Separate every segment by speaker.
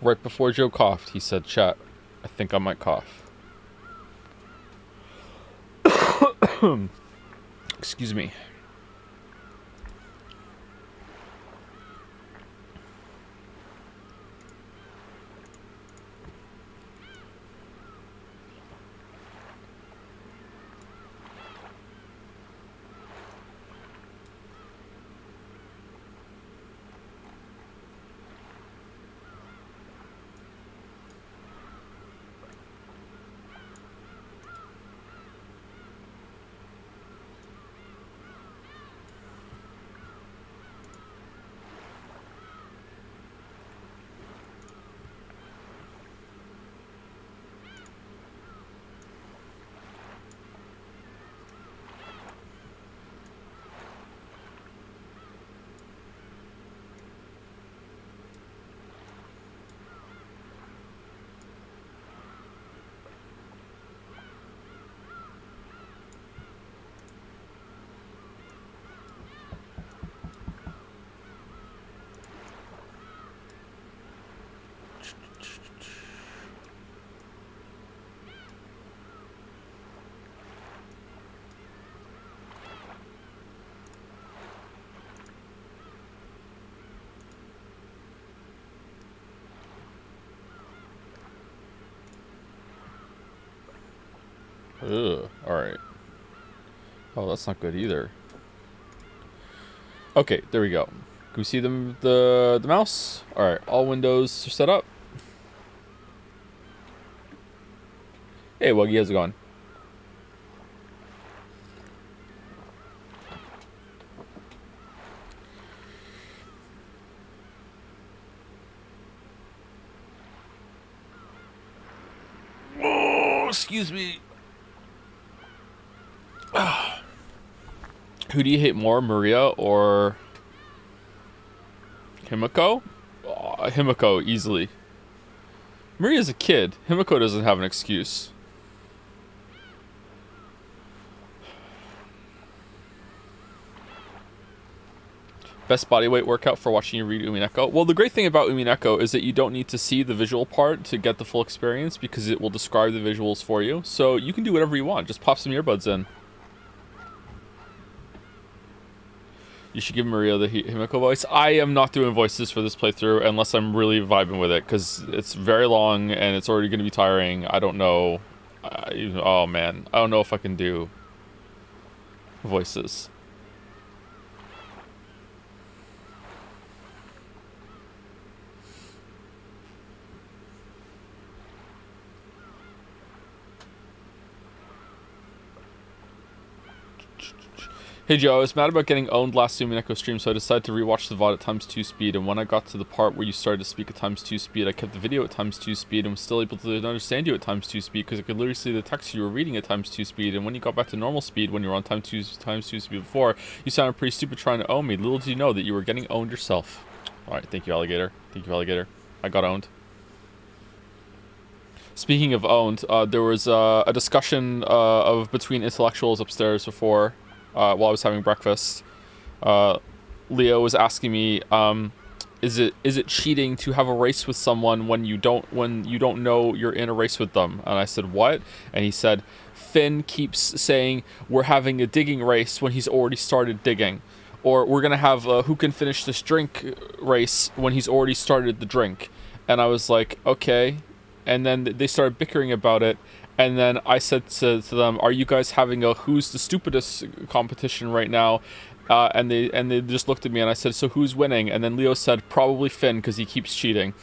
Speaker 1: Right before Joe coughed, he said, "Chat, I think I might cough." Excuse me. Ugh, alright. Oh, that's not good either. Okay, there we go. Can we see the mouse? Alright, all windows are set up. Hey, Wuggy, how's it going? Oh, excuse me. Who do you hate more, Maria or Himiko? Oh, Himiko, easily. Maria's a kid. Himiko doesn't have an excuse. Best bodyweight workout for watching you read Umineko? Well, the great thing about Umineko is that you don't need to see the visual part to get the full experience because it will describe the visuals for you. So you can do whatever you want. Just pop some earbuds in. You should give Maria the Himiko voice. I am not doing voices for this playthrough unless I'm really vibing with it, because it's very long and it's already going to be tiring. I don't know. Oh, man. I don't know if I can do voices. Hey Joe, I was mad about getting owned last Umineko stream, so I decided to rewatch the VOD at ×2 speed, and when I got to the part where you started to speak at ×2 speed, I kept the video at ×2 speed and was still able to understand you at ×2 speed, because I could literally see the text you were reading at ×2 speed, and when you got back to normal speed, when you were on ×2 speed before, you sounded pretty stupid trying to own me. Little did you know that you were getting owned yourself. Alright, thank you, Alligator. Thank you, Alligator. I got owned. Speaking of owned, there was a discussion between intellectuals upstairs before, while I was having breakfast. Leo was asking me, is it cheating to have a race with someone when you don't know you're in a race with them? And I said, what? And he said, Finn keeps saying we're having a digging race when he's already started digging, or we're gonna have a who can finish this drink race when he's already started the drink. And I was like, okay. And then they started bickering about it, And then I said to them, "Are you guys having a who's the stupidest competition right now?" And they just looked at me and I said, "So who's winning?" And then Leo said, "Probably Finn because he keeps cheating."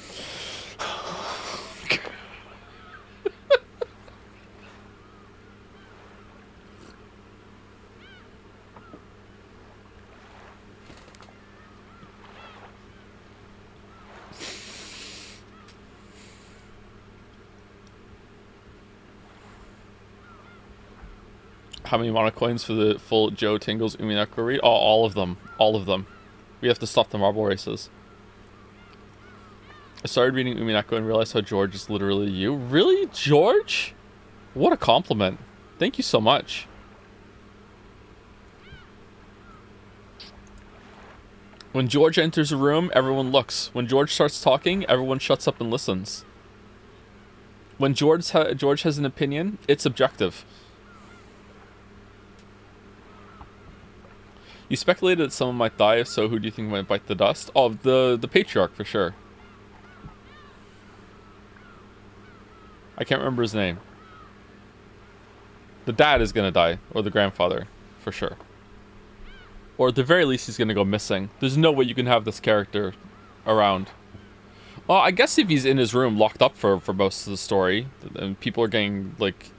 Speaker 1: How many monocoins for the full Joe Tingles Umineko read? Oh, all of them. All of them. We have to stop the marble races. I started reading Umineko and realized how George is literally you. Really, George? What a compliment. Thank you so much. When George enters a room, everyone looks. When George starts talking, everyone shuts up and listens. When George has an opinion, it's objective. You speculated that someone might die. If so, who do you think might bite the dust? Oh, the patriarch for sure. I can't remember his name. The dad is gonna die, or the grandfather, for sure. Or at the very least, he's gonna go missing. There's no way you can have this character around. Well, I guess if he's in his room locked up for most of the story, and people are getting, like,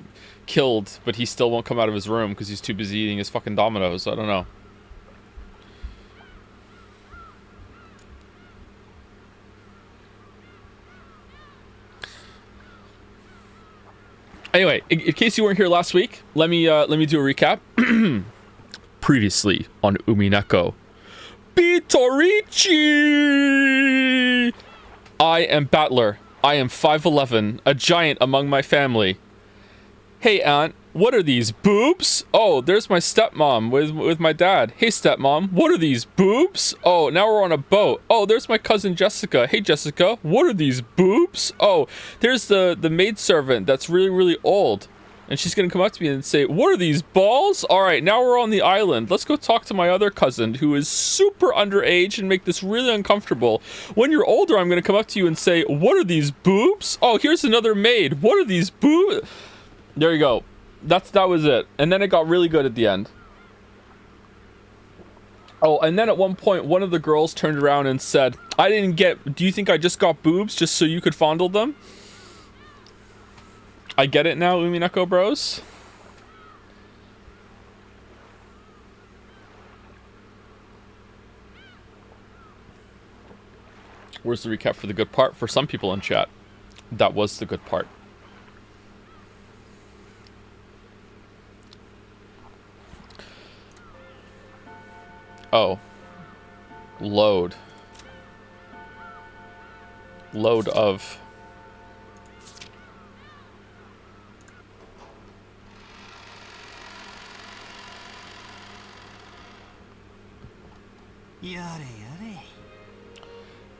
Speaker 1: killed, but he still won't come out of his room because he's too busy eating his fucking Dominoes. I don't know. Anyway, in case you weren't here last week, let me do a recap. Previously on Umineko. Bitorichi! I am Battler. I am 5'11", a giant among my family. Hey, Aunt, what are these, boobs? Oh, there's my stepmom with my dad. Hey, stepmom, what are these, boobs? Oh, now we're on a boat. Oh, there's my cousin Jessica. Hey, Jessica, what are these, boobs? Oh, there's the maidservant that's really, really old. And she's going to come up to me and say, what are these, balls? All right, now we're on the island. Let's go talk to my other cousin who is super underage and make this really uncomfortable. When you're older, I'm going to come up to you and say, what are these, boobs? Oh, here's another maid. What are these, boobs? There you go. That was it. And then it got really good at the end. Oh, and then at one point, one of the girls turned around and said, do you think I just got boobs just so you could fondle them? I get it now, Umineko bros. Where's the recap for the good part? For some people in chat, that was the good part. Oh. Load. Load of.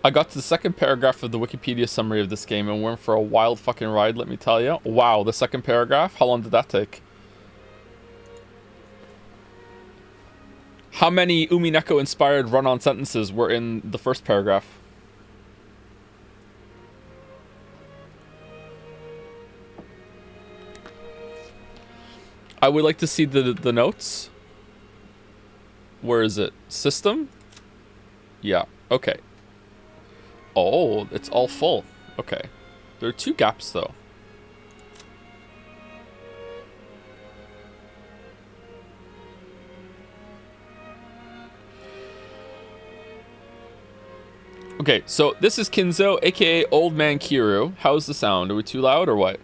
Speaker 1: I got to the second paragraph of the Wikipedia summary of this game and went for a wild fucking ride, let me tell you. Wow, the second paragraph? How long did that take? How many Umineko-inspired run-on sentences were in the first paragraph? I would like to see the notes. Where is it? System? Yeah, okay. Oh, it's all full. Okay. There are 2 gaps, though. Okay, so this is Kinzo, aka Old Man Kiru. How's the sound? Are we too loud or what?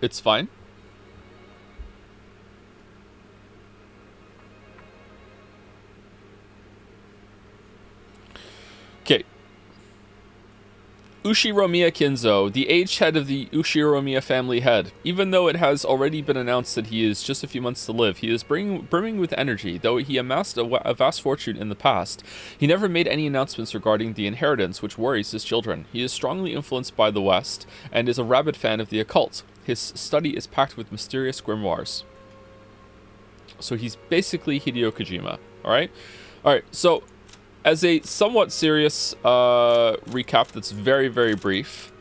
Speaker 1: It's fine. Okay. Ushiromiya Kinzo, the aged head of the Ushiromiya family head. Even though it has already been announced that he is just a few months to live, he is brimming with energy. Though he amassed a vast fortune in the past, he never made any announcements regarding the inheritance, which worries his children. He is strongly influenced by the West, and is a rabid fan of the occult. His study is packed with mysterious grimoires. So he's basically Hideo Kojima. All right. So as a somewhat serious recap that's very, very brief,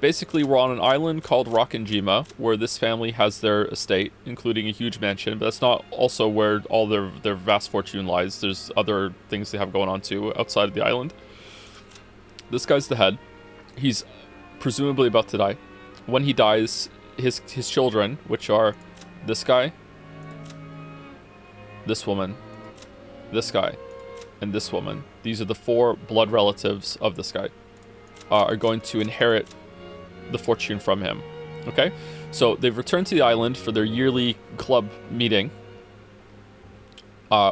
Speaker 1: basically we're on an island called Rockinjima, where this family has their estate, including a huge mansion, but that's not also where all their vast fortune lies. There's other things they have going on too outside of the island. This guy's the head. He's presumably about to die. When he dies, his children, which are this guy, this woman, this guy, and this woman, these are the 4 blood relatives of this guy, are going to inherit the fortune from him. Okay? So they've returned to the island for their yearly club meeting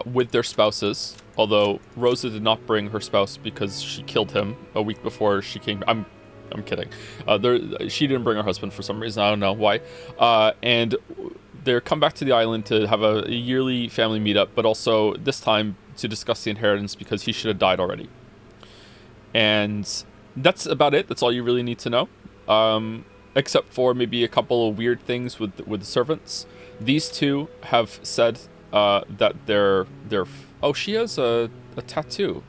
Speaker 1: with their spouses, although Rosa did not bring her spouse because she killed him a week before she came. I'm kidding. She didn't bring her husband for some reason. I don't know why. And they're come back to the island to have a yearly family meetup, but also this time to discuss the inheritance because he should have died already. And that's about it. That's all you really need to know. Except for maybe a couple of weird things with the servants. These two have said that they're oh, she has a tattoo.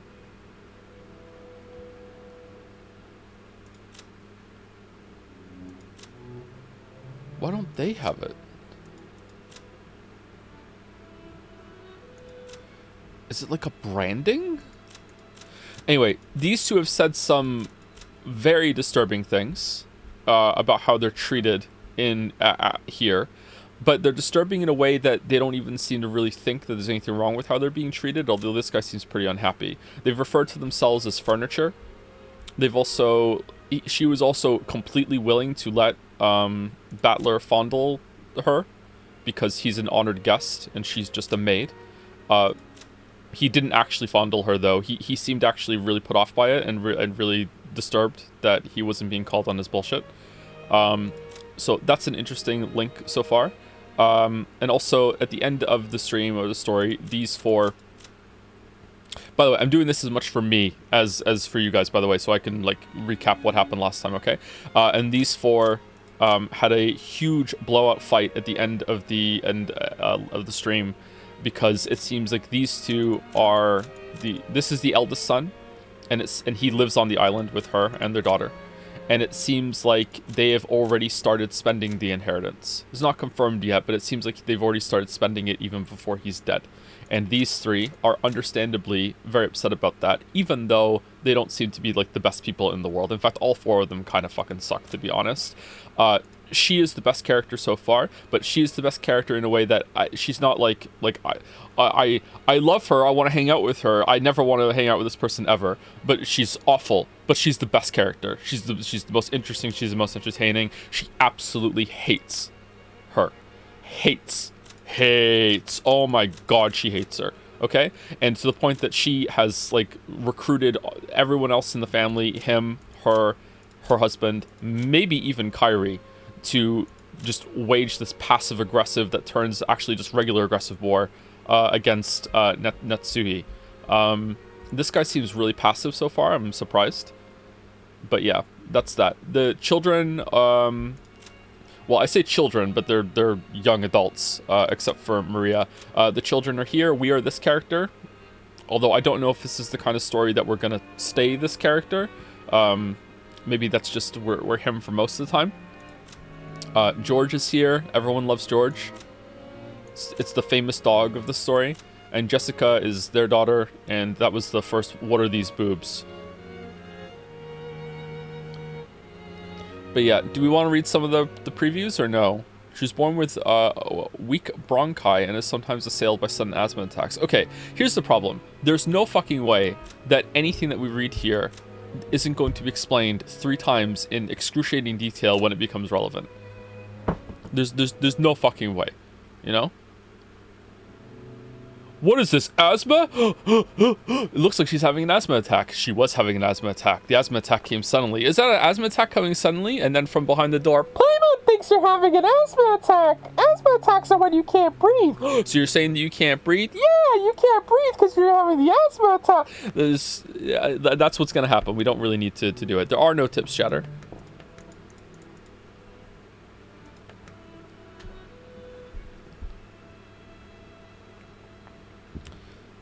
Speaker 1: Why don't they have it? Is it like a branding? Anyway, these two have said some very disturbing things about how they're treated in here, but they're disturbing in a way that they don't even seem to really think that there's anything wrong with how they're being treated, although this guy seems pretty unhappy. They've referred to themselves as furniture. She was also completely willing to let Battler fondle her because he's an honored guest and she's just a maid. He didn't actually fondle her, though. He seemed actually really put off by it and really disturbed that he wasn't being called on his bullshit. So that's an interesting link so far. And also, at the end of the stream or the story, these 4... By the way, I'm doing this as much for me as for you guys, by the way, so I can, like, recap what happened last time, okay? And these 4 had a huge blowout fight at the end of the stream, because it seems like these two are this is the eldest son, and he lives on the island with her and their daughter, and it seems like they have already started spending the inheritance. It's not confirmed yet, but it seems like they've already started spending it even before he's dead. And these 3 are understandably very upset about that, even though they don't seem to be like the best people in the world. In fact, all 4 of them kind of fucking suck, to be honest. She is the best character so far, but she is the best character in a way that she's not like I love her, I want to hang out with her, I never want to hang out with this person ever, but she's awful, but she's the best character. She's the most interesting, she's the most entertaining. She absolutely hates her. Hates. Oh my god, she hates her. Okay? And to the point that she has, like, recruited everyone else in the family, him, her husband, maybe even Kairi, to just wage this passive-aggressive that turns actually just regular aggressive war against Natsuhi. This guy seems really passive so far. I'm surprised. But yeah, that's that. The children, well, I say children, but they're young adults, except for Maria. The children are here. We are this character. Although I don't know if this is the kind of story that we're going to stay this character. Maybe that's just we're him for most of the time. George is here. Everyone loves George. It's the famous dog of the story. And Jessica is their daughter, and that was the first "What are these boobs?" But yeah, do we want to read some of the previews or no? She was born with weak bronchi and is sometimes assailed by sudden asthma attacks. Okay, here's the problem. There's no fucking way that anything that we read here isn't going to be explained 3 times in excruciating detail when it becomes relevant. There's no fucking way, you know? What is this, asthma? It looks like she's having an asthma attack. She was having an asthma attack. The asthma attack came suddenly. Is that an asthma attack coming suddenly? And then from behind the door, Playmate thinks you're having an asthma attack. Asthma attacks are when you can't breathe. So you're saying that you can't breathe? Yeah, you can't breathe because you're having the asthma attack. That's what's going to happen. We don't really need to do it. There are no tips, chatter.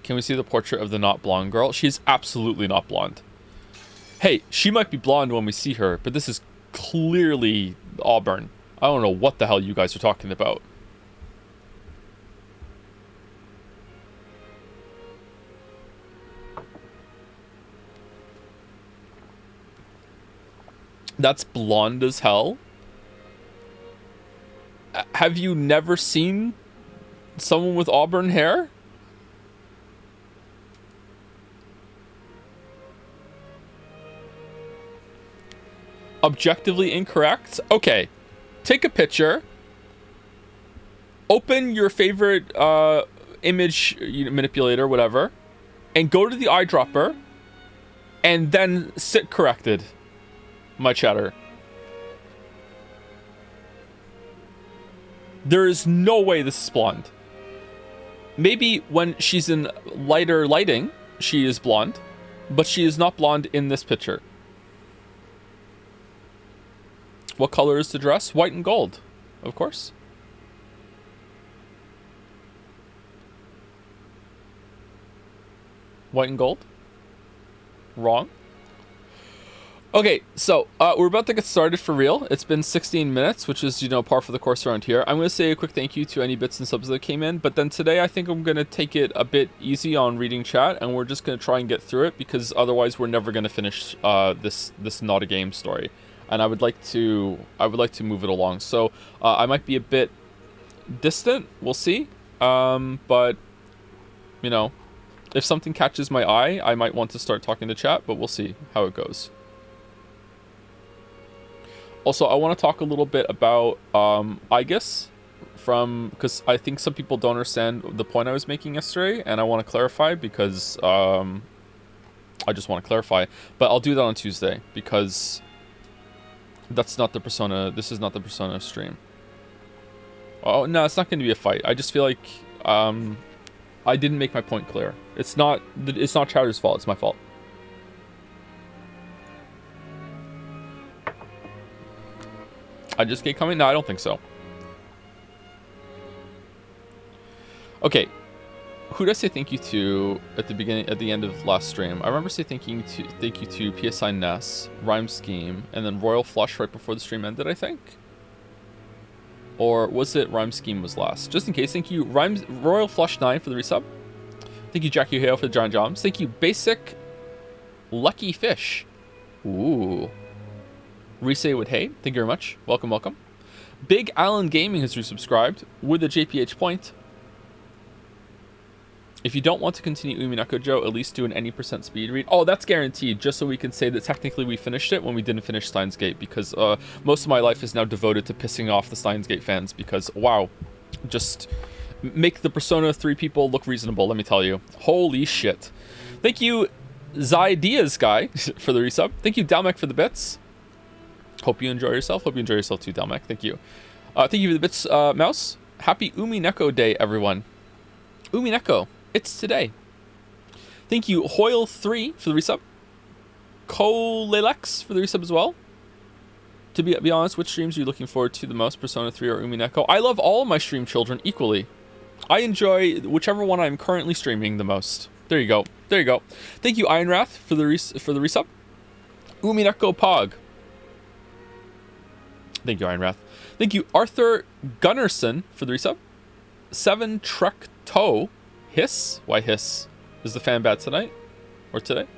Speaker 1: Can we see the portrait of the not blonde girl? She's absolutely not blonde. Hey, she might be blonde when we see her, but this is clearly auburn. I don't know what the hell you guys are talking about. That's blonde as hell. Have you never seen someone with auburn hair? Objectively incorrect? Okay. Take a picture. Open your favorite image manipulator, whatever, and go to the eyedropper, and then sit corrected, my chatter. There is no way this is blonde. Maybe when she's in lighter lighting, she is blonde, but she is not blonde in this picture. What color is the dress? White and gold, of course. White and gold? Wrong. Okay, so we're about to get started for real. It's been 16 minutes, which is, par for the course around here. I'm going to say a quick thank you to any bits and subs that came in, but then today I think I'm going to take it a bit easy on reading chat, and we're just going to try and get through it, because otherwise we're never going to finish this not a game story. And I would like to move it along. So I might be a bit distant. We'll see. But if something catches my eye, I might want to start talking to chat. But we'll see how it goes. Also, I want to talk a little bit about IGUS because I think some people don't understand the point I was making yesterday, and I want to clarify because I just want to clarify. But I'll do that on Tuesday because that's not the Persona. This is not the Persona stream. Oh no, it's not going to be a fight. I just feel like I didn't make my point clear. It's not Chowder's fault. It's my fault. I just get coming? No, I don't think so. Okay. Who did I say thank you to at the end of last stream? I remember saying thank you to PSI Ness, Rhyme Scheme, and then Royal Flush right before the stream ended, I think. Or was it Rhyme Scheme was last? Just in case, thank you Royal Flush 9 for the resub. Thank you Jackie Hale for the giant jobs. Thank you Basic Lucky Fish. Ooh. Resay with hey. Thank you very much. Welcome, welcome. Big Allen Gaming has resubscribed with a JPH point. If you don't want to continue Umineko Joe, at least do an any % speed read. Oh, that's guaranteed, just so we can say that technically we finished it when we didn't finish Steins Gate, because most of my life is now devoted to pissing off the Steins Gate fans, because, wow, just make the Persona 3 people look reasonable, let me tell you. Holy shit. Thank you, Zydias guy, for the resub. Thank you, Dalmek, for the bits. Hope you enjoy yourself. Hope you enjoy yourself too, Dalmek. Thank you. Thank you for the bits, Mouse. Happy Umineko Day, everyone. Umineko. It's today. Thank you, Hoyle3 for the resub. Kolelex for the resub as well. To be honest, which streams are you looking forward to the most, Persona 3 or Umineko? I love all of my stream children equally. I enjoy whichever one I'm currently streaming the most. There you go. There you go. Thank you, Ironwrath, for the resub. Umineko Pog. Thank you, Ironwrath. Thank you, Arthur Gunnarsson, for the resub. 7 Truck Toe. Hiss? Why Hiss? Is the fan bad tonight? Or today?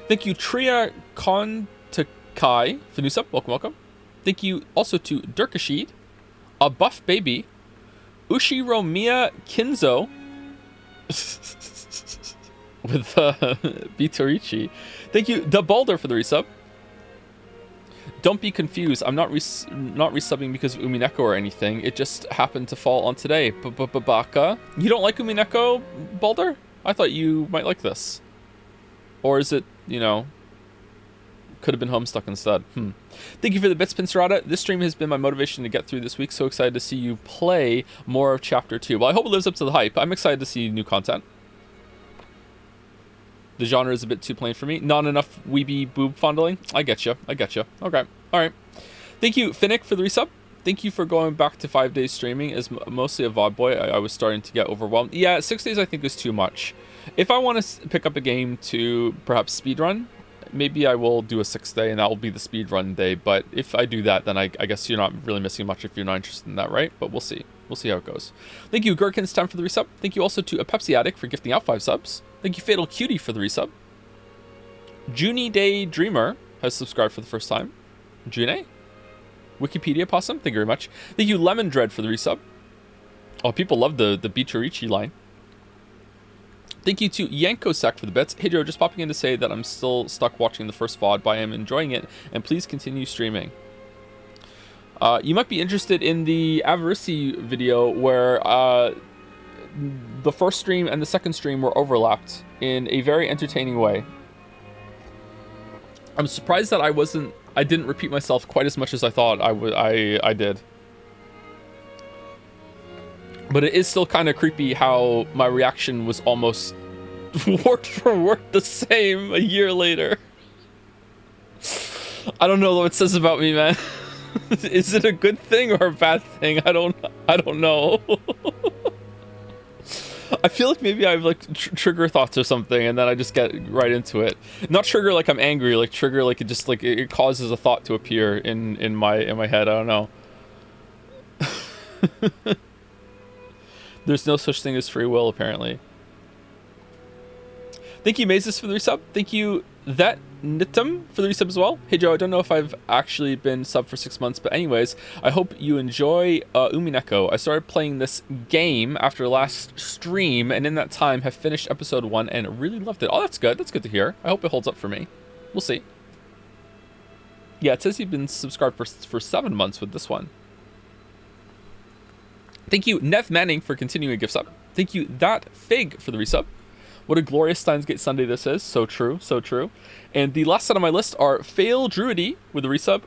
Speaker 1: Thank you, Tria Kontakai, for the new sub. Welcome, welcome. Thank you also to Durkashid, A Buff Baby, Ushiromiya Kinzo, with Bitorichi. Thank you, The Boulder, for the resub. Don't be confused. I'm not resubbing because of Umineko or anything. It just happened to fall on today. Baka. You don't like Umineko, Balder? I thought you might like this. Or is it, could have been Homestuck instead. Thank you for the bits, Pincerata. This stream has been my motivation to get through this week. So excited to see you play more of Chapter 2. Well, I hope it lives up to the hype. I'm excited to see new content. The genre is a bit too plain for me. Not enough weeby boob fondling. I get you. Okay. All right. Thank you, Finnick, for the resub. Thank you for going back to 5 days streaming. As mostly a VOD boy, I was starting to get overwhelmed. Yeah, 6 days I think is too much. If I want to pick up a game to perhaps speedrun, maybe I will do a 6-day, and that will be the speedrun day. But if I do that, then I guess you're not really missing much if you're not interested in that, right? But we'll see. We'll see how it goes. Thank you, Gherkins, time for the resub. Thank you also to a Pepsi Addict for gifting out 5 subs. Thank you, Fatal Cutie, for the resub. Junie Day Dreamer has subscribed for the first time. June? Wikipedia Possum, thank you very much. Thank you, Lemon Dread, for the resub. Oh, people love the Beacharichi line. Thank you to Yankosek for the bits. Hey Joe, just popping in to say that I'm still stuck watching the first VOD, but I am enjoying it, and please continue streaming. You might be interested in the Avarici video where the first stream and the second stream were overlapped in a very entertaining way. I'm surprised that I didn't repeat myself quite as much as I thought I did. But it is still kind of creepy how my reaction was almost word for word the same a year later. I don't know what it says about me, man. Is it a good thing or a bad thing? I don't know. I feel like maybe I have like trigger thoughts or something, and then I just get right into it. Not trigger like I'm angry, like trigger like it just like it causes a thought to appear in my head. I don't know. There's no such thing as free will, apparently. Thank you, Mazes, for the resub. Thank you, That Nitum, for the resub as well. Hey, Joe, I don't know if I've actually been sub for 6 months, but anyways, I hope you enjoy Umineko. I started playing this game after last stream, and in that time have finished episode 1 and really loved it. Oh, that's good. That's good to hear. I hope it holds up for me. We'll see. Yeah, it says you've been subscribed for 7 months with this one. Thank you, Nev Manning, for continuing a gift sub. Thank you, That Fig, for the resub. What a glorious Steins Gate Sunday this is. So true, so true. And the last set on my list are Fail Druidy with the resub.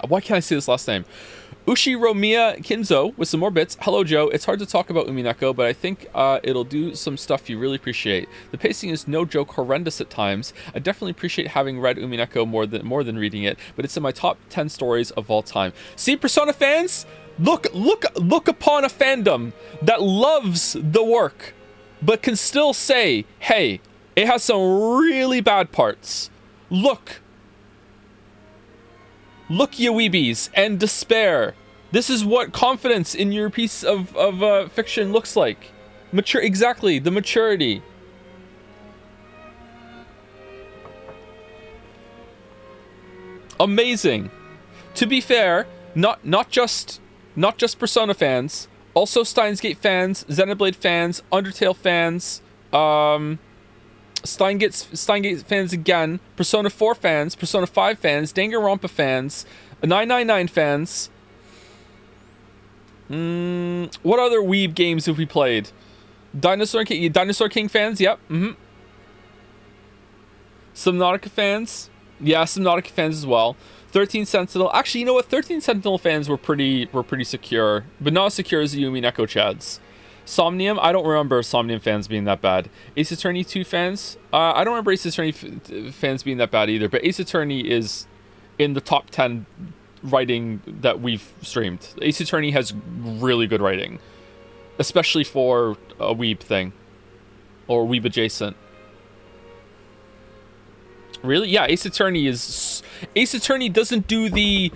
Speaker 1: Why can't I say this last name? Ushiromiya Kinzo with some more bits. Hello, Joe. It's hard to talk about Umineko, but I think it'll do some stuff you really appreciate. The pacing is no joke horrendous at times. I definitely appreciate having read Umineko more than reading it, but it's in my top 10 stories of all time. See, Persona fans, look upon a fandom that loves the work, but can still say, hey, it has some really bad parts. Look, you weebies, and despair. This is what confidence in your piece of fiction looks like. Exactly, the maturity. Amazing. To be fair, not just Persona fans, also Steins Gate fans, Xenoblade fans, Undertale fans, Steingate fans again, Persona 4 fans, Persona 5 fans, Danganronpa fans, 999 fans. What other weeb games have we played? Dinosaur King fans, yep. Subnautica fans, yeah, Subnautica fans as well. 13 Sentinel. Actually, you know what? 13 Sentinel fans were pretty secure, but not as secure as the Umineko chads. Somnium, I don't remember Somnium fans being that bad. Ace Attorney 2 fans, I don't remember Ace Attorney fans being that bad either, but Ace Attorney is in the top 10 writing that we've streamed. Ace Attorney has really good writing, especially for a weeb thing, or weeb adjacent. Really? Yeah, Ace Attorney doesn't do the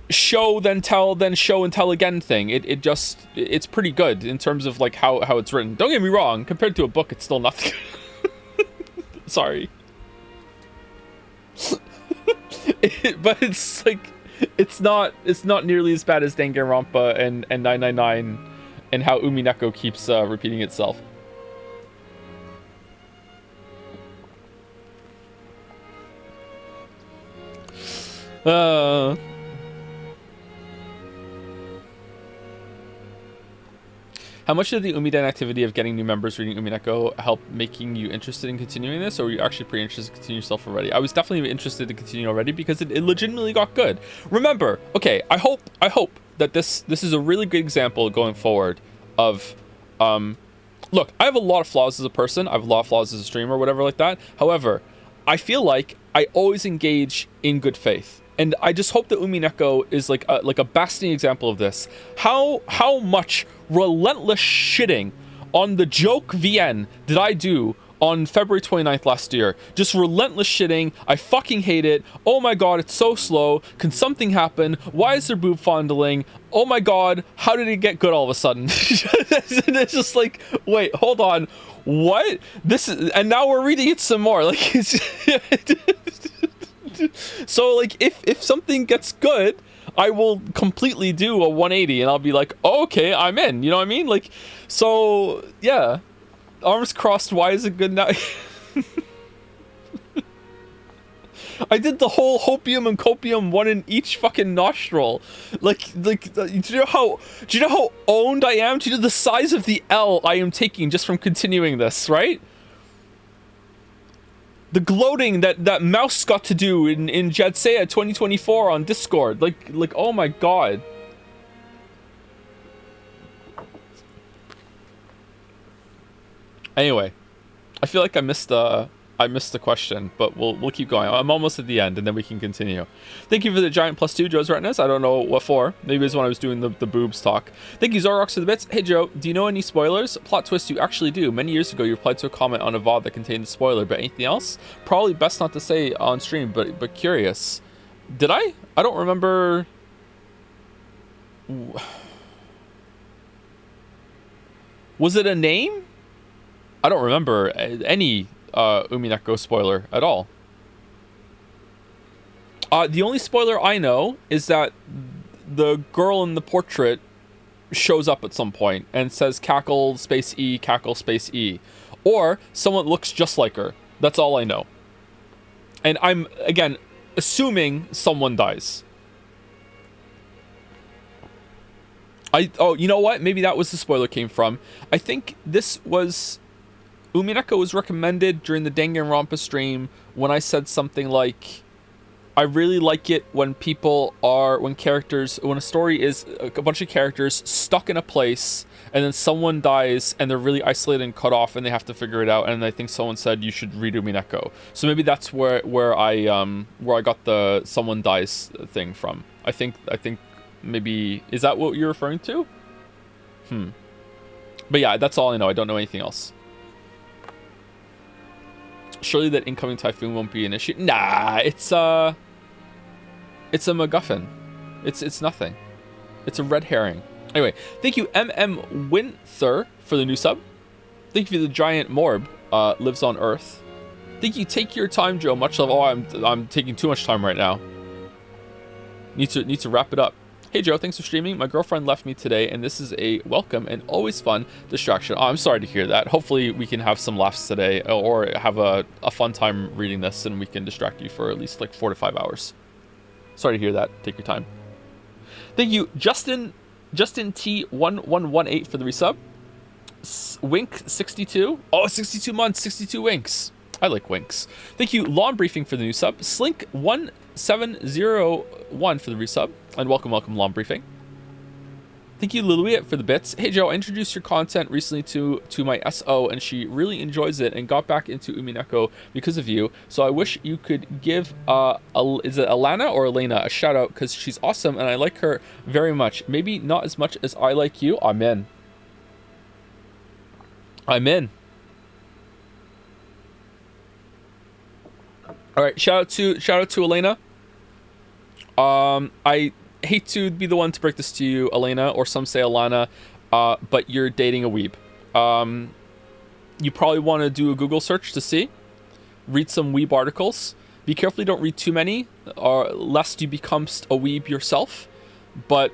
Speaker 1: show then tell then show and tell again thing. It's pretty good in terms of like how it's written. Don't get me wrong, compared to a book it's still nothing. Sorry. But it's like it's not nearly as bad as Danganronpa and 999 and how Umineko keeps repeating itself. How much did the Umiden activity of getting new members reading Umineko help making you interested in continuing this, or were you actually pretty interested to continue yourself already? I was definitely interested to continue already because it legitimately got good. Remember, okay, I hope that this is a really good example going forward of look, I have a lot of flaws as a person, I have a lot of flaws as a streamer, whatever like that. However, I feel like I always engage in good faith. And I just hope that Umineko is like a basting example of this. How much relentless shitting on the joke VN did I do on February 29th last year? Just relentless shitting. I fucking hate it. Oh my god, it's so slow. Can something happen? Why is there boob fondling? Oh my god, how did it get good all of a sudden? It's just like, wait, hold on. What? This is, and now we're reading it some more. Like, it's so like if something gets good, I will completely do a 180 and I'll be like, oh, okay, I'm in. You know what I mean? Like, so yeah. Arms crossed, why is it good now? I did the whole hopium and copium, one in each fucking nostril. Like, do you know how owned I am? Do you know the size of the L I am taking just from continuing this, right? The gloating that Mouse got to do in Jadsea 2024 on Discord. Like, oh my god. Anyway, I feel like I missed the question, but we'll keep going. I'm almost at the end, and then we can continue. Thank you for the giant +2, Joe's Retinas. I don't know what for. Maybe it's when I was doing the boobs talk. Thank you, Zorox, for the bits. Hey, Joe, do you know any spoilers? Plot twist you actually do. Many years ago, you replied to a comment on a VOD that contained a spoiler, but anything else? Probably best not to say on stream, but curious. Did I? I don't remember. Was it a name? I don't remember any Umineko spoiler at all. The only spoiler I know is that the girl in the portrait shows up at some point and says cackle space E, or someone looks just like her. That's all I know. And I'm, again, assuming someone dies. Oh, you know what? Maybe that was the spoiler came from. I think this was... Umineko was recommended during the Danganronpa stream when I said something like, I really like it when when a story is a bunch of characters stuck in a place and then someone dies and they're really isolated and cut off and they have to figure it out, and I think someone said you should read Umineko. So maybe that's where I got the someone dies thing from. I think maybe, is that what you're referring to? But yeah, that's all I know. I don't know anything else. Surely that incoming typhoon won't be an issue. Nah, it's a MacGuffin. It's nothing. It's a red herring. Anyway, thank you Winther for the new sub. Thank you for the giant morb lives on Earth. Thank you. Take your time, Joe. Much love. Oh, I'm taking too much time right now. Need to wrap it up. Hey Joe, thanks for streaming. My girlfriend left me today, and this is a welcome and always fun distraction. Oh, I'm sorry to hear that. Hopefully we can have some laughs today, or have a fun time reading this, and we can distract you for at least like 4 to 5 hours. Sorry to hear that. Take your time. Thank you, Justin T1118 for the resub. Wink 62. Oh, 62 months, 62 winks. I like winks. Thank you, Lawn Briefing, for the new sub. Slink 1701 for the resub. And welcome, Lawn Briefing. Thank you, Liluiat, for the bits. Hey, Joe, I introduced your content recently to my SO, and she really enjoys it and got back into Umineko because of you. So I wish you could give, is it Alana or Elena, a shout out, because she's awesome and I like her very much. Maybe not as much as I like you. I'm in. All right, shout out to Elena. I hate to be the one to break this to you, Elena, or some say Alana, but you're dating a weeb. You probably want to do a Google search to see. Read some weeb articles. Be careful you don't read too many, or lest you become a weeb yourself. But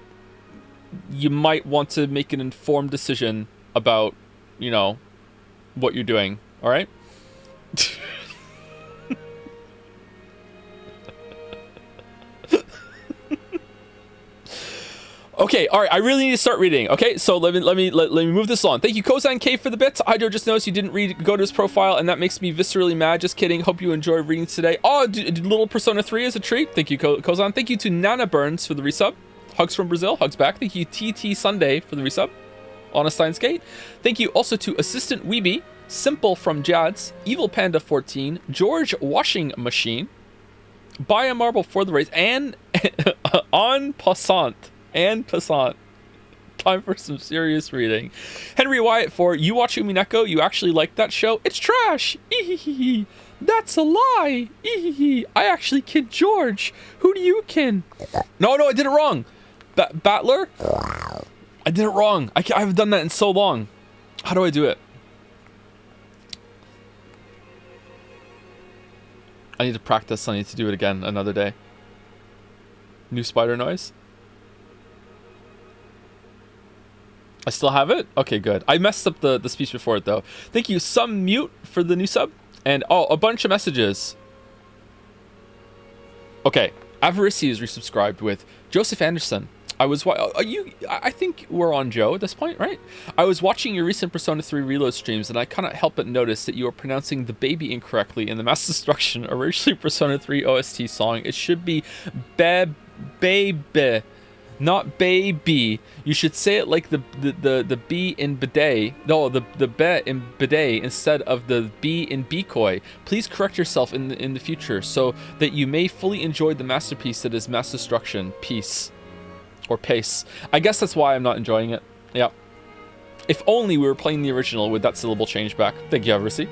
Speaker 1: you might want to make an informed decision about, what you're doing. All right? Okay, all right, I really need to start reading. Okay, so let me move this on. Thank you, Kozan K, for the bits. Hydro just noticed you didn't go to his profile, and that makes me viscerally mad. Just kidding. Hope you enjoy reading today. Oh, little Persona 3 is a treat. Thank you, Kozan. Thank you to Nana Burns for the resub. Hugs from Brazil. Hugs back. Thank you, TT Sunday, for the resub. Honestine Skate. Thank you also to Assistant Weeby, Simple from Jads, Evil Panda 14, George Washing Machine, Buy a Marble for the Race, and En Passant. And Passant. Time for some serious reading. Henry Wyatt for You Watch Umineko, you actually like that show? It's trash! That's a lie! I actually kid George. Who do you kin? No, I did it wrong. Battler? I did it wrong. I haven't done that in so long. How do I do it? I need to practice. I need to do it again another day. New spider noise. I still have it? Okay, good. I messed up the speech before it, though. Thank you, Some Mute, for the new sub. And, oh, a bunch of messages. Okay. Avarici is resubscribed with Joseph Anderson. I think we're on Joe at this point, right? I was watching your recent Persona 3 Reload streams, and I cannot help but notice that you are pronouncing the baby incorrectly in the Mass Destruction, originally Persona 3 OST song. It should be baby, not baby. You should say it like the B in bidet. No, the be in bidet instead of the B in Bikoi. Please correct yourself in the future so that you may fully enjoy the masterpiece that is Mass Destruction. Peace. Or pace. I guess that's why I'm not enjoying it. Yeah. If only we were playing the original with that syllable change back. Thank you, Avarici.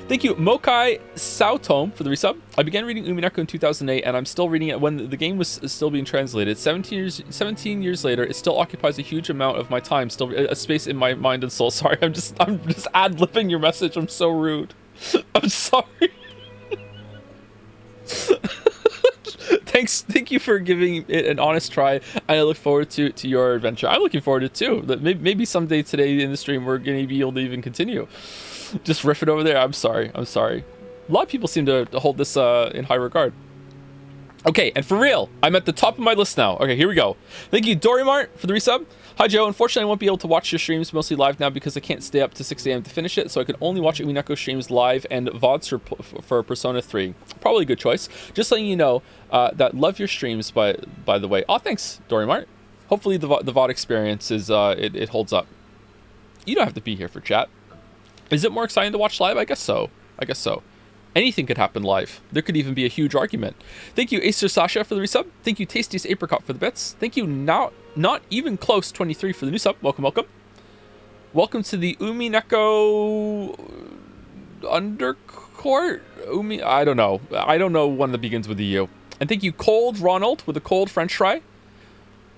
Speaker 1: Thank you, Mokai Sautome, for the resub. I began reading Umineko in 2008, and I'm still reading it when the game was still being translated. 17 years later, it still occupies a huge amount of my time, still a space in my mind and soul. Sorry, I'm just ad-libbing your message. I'm so rude. I'm sorry. Thank you for giving it an honest try, and I look forward to your adventure. I'm looking forward to it too. Maybe someday today in the stream we're going to be able to even continue. Just riff it over there. I'm sorry. A lot of people seem to hold this in high regard. Okay, and for real, I'm at the top of my list now. Okay, here we go. Thank you, Dorimart, for the resub. Hi, Joe. Unfortunately, I won't be able to watch your streams mostly live now because I can't stay up to 6 a.m. to finish it, so I can only watch Umineko streams live and VODs for Persona 3. Probably a good choice. Just letting you know that love your streams, by the way. Oh, thanks, Dorimart. Hopefully the VOD experience is it holds up. You don't have to be here for chat. Is it more exciting to watch live? I guess so. Anything could happen live. There could even be a huge argument. Thank you, Acer Sasha, for the resub. Thank you, Tastiest Apricot, for the bits. Thank you, Not Even Close 23 for the new sub. Welcome. Welcome to the Umineko Undercourt? I don't know. I don't know one that begins with a U. And thank you, Cold Ronald, with a cold French fry.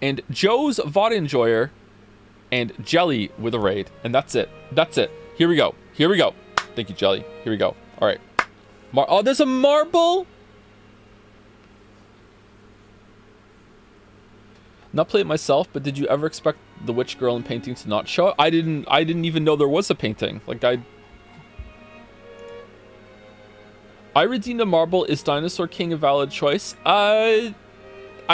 Speaker 1: And Joe's VOD Enjoyer. And Jelly with a raid. And that's it. Here we go. Thank you, Jelly. Here we go. All right. Oh, there's a marble? Not play it myself, but did you ever expect the witch girl in painting to not show up? I didn't even know there was a painting. Like, I redeemed a marble. Is Dinosaur King a valid choice? I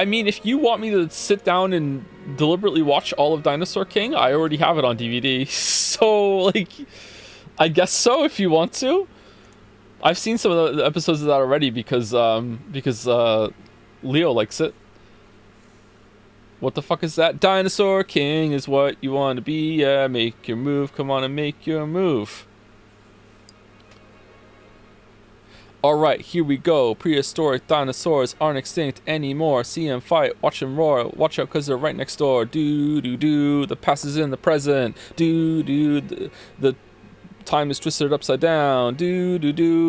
Speaker 1: mean, if you want me to sit down and deliberately watch all of Dinosaur King, I already have it on DVD. So, like, I guess so if you want to. I've seen some of the episodes of that already because Leo likes it. What the fuck is that? Dinosaur King is what you want to be. Yeah, make your move. Come on and make your move. Alright, here we go. Prehistoric dinosaurs aren't extinct anymore. See them fight, watch them roar. Watch out because they're right next door. Do. The past is in the present. Do. The time is twisted upside down. Do.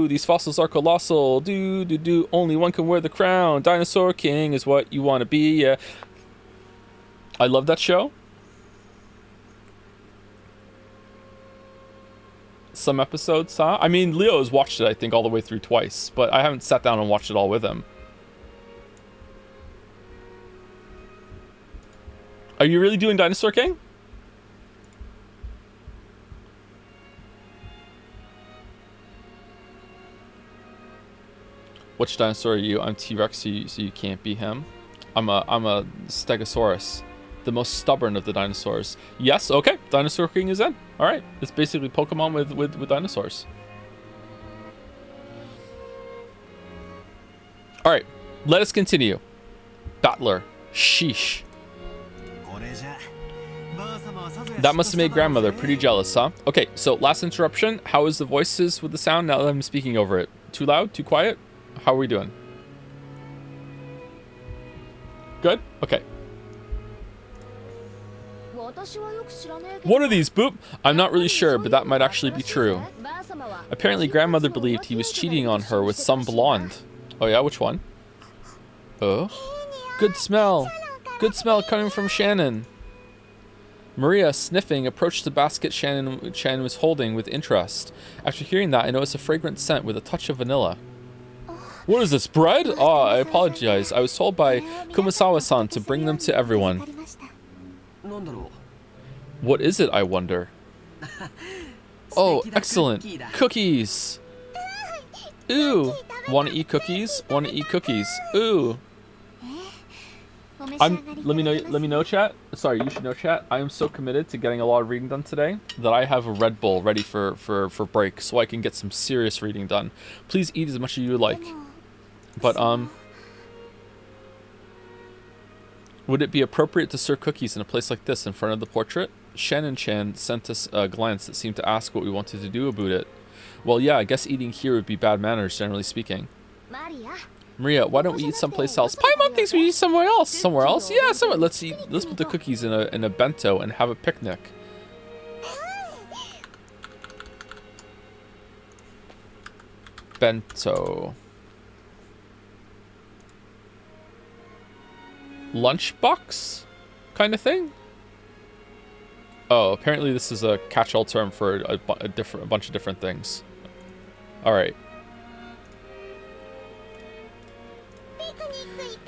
Speaker 1: These fossils are colossal. Do. Only one can wear the crown. Dinosaur King is what you want to be. Yeah. I love that show. Some episodes, huh? I mean, Leo has watched it, I think, all the way through twice, but I haven't sat down and watched it all with him. Are you really doing Dinosaur King? Which dinosaur are you? I'm T-Rex, so you can't be him. I'm a Stegosaurus, the most stubborn of the dinosaurs. Yes, okay. Dinosaur King is in. All right, it's basically Pokemon with dinosaurs. All right, let us continue. Battler, sheesh. That must have made grandmother pretty jealous, huh? Okay, so last interruption. How is the voices with the sound now that I'm speaking over it? Too loud? Too quiet? How are we doing? What are these, Boop? I'm not really sure, but that might actually be true. Apparently, grandmother believed he was cheating on her with some blonde. Oh yeah, which one? Oh? Good smell. Good smell coming from Shannon. Maria, sniffing, approached the basket Shannon was holding with interest. After hearing that, I noticed a fragrant scent with a touch of vanilla. What is this, bread? Oh, I apologize. I was told by Kumasawa-san to bring them to everyone. What is it, I wonder? Oh, excellent. Cookies. Ooh. Want to eat cookies? Want to eat cookies. Ooh. Let me know, chat. Sorry, you should know, chat. I am so committed to getting a lot of reading done today that I have a Red Bull ready for break so I can get some serious reading done. Please eat as much as you like. But would it be appropriate to serve cookies in a place like this in front of the portrait? Shannon-chan sent us a glance that seemed to ask what we wanted to do about it. Well, yeah, I guess eating here would be bad manners, generally speaking. Maria, why don't we eat someplace else? Paimon thinks we eat somewhere else. Somewhere else? Yeah, somewhere. Let's put the cookies in a bento and have a picnic. Bento. Lunchbox kind of thing? Oh, apparently this is a catch-all term for a bunch of different things. All right.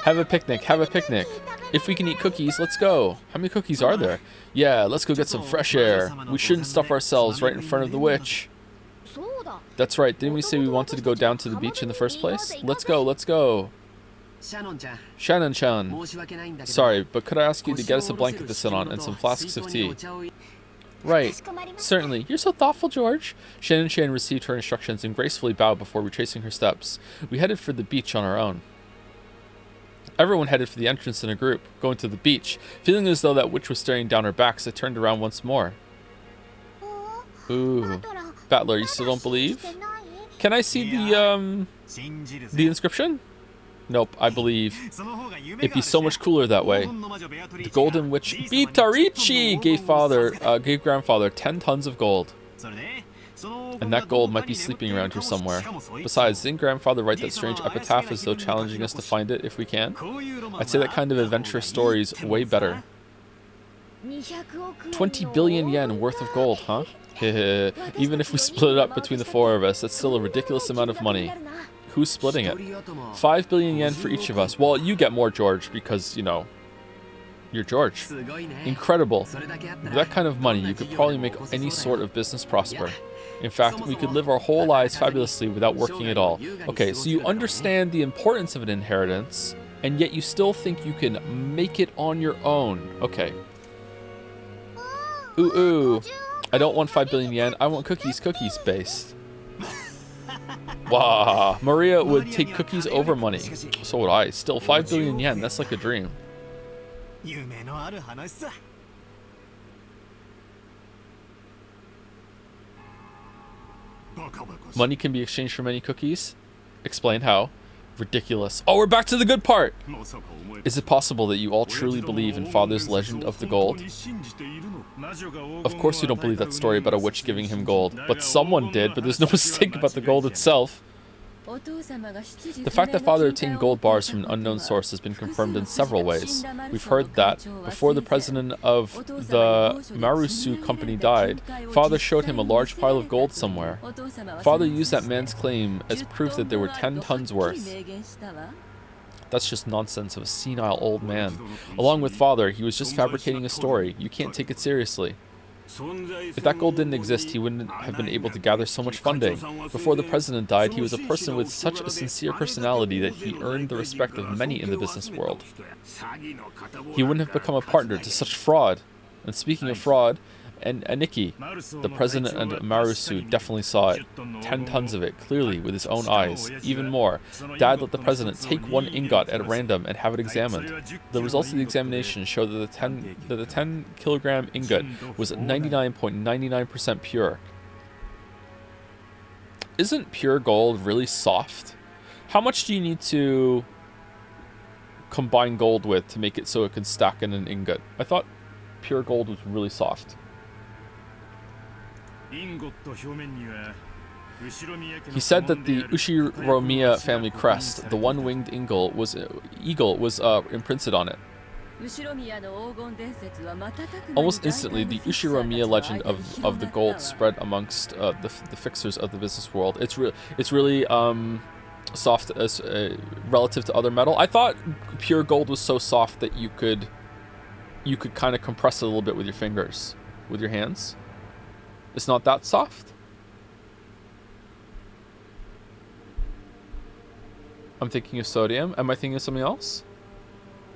Speaker 1: Have a picnic, have a picnic. If we can eat cookies, let's go. How many cookies are there? Yeah, let's go get some fresh air. We shouldn't stuff ourselves right in front of the witch. That's right, didn't we say we wanted to go down to the beach in the first place? Let's go, let's go. Shannon-chan. Sorry, but could I ask you to get us a blanket to sit on and some flasks of tea? Right. Certainly. You're so thoughtful, George. Shannon-chan received her instructions and gracefully bowed before retracing her steps. We headed for the beach on our own. Everyone headed for the entrance in a group, going to the beach. Feeling as though that witch was staring down our backs, I turned around once more. Ooh. Battler, you still don't believe? Can I see the inscription? Nope, I believe. It'd be so much cooler that way. The golden witch Bitarichi gave grandfather 10 tons of gold. And that gold might be sleeping around here somewhere. Besides, didn't grandfather write that strange epitaph as though challenging us to find it if we can? I'd say that kind of adventurous story is way better. 20 billion yen worth of gold, huh? Even if we split it up between the four of us, that's still a ridiculous amount of money. Who's splitting it? 5 billion yen for each of us. Well, you get more, George, because, you know, you're George. Incredible. With that kind of money, you could probably make any sort of business prosper. In fact, we could live our whole lives fabulously without working at all. Okay, so you understand the importance of an inheritance, and yet you still think you can make it on your own. Okay. Ooh. I don't want 5 billion yen. I want cookies based. Wow. Maria would take cookies over money. So would I. Still, 5 billion yen. That's like a dream. Money can be exchanged for many cookies? Explain how. Ridiculous. Oh, we're back to the good part! Is it possible that you all truly believe in Father's legend of the gold? Of course we don't believe that story about a witch giving him gold, but someone did, but there's no mistake about the gold itself. The fact that Father obtained gold bars from an unknown source has been confirmed in several ways. We've heard that before the president of the Marusu company died, Father showed him a large pile of gold somewhere. Father used that man's claim as proof that there were 10 tons worth. That's just nonsense of a senile old man. Along with Father, he was just fabricating a story. You can't take it seriously. If that gold didn't exist, he wouldn't have been able to gather so much funding. Before the president died, he was a person with such a sincere personality that he earned the respect of many in the business world. He wouldn't have become a partner to such fraud. And speaking of fraud, and Aniki, the president of Marusu, definitely saw it. 10 tons of it, clearly, with his own eyes. Even more, Dad let the president take one ingot at random and have it examined. The results of the examination showed that the 10 kilogram ingot was 99.99% pure. Isn't pure gold really soft? How much do you need to combine gold with to make it so it can stack in an ingot? I thought pure gold was really soft. He said that the Ushiromiya family crest, the one-winged eagle, was imprinted on it. Almost instantly, the Ushiromiya legend of the gold spread amongst the fixers of the business world. It's really soft as relative to other metal. I thought pure gold was so soft that you could kind of compress it a little bit with your fingers, with your hands. It's not that soft. I'm thinking of sodium. Am I thinking of something else?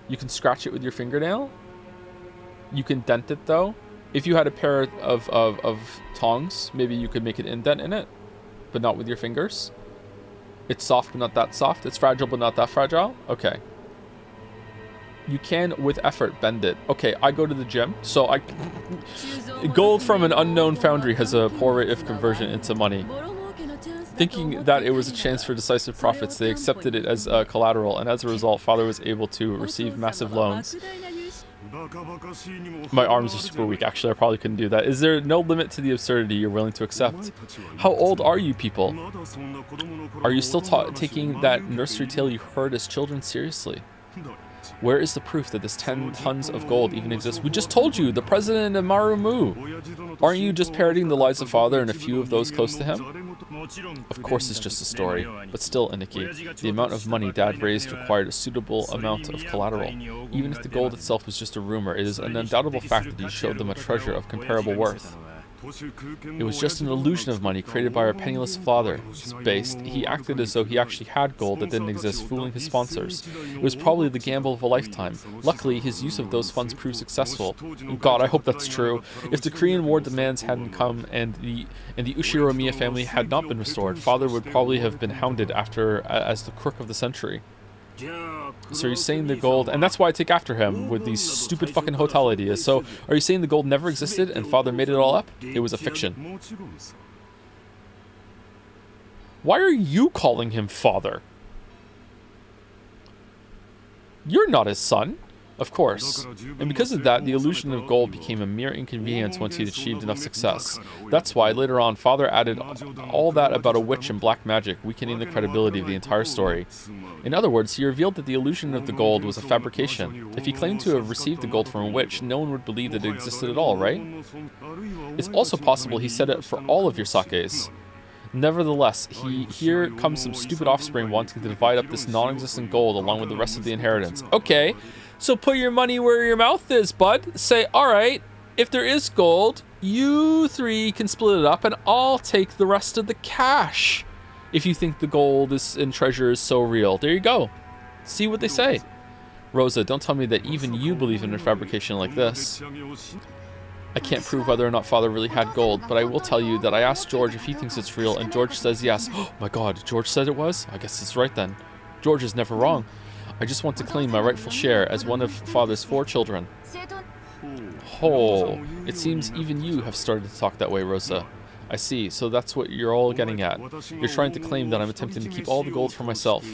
Speaker 1: You can scratch it with your fingernail. You can dent it though. If you had a pair of tongs, maybe you could make an indent in it, but not with your fingers. It's soft but not that soft. It's fragile but not that fragile. Okay. You can, with effort, bend it. Okay, I go to the gym, so gold from an unknown foundry has a poor rate of conversion into money. Thinking that it was a chance for decisive profits, they accepted it as collateral, and as a result, father was able to receive massive loans. My arms are super weak. Actually, I probably couldn't do that. Is there no limit to the absurdity you're willing to accept? How old are you people? Are you still taking that nursery tale you heard as children seriously? Where is the proof that this 10 tons of gold even exists? We just told you, the president of Marumu. Aren't you just parroting the lies of father and a few of those close to him? Of course it's just a story, but still, Aniki, the amount of money Dad raised required a suitable amount of collateral. Even if the gold itself was just a rumor, it is an undoubtable fact that he showed them a treasure of comparable worth. It was just an illusion of money created by our penniless father. Based, he acted as though he actually had gold that didn't exist, fooling his sponsors. It was probably the gamble of a lifetime. Luckily, his use of those funds proved successful. God, I hope that's true. If the Korean War demands hadn't come and the Ushiromiya family had not been restored, father would probably have been hounded after as the crook of the century. So you're saying the gold, and that's why I take after him with these stupid fucking hotel ideas. So are you saying the gold never existed and father made it all up? It was a fiction. Why are you calling him father? You're not his son. Of course. And because of that, the illusion of gold became a mere inconvenience once he'd achieved enough success. That's why, later on, father added all that about a witch and black magic, weakening the credibility of the entire story. In other words, he revealed that the illusion of the gold was a fabrication. If he claimed to have received the gold from a witch, no one would believe that it existed at all, right? It's also possible he said it for all of your sakes. Nevertheless, here comes some stupid offspring wanting to divide up this non-existent gold along with the rest of the inheritance. Okay. So put your money where your mouth is, bud. Say, all right, if there is gold, you three can split it up and I'll take the rest of the cash. If you think the gold and treasure is so real. There you go. See what they say. Rosa, don't tell me that even you believe in a fabrication like this. I can't prove whether or not father really had gold, but I will tell you that I asked George if he thinks it's real and George says yes. Oh my God, George said it was? I guess it's right then. George is never wrong. I just want to claim my rightful share as one of father's 4 children. Oh, it seems even you have started to talk that way, Rosa. I see, so that's what you're all getting at. You're trying to claim that I'm attempting to keep all the gold for myself.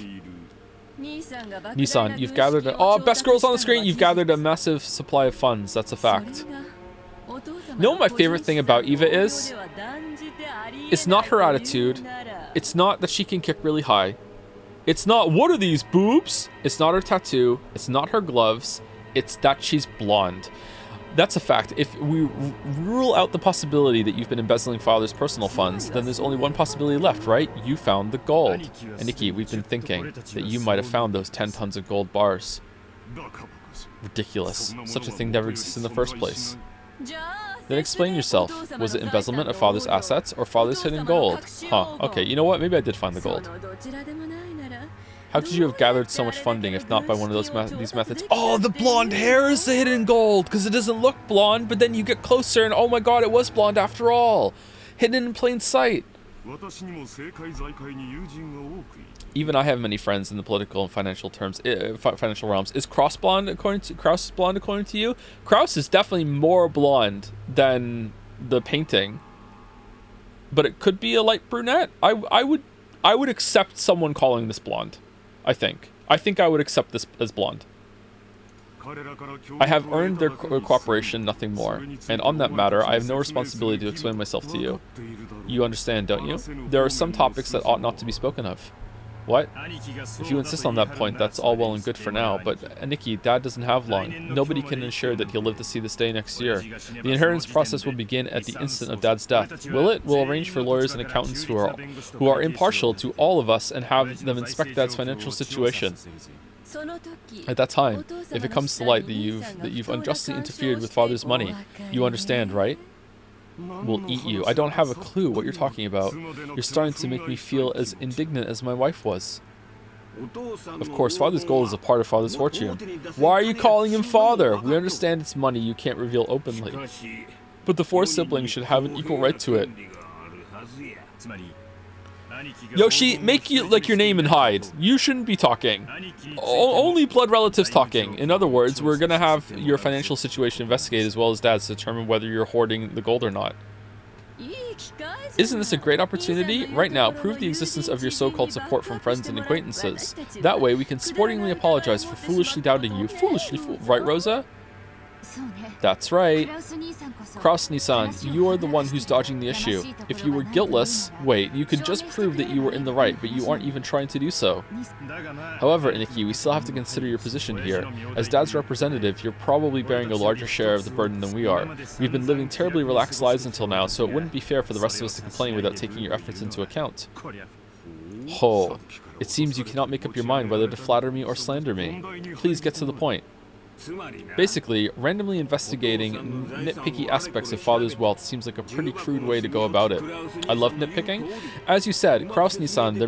Speaker 1: Nissan, you've gathered best girls on the screen! You've gathered a massive supply of funds, that's a fact. You know what my favorite thing about Eva is? It's not her attitude. It's not that she can kick really high. It's not, what are these boobs? It's not her tattoo. It's not her gloves. It's that she's blonde. That's a fact. If we rule out the possibility that you've been embezzling father's personal funds, then there's only one possibility left, right? You found the gold. And Nikki, we've been thinking that you might have found those 10 tons of gold bars. Ridiculous. Such a thing never existed in the first place. Then explain yourself. Was it embezzlement of father's assets or father's hidden gold? Huh, okay, you know what? Maybe I did find the gold. How could you have gathered so much funding if not by one of these methods? Oh, the blonde hair is the hidden gold because it doesn't look blonde, but then you get closer and oh my God, it was blonde after all. Hidden in plain sight. Even I have many friends in the political and financial terms, financial realms. Is Kraus blonde according to you? Kraus is definitely more blonde than the painting, but it could be a light brunette. I would accept someone calling this blonde. I think I would accept this as blonde. I have earned their cooperation, nothing more. And on that matter, I have no responsibility to explain myself to you. You understand, don't you? There are some topics that ought not to be spoken of. What? If you insist on that point, that's all well and good for now, but Aniki, Dad doesn't have long. Nobody can ensure that he'll live to see this day next year. The inheritance process will begin at the instant of Dad's death. Will it? We'll arrange for lawyers and accountants who are impartial to all of us and have them inspect Dad's financial situation. At that time, if it comes to light that you've unjustly interfered with Father's money, you understand, right? Will eat you. I don't have a clue what you're talking about. You're starting to make me feel as indignant as my wife was. Of course, Father's gold is a part of Father's fortune. Why are you calling him Father? We understand it's money you can't reveal openly. But the 4 siblings should have an equal right to it. Yoshi, make you like your name and hide. You shouldn't be talking. Only blood relatives talking. In other words, we're gonna have your financial situation investigated as well as Dad's to determine whether you're hoarding the gold or not. Isn't this a great opportunity? Right now, prove the existence of your so-called support from friends and acquaintances. That way, we can sportingly apologize for foolishly doubting you. Right, Rosa? That's right. Kraus-Nissan, you are the one who's dodging the issue. If you were guiltless, wait, you could just prove that you were in the right, but you aren't even trying to do so. However, Iniki, we still have to consider your position here. As Dad's representative, you're probably bearing a larger share of the burden than we are. We've been living terribly relaxed lives until now, so it wouldn't be fair for the rest of us to complain without taking your efforts into account. Oh, it seems you cannot make up your mind whether to flatter me or slander me. Please get to the point. Basically, randomly investigating nitpicky aspects of Father's wealth seems like a pretty crude way to go about it. I love nitpicking. As you said, Kraus-Nissan,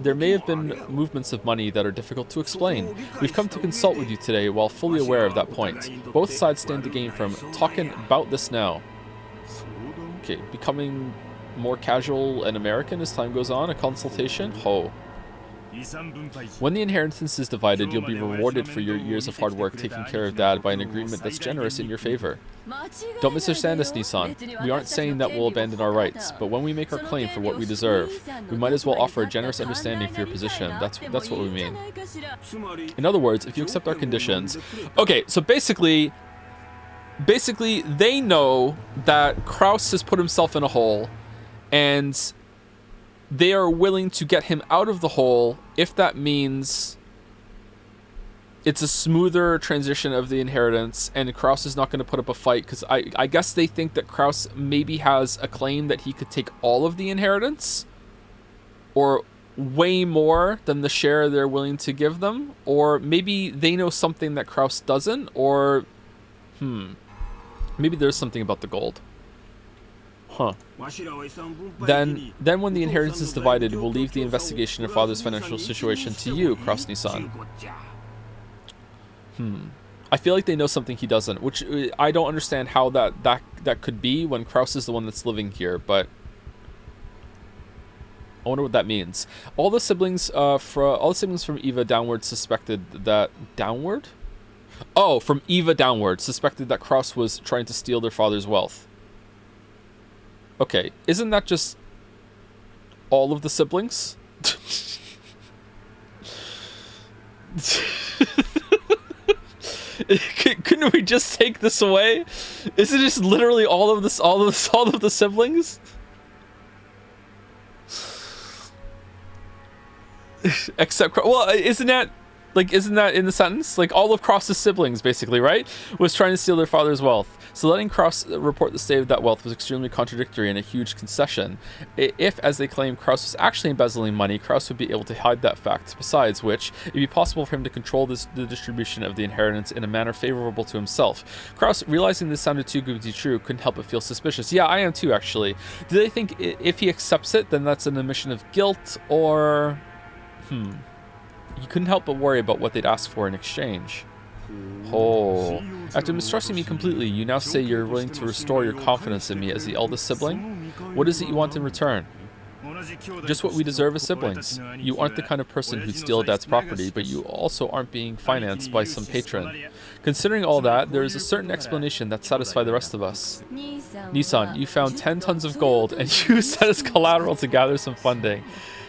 Speaker 1: there may have been movements of money that are difficult to explain. We've come to consult with you today while fully aware of that point. Both sides stand to gain from talking about this now. Okay, becoming more casual and American as time goes on, a consultation? Ho. When the inheritance is divided, you'll be rewarded for your years of hard work taking care of Dad by an agreement that's generous in your favor. Don't misunderstand us, Nissan. We aren't saying that we'll abandon our rights, but when we make our claim for what we deserve, we might as well offer a generous understanding for your position. That's what we mean. In other words, if you accept our conditions... Okay, so basically they know that Kraus has put himself in a hole, and they are willing to get him out of the hole if that means it's a smoother transition of the inheritance and Kraus is not going to put up a fight, because I guess they think that Kraus maybe has a claim that he could take all of the inheritance or way more than the share they're willing to give them, or maybe they know something that Kraus doesn't, or maybe there's something about the gold. Huh. Then when the inheritance is divided, we'll leave the investigation of Father's financial situation to you, Kraus-Nissan. I feel like they know something he doesn't, which I don't understand how that could be when Kraus is the one that's living here, but I wonder what that means. All the siblings from Eva downward suspected that from Eva downward suspected that Kraus was trying to steal their father's wealth. Okay, isn't that just all of the siblings? Couldn't we just take this away? Is it just literally all of the siblings? Except, well, isn't that in the sentence? Like, all of Kraus's siblings, basically, right? Was trying to steal their father's wealth. So letting Kraus report the state of that wealth was extremely contradictory and a huge concession. If, as they claim, Kraus was actually embezzling money, Kraus would be able to hide that fact. Besides which, it'd be possible for him to control the distribution of the inheritance in a manner favorable to himself. Kraus, realizing this sounded too good to be true, couldn't help but feel suspicious. Yeah, I am too, actually. Do they think if he accepts it, then that's an admission of guilt, or... He couldn't help but worry about what they'd ask for in exchange. Oh. After mistrusting me completely, you now say you're willing to restore your confidence in me as the eldest sibling? What is it you want in return? Just what we deserve as siblings. You aren't the kind of person who'd steal Dad's property, but you also aren't being financed by some patron. Considering all that, there is a certain explanation that satisfies the rest of us. Nissan, you found 10 tons of gold and used that as collateral to gather some funding.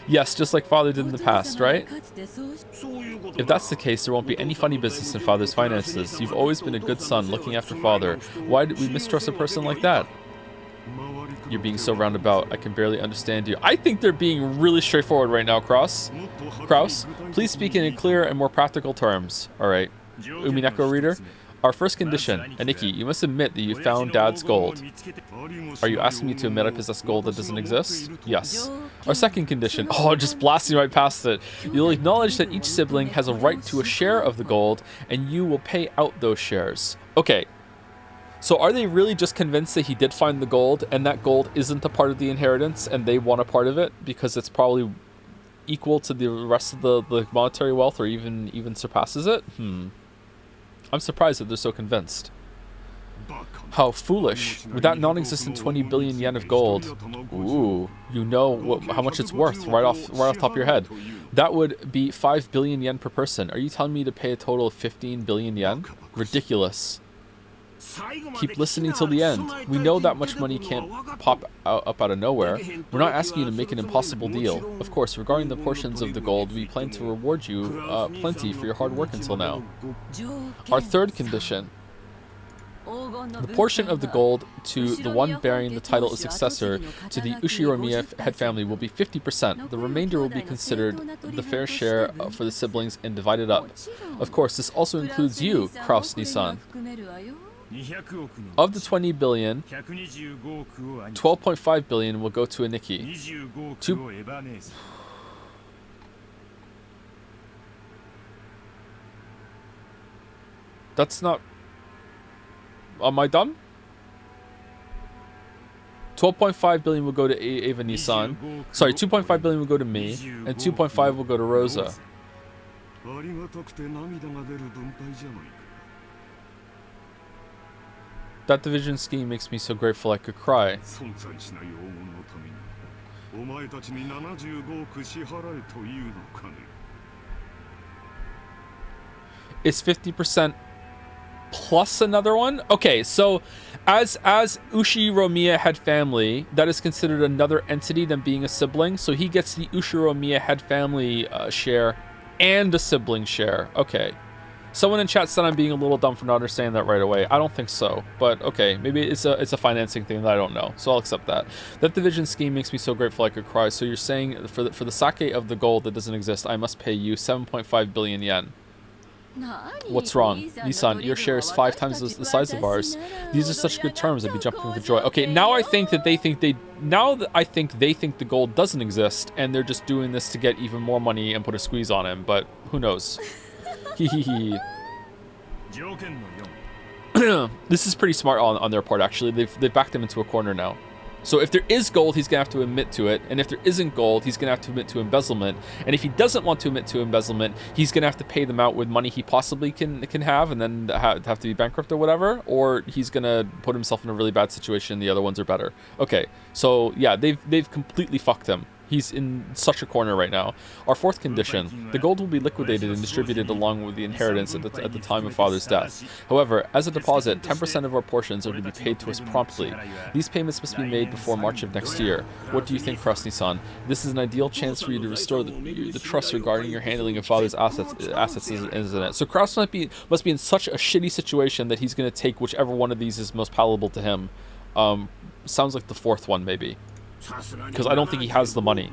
Speaker 1: Yes, just like father did in the past, right? If that's the case, there won't be any funny business in father's finances. You've always been a good son, looking after father. Why did we mistrust a person like that? You're being so roundabout, I can barely understand you. I think they're being really straightforward right now, Kraus, please speak in clearer and more practical terms. Alright. Umineko reader. Our first condition, Aniki, you must admit that you found Dad's gold. Are you asking me to admit I possess gold that doesn't exist? Yes. Our second condition, just blasting right past it. You'll acknowledge that each sibling has a right to a share of the gold, and you will pay out those shares. Okay. So are they really just convinced that he did find the gold, and that gold isn't a part of the inheritance, and they want a part of it because it's probably equal to the rest of the monetary wealth, or even surpasses it? I'm surprised that they're so convinced. How foolish. With that non-existent 20 billion yen of gold, ooh, you know how much it's worth right off the top of your head. That would be 5 billion yen per person. Are you telling me to pay a total of 15 billion yen? Ridiculous. Keep listening till the end. We know that much money can't pop up out of nowhere. We're not asking you to make an impossible deal. Of course, regarding the portions of the gold, we plan to reward you plenty for your hard work until now. Our third condition. The portion of the gold to the one bearing the title of successor to the Ushiromiya head family will be 50%. The remainder will be considered the fair share for the siblings and divided up. Of course, this also includes you, Kraus Nissan. Of the 20 billion, 12.5 billion will go to Aniki. That's not... Am I dumb? 12.5 billion will go to Ava Nissan. Sorry, 2.5 billion will go to me, and 2.5 will go to Rosa. That division scheme makes me so grateful I could cry. It's 50% plus another one? Okay, so as Ushiromiya head family, that is considered another entity than being a sibling. So he gets the Ushiromiya head family share and a sibling share. Okay. Someone in chat said I'm being a little dumb for not understanding that right away. I don't think so, but okay, maybe it's a financing thing that I don't know, so I'll accept that. That division scheme makes me so grateful I could cry. So you're saying for the sake of the gold that doesn't exist, I must pay you 7.5 billion yen. What's wrong? Nissan, your share is 5 times the size of ours. These are such good terms, I'd be jumping for joy. Okay, now I think that they think the gold doesn't exist, and they're just doing this to get even more money and put a squeeze on him, but who knows? Hehehe. This is pretty smart on their part, actually. They've backed him into a corner now. So if there is gold, he's going to have to admit to it. And if there isn't gold, he's going to have to admit to embezzlement. And if he doesn't want to admit to embezzlement, he's going to have to pay them out with money he possibly can have and then have to be bankrupt or whatever. Or he's going to put himself in a really bad situation. The other ones are better. Okay, so yeah, they've completely fucked him. He's in such a corner right now. Our fourth condition, the gold will be liquidated and distributed along with the inheritance at the time of father's death. However, as a deposit, 10% of our portions are to be paid to us promptly. These payments must be made before March of next year. What do you think, Krasny-san? This is an ideal chance for you to restore the trust regarding your handling of father's assets, isn't it? So Kraus must be in such a shitty situation that he's going to take whichever one of these is most palatable to him. Sounds like the fourth one, maybe. Because I don't think he has the money.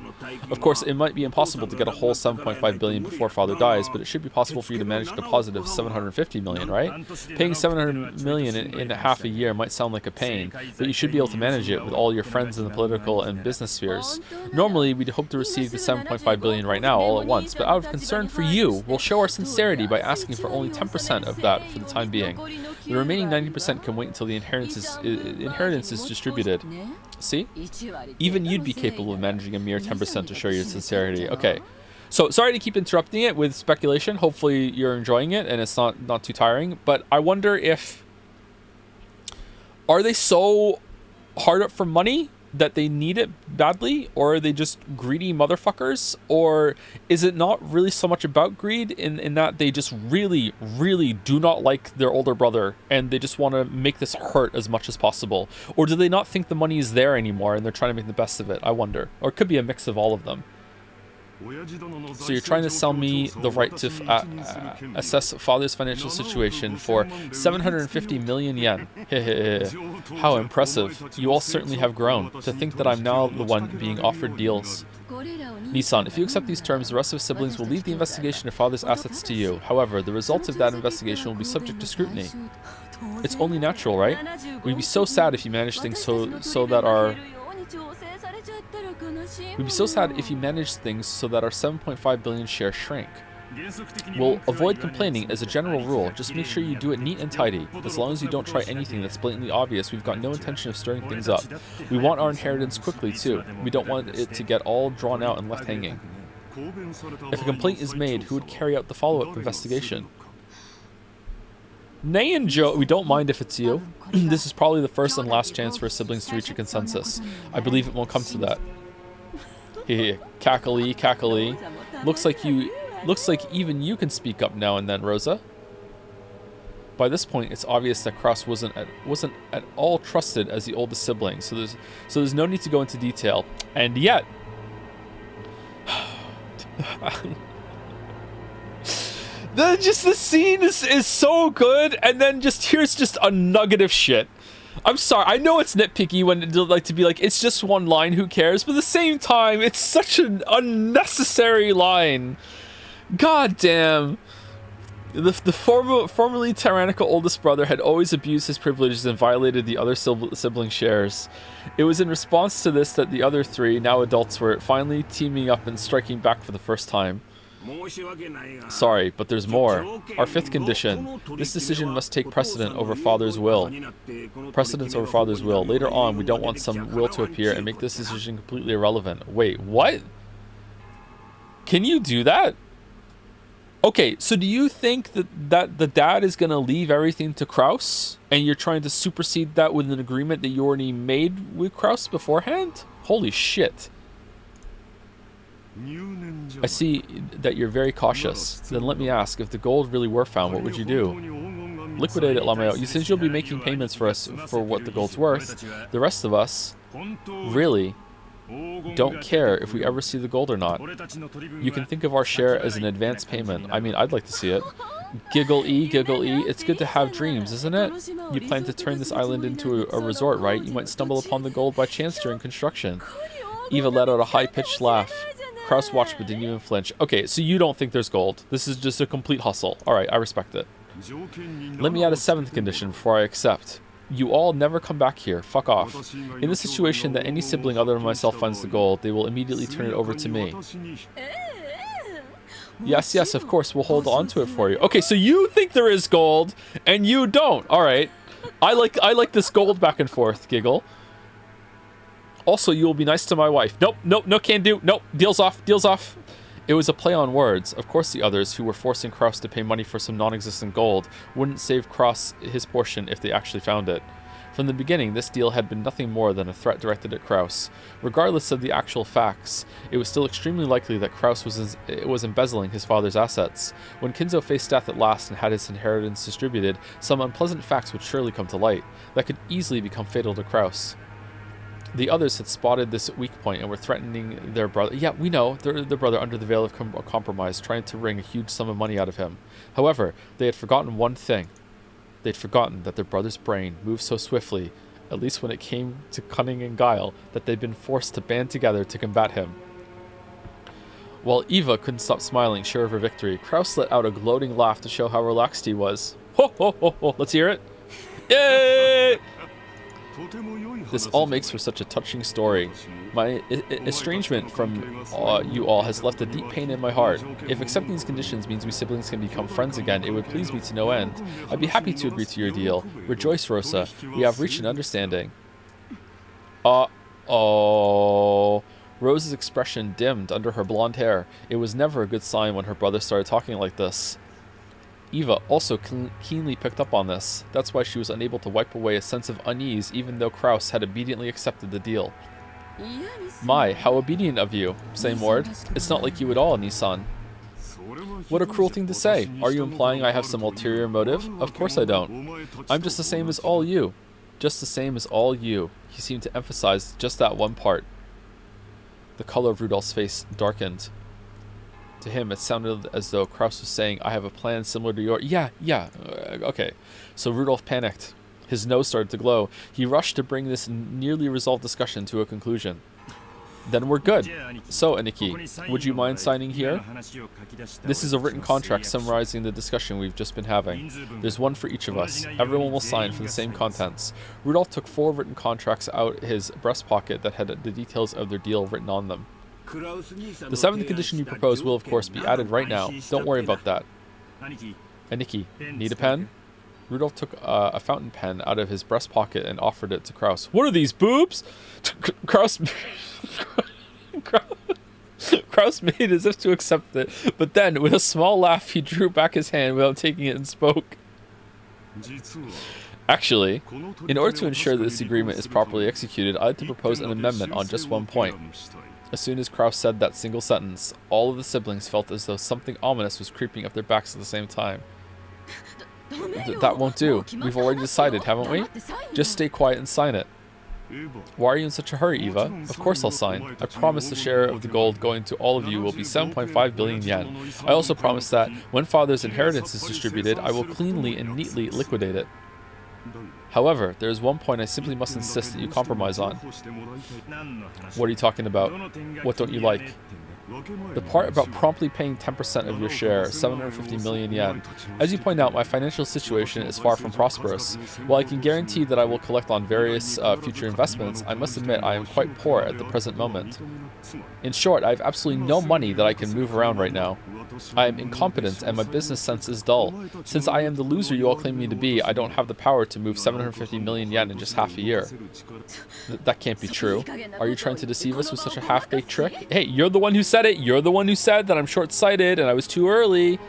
Speaker 1: Of course, it might be impossible to get a whole 7.5 billion before father dies, but it should be possible for you to manage a deposit of 750 million, right? Paying 700 million in half a year might sound like a pain, but you should be able to manage it with all your friends in the political and business spheres. Normally, we'd hope to receive the 7.5 billion right now, all at once, but out of concern for you, we'll show our sincerity by asking for only 10% of that for the time being. The remaining 90% can wait until the inheritance is distributed. See? Even you'd be capable of managing a mere 10% to show your sincerity. Okay. So, sorry to keep interrupting it with speculation. Hopefully you're enjoying it and it's not too tiring. But I wonder if... Are they so hard up for money that they need it badly? Or are they just greedy motherfuckers? Or is it not really so much about greed in that they just really, really do not like their older brother and they just want to make this hurt as much as possible? Or do they not think the money is there anymore and they're trying to make the best of it? I wonder. Or it could be a mix of all of them. So you're trying to sell me the right to assess father's financial situation for 750 million yen. How impressive. You all certainly have grown. To think that I'm now the one being offered deals. Nissan, if you accept these terms, the rest of siblings will leave the investigation of father's assets to you. However, the results of that investigation will be subject to scrutiny. It's only natural, right? We'd be so sad if you manage things so that our 7.5 billion shares shrink. We'll avoid complaining as a general rule. Just make sure you do it neat and tidy. As long as you don't try anything that's blatantly obvious, we've got no intention of stirring things up. We want our inheritance quickly, too. We don't want it to get all drawn out and left hanging. If a complaint is made, who would carry out the follow-up investigation? Nay and Joe, we don't mind if it's you. This is probably the first and last chance for siblings to reach a consensus. I believe it won't come to that. Cackly, cackly. Looks like even you can speak up now and then, Rosa. By this point, it's obvious that Kraus wasn't at all trusted as the oldest sibling, so there's no need to go into detail. And yet, the scene is so good, and then here's just a nugget of shit. I'm sorry, I know it's nitpicky when it like to be like, it's just one line, who cares? But at the same time, it's such an unnecessary line. God damn. The formerly tyrannical oldest brother had always abused his privileges and violated the other sibling shares. It was in response to this that the other three, now adults, were finally teaming up and striking back for the first time. Sorry, but there's more. Our fifth condition. This decision must take precedence over father's will. Later on, we don't want some will to appear and make this decision completely irrelevant. Wait, what? Can you do that? Okay, so do you think that the dad is going to leave everything to Kraus? And you're trying to supersede that with an agreement that you already made with Kraus beforehand? Holy shit. I see that you're very cautious. Then let me ask, if the gold really were found, what would you do? Liquidate it, Lameo. Since you'll be making payments for us for what the gold's worth, the rest of us really don't care if we ever see the gold or not. You can think of our share as an advance payment. I mean, I'd like to see it. Giggle-y, giggle-y. It's good to have dreams, isn't it? You plan to turn this island into a resort, right? You might stumble upon the gold by chance during construction. Eva let out a high-pitched laugh. Kraus watched but didn't even flinch. Okay, so you don't think there's gold. This is just a complete hustle. Alright, I respect it. Let me add a seventh condition before I accept. You all never come back here. Fuck off. In the situation that any sibling other than myself finds the gold, they will immediately turn it over to me. Yes, yes, of course, we'll hold on to it for you. Okay, so you think there is gold, and you don't. Alright. I like this gold back and forth, giggle. Also, you will be nice to my wife. Nope, nope, no can do. Nope, deal's off, deal's off. It was a play on words. Of course the others, who were forcing Kraus to pay money for some non-existent gold, wouldn't save Kraus his portion if they actually found it. From the beginning, this deal had been nothing more than a threat directed at Kraus. Regardless of the actual facts, it was still extremely likely that Kraus was embezzling his father's assets. When Kinzo faced death at last and had his inheritance distributed, some unpleasant facts would surely come to light that could easily become fatal to Kraus. The others had spotted this weak point and were threatening their brother. Yeah, we know, their brother under the veil of compromise, trying to wring a huge sum of money out of him. However, they had forgotten one thing. They'd forgotten that their brother's brain moved so swiftly, at least when it came to cunning and guile, that they'd been forced to band together to combat him. While Eva couldn't stop smiling, sure of her victory, Kraus let out a gloating laugh to show how relaxed he was. Ho, ho, ho, ho. Let's hear it. Yay! This all makes for such a touching story. My estrangement from you all has left a deep pain in my heart. If accepting these conditions means we siblings can become friends again, it would please me to no end. I'd be happy to agree to your deal. Rejoice, Rosa. We have reached an understanding. Uh-oh. Rose's expression dimmed under her blonde hair. It was never a good sign when her brother started talking like this. Eva also keenly picked up on this. That's why she was unable to wipe away a sense of unease even though Kraus had obediently accepted the deal. My, how obedient of you, Same word. It's not like you at all, Nissan. What a cruel thing to say. Are you implying I have some ulterior motive? Of course I don't. I'm just the same as all you. Just the same as all you. He seemed to emphasize just that one part. The color of Rudolph's face darkened. To him, it sounded as though Kraus was saying, I have a plan similar to yours. Yeah, okay. So Rudolph panicked. His nose started to glow. He rushed to bring this nearly resolved discussion to a conclusion. Then we're good. So, Aniki, would you mind signing here? This is a written contract summarizing the discussion we've just been having. There's one for each of us. Everyone will sign for the same contents. Rudolph took 4 written contracts out his breast pocket that had the details of their deal written on them. The 7th condition you propose will, of course, be added right now. Don't worry about that. Aniki, need a pen? Rudolph took a fountain pen out of his breast pocket and offered it to Kraus. What are these, boobs? Kraus made as if to accept it, but then, with a small laugh, he drew back his hand without taking it and spoke. Actually, in order to ensure that this agreement is properly executed, I'd like to propose an amendment on just one point. As soon as Kraus said that single sentence, all of the siblings felt as though something ominous was creeping up their backs at the same time. That won't do. We've already decided, haven't we? Just stay quiet and sign it. Why are you in such a hurry, Eva? Of course I'll sign. I promise the share of the gold going to all of you will be 7.5 billion yen. I also promise that, when Father's inheritance is distributed, I will cleanly and neatly liquidate it. However, there is one point I simply must insist that you compromise on. What are you talking about? What don't you like? The part about promptly paying 10% of your share, 750 million yen. As you point out, my financial situation is far from prosperous. While I can guarantee that I will collect on various future investments, I must admit I am quite poor at the present moment. In short, I have absolutely no money that I can move around right now. I am incompetent and my business sense is dull. Since I am the loser you all claim me to be, I don't have the power to move 750 million yen in just half a year. That can't be true. Are you trying to deceive us with such a half-baked trick? Hey, you're the one who said it. You're the one who said that I'm short-sighted and I was too early.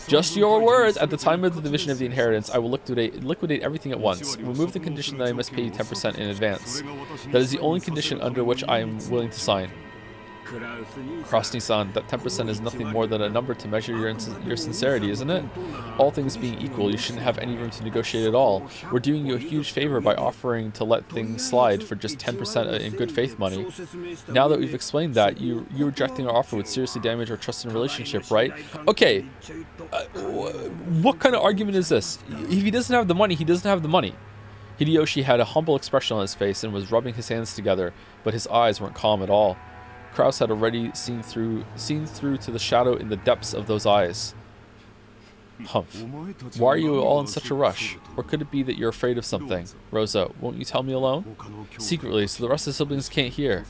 Speaker 1: Just your words. At the time of the division of the inheritance, I will liquidate everything at once. Remove the condition that I must pay you 10% in advance. That is the only condition under which I am willing to sign. Krasny-san, that 10% is nothing more than a number to measure your sincerity, isn't it? All things being equal, you shouldn't have any room to negotiate at all. We're doing you a huge favor by offering to let things slide for just 10% in good faith money. Now that we've explained that, you rejecting our offer would seriously damage our trust and relationship, right? Okay, what kind of argument is this? If he doesn't have the money, he doesn't have the money. Hideyoshi had a humble expression on his face and was rubbing his hands together, but his eyes weren't calm at all. Kraus had already seen through to the shadow in the depths of those eyes. Humph. Why are you all in such a rush? Or could it be that you're afraid of something? Rosa, won't you tell me alone? Secretly, so the rest of the siblings can't hear.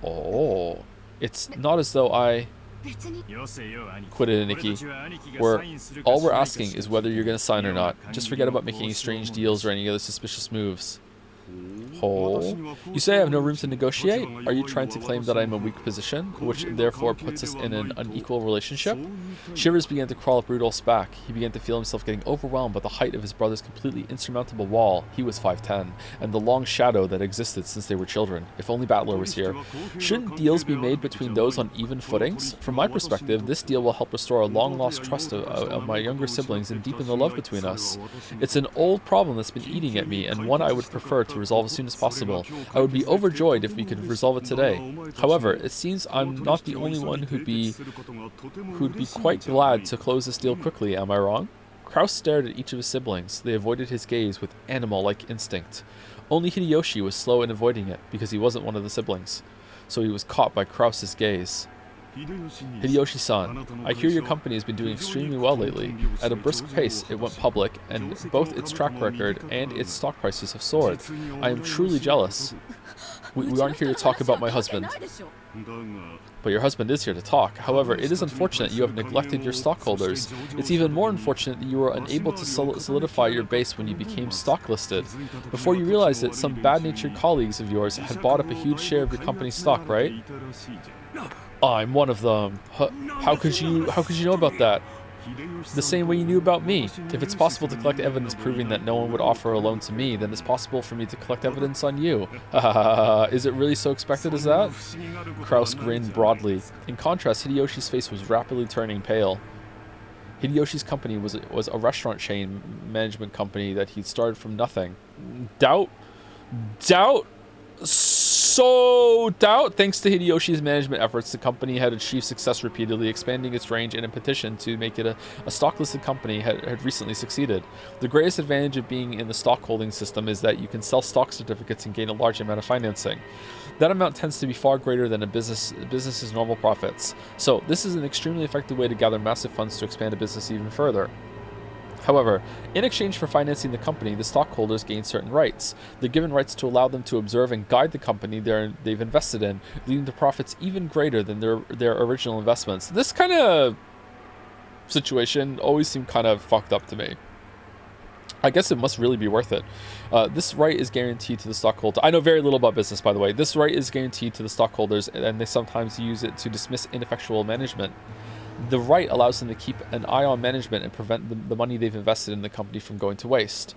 Speaker 1: Oh, it's not as though I... Quitted Aniki. All we're asking is whether you're going to sign or not. Just forget about making any strange deals or any other suspicious moves. Oh, you say I have no room to negotiate? Are you trying to claim that I am a weak position, which therefore puts us in an unequal relationship? Shivers began to crawl up Rudolph's back. He began to feel himself getting overwhelmed by the height of his brother's completely insurmountable wall. He was 5'10", and the long shadow that existed since they were children. If only Battler was here. Shouldn't deals be made between those on even footings? From my perspective, this deal will help restore a long-lost trust of my younger siblings and deepen the love between us. It's an old problem that's been eating at me, and one I would prefer to resolve as soon as possible. I would be overjoyed if we could resolve it today. However, it seems I'm not the only one who'd be quite glad to close this deal quickly, am I wrong? Kraus stared at each of his siblings. They avoided his gaze with animal-like instinct. Only Hideyoshi was slow in avoiding it, because he wasn't one of the siblings. So he was caught by Kraus's gaze. Hideyoshi-san, I hear your company has been doing extremely well lately. At a brisk pace, it went public, and both its track record and its stock prices have soared. I am truly jealous. We aren't here to talk about my husband. But your husband is here to talk. However, it is unfortunate you have neglected your stockholders. It's even more unfortunate that you were unable to solidify your base when you became stock listed. Before you realized it, some bad-natured colleagues of yours had bought up a huge share of your company's stock, right? I'm one of them. How could you know about that? The same way you knew about me. If it's possible to collect evidence proving that no one would offer a loan to me, then it's possible for me to collect evidence on you. Is it really so expected as that? Kraus grinned broadly. In contrast, Hideyoshi's face was rapidly turning pale. Hideyoshi's company was a restaurant chain management company that he'd started from nothing. Doubt? So doubt, thanks to Hideyoshi's management efforts, the company had achieved success repeatedly, expanding its range, and a petition to make it a stock-listed company had recently succeeded. The greatest advantage of being in the stock holding system is that you can sell stock certificates and gain a large amount of financing. That amount tends to be far greater than a business's normal profits. So this is an extremely effective way to gather massive funds to expand a business even further. However, in exchange for financing the company, the stockholders gain certain rights. They're given rights to allow them to observe and guide the company they've invested in, leading to profits even greater than their original investments. This kind of situation always seemed kind of fucked up to me. I guess it must really be worth it. This right is guaranteed to the stockholder. I know very little about business, by the way. This right is guaranteed to the stockholders, and they sometimes use it to dismiss ineffectual management. The right allows them to keep an eye on management and prevent the money they've invested in the company from going to waste.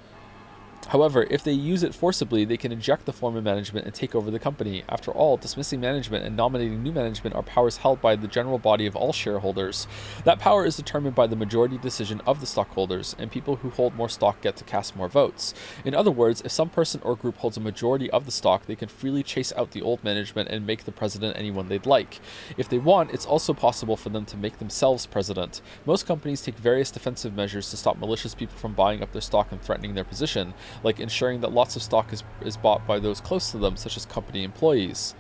Speaker 1: However, if they use it forcibly, they can eject the former management and take over the company. After all, dismissing management and nominating new management are powers held by the general body of all shareholders. That power is determined by the majority decision of the stockholders, and people who hold more stock get to cast more votes. In other words, if some person or group holds a majority of the stock, they can freely chase out the old management and make the president anyone they'd like. If they want, it's also possible for them to make themselves president. Most companies take various defensive measures to stop malicious people from buying up their stock and threatening their position, like ensuring that lots of stock is bought by those close to them, such as company employees.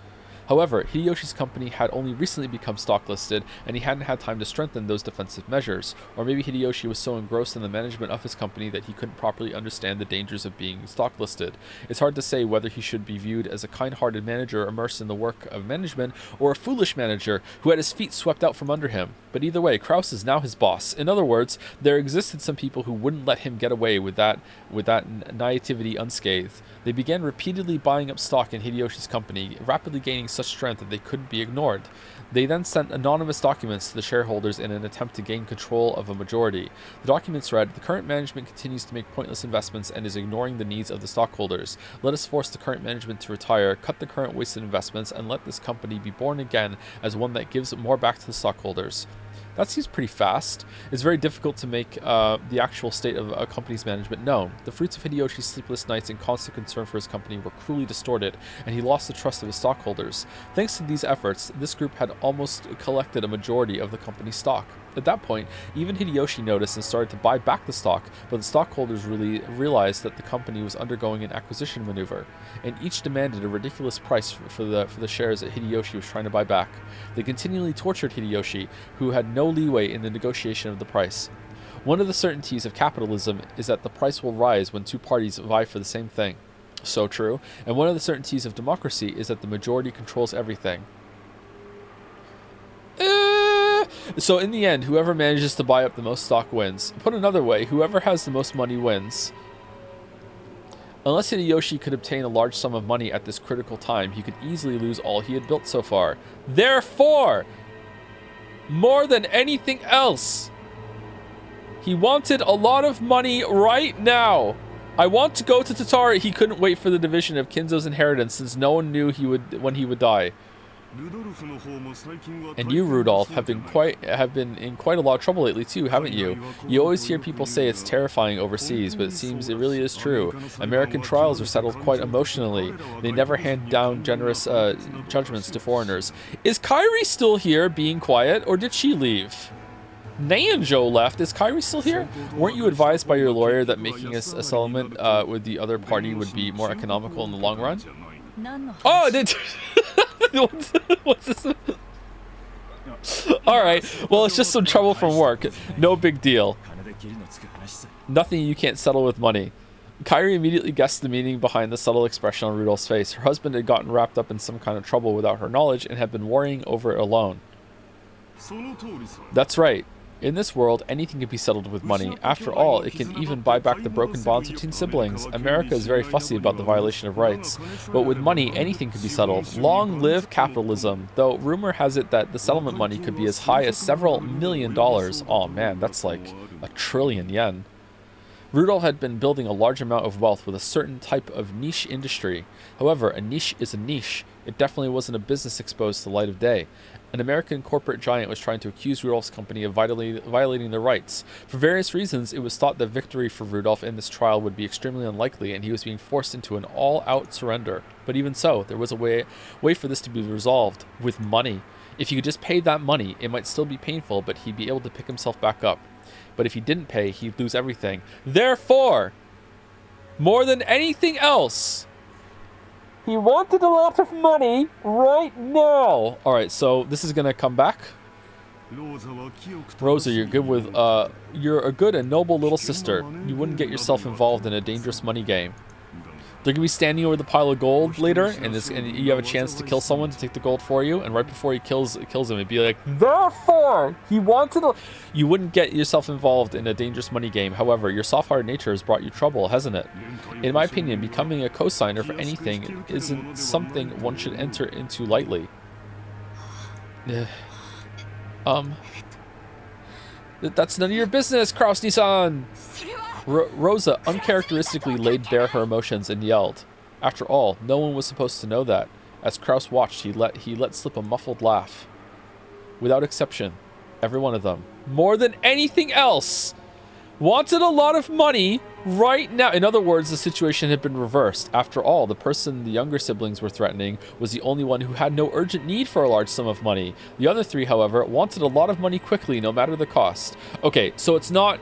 Speaker 1: However, Hideyoshi's company had only recently become stock listed, and he hadn't had time to strengthen those defensive measures. Or maybe Hideyoshi was so engrossed in the management of his company that he couldn't properly understand the dangers of being stock listed. It's hard to say whether he should be viewed as a kind-hearted manager immersed in the work of management, or a foolish manager who had his feet swept out from under him. But either way, Kraus is now his boss. In other words, there existed some people who wouldn't let him get away with that naivety unscathed. They began repeatedly buying up stock in Hideyoshi's company, rapidly gaining such strength that they couldn't be ignored. They then sent anonymous documents to the shareholders in an attempt to gain control of a majority. The documents read, "The current management continues to make pointless investments and is ignoring the needs of the stockholders. Let us force the current management to retire, cut the current wasted investments, and let this company be born again as one that gives more back to the stockholders." That seems pretty fast. It's very difficult to make the actual state of a company's management known. The fruits of Hideyoshi's sleepless nights and constant concern for his company were cruelly distorted, and he lost the trust of his stockholders. Thanks to these efforts, this group had almost collected a majority of the company's stock. At that point, even Hideyoshi noticed and started to buy back the stock, but the stockholders really realized that the company was undergoing an acquisition maneuver, and each demanded a ridiculous price for the shares that Hideyoshi was trying to buy back. They continually tortured Hideyoshi, who had no leeway in the negotiation of the price. One of the certainties of capitalism is that the price will rise when two parties vie for the same thing. So true. And one of the certainties of democracy is that the majority controls everything. So in the end, whoever manages to buy up the most stock wins. Put another way, whoever has the most money wins. Unless Hideyoshi could obtain a large sum of money at this critical time, he could easily lose all he had built so far. Therefore, more than anything else, he wanted a lot of money right now. I want to go to Tatari. He couldn't wait for the division of Kinzo's inheritance since no one knew when he would die. And you, Rudolph, have been in quite a lot of trouble lately too, haven't you? You always hear people say it's terrifying overseas, but it seems it really is true. American trials are settled quite emotionally. They never hand down generous judgments to foreigners. Is Kairi still here being quiet, or did she leave? Nanjo left. Is Kairi still here? Weren't you advised by your lawyer that making a settlement with the other party would be more economical in the long run? Oh, did what's this? Alright, well, it's just some trouble from work. No big deal. Nothing you can't settle with money. Kairi immediately guessed the meaning behind the subtle expression on Rudolph's face. Her husband had gotten wrapped up in some kind of trouble without her knowledge and had been worrying over it alone. That's right. In this world, anything can be settled with money. After all, it can even buy back the broken bonds between siblings. America is very fussy about the violation of rights. But with money, anything can be settled. Long live capitalism. Though rumor has it that the settlement money could be as high as several $1 million. Oh man, that's like $1 trillion yen. Rudolf had been building a large amount of wealth with a certain type of niche industry. However, a niche is a niche. It definitely wasn't a business exposed to the light of day. An American corporate giant was trying to accuse Rudolph's company of violating their rights. For various reasons, it was thought that victory for Rudolph in this trial would be extremely unlikely, and he was being forced into an all-out surrender. But even so, there was a way for this to be resolved with money. If he could just pay that money, it might still be painful, but he'd be able to pick himself back up. But if he didn't pay, he'd lose everything. Therefore, more than anything else, he wanted a lot of money right now. All right, so this is gonna come back. Rosa, you're good with you're a good and noble little sister. You wouldn't get yourself involved in a dangerous money game. They're gonna be standing over the pile of gold later, and you have a chance to kill someone to take the gold for you. And right before he kills him, it'd be like, therefore, he wanted to. You wouldn't get yourself involved in a dangerous money game. However, your soft-hearted nature has brought you trouble, hasn't it? In my opinion, becoming a co-signer for anything isn't something one should enter into lightly. That's none of your business, Kraus-Nissan! Rosa uncharacteristically laid bare her emotions and yelled. After all, no one was supposed to know that. As Kraus watched, he let slip a muffled laugh. Without exception, every one of them, more than anything else, wanted a lot of money right now. In other words, the situation had been reversed. After all, the person the younger siblings were threatening was the only one who had no urgent need for a large sum of money. The other three, however, wanted a lot of money quickly, no matter the cost. Okay, so it's not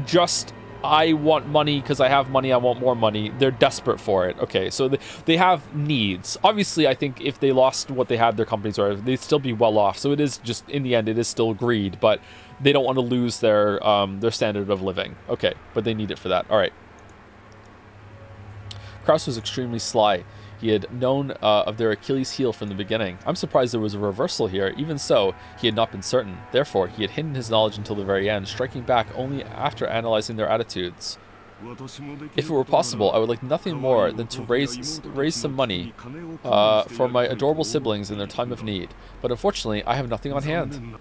Speaker 1: just I want money because I have money, I want more money. They're desperate for it. Okay, so they have needs. Obviously, I think if they lost what they had, their companies are, they'd still be well off. So it is just, in the end, it is still greed, but they don't want to lose their standard of living. Okay, but they need it for that. All right. Kraus was extremely sly. He had known of their Achilles heel from the beginning. I'm surprised there was a reversal here. Even so, he had not been certain. Therefore, he had hidden his knowledge until the very end, striking back only after analyzing their attitudes. If it were possible, I would like nothing more than to raise some money for my adorable siblings in their time of need. But unfortunately, I have nothing on hand.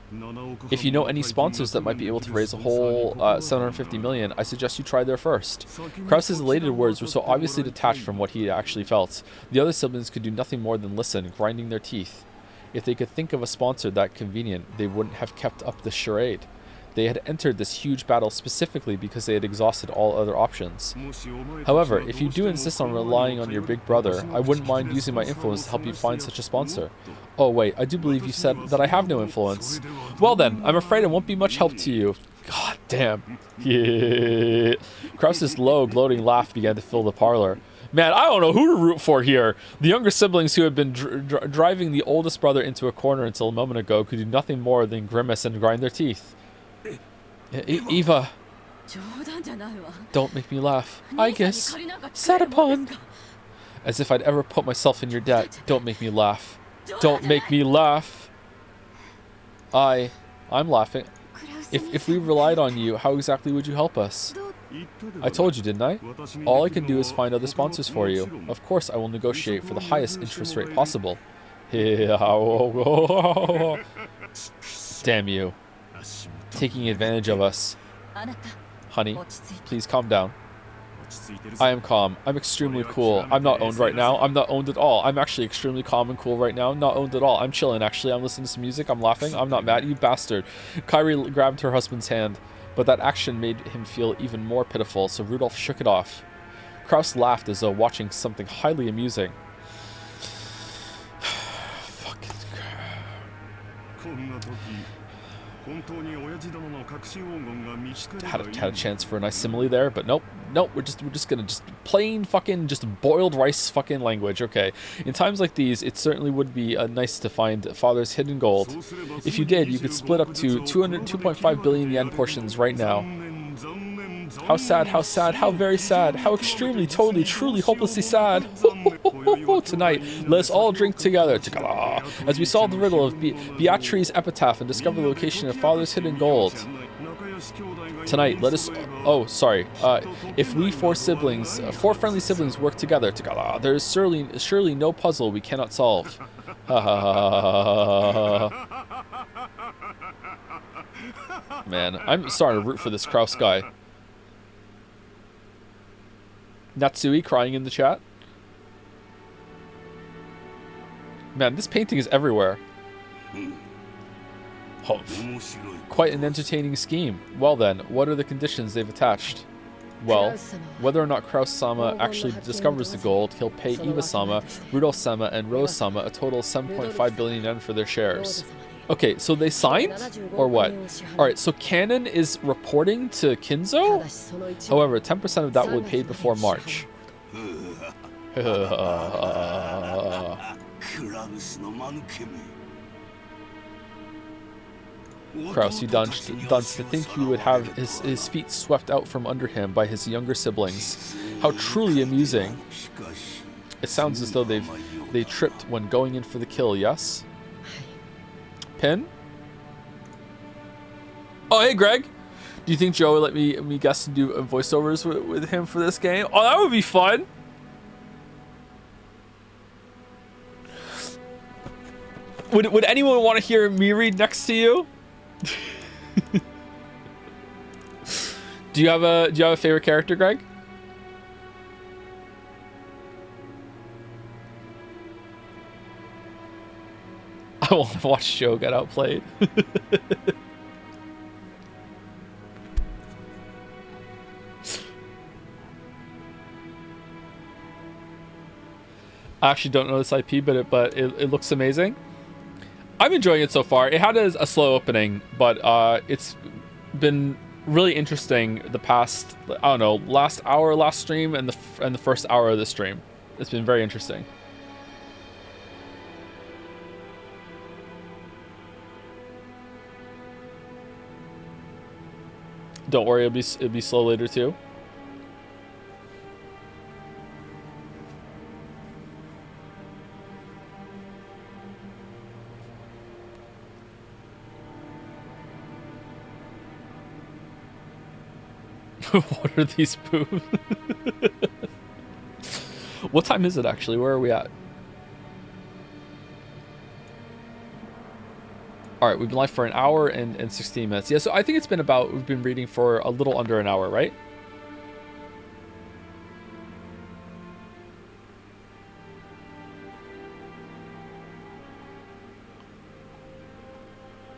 Speaker 1: If you know any sponsors that might be able to raise a whole 750 million, I suggest you try there first. Kraus's elated words were so obviously detached from what he actually felt. The other siblings could do nothing more than listen, grinding their teeth. If they could think of a sponsor that convenient, they wouldn't have kept up the charade. They had entered this huge battle specifically because they had exhausted all other options. However, if you do insist on relying on your big brother, I wouldn't mind using my influence to help you find such a sponsor. Oh wait, I do believe you said that I have no influence. Well then, I'm afraid it won't be much help to you. God damn. Yeah. Kraus's low, gloating laugh began to fill the parlor. Man, I don't know who to root for here. The younger siblings who had been driving the oldest brother into a corner until a moment ago could do nothing more than grimace and grind their teeth. Eva, don't make me laugh. I guess. Sat upon. As if I'd ever put myself in your debt. Don't make me laugh. Don't make me laugh. I'm laughing. If we relied on you, how exactly would you help us? I told you, didn't I? All I can do is find other sponsors for you. Of course, I will negotiate for the highest interest rate possible. Damn you. Taking advantage of us. Honey, please calm down. I am calm. I'm extremely cool. I'm not owned right now. I'm not owned at all. I'm actually extremely calm and cool right now. Not owned at all. I'm chilling, actually. I'm listening to some music. I'm laughing. I'm not mad. You bastard. Kyrie grabbed her husband's hand, but that action made him feel even more pitiful, so Rudolph shook it off. Kraus laughed as though watching something highly amusing. Fucking had a chance for a nice simile there, but nope. We're just gonna plain fucking just boiled rice fucking language. Okay, in times like these, it certainly would be nice to find father's hidden gold. If you did, you could split up to 2.5 billion yen portions right now. How sad, how very sad, how extremely, totally, truly, hopelessly sad. Tonight, let us all drink together, as we solve the riddle of Beatrice's epitaph and discover the location of father's hidden gold. Tonight, let us... Oh, sorry. If we four friendly siblings work together, there is surely no puzzle we cannot solve. Man, I'm starting to root for this Kraus guy. Natsui crying in the chat. Man, this painting is everywhere. Humph. Quite an entertaining scheme. Well then, what are the conditions they've attached? Well, whether or not Kraus-sama actually discovers the gold, he'll pay Iba-sama, Rudolph-sama, and Rose-sama a total of 7.5 billion yen for their shares. Okay, so they signed? Or what? Alright, so Canon is reporting to Kinzo? However, 10% of that will be paid before March. Kraus, you dunce, to think he would have his feet swept out from under him by his younger siblings. How truly amusing. It sounds as though they tripped when going in for the kill, yes? Pin? Oh, hey, Greg. Do you think Joe would let me guess and do voiceovers with him for this game? Oh, that would be fun. Would anyone want to hear me read next to you? Do you have a favorite character, Greg? I want to watch Joe get outplayed. I actually don't know this IP, but it looks amazing. I'm enjoying it so far. It had a slow opening, but it's been really interesting the past, I don't know, last stream and the first hour of the stream. It's been very interesting. Don't worry, it'll be slow later too. What are these boobs? What time is it actually? Where are we at? All right, we've been live for an hour and 16 minutes. Yeah, so I think it's been we've been reading for a little under an hour, right?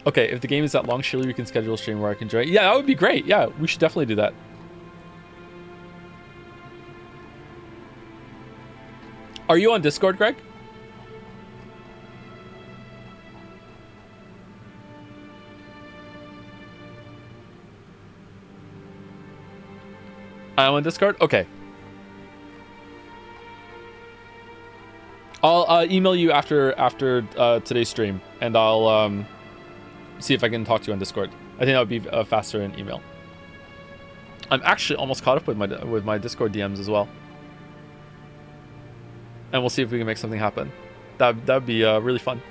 Speaker 1: Okay, if the game is that long, surely we can schedule a stream where I can join. Yeah, that would be great. Yeah, we should definitely do that. Are you on Discord, Greg? I'm on Discord? Okay. I'll email you after today's stream, and I'll see if I can talk to you on Discord. I think that would be faster in email. I'm actually almost caught up with my Discord DMs as well. And we'll see if we can make something happen. That'd be really fun.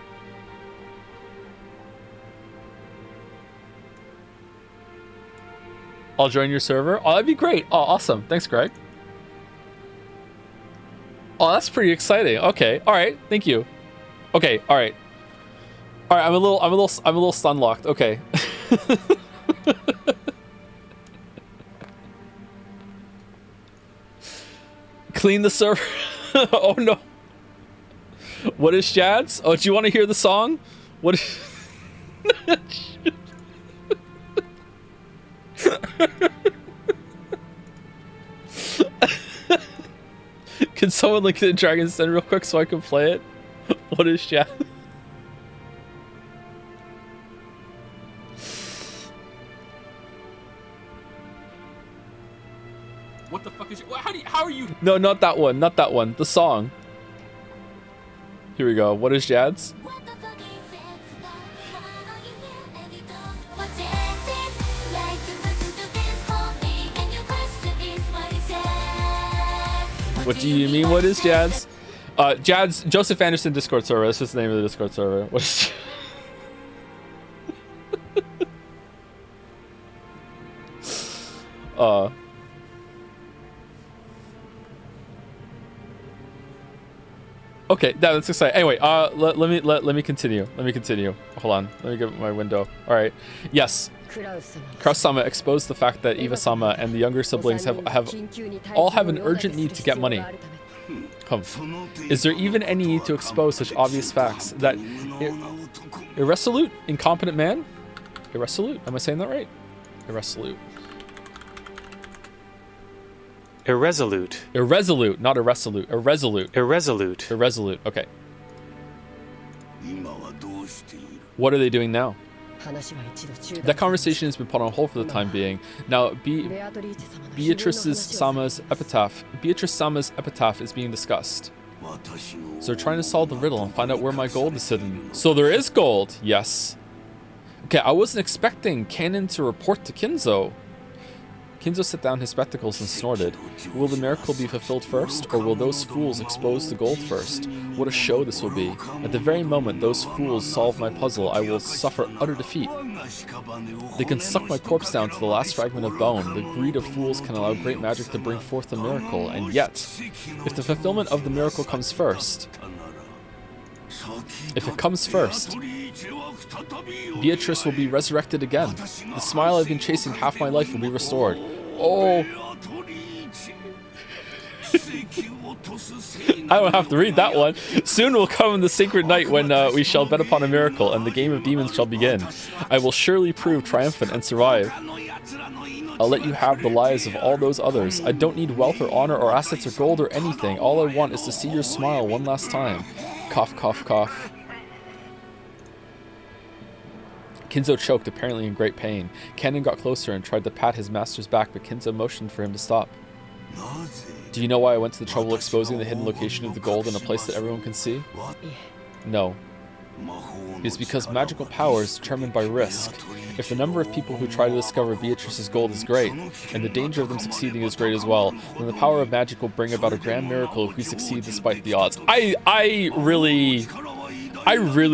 Speaker 1: I'll join your server. Oh, that'd be great. Oh, awesome. Thanks, Greg. Oh, that's pretty exciting. Okay. All right. Thank you. Okay. All right. All right. I'm a little stun locked. Okay. Clean the server. Oh no. What is Shads? Oh, do you want to hear the song? What is... Can someone link to Dragon's Den real quick so I can play it? What is Shads? What the fuck is... How are you... No, not that one. Not that one. The song. Here we go. What is Jads? What do you mean, what is Jads? Jads, Joseph Anderson Discord server. That's just the name of the Discord server. What is... Okay, that's exciting. Anyway, let me continue. Let me continue. Hold on. Let me get my window. All right. Yes. Kraus-sama exposed the fact that Eva-sama and the younger siblings all have an urgent need to get money. Is there even any need to expose such obvious facts? That irresolute, incompetent man? Irresolute. Am I saying that right? Irresolute.
Speaker 2: Irresolute.
Speaker 1: Irresolute, not irresolute. Irresolute.
Speaker 2: Irresolute.
Speaker 1: Irresolute. Okay. What are they doing now? That conversation has been put on hold for the time being. Now, Beatrice Sama's epitaph is being discussed. So they're trying to solve the riddle and find out where my gold is hidden. So there is gold. Yes. Okay, I wasn't expecting Kanon to report to Kinzo. Kinzo set down his spectacles and snorted. Will the miracle be fulfilled first, or will those fools expose the gold first? What a show this will be. At the very moment those fools solve my puzzle, I will suffer utter defeat. They can suck my corpse down to the last fragment of bone. The greed of fools can allow great magic to bring forth the miracle, and yet, if the fulfillment of the miracle comes first, Beatrice will be resurrected again. The smile I've been chasing half my life will be restored. Oh. I don't have to read that one. Soon will come the sacred night when we shall bet upon a miracle, and the game of demons shall begin. I will surely prove triumphant and survive. I'll let you have the lives of all those others. I don't need wealth or honor or assets or gold or anything. All I want is to see your smile one last time. Cough, cough, cough. Kinzo choked, apparently in great pain. Kanon got closer and tried to pat his master's back, but Kinzo motioned for him to stop. Do you know why I went to the trouble exposing the hidden location of the gold in a place that everyone can see? No. It's because magical power is determined by risk. If the number of people who try to discover Beatrice's gold is great, and the danger of them succeeding is great as well, then the power of magic will bring about a grand miracle if we succeed despite the odds. I really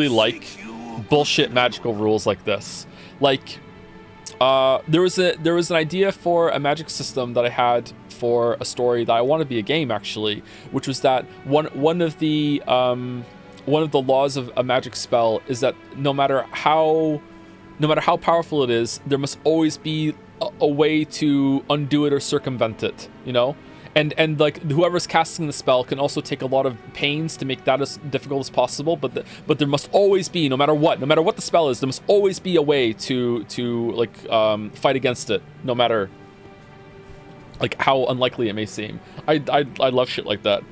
Speaker 1: like bullshit magical rules like this. Like, there was an idea for a magic system that I had for a story that I want to be a game, actually, which was that one of the laws of a magic spell is that no matter how powerful it is, there must always be a way to undo it or circumvent it, you know? And like whoever's casting the spell can also take a lot of pains to make that as difficult as possible, but there must always be, no matter what the spell is, there must always be a way to like fight against it, no matter like how unlikely it may seem. I love shit like that.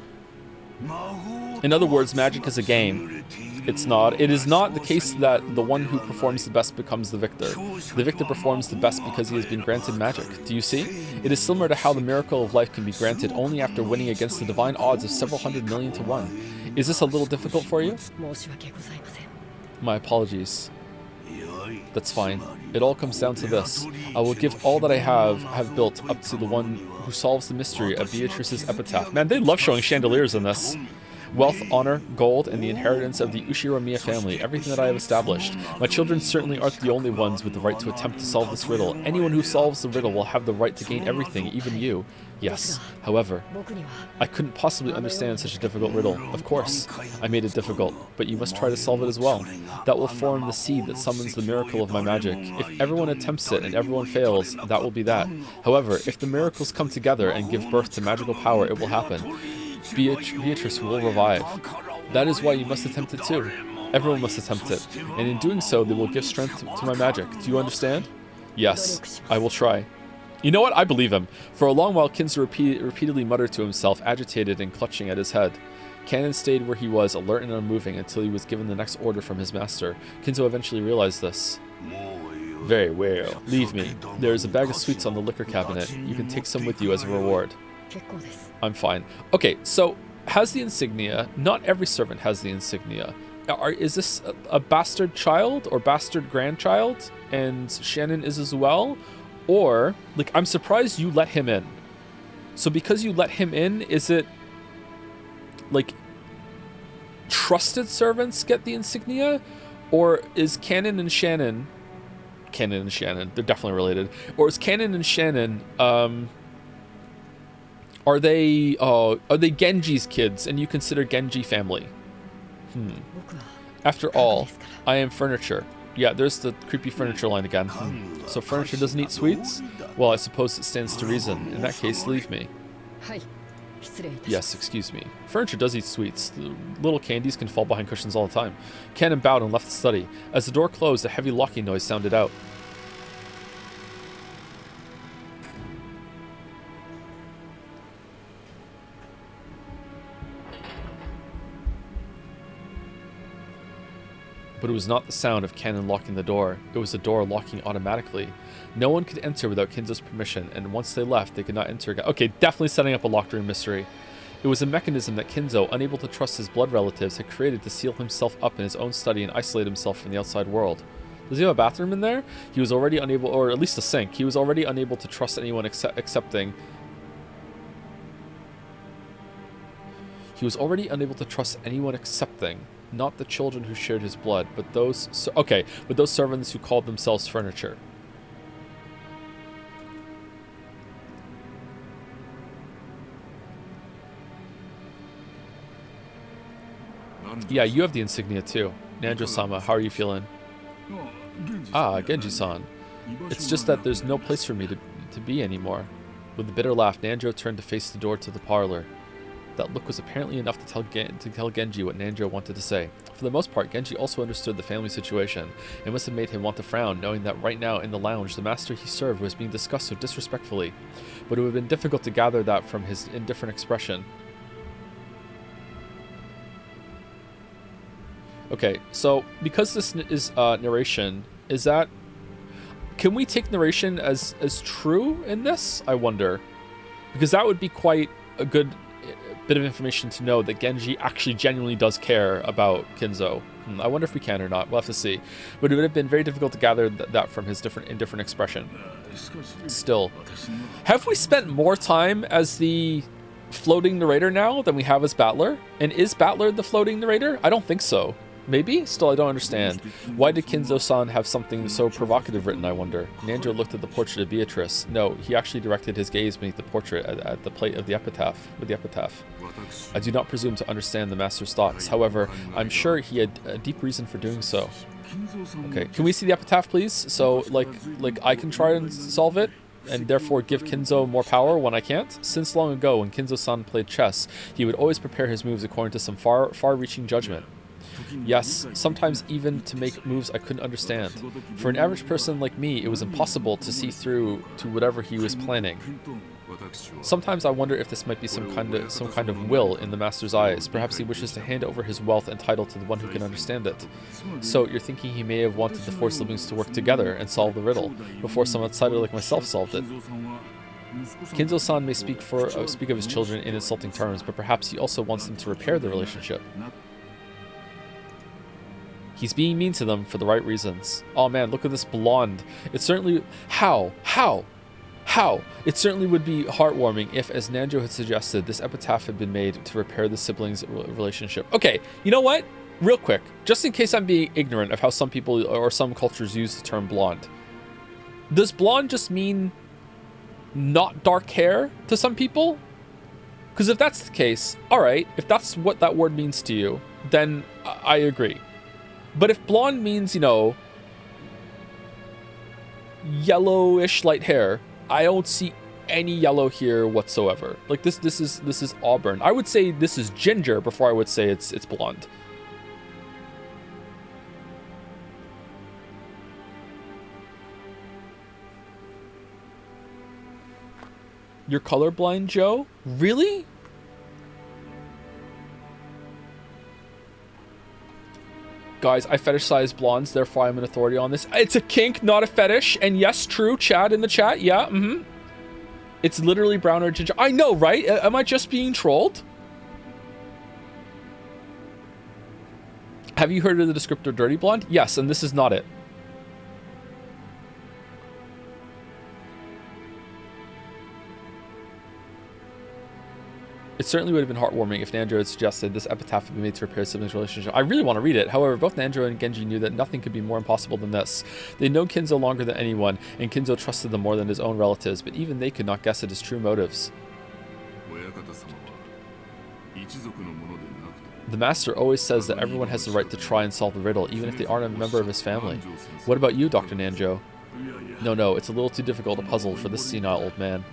Speaker 1: In other words, magic is a game. It is not the case that the one who performs the best becomes the victor. The victor performs the best because he has been granted magic. Do you see? It is similar to how the miracle of life can be granted only after winning against the divine odds of several 100 million to 1. Is this a little difficult for you? My apologies. That's fine. It all comes down to this. I will give all that I have built up to the one who solves the mystery of Beatrice's epitaph. Man, they love showing chandeliers in this. Wealth, honor, gold, and the inheritance of the Ushiromiya family, everything that I have established. My children certainly aren't the only ones with the right to attempt to solve this riddle. Anyone who solves the riddle will have the right to gain everything, even you. Yes, however, I couldn't possibly understand such a difficult riddle. Of course, I made it difficult, but you must try to solve it as well. That will form the seed that summons the miracle of my magic. If everyone attempts it and everyone fails, that will be that. However, if the miracles come together and give birth to magical power, it will happen. Beatrice will revive. That is why you must attempt it too. Everyone must attempt it, and in doing so, they will give strength to my magic. Do you understand? Yes, I will try. You know what? I believe him. For a long while, Kinzo repeatedly muttered to himself, agitated and clutching at his head. Kanon stayed where he was, alert and unmoving, until he was given the next order from his master. Kinzo eventually realized this. Very well. Leave me. There is a bag of sweets on the liquor cabinet. You can take some with you as a reward. I'm fine. Okay, so has the insignia. Not every servant has the insignia. Is this a bastard child or bastard grandchild? And Shannon is as well? Or, like, I'm surprised you let him in. So because you let him in, is it, like, trusted servants get the insignia? Or is Kanon and Shannon, they're definitely related. Or is Kanon and Shannon, are they Genji's kids and you consider Genji family? After all, I am furniture. Yeah, there's the creepy furniture line again. So furniture doesn't eat sweets? Well, I suppose it stands to reason. In that case, leave me. Yes, excuse me. Furniture does eat sweets. The little candies can fall behind cushions all the time. Cannon bowed and left the study. As the door closed, a heavy locking noise sounded out. But it was not the sound of Cannon locking the door. It was the door locking automatically. No one could enter without Kinzo's permission, and once they left, they could not enter again. Okay, definitely setting up a locked room mystery. It was a mechanism that Kinzo, unable to trust his blood relatives, had created to seal himself up in his own study and isolate himself from the outside world. Does he have a bathroom in there? He was already unable, or at least a sink. He was already unable to trust anyone accepting. He was already unable to trust anyone accepting. Not the children who shared his blood, but those... Okay, but those servants who called themselves furniture. Yeah, you have the insignia too. Nanjo-sama, how are you feeling? Ah, Genji-san. It's just that there's no place for me to be anymore. With a bitter laugh, Nanjo turned to face the door to the parlor. That look was apparently enough to tell Genji what Nanjo wanted to say. For the most part, Genji also understood the family situation. It must have made him want to frown, knowing that right now in the lounge, the master he served was being discussed so disrespectfully. But it would have been difficult to gather that from his indifferent expression. Okay, so because this is narration, is that... Can we take narration as true in this? I wonder. Because that would be quite a good bit of information to know that Genji actually genuinely does care about Kinzo. I wonder if we can or not. We'll have to see. But it would have been very difficult to gather that from his indifferent expression. Still. Have we spent more time as the floating narrator now than we have as Battler? And is Battler the floating narrator? I don't think so. Maybe? Still, I don't understand. Why did Kinzo-san have something so provocative written, I wonder? Nanjo looked at the portrait of Beatrice. No, he actually directed his gaze beneath the portrait at the plate of the epitaph, with the epitaph. I do not presume to understand the master's thoughts. However, I'm sure he had a deep reason for doing so. Okay, can we see the epitaph, please? So, like I can try and solve it, and therefore give Kinzo more power when I can't? Since long ago, when Kinzo-san played chess, he would always prepare his moves according to some far-reaching judgment. Yes, sometimes even to make moves I couldn't understand. For an average person like me, it was impossible to see through to whatever he was planning. Sometimes I wonder if this might be some kind of will in the master's eyes. Perhaps he wishes to hand over his wealth and title to the one who can understand it. So you're thinking he may have wanted the four siblings to work together and solve the riddle before some outsider like myself solved it. Kinzo-san may speak of his children in insulting terms, but perhaps he also wants them to repair the relationship. He's being mean to them for the right reasons. Oh man, look at this blonde. It certainly... How? It certainly would be heartwarming if, as Nanjo had suggested, this epitaph had been made to repair the siblings' relationship. Okay, you know what? Real quick, just in case I'm being ignorant of how some people or some cultures use the term blonde. Does blonde just mean not dark hair to some people? Because if that's the case, alright, if that's what that word means to you, then I agree. But if blonde means, you know, yellowish light hair, I don't see any yellow here whatsoever. Like this is auburn. I would say this is ginger before I would say it's blonde. You're colorblind, Joe? Really? Guys, I fetishize blondes, therefore I'm an authority on this. It's a kink, not a fetish. And yes, true, Chad in the chat. Yeah, It's literally brown or ginger. I know, right? Am I just being trolled? Have you heard of the descriptor dirty blonde? Yes, and this is not it. It certainly would have been heartwarming if Nanjo had suggested this epitaph had been made to repair siblings' relationship. I really want to read it. However, both Nanjo and Genji knew that nothing could be more impossible than this. They'd known Kinzo longer than anyone, and Kinzo trusted them more than his own relatives, but even they could not guess at his true motives. The master always says that everyone has the right to try and solve the riddle, even if they aren't a member of his family. What about you, Dr. Nanjo? No, it's a little too difficult a puzzle for this senile old man.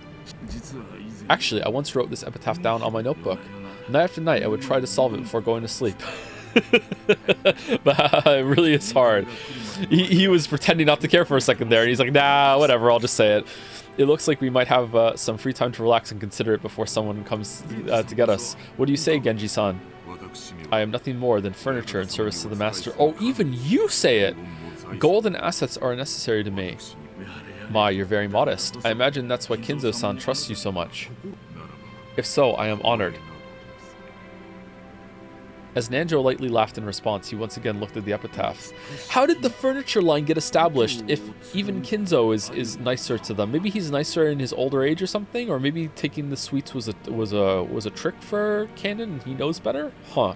Speaker 1: Actually, I once wrote this epitaph down on my notebook. Night after night, I would try to solve it before going to sleep. But it really is hard. He was pretending not to care for a second there, and he's like, nah, whatever, I'll just say it. It looks like we might have some free time to relax and consider it before someone comes to get us. What do you say, Genji-san? I am nothing more than furniture in service to the master. Oh, even you say it! Gold and assets are necessary to me. Ma, you're very modest. I imagine that's why Kinzo-san trusts you so much. If so, I am honored. As Nanjo lightly laughed in response, he once again looked at the epitaph. How did the furniture line get established if even Kinzo is nicer to them? Maybe he's nicer in his older age or something, or maybe taking the sweets was a trick for Canon and he knows better? Huh.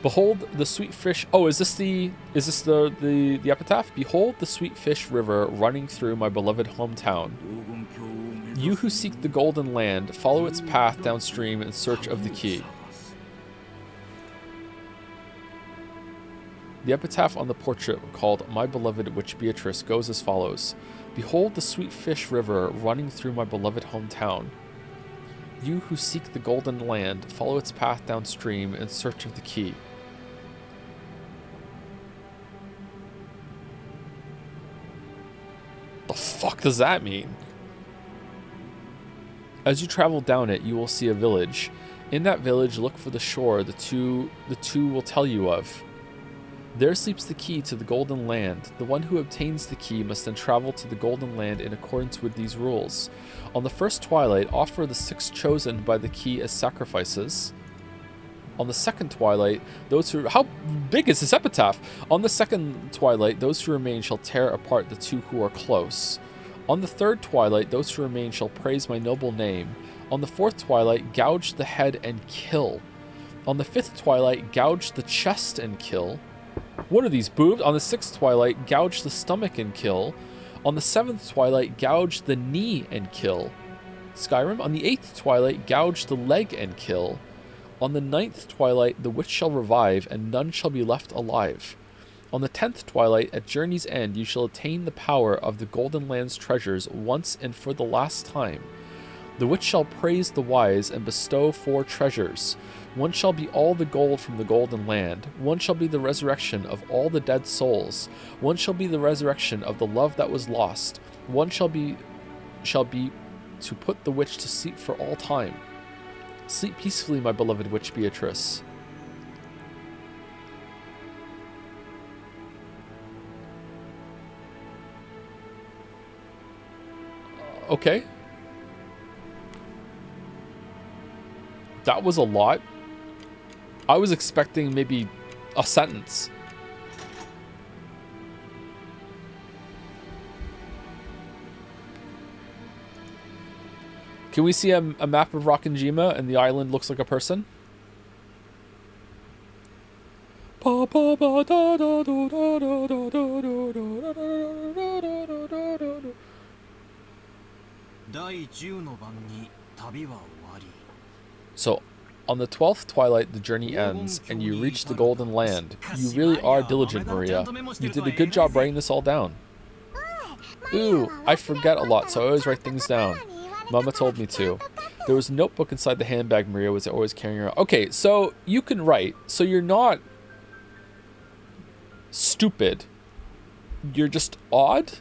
Speaker 1: Behold the sweet fish. Oh, is this the epitaph? Behold the sweet fish river running through my beloved hometown. You who seek the golden land, follow its path downstream in search of the key. The epitaph on the portrait called My Beloved Witch Beatrice goes as follows. Behold the sweet fish river running through my beloved hometown. You who seek the golden land, follow its path downstream in search of the key. The fuck does that mean? As you travel down it, you will see a village. In that village, look for the shore the two will tell you of. There sleeps the key to the Golden Land. The one who obtains the key must then travel to the Golden Land in accordance with these rules. On the first twilight, offer the 6 chosen by the key as sacrifices. On the second twilight, those who... How big is this epitaph? On the second twilight, those who remain shall tear apart the 2 who are close. On the third twilight, those who remain shall praise my noble name. On the fourth twilight, gouge the head and kill. On the fifth twilight, gouge the chest and kill. What are these, boobs? On the 6th twilight, gouge the stomach and kill. On the 7th twilight, gouge the knee and kill. Skyrim. On the 8th twilight, gouge the leg and kill. On the 9th twilight, the witch shall revive, and none shall be left alive. On the 10th twilight, at journey's end, you shall attain the power of the Golden Land's treasures once and for the last time. The witch shall praise the wise and bestow 4 treasures. One shall be all the gold from the Golden Land. One shall be the resurrection of all the dead souls. One shall be the resurrection of the love that was lost. One shall be to put the witch to sleep for all time. Sleep peacefully, my beloved witch Beatrice. Okay. That was a lot. I was expecting maybe a sentence. Can we see a map of Rockinjima and the island looks like a person? So, on the 12th twilight, the journey ends, and you reach the Golden Land. You really are diligent, Maria. You did a good job writing this all down. Ooh, I forget a lot, so I always write things down. Mama told me to. There was a notebook inside the handbag Maria was always carrying around. Okay, so you can write. So you're not stupid. You're just odd?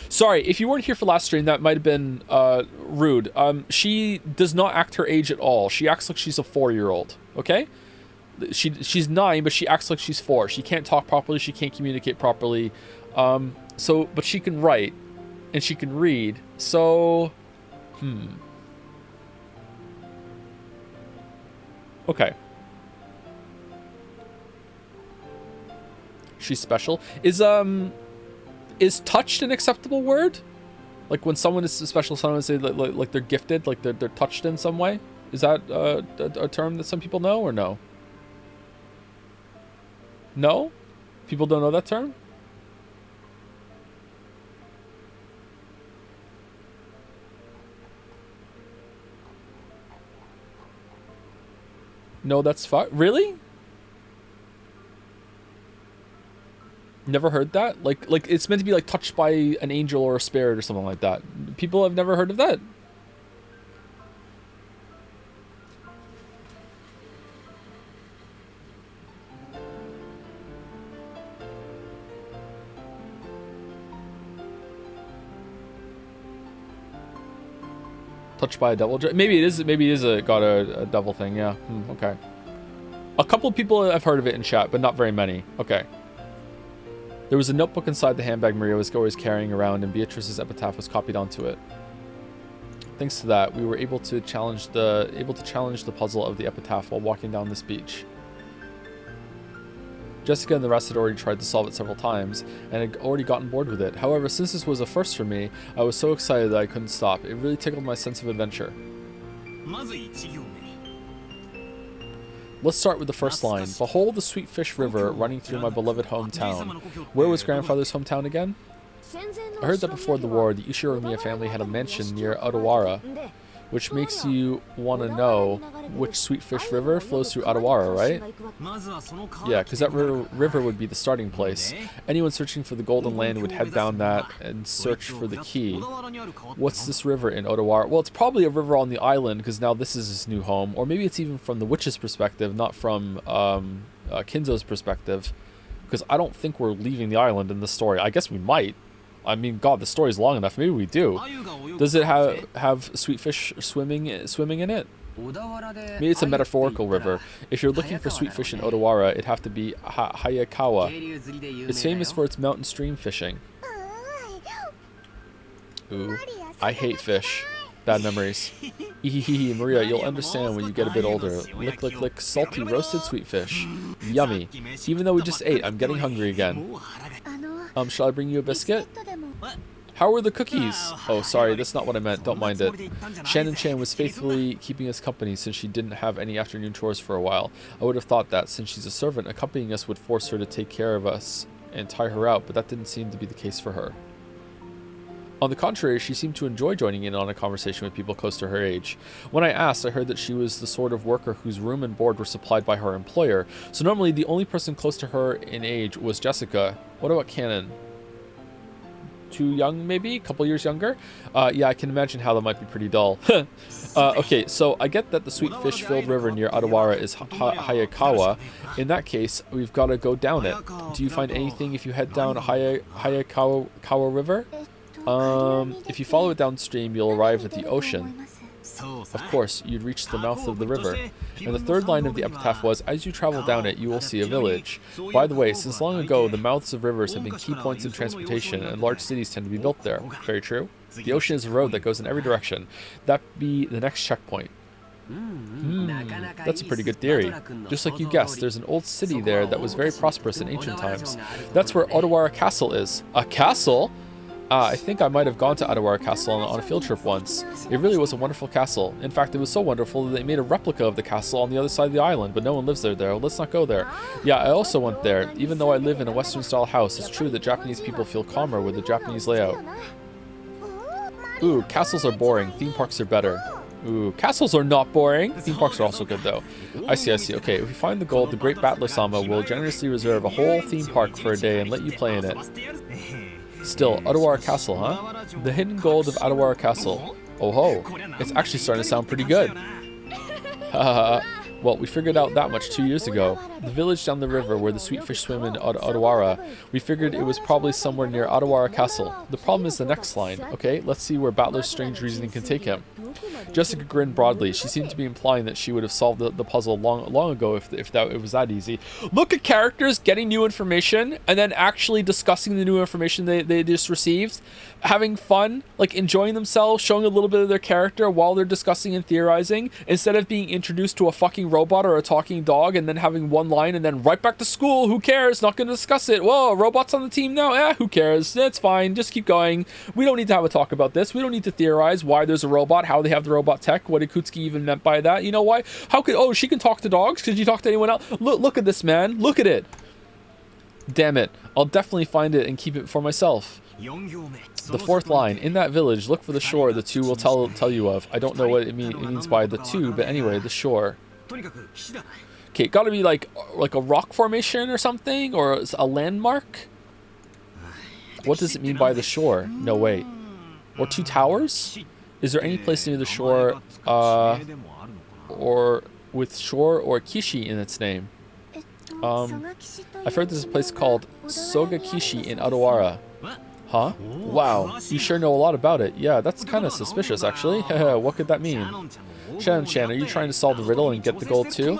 Speaker 1: Sorry, if you weren't here for last stream, that might have been rude. She does not act her age at all. She acts like she's a 4-year-old, okay? She's 9, but she acts like she's 4. She can't talk properly. She can't communicate properly. But she can write, and she can read. So, okay. She's special. Is touched an acceptable word? Like when someone is special, someone say like they're gifted, like they're touched in some way? Is that a term that some people know or no? No? People don't know that term? No, that's fuck. Really? Never heard that? Like it's meant to be like touched by an angel or a spirit or something like that. People have never heard of that. Touched by a devil. Maybe it is. Maybe it is got a devil thing. Yeah. Okay. A couple of people have heard of it in chat, but not very many. Okay. There was a notebook inside the handbag Maria was always carrying around, and Beatrice's epitaph was copied onto it. Thanks to that, we were able to challenge the puzzle of the epitaph while walking down this beach. Jessica and the rest had already tried to solve it several times, and had already gotten bored with it. However, since this was a first for me, I was so excited that I couldn't stop. It really tickled my sense of adventure. Let's start with the first line. Behold the sweet fish river running through my beloved hometown. Where was grandfather's hometown again? I heard that before the war, the Ishiromiya family had a mansion near Odawara, which makes you want to know which sweet fish river flows through Odawara, right? Yeah, because that river would be the starting place. Anyone searching for the Golden Land would head down that and search for the key. What's this river in Odawara? Well, it's probably a river on the island, because now this is his new home. Or maybe it's even from the witch's perspective, not from Kinzo's perspective. Because I don't think we're leaving the island in this story. I guess we might. I mean, God, the story's long enough. Maybe we do. Does it have sweet fish swimming in it? Maybe it's a metaphorical river. If you're looking for sweet fish in Odawara, it'd have to be Hayakawa. It's famous for its mountain stream fishing. Ooh, I hate fish. Bad memories. Ehehe, Maria, you'll understand when you get a bit older. Lick, lick, lick, salty roasted sweet fish. Yummy. Even though we just ate, I'm getting hungry again. Shall I bring you a biscuit? How were the cookies? Oh, sorry, that's not what I meant. Don't mind it. Shannon Chan was faithfully keeping us company since she didn't have any afternoon chores for a while. I would have thought that, since she's a servant, accompanying us would force her to take care of us and tire her out, but that didn't seem to be the case for her. On the contrary, she seemed to enjoy joining in on a conversation with people close to her age. When I asked, I heard that she was the sort of worker whose room and board were supplied by her employer, so normally the only person close to her in age was Jessica. What about Cannon? Too young, maybe? A couple years younger? Yeah, I can imagine how that might be pretty dull. Okay, so I get that the sweet fish-filled river near Odawara is Hayakawa. In that case, we've got to go down it. Do you find anything if you head down Hayakawa River? If you follow it downstream, you'll arrive at the ocean. Of course, you'd reach the mouth of the river. And the third line of the epitaph was, as you travel down it, you will see a village. By the way, since long ago, the mouths of rivers have been key points in transportation, and large cities tend to be built there. Very true. The ocean is a road that goes in every direction. That'd be the next checkpoint. That's a pretty good theory. Just like you guessed, there's an old city there that was very prosperous in ancient times. That's where Odawara Castle is. A castle? I think I might have gone to Odawara Castle on a field trip once. It really was a wonderful castle. In fact, it was so wonderful that they made a replica of the castle on the other side of the island, but no one lives there. Let's not go there. Yeah, I also went there. Even though I live in a Western-style house, it's true that Japanese people feel calmer with the Japanese layout. Ooh, castles are boring. Theme parks are better. Ooh, castles are not boring. Theme parks are also good, though. I see. Okay, if we find the gold, the Great Battler-sama will generously reserve a whole theme park for a day and let you play in it. Still, Odawara Castle, huh? The hidden gold of Odawara Castle. Oh ho, it's actually starting to sound pretty good. Well, we figured out that much 2 years ago. The village down the river where the sweet fish swim in Odawara, we figured it was probably somewhere near Odawara Castle. The problem is the next line. Okay, let's see where Battler's strange reasoning can take him. Jessica grinned broadly. She seemed to be implying that she would have solved the puzzle long ago if it was that easy. Look at characters getting new information and then actually discussing the new information they just received. Having fun, like enjoying themselves, showing a little bit of their character while they're discussing and theorizing, instead of being introduced to a fucking robot or a talking dog and then having one line and then right back to school. Who cares? Not going to discuss it. Whoa, a robot's on the team now? Who cares? It's fine. Just keep going. We don't need to have a talk about this. We don't need to theorize why there's a robot, how they have the robot tech, what Ikutsuki even meant by that. You know why? She can talk to dogs? Could you talk to anyone else? Look at this, man. Look at it. Damn it. I'll definitely find it and keep it for myself. The fourth line, in that village, look for the shore the two will tell you of. I don't know what it means by the two, but anyway, the shore. Okay, gotta be like a rock formation or something, or a landmark. What does it mean by the shore? No, wait. Or 2 towers? Is there any place near the shore, or with shore or kishi in its name? I've heard there's a place called Soga Kishi in Adawara. Huh? Wow, you sure know a lot about it. Yeah, that's kind of suspicious, actually. What could that mean? Shannon-chan, are you trying to solve the riddle and get the gold too?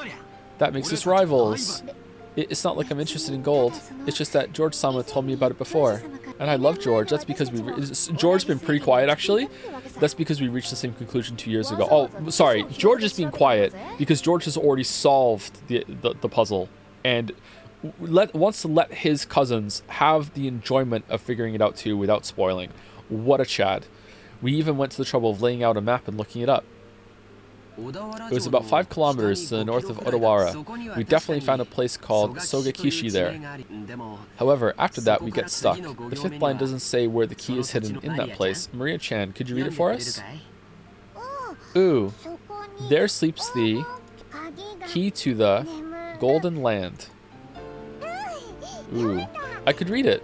Speaker 1: That makes us rivals. It's not like I'm interested in gold. It's just that George-sama told me about it before. And I love George. That's because George's been pretty quiet, actually. That's because we reached the same conclusion 2 years ago. Oh, sorry. George is being quiet because George has already solved the puzzle. And wants to let his cousins have the enjoyment of figuring it out too without spoiling. What a Chad. We even went to the trouble of laying out a map and looking it up. It was about 5 kilometers to the north of Odawara. We definitely found a place called Sogakishi there. However, after that we get stuck. The 5th line doesn't say where the key is hidden in that place. Maria-chan, could you read it for us? Ooh, there sleeps the key to the Golden Land. Ooh, I could read it.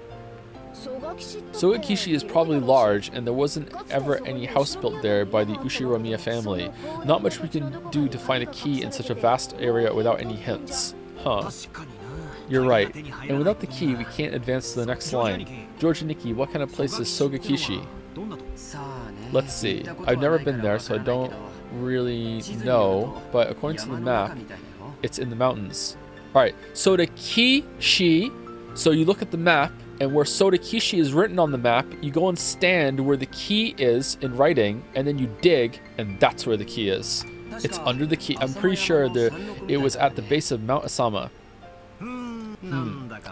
Speaker 1: Sogakishi is probably large, and there wasn't ever any house built there by the Ushiromiya family. Not much we can do to find a key in such a vast area without any hints. Huh. You're right. And without the key, we can't advance to the next line. George and Nikki, what kind of place is Sogakishi? Let's see. I've never been there, so I don't really know, but according to the map, it's in the mountains. Alright, Sodakishi. So you look at the map, and where Sodakishi is written on the map, you go and stand where the key is in writing, and then you dig, and that's where the key is. It's under the key. I'm pretty sure it was at the base of Mount Asama.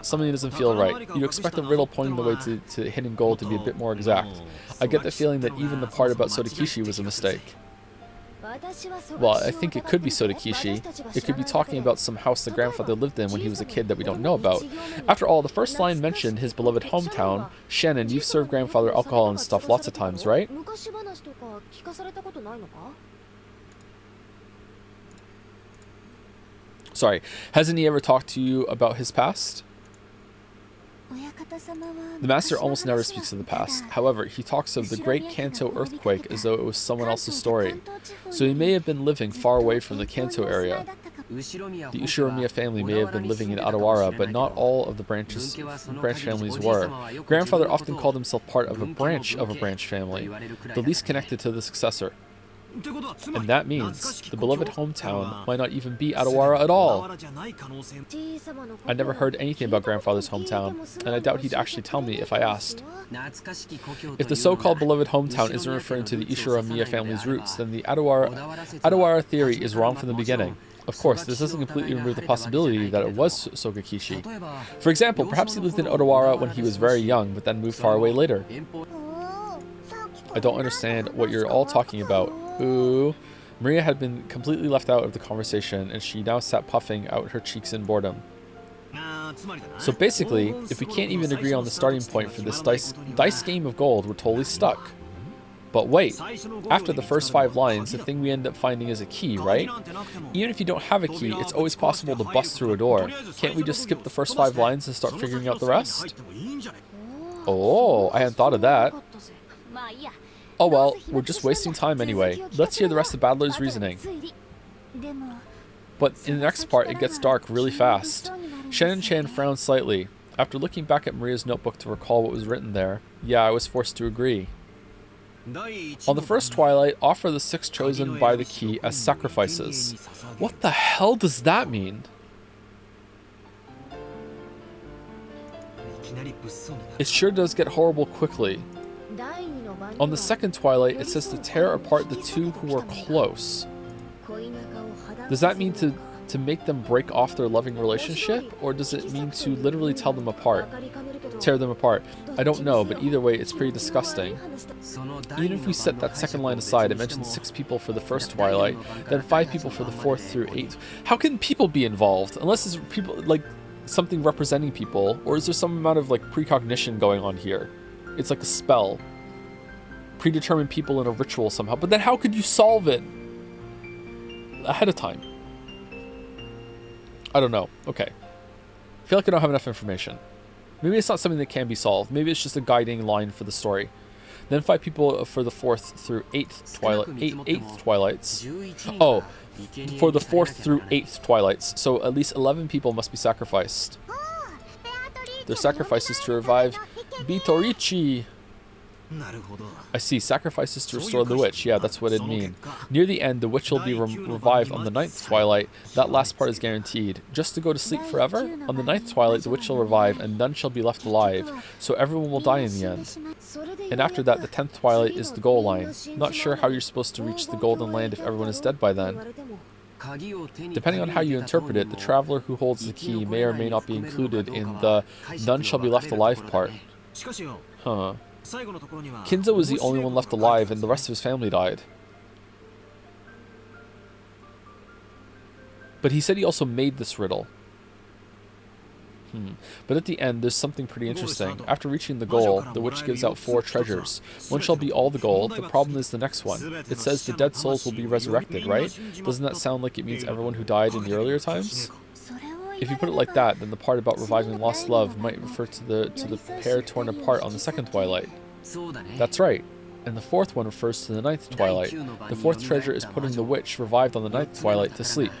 Speaker 1: Something doesn't feel right. You expect the riddle pointing the way to hidden gold to be a bit more exact. I get the feeling that even the part about Sodakishi was a mistake. Well, I think it could be Sodakishi. It could be talking about some house the grandfather lived in when he was a kid that we don't know about. After all, the first line mentioned his beloved hometown. Shannon, you've served grandfather alcohol and stuff lots of times, right? Sorry, hasn't he ever talked to you about his past? The master almost never speaks of the past. However, he talks of the Great Kanto earthquake as though it was someone else's story. So he may have been living far away from the Kanto area. The Ushiromiya family may have been living in Adawara, but not all of the branch families were. Grandfather often called himself part of a branch family, the least connected to the successor. And that means the beloved hometown might not even be Adawara at all. I never heard anything about grandfather's hometown, and I doubt he'd actually tell me if I asked. If the so-called beloved hometown isn't referring to the Ushiromiya family's roots, then the Adawara theory is wrong from the beginning. Of course, this doesn't completely remove the possibility that it was Sogakishi. For example, perhaps he lived in Odawara when he was very young, but then moved far away later. I don't understand what you're all talking about. Ooh. Maria had been completely left out of the conversation, and she now sat puffing out her cheeks in boredom. So basically, if we can't even agree on the starting point for this dice game of gold, we're totally stuck. But wait, after the first 5 lines, the thing we end up finding is a key, right? Even if you don't have a key, it's always possible to bust through a door. Can't we just skip the first 5 lines and start figuring out the rest? Oh, I hadn't thought of that. Oh well, we're just wasting time anyway. Let's hear the rest of Battler's reasoning. But in the next part, it gets dark really fast. Shannon-chan frowned slightly. After looking back at Maria's notebook to recall what was written there, yeah, I was forced to agree. On the first twilight, offer the 6 chosen by the key as sacrifices. What the hell does that mean? It sure does get horrible quickly. On the second twilight, it says to tear apart the 2 who are close. Does that mean to make them break off their loving relationship? Or does it mean to literally tear them apart? I don't know, but either way, it's pretty disgusting. Even if we set that second line aside, it mentions 6 people for the first twilight, then 5 people for the 4th through 8th. How can people be involved? Unless it's people, like, something representing people, or is there some amount of, like, precognition going on here? It's like a spell. Predetermine people in a ritual somehow, but then how could you solve it ahead of time? I don't know. Okay. I feel like I don't have enough information. Maybe it's not something that can be solved. Maybe it's just a guiding line for the story. Then 5 people for the 4th through 8th twilights. Oh, for the 4th through 8th twilights. So at least 11 people must be sacrificed. Their sacrifices to revive Bitorichi. I see. Sacrifices to restore the witch. Yeah, that's what it'd mean. Near the end, the witch will be revived on the 9th twilight. That last part is guaranteed. Just to go to sleep forever? On the 9th twilight, the witch will revive, and none shall be left alive. So everyone will die in the end. And after that, the 10th twilight is the goal line. Not sure how you're supposed to reach the Golden Land if everyone is dead by then. Depending on how you interpret it, the traveler who holds the key may or may not be included in the none shall be left alive part. Huh. Kinzo was the only one left alive, and the rest of his family died. But he said he also made this riddle. But at the end, there's something pretty interesting. After reaching the goal, the witch gives out 4 treasures. One shall be all the gold. The problem is the next one. It says the dead souls will be resurrected, right? Doesn't that sound like it means everyone who died in the earlier times? If you put it like that, then the part about reviving lost love might refer to the pair torn apart on the 2nd twilight. That's right. And the 4th one refers to the 9th twilight. The 4th treasure is putting the witch, revived on the 9th twilight, to sleep.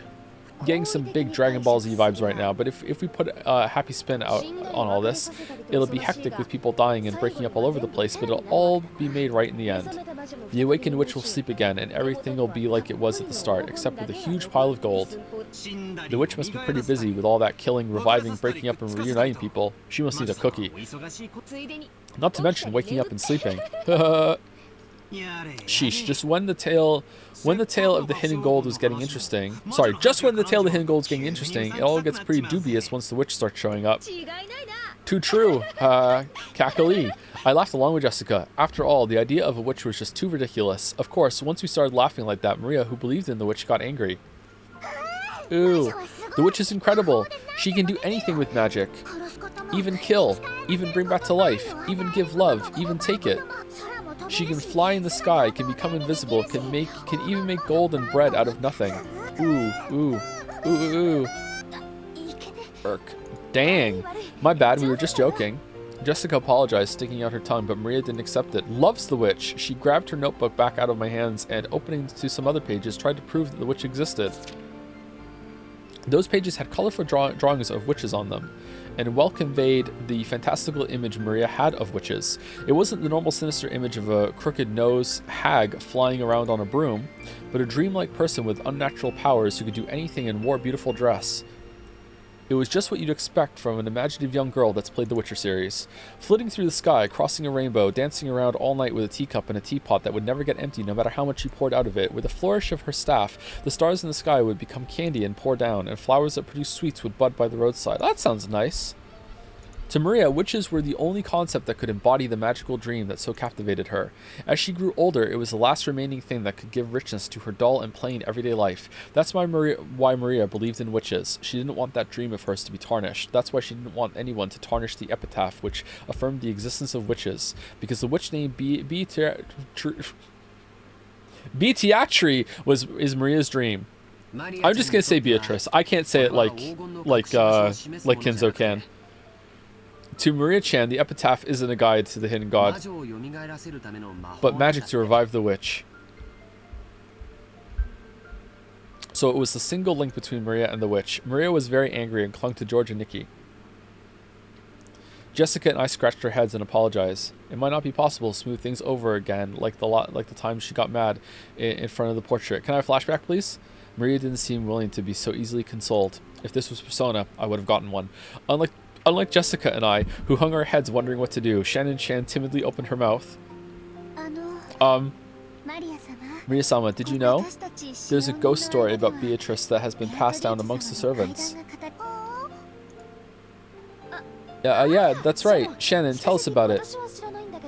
Speaker 1: Getting some big Dragon Ball Z vibes right now, but if we put a happy spin out on all this, it'll be hectic with people dying and breaking up all over the place, but it'll all be made right in the end. The awakened witch will sleep again, and everything will be like it was at the start, except with a huge pile of gold. The witch must be pretty busy with all that killing, reviving, breaking up, and reuniting people. She must need a cookie. Not to mention waking up and sleeping. Sheesh, just when the tale of the hidden gold was getting interesting. Sorry, just when the tale of the hidden gold is getting interesting, it all gets pretty dubious once the witch starts showing up. Too true, Kakali. I laughed along with Jessica. After all, the idea of a witch was just too ridiculous. Of course, once we started laughing like that, Maria, who believed in the witch, got angry. Ooh, the witch is incredible. She can do anything with magic. Even kill, even bring back to life, even give love, even take it. She can fly in the sky, can become invisible, can even make gold and bread out of nothing. Ooh, ooh, ooh, ooh, ooh. Irk. Dang. My bad, we were just joking. Jessica apologized, sticking out her tongue, but Maria didn't accept it. Loves the witch. She grabbed her notebook back out of my hands and, opening to some other pages, tried to prove that the witch existed. Those pages had colorful drawings of witches on them, and well conveyed the fantastical image Maria had of witches. It wasn't the normal sinister image of a crooked-nosed hag flying around on a broom, but a dreamlike person with unnatural powers who could do anything and wore a beautiful dress. It was just what you'd expect from an imaginative young girl that's played the Witcher series. Flitting through the sky, crossing a rainbow, dancing around all night with a teacup and a teapot that would never get empty no matter how much she poured out of it. With a flourish of her staff, the stars in the sky would become candy and pour down, and flowers that produce sweets would bud by the roadside. That sounds nice. To Maria, witches were the only concept that could embody the magical dream that so captivated her. As she grew older, it was the last remaining thing that could give richness to her dull and plain everyday life. That's why Maria believed in witches. She didn't want that dream of hers to be tarnished. That's why she didn't want anyone to tarnish the epitaph which affirmed the existence of witches. Because the witch name Beatiatri is Maria's dream. I'm just gonna say Beatrice. I can't say it like Kinzo can. To Maria-chan, the epitaph isn't a guide to the hidden god, but magic to revive the witch. So it was the single link between Maria and the witch. Maria was very angry and clung to George and Nikki. Jessica and I scratched our heads and apologized. It might not be possible to smooth things over again like the time she got mad in front of the portrait. Can I have a flashback, please? Maria didn't seem willing to be so easily consoled. If this was Persona, I would have gotten one. Unlike Jessica and I, who hung our heads wondering what to do, Shannon Chan timidly opened her mouth. Maria-sama, did you know? There's a ghost story about Beatrice that has been passed down amongst the servants. Yeah, that's right. Shannon, tell us about it.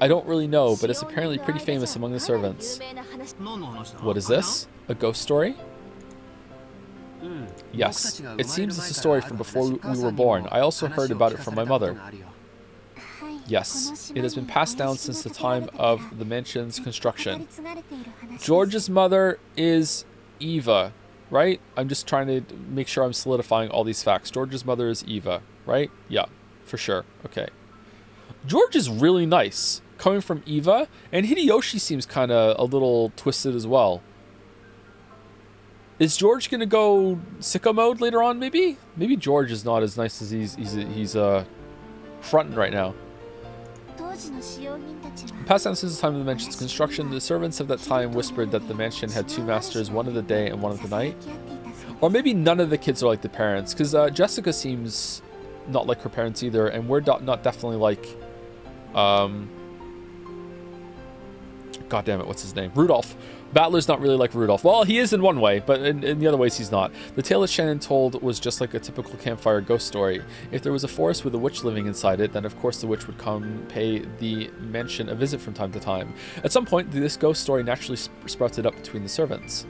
Speaker 1: I don't really know, but it's apparently pretty famous among the servants. What is this? A ghost story? Yes, it seems it's a story from before we were born. I also heard about it from my mother. Yes, it has been passed down since the time of the mansion's construction. George's mother is Eva, right? I'm just trying to make sure I'm solidifying all these facts. George's mother is Eva, right? Yeah, for sure. Okay. George is really nice, coming from Eva, and Hideyoshi seems kind of a little twisted as well. Is George gonna go sicko mode later on? Maybe. Maybe George is not as nice as he's fronting right now. Passed down since the time of the mansion's construction, the servants of that time whispered that the mansion had two masters, one of the day and one of the night. Or maybe none of the kids are like the parents, because Jessica seems not like her parents either, and we're not definitely like, God damn it, what's his name? Rudolph. Battler's not really like Rudolph. Well, he is in one way, but in the other ways he's not. The tale that Shannon told was just like a typical campfire ghost story. If there was a forest with a witch living inside it, then of course the witch would come pay the mansion a visit from time to time. At some point, this ghost story naturally sprouted up between the servants.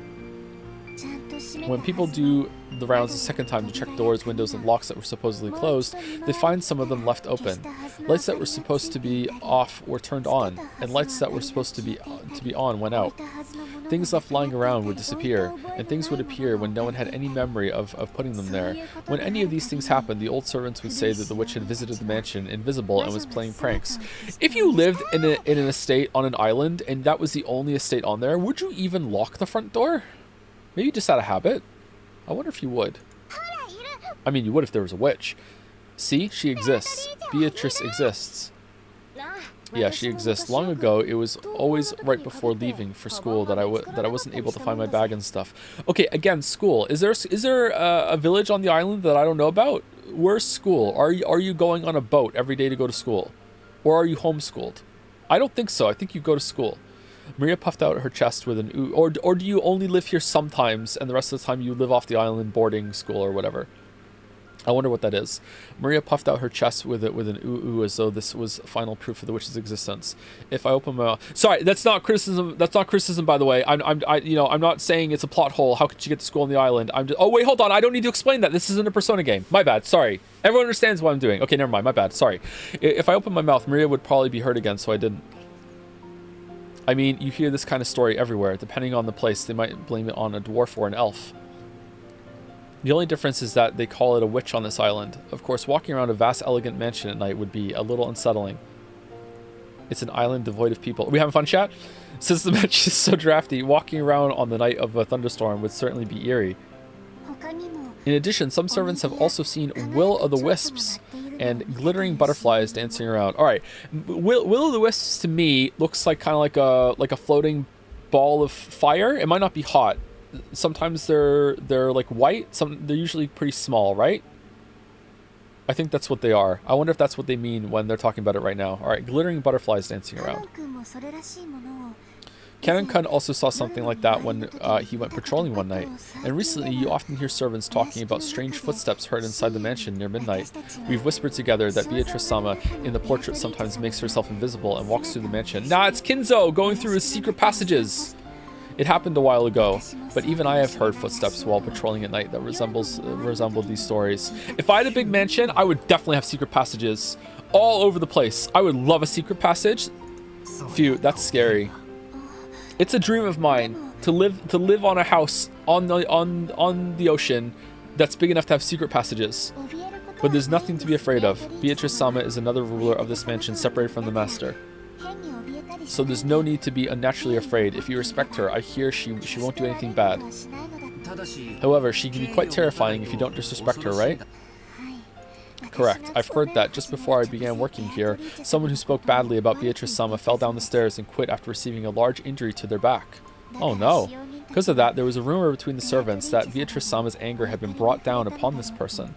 Speaker 1: When people do the rounds a second time to check doors, windows, and locks that were supposedly closed, they find some of them left open. Lights that were supposed to be off were turned on, and lights that were supposed to be on went out. Things left lying around would disappear, and things would appear when no one had any memory of putting them there. When any of these things happened, the old servants would say that the witch had visited the mansion invisible and was playing pranks. If you lived in an estate on an island, and that was the only estate on there, would you even lock the front door? Maybe just out of habit. I wonder if you would. I mean, you would if there was a witch. See? She exists. Beatrice exists. Yeah, she exists. Long ago, it was always right before leaving for school that I wasn't able to find my bag and stuff. Okay, again, school. Is there a village on the island that I don't know about? Where's school? Are you going on a boat every day to go to school? Or are you homeschooled? I don't think so. I think you go to school. Maria puffed out her chest with an ooh. Or do you only live here sometimes and the rest of the time you live off the island boarding school or whatever? I wonder what that is. Maria puffed out her chest with an ooh as though this was final proof of the witch's existence. If I open my mouth, sorry, that's not criticism. That's not criticism, by the way. I'm not saying it's a plot hole. How could you get to school on the island? Oh wait, hold on. I don't need to explain that. This isn't a Persona game. My bad. Sorry. Everyone understands what I'm doing. Okay, never mind. My bad. Sorry. If I open my mouth, Maria would probably be hurt again, so I didn't. I mean, you hear this kind of story everywhere. Depending on the place, they might blame it on a dwarf or an elf. The only difference is that they call it a witch on this island. Of course, walking around a vast, elegant mansion at night would be a little unsettling. It's an island devoid of people. Are we having fun, chat? Since the mansion is so drafty, walking around on the night of a thunderstorm would certainly be eerie. In addition, some servants have also seen will-o'-the-wisps and glittering butterflies dancing around. All right, will-o'-the-wisps to me looks like kind of like a floating ball of fire. It might not be hot. Sometimes they're like white. They're usually pretty small, right? I think that's what they are. I wonder if that's what they mean when they're talking about it right now. All right, glittering butterflies dancing around. Canon-kun also saw something like that when he went patrolling one night. And recently, you often hear servants talking about strange footsteps heard inside the mansion near midnight. We've whispered together that Beatrice-sama in the portrait sometimes makes herself invisible and walks through the mansion. Nah, it's Kinzo going through his secret passages. It happened a while ago, but even I have heard footsteps while patrolling at night that resembled these stories. If I had a big mansion, I would definitely have secret passages all over the place. I would love a secret passage. Phew, that's scary. It's a dream of mine to live on a house on the ocean that's big enough to have secret passages. But there's nothing to be afraid of. Beatrice-sama is another ruler of this mansion, separated from the master. So there's no need to be unnaturally afraid. If you respect her, I hear she won't do anything bad. However, she can be quite terrifying if you don't disrespect her, right? Correct. I've heard that just before I began working here, someone who spoke badly about Beatrice-sama fell down the stairs and quit after receiving a large injury to their back. Oh no. Because of that, there was a rumor between the servants that Beatrice-sama's anger had been brought down upon this person.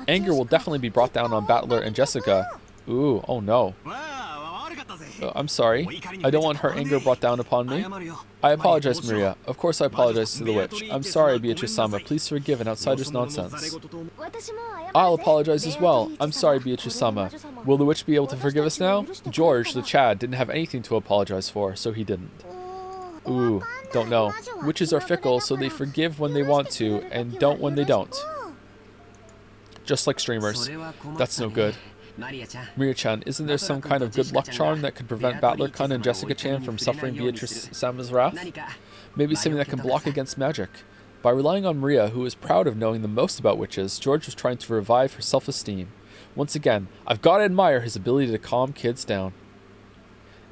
Speaker 1: Anger will definitely be brought down on Battler and Jessica. Ooh, oh no. I'm sorry. I don't want her anger brought down upon me. I apologize, Maria. Of course I apologize to the witch. I'm sorry, Beatrice-sama. Please forgive an outsider's nonsense. I'll apologize as well. I'm sorry, Beatrice-sama. Will the witch be able to forgive us now? George, the Chad, didn't have anything to apologize for, so he didn't. Ooh, don't know. Witches are fickle, so they forgive when they want to, and don't when they don't. Just like streamers. That's no good. Maria-chan, isn't there some kind of good luck charm that could prevent Battler-kun and Jessica-chan from suffering Beatrice-sama's wrath? Maybe something that can block against magic. By relying on Maria, who was proud of knowing the most about witches, George was trying to revive her self-esteem. Once again, I've got to admire his ability to calm kids down.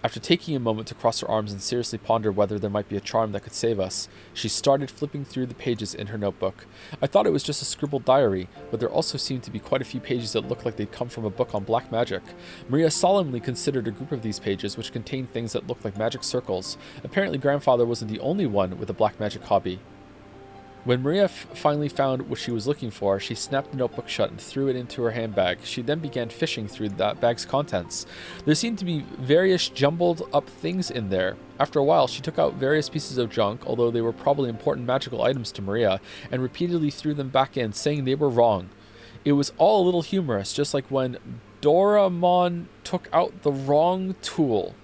Speaker 1: After taking a moment to cross her arms and seriously ponder whether there might be a charm that could save us, she started flipping through the pages in her notebook. I thought it was just a scribbled diary, but there also seemed to be quite a few pages that looked like they'd come from a book on black magic. Maria solemnly considered a group of these pages which contained things that looked like magic circles. Apparently grandfather wasn't the only one with a black magic hobby. When Maria finally found what she was looking for, she snapped the notebook shut and threw it into her handbag. She then began fishing through that bag's contents. There seemed to be various jumbled up things in there. After a while, she took out various pieces of junk, although they were probably important magical items to Maria, and repeatedly threw them back in, saying they were wrong. It was all a little humorous, just like when Doraemon took out the wrong tool.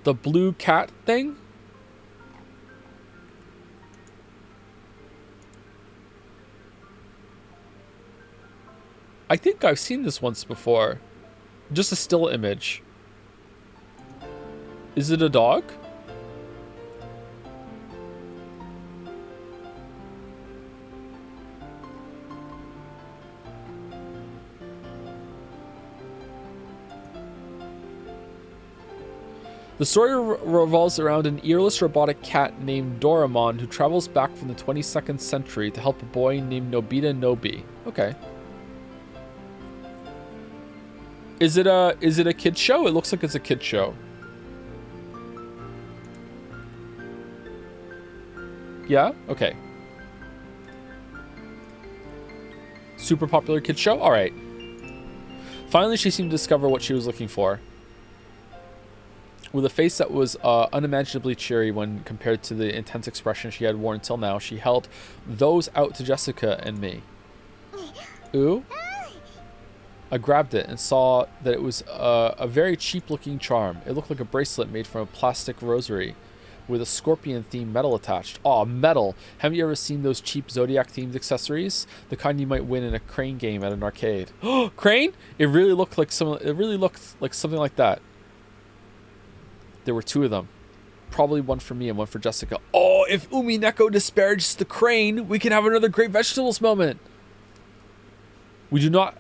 Speaker 1: The blue cat thing? I think I've seen this once before. Just a still image. Is it a dog? The story revolves around an earless robotic cat named Doraemon who travels back from the 22nd century to help a boy named Nobita Nobi. Okay. Is it a kid's show? It looks like it's a kid's show. Yeah? Okay. Super popular kid's show? Alright. Finally, she seemed to discover what she was looking for. With a face that was unimaginably cheery when compared to the intense expression she had worn until now, she held those out to Jessica and me. Ooh. I grabbed it and saw that it was a very cheap-looking charm. It looked like a bracelet made from a plastic rosary with a scorpion-themed metal attached. Aw, metal! Have you ever seen those cheap Zodiac-themed accessories? The kind you might win in a Crane game at an arcade. Oh, Crane? It really looked like something like that. There were two of them. Probably one for me and one for Jessica. Oh, if Umineko disparages the crane, we can have another great vegetables moment. We do not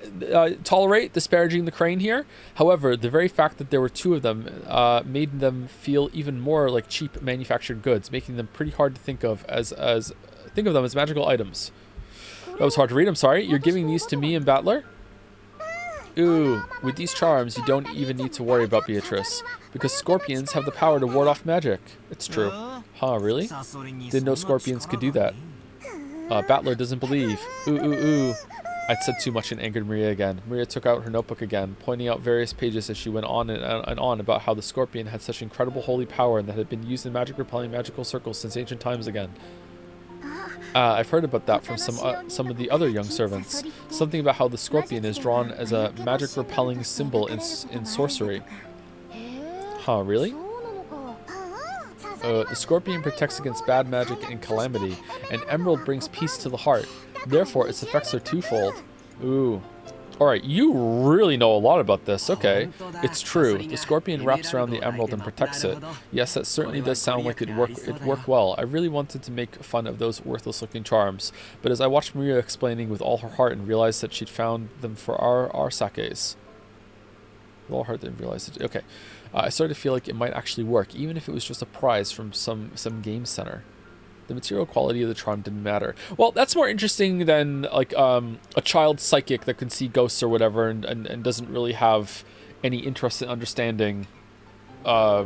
Speaker 1: tolerate disparaging the crane here. However, the very fact that there were two of them made them feel even more like cheap manufactured goods, making them pretty hard to think of think of them as magical items. That was hard to read. I'm sorry. You're giving these to me and Battler? Ooh, with these charms, you don't even need to worry about Beatrice, because scorpions have the power to ward off magic. It's true. Huh, really? Didn't know scorpions could do that. Battler doesn't believe. Ooh. I'd said too much and angered Maria again. Maria took out her notebook again, pointing out various pages as she went on and on about how the scorpion had such incredible holy power and that had been used in magic repelling magical circles since ancient times again. I've heard about that from some of the other young servants. Something about how the scorpion is drawn as a magic repelling symbol in sorcery. Huh, really? The scorpion protects against bad magic and calamity, and emerald brings peace to the heart. Therefore, its effects are twofold. Ooh. Alright, you really know a lot about this. Okay. It's true. The scorpion wraps around the emerald and protects it. Yes, that certainly does sound like it'd work well. I really wanted to make fun of those worthless-looking charms, but as I watched Maria explaining with all her heart and realized that she'd found them for our sakes. With all her heart and realized it. Okay. I started to feel like it might actually work, even if it was just a prize from some game center. The material quality of the charm didn't matter. Well, that's more interesting than like a child psychic that can see ghosts or whatever and doesn't really have any interest in understanding like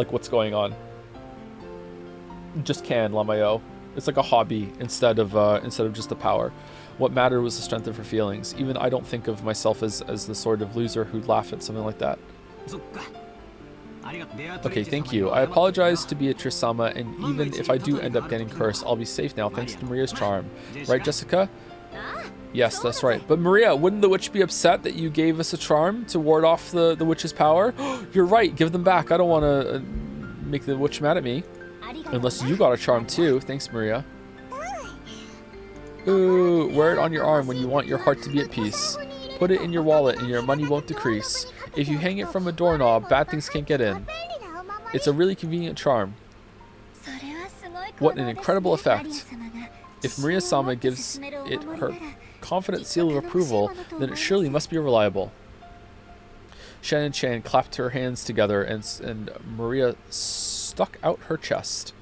Speaker 1: what's going on. Just can Lamayo. It's like a hobby instead of just the power. What mattered was the strength of her feelings. Even I don't think of myself as the sort of loser who'd laugh at something like that. Okay, thank you. I apologize to Beatrice-sama, and even if I do end up getting cursed, I'll be safe now thanks to Maria's charm. Right, Jessica? Yes, that's right. But Maria, wouldn't the witch be upset that you gave us a charm to ward off the witch's power? You're right. Give them back. I don't want to make the witch mad at me. Unless you got a charm too. Thanks, Maria. Ooh, wear it on your arm when you want your heart to be at peace. Put it in your wallet and your money won't decrease. If you hang it from a doorknob, bad things can't get in. It's a really convenient charm. What an incredible effect. If Maria-sama gives it her confident seal of approval, then it surely must be reliable. Shannon Chan clapped her hands together and Maria stuck out her chest.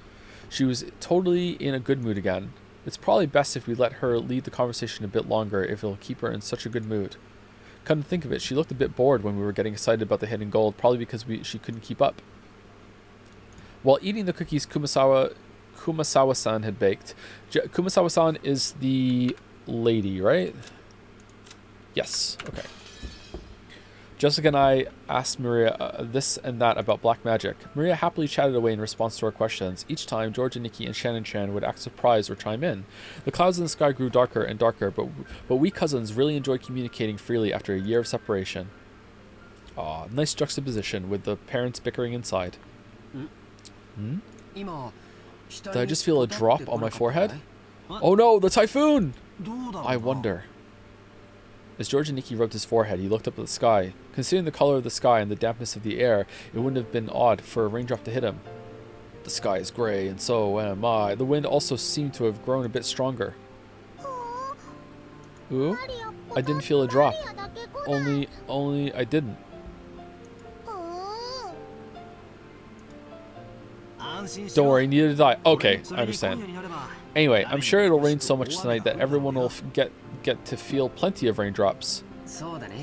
Speaker 1: She was totally in a good mood again. It's probably best if we let her lead the conversation a bit longer if it'll keep her in such a good mood. Come to think of it, she looked a bit bored when we were getting excited about the hidden gold, probably because she couldn't keep up. While eating the cookies Kumasawa-san had baked. Kumasawa-san is the lady, right? Yes, okay. Jessica and I asked Maria this and that about black magic. Maria happily chatted away in response to our questions. Each time, George and Nikki and Shannon Chan would act surprised or chime in. The clouds in the sky grew darker and darker, but we cousins really enjoyed communicating freely after a year of separation. Aw, nice juxtaposition with the parents bickering inside. Hmm? Did I just feel a drop on my forehead? Oh no, the typhoon! I wonder. As George and Nikki rubbed his forehead, he looked up at the sky. Considering the color of the sky and the dampness of the air, it wouldn't have been odd for a raindrop to hit him. The sky is gray, and so am I. The wind also seemed to have grown a bit stronger. Ooh? I didn't feel a drop. Only I didn't. Don't worry, neither did I. Okay, I understand. Anyway, I'm sure it'll rain so much tonight that everyone will get to feel plenty of raindrops.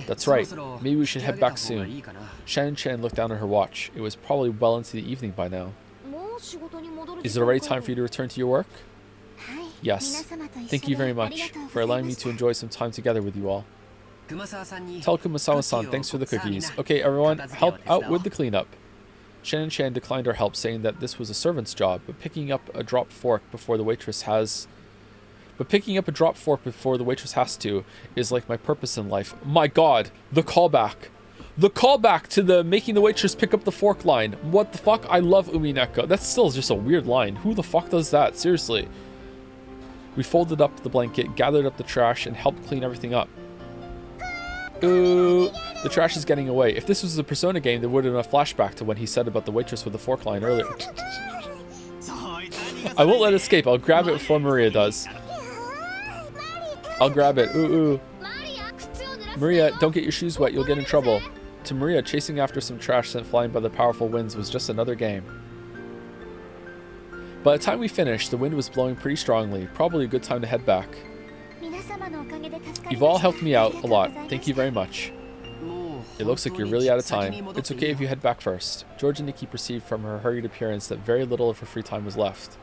Speaker 1: That's right. Maybe we should head back soon. Shannon Chan looked down at her watch. It was probably well into the evening by now. Is it already time for you to return to your work? Yes. Thank you very much for allowing me to enjoy some time together with you all. Tell Kumasawa-san thanks for the cookies. Okay, everyone, help out with the cleanup. Shannon Chan declined our help, saying that this was a servant's job, but picking up a dropped fork before the waitress has to is like my purpose in life. My god, the callback. The callback to the making the waitress pick up the fork line. What the fuck? I love Umineko. That's still just a weird line. Who the fuck does that? Seriously. We folded up the blanket, gathered up the trash, and helped clean everything up. Ooh, the trash is getting away. If this was a Persona game, there would have been a flashback to when he said about the waitress with the fork line earlier. I won't let it escape. I'll grab it before Maria does. I'll grab it. Ooh. Maria, don't get your shoes wet. You'll get in trouble. To Maria, chasing after some trash sent flying by the powerful winds was just another game. By the time we finished, the wind was blowing pretty strongly. Probably a good time to head back. You've all helped me out a lot. Thank you very much. It looks like you're really out of time. It's okay if you head back first. George and Nikki perceived from her hurried appearance that very little of her free time was left.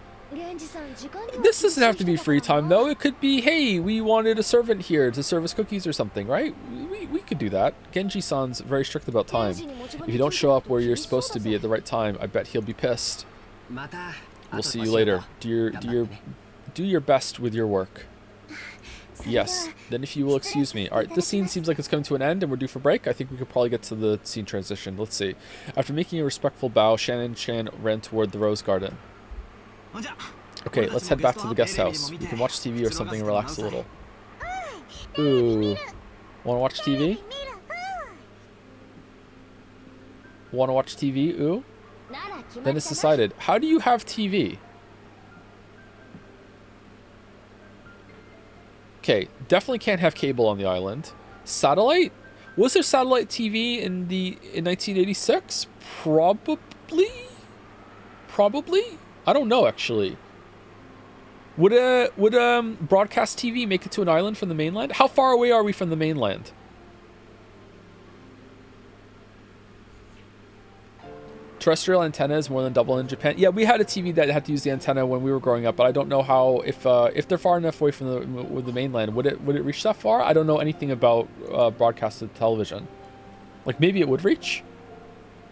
Speaker 1: This doesn't have to be free time, though. It could be, hey, we wanted a servant here to serve us cookies or something, right? We could do that. Genji-san's very strict about time. If you don't show up where you're supposed to be at the right time, I bet he'll be pissed. We'll see you later. Do your best with your work. Yes. Then if you will excuse me. Alright, this scene seems like it's coming to an end and we're due for break. I think we could probably get to the scene transition. Let's see. After making a respectful bow, Shannon Chan ran toward the rose garden. Okay, let's head back to the guest house. We can watch TV or something and relax a little. Ooh. Wanna watch TV? Wanna watch TV? Ooh. Then it's decided. How do you have TV? Okay, definitely can't have cable on the island. Satellite? Was there satellite TV in 1986? Probably. I don't know actually. Would broadcast TV make it to an island from the mainland? How far away are we from the mainland? Terrestrial antenna is more than double in Japan. Yeah, we had a TV that had to use the antenna when we were growing up, but I don't know how if they're far enough away from the mainland, would it reach that far? I don't know anything about broadcasted television. Like maybe it would reach.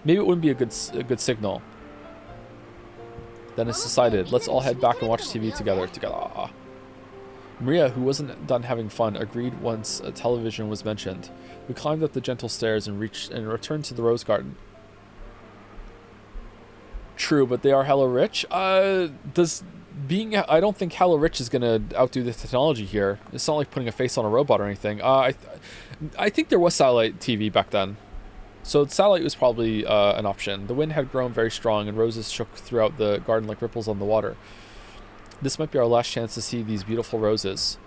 Speaker 1: Maybe it wouldn't be a good signal. Then it's decided. Let's all head back and watch TV together. Maria, who wasn't done having fun, agreed once a television was mentioned. We climbed up the gentle stairs and returned to the rose garden. True, but they are hella rich. Does being I don't think hella rich is gonna outdo the technology here. It's not like putting a face on a robot or anything. I think there was satellite TV back then, so satellite was probably an option. The wind had grown very strong, and roses shook throughout the garden like ripples on the water. This might be our last chance to see these beautiful roses.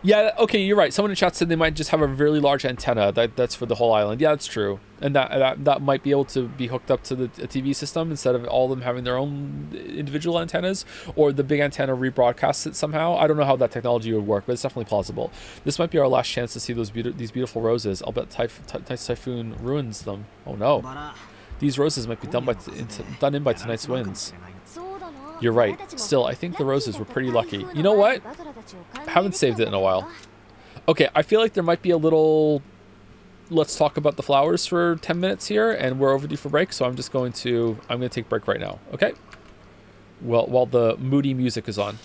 Speaker 1: Yeah, okay, you're right. Someone in chat said they might just have a really large antenna. That's for the whole island. Yeah, that's true. And that might be able to be hooked up to the a TV system instead of all of them having their own individual antennas, or the big antenna rebroadcasts it somehow. I don't know how that technology would work, but it's definitely plausible. This might be our last chance to see these beautiful roses. I'll bet Typhoon ruins them. Oh no. These roses might be done in by tonight's winds. You're right. Still, I think the roses were pretty lucky. You know what? Haven't saved it in a while. Okay, I feel like there might be a little... Let's talk about the flowers for 10 minutes here, and we're overdue for break, so I'm going to take break right now, okay? Well, while the moody music is on.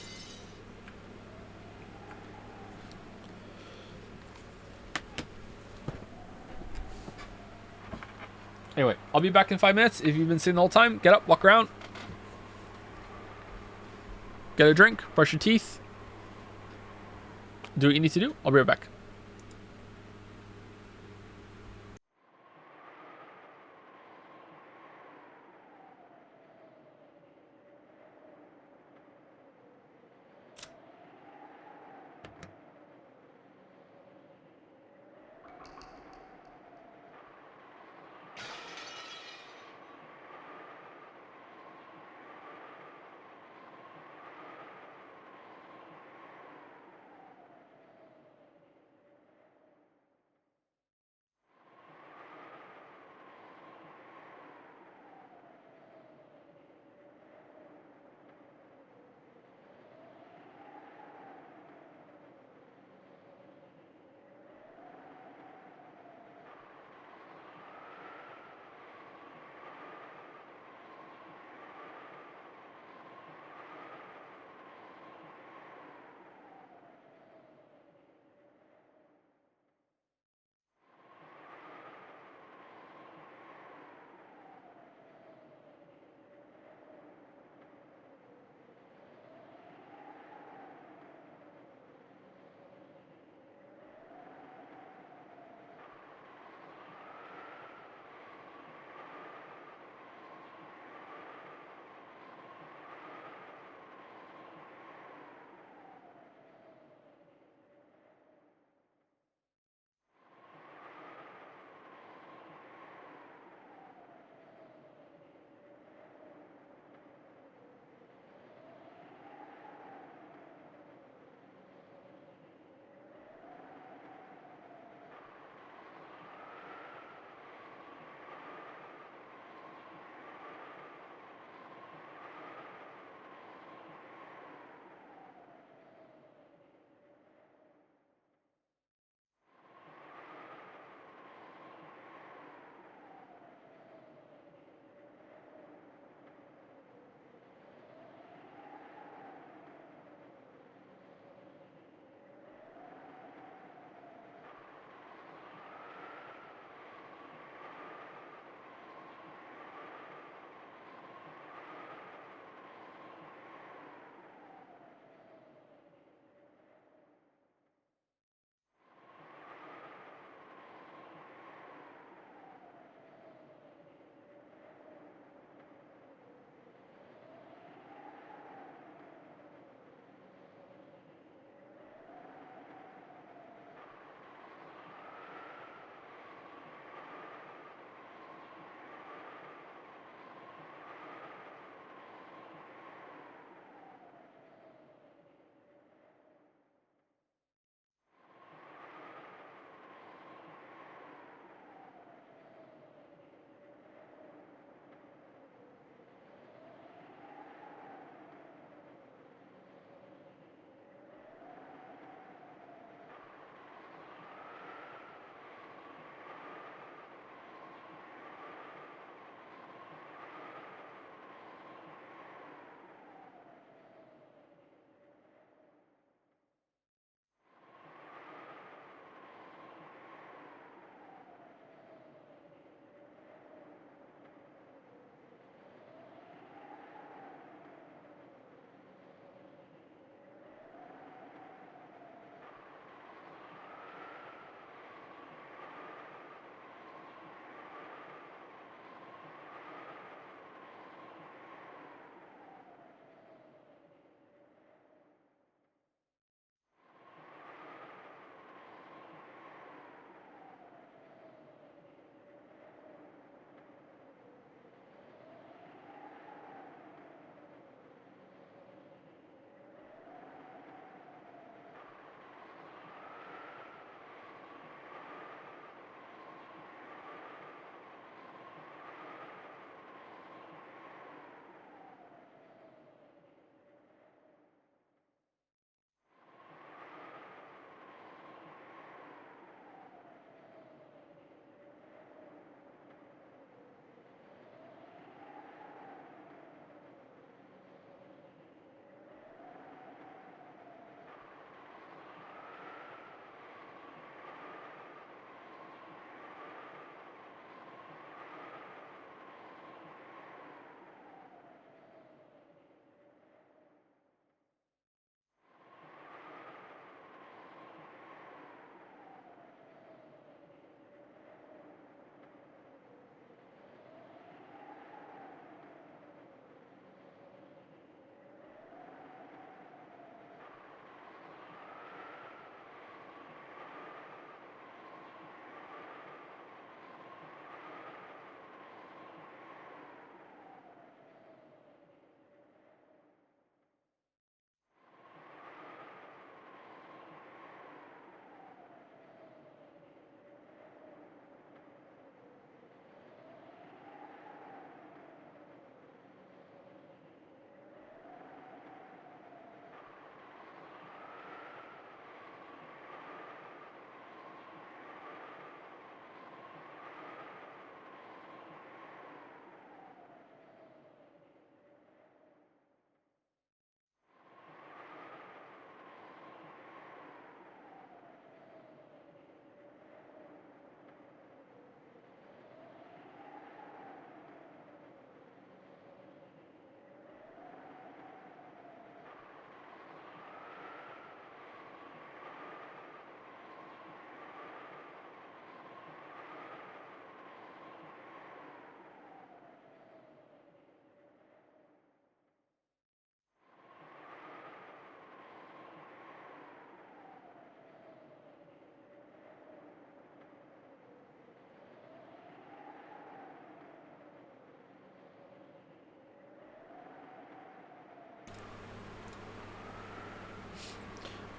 Speaker 1: Anyway, I'll be back in 5 minutes. If you've been sitting the whole time, get up, walk around. Get a drink, brush your teeth. Do what you need to do. I'll be right back.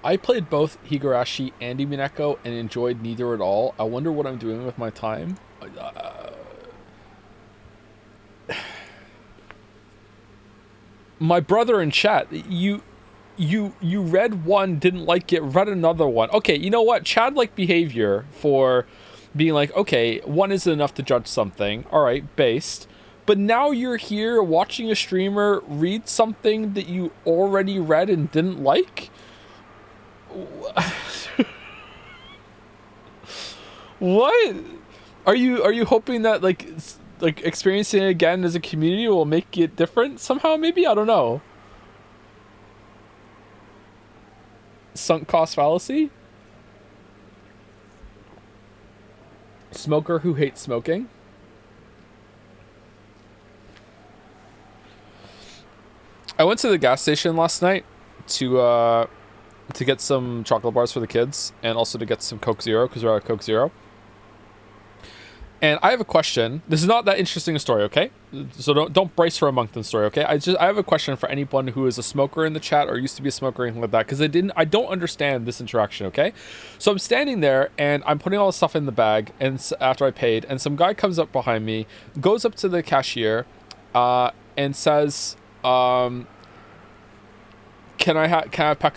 Speaker 1: I played both Higurashi and Umineko and enjoyed neither at all. I wonder what I'm doing with my time. My brother in chat, you read one, didn't like it, read another one. Okay, you know what? Chad-like behavior for being like, okay, one isn't enough to judge something. All right, based. But now you're here watching a streamer read something that you already read and didn't like? What? Are you hoping that like experiencing it again as a community will make it different somehow? Maybe, I don't know. Sunk cost fallacy? Smoker who hates smoking? I went to the gas station last night to get some chocolate bars for the kids and also to get some Coke Zero because we're out of Coke Zero. And I have a question. This is not that interesting a story, okay? So don't brace for a Moncton story, okay? I have a question for anyone who is a smoker in the chat or used to be a smoker or anything like that, because I don't understand this interaction, okay? So I'm standing there and I'm putting all the stuff in the bag, and after I paid, and some guy comes up behind me, goes up to the cashier, and says, "Can I have a pack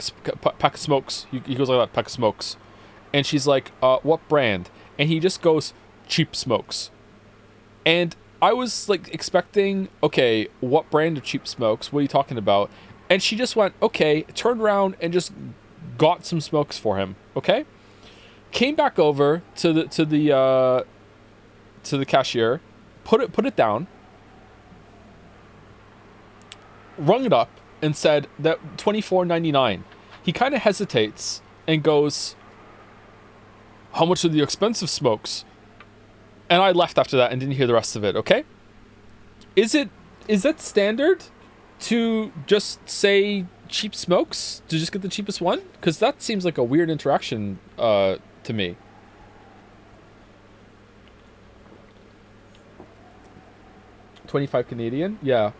Speaker 1: of smokes?" He goes like that, pack of smokes, and she's like, "What brand?" And he just goes, "Cheap smokes." And I was like expecting, okay, what brand of cheap smokes? What are you talking about? And she just went, okay, turned around and just got some smokes for him. Okay, came back over to the cashier, put it down, rung it up, and said that $24.99. He kind of hesitates and goes, "How much are the expensive smokes?" And I left after that and didn't hear the rest of it, okay? Is that standard to just say cheap smokes? To just get the cheapest one? Because that seems like a weird interaction to me. $25 Canadian? Yeah.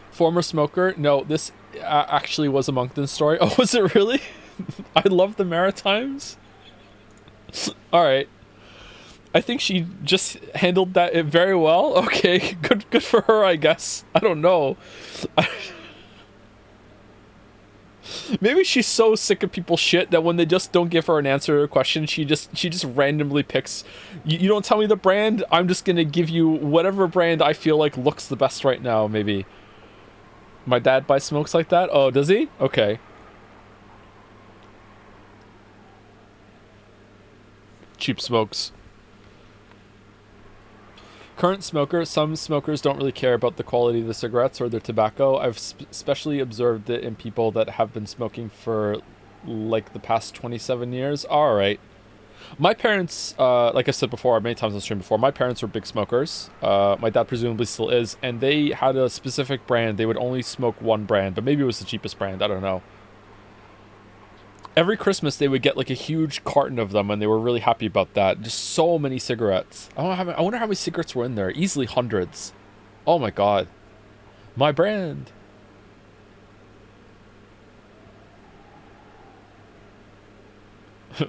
Speaker 1: Former smoker? No, this actually was a Moncton story. Oh, was it really? I love the Maritimes. All right. I think she just handled that very well. Okay, good for her, I guess. I don't know. Maybe she's so sick of people's shit that when they just don't give her an answer to a question, she just randomly picks. You don't tell me the brand, I'm just gonna give you whatever brand I feel like looks the best right now. Maybe. My dad buys smokes like that. Oh, does he? Okay. Cheap smokes. Current smoker. Some smokers don't really care about the quality of the cigarettes or their tobacco. I've especially observed it in people that have been smoking for like the past 27 years. All right. My parents, like I said before, many times on the stream before, my parents were big smokers. My dad presumably still is, and they had a specific brand. They would only smoke one brand, but maybe it was the cheapest brand. I don't know. Every Christmas, they would get like a huge carton of them, and they were really happy about that. Just so many cigarettes. I wonder how many cigarettes were in there. Easily hundreds. Oh my god. My brand.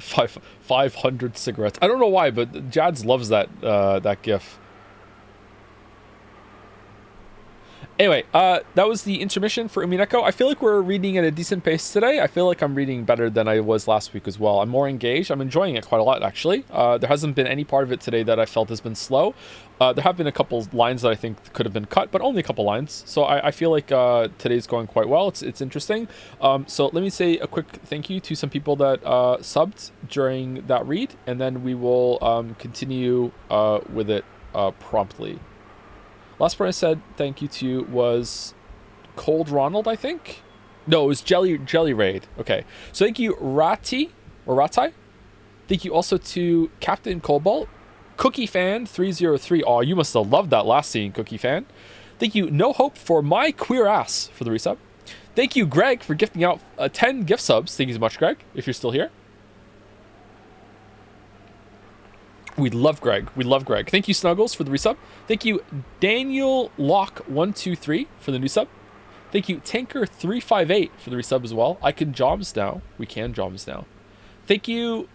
Speaker 1: Five 500 cigarettes. I don't know why, but Jads loves that gif. Anyway, that was the intermission for Umineko. I feel like we're reading at a decent pace today. I feel like I'm reading better than I was last week as well. I'm more engaged. I'm enjoying it quite a lot, actually. There hasn't been any part of it today that I felt has been slow. There have been a couple lines that I think could have been cut, but only a couple lines. So I feel like today's going quite well. It's interesting. So let me say a quick thank you to some people that subbed during that read, and then we will continue with it promptly. Last person I said thank you to was Cold Ronald, I think? No, it was Jelly Raid. Okay. So thank you, Rati, or Ratai. Thank you also to Captain Cobalt, Cookie Fan 303. Oh, you must have loved that last scene, Cookie Fan. Thank you, No Hope, for my queer ass for the resub. Thank you, Greg, for gifting out 10 gift subs. Thank you so much, Greg, if you're still here. We love Greg. Thank you, Snuggles, for the resub. Thank you, Daniel Lock 123 for the new sub. Thank you, Tanker358 for the resub as well. I can Joms now. We can Joms now. Thank you,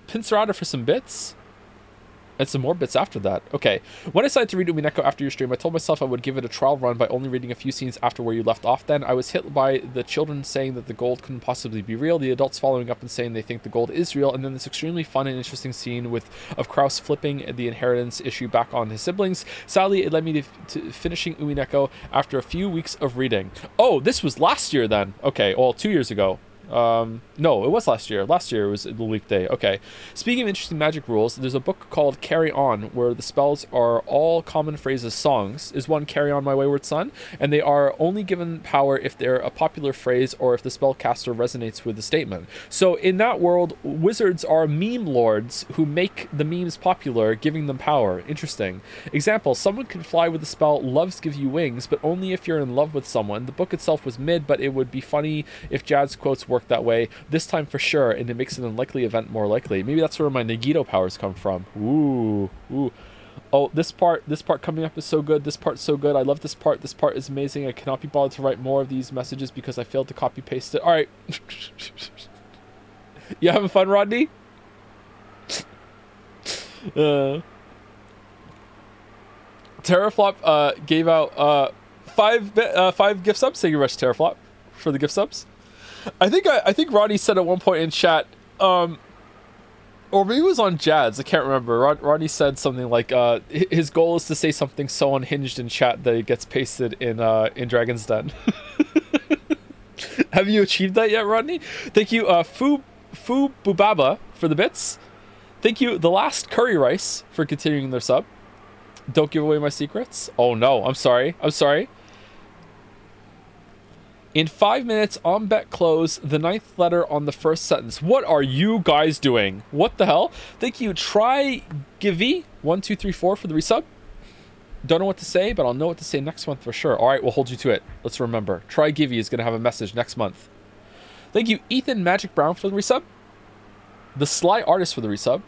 Speaker 1: Pincerata for some bits. And some more bits after that. Okay. When I decided to read Umineko after your stream, I told myself I would give it a trial run by only reading a few scenes after where you left off. Then I was hit by the children saying that the gold couldn't possibly be real, the adults following up and saying they think the gold is real, and then this extremely fun and interesting scene of Kraus flipping the inheritance issue back on his siblings. Sadly, it led me to finishing Umineko after a few weeks of reading. Oh, this was last year then. Okay, well, 2 years ago. No, it was last year. Last year was the leap day. Okay. Speaking of interesting magic rules, there's a book called Carry On, where the spells are all common phrases songs. Is one Carry On My Wayward Son? And they are only given power if they're a popular phrase or if the spellcaster resonates with the statement. So in that world, wizards are meme lords who make the memes popular, giving them power. Interesting. Example, someone can fly with the spell Loves Give You Wings, but only if you're in love with someone. The book itself was mid, but it would be funny if Jad's quotes worked that way this time for sure, and it makes an unlikely event more likely. Maybe that's where my Nagito powers come from. Ooh. Oh, this part coming up is so good. This part's so good. I love this part. This part is amazing. I cannot be bothered to write more of these messages because I failed to copy paste it. All right. You having fun, Rodney? Terraflop gave out 5 gift subs. Thank you very much, Terraflop, for the gift subs. I think Rodney said at one point in chat, or maybe it was on Jad's, I can't remember. Rodney said something like his goal is to say something so unhinged in chat that it gets pasted in Dragon's Den. Have you achieved that yet, Rodney? Thank you, Fu Bubaba for the bits. Thank you, The Last Curry Rice, for continuing their sub. Don't give away my secrets. Oh no, I'm sorry. In 5 minutes, on bet close, the 9th letter on the first sentence. What are you guys doing? What the hell? Thank you, Try Givey 1234 for the resub. Don't know what to say, but I'll know what to say next month for sure. All right, we'll hold you to it. Let's remember. Try Givey is going to have a message next month. Thank you, Ethan Magic Brown for the resub. The Sly Artist for the resub.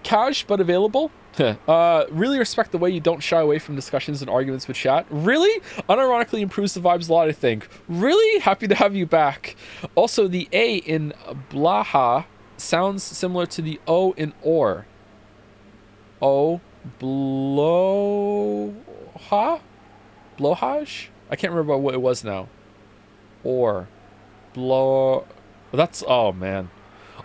Speaker 1: Cash but available. Really respect the way you don't shy away from discussions and arguments with chat. Really? Unironically improves the vibes a lot, I think. Really? Happy to have you back. Also, the A in Blaha sounds similar to the O in Or. O. Bloha? Blowhaj? I can't remember what it was now. Or. Blow. That's. Oh, man.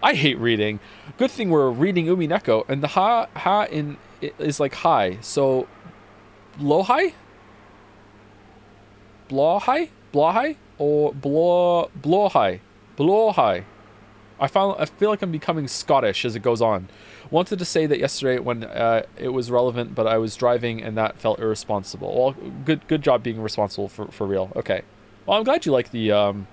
Speaker 1: I hate reading. Good thing we're reading Umineko, and the ha in is like high. So, blowhai, or blowhai. I feel like I'm becoming Scottish as it goes on. Wanted to say that yesterday when it was relevant, but I was driving and that felt irresponsible. Well, good job being responsible for real. Okay. Well, I'm glad you like the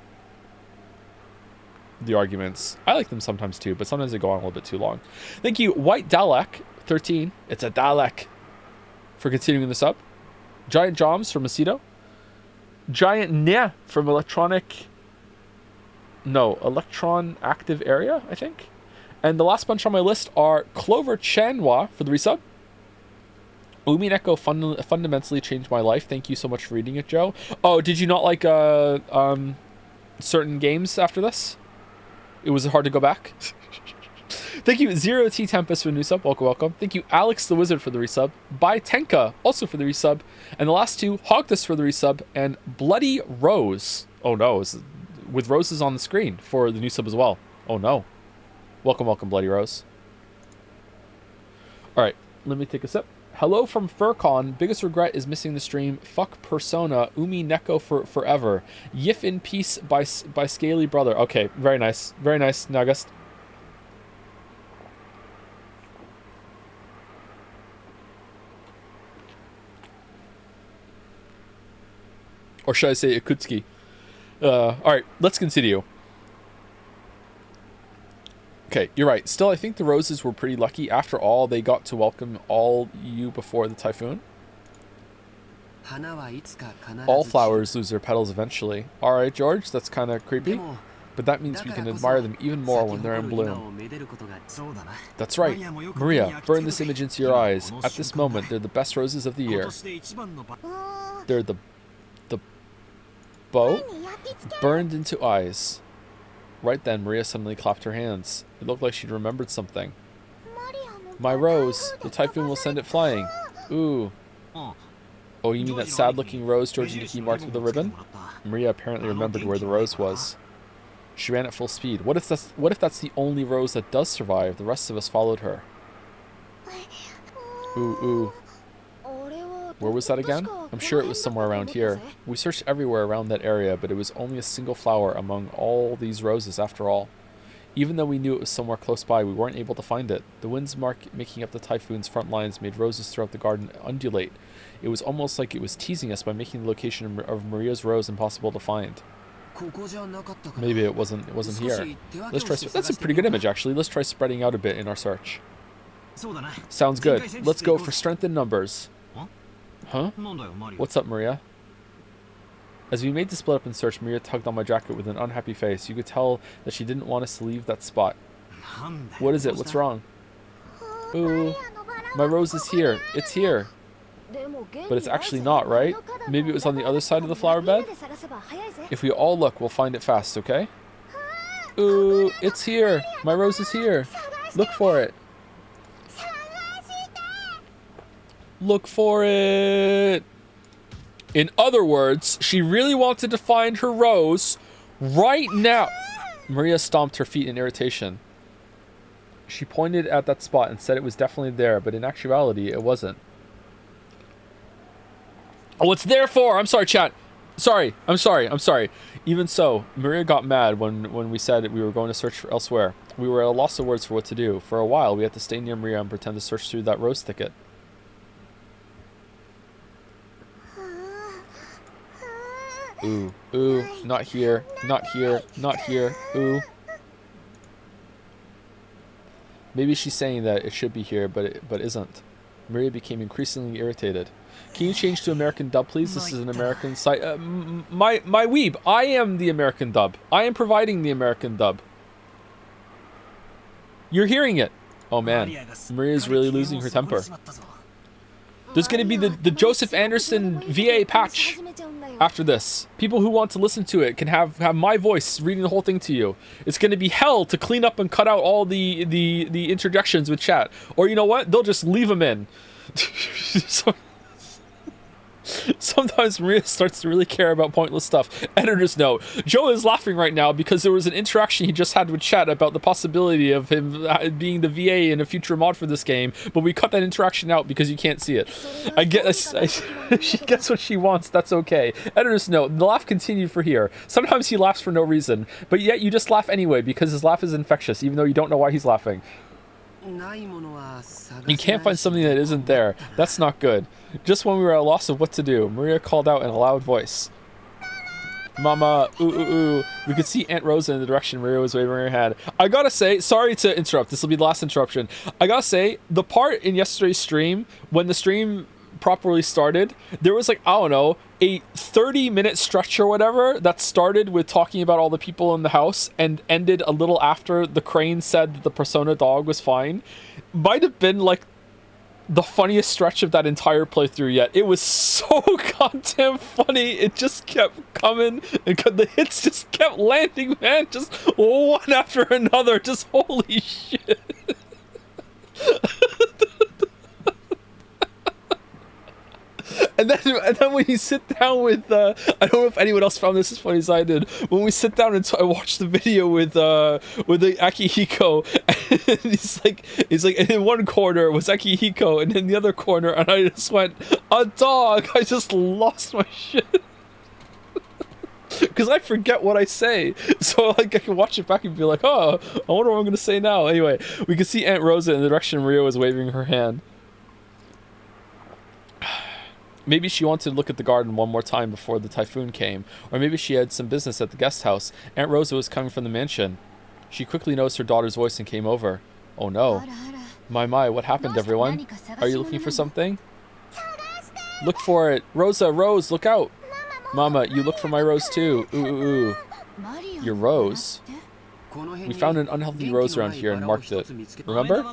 Speaker 1: arguments. I like them sometimes too, but sometimes they go on a little bit too long. Thank you, White Dalek 13. It's a Dalek for continuing this up. Giant Joms from Macedo. Giant Nya from Electron Active Area, I think. And the last bunch on my list are Clover Chanwa for the resub. Umineko fundamentally changed my life. Thank you so much for reading it, Joe. Oh, did you not like certain games after this? It was hard to go back. Thank you, Zero T Tempest for the new sub. Welcome. Thank you, Alex the Wizard for the resub. By Tenka also for the resub. And the last two, Hogtus for the resub. And Bloody Rose. Oh no, with roses on the screen for the new sub as well. Oh no. Welcome, Bloody Rose. Alright, let me take a sip. Hello from Furcon. Biggest regret is missing the stream. Fuck Persona. Umineko for forever. Yif in Peace by Scaly Brother. Okay, very nice. Very nice, Nagast. Or should I say Ikutsuki? Alright, let's continue. Okay, you're right. Still, I think the roses were pretty lucky. After all, they got to welcome all you before the typhoon. All flowers lose their petals eventually. Alright, George, that's kind of creepy. But that means we can admire them even more when they're in bloom. That's right. Maria, burn this image into your eyes. At this moment, they're the best roses of the year. They're the boat burned into eyes. Right then, Maria suddenly clapped her hands. It looked like she'd remembered something. My rose. The typhoon will send it flying. Ooh. Oh, you mean that sad-looking rose George and Nikki marked with a ribbon? Maria apparently remembered where the rose was. She ran at full speed. What if that's the only rose that does survive? The rest of us followed her. Ooh, ooh. Where was that again? I'm sure it was somewhere around here. We searched everywhere around that area, but it was only a single flower among all these roses after all. Even though we knew it was somewhere close by, we weren't able to find it. The winds making up the typhoon's front lines made roses throughout the garden undulate. It was almost like it was teasing us by making the location of Maria's rose impossible to find. Maybe it wasn't here. Let's try. That's a pretty good image, actually. Let's try spreading out a bit in our search. Sounds good. Let's go for strength in numbers. Huh? What's up, Maria? As we made the split up in search, Maria tugged on my jacket with an unhappy face. You could tell that she didn't want us to leave that spot. What is it? What's wrong? Ooh, my rose is here. It's here. But it's actually not, right? Maybe it was on the other side of the flower bed? If we all look, we'll find it fast, okay? Ooh, it's here. My rose is here. Look for it. Look for it. In other words, she really wanted to find her rose right now. Maria stomped her feet in irritation. She pointed at that spot and said it was definitely there, but in actuality, it wasn't. Oh, it's there for. I'm sorry, chat. I'm sorry. Even so, Maria got mad when we said we were going to search for elsewhere. We were at a loss of words for what to do. For a while, we had to stay near Maria and pretend to search through that rose thicket. Ooh, ooh, not here, not here, not here, ooh. Maybe she's saying that it should be here, but isn't. Maria became increasingly irritated. Can you change to American dub, please? This is an American site. My weeb, I am the American dub. I am providing the American dub. You're hearing it. Oh man, Maria's really losing her temper. There's going to be the Joseph Anderson VA patch after this. People who want to listen to it can have my voice reading the whole thing to you. It's going to be hell to clean up and cut out all the interjections with chat. Or you know what? They'll just leave them in. Sometimes Maria starts to really care about pointless stuff. Editor's note. Joe is laughing right now because there was an interaction he just had with chat about the possibility of him being the VA in a future mod for this game, but we cut that interaction out because you can't see it. I guess she gets what she wants. That's okay. Editor's note. The laugh continued for here. Sometimes he laughs for no reason, but yet you just laugh anyway because his laugh is infectious, even though you don't know why he's laughing. You can't find something that isn't there. That's not good. Just when we were at a loss of what to do, Maria called out in a loud voice. Mama, ooh, ooh, ooh. We could see Aunt Rosa in the direction Maria was waving her hand. I gotta say, sorry to interrupt. This will be the last interruption. I gotta say, the part in yesterday's stream, when the stream properly started, there was like, I don't know, a 30-minute stretch or whatever that started with talking about all the people in the house and ended a little after the crane said that the Persona dog was fine. Might have been like the funniest stretch of that entire playthrough yet. It was so goddamn funny. It just kept coming and the hits just kept landing, man. Just one after another. Just holy shit. And then when you sit down with, I don't know if anyone else found this as funny as I did. When we sit down and watch the video with the Akihiko, and he's like, and in one corner was Akihiko, and in the other corner, and I just went, a dog. I just lost my shit. Because I forget what I say. So like I can watch it back and be like, oh, I wonder what I'm going to say now. Anyway, we can see Aunt Rosa in the direction Maria was waving her hand. Maybe she wanted to look at the garden one more time before the typhoon came, or maybe she had some business at the guest house. Aunt Rosa was coming from the mansion. She quickly noticed her daughter's voice and came over. Oh no. My, what happened, everyone? Are you looking for something? Look for it. Rosa, Rose, look out. Mama, you look for my rose too. Ooh, ooh, ooh. Your rose? We found an unhealthy rose around here and marked it. Remember?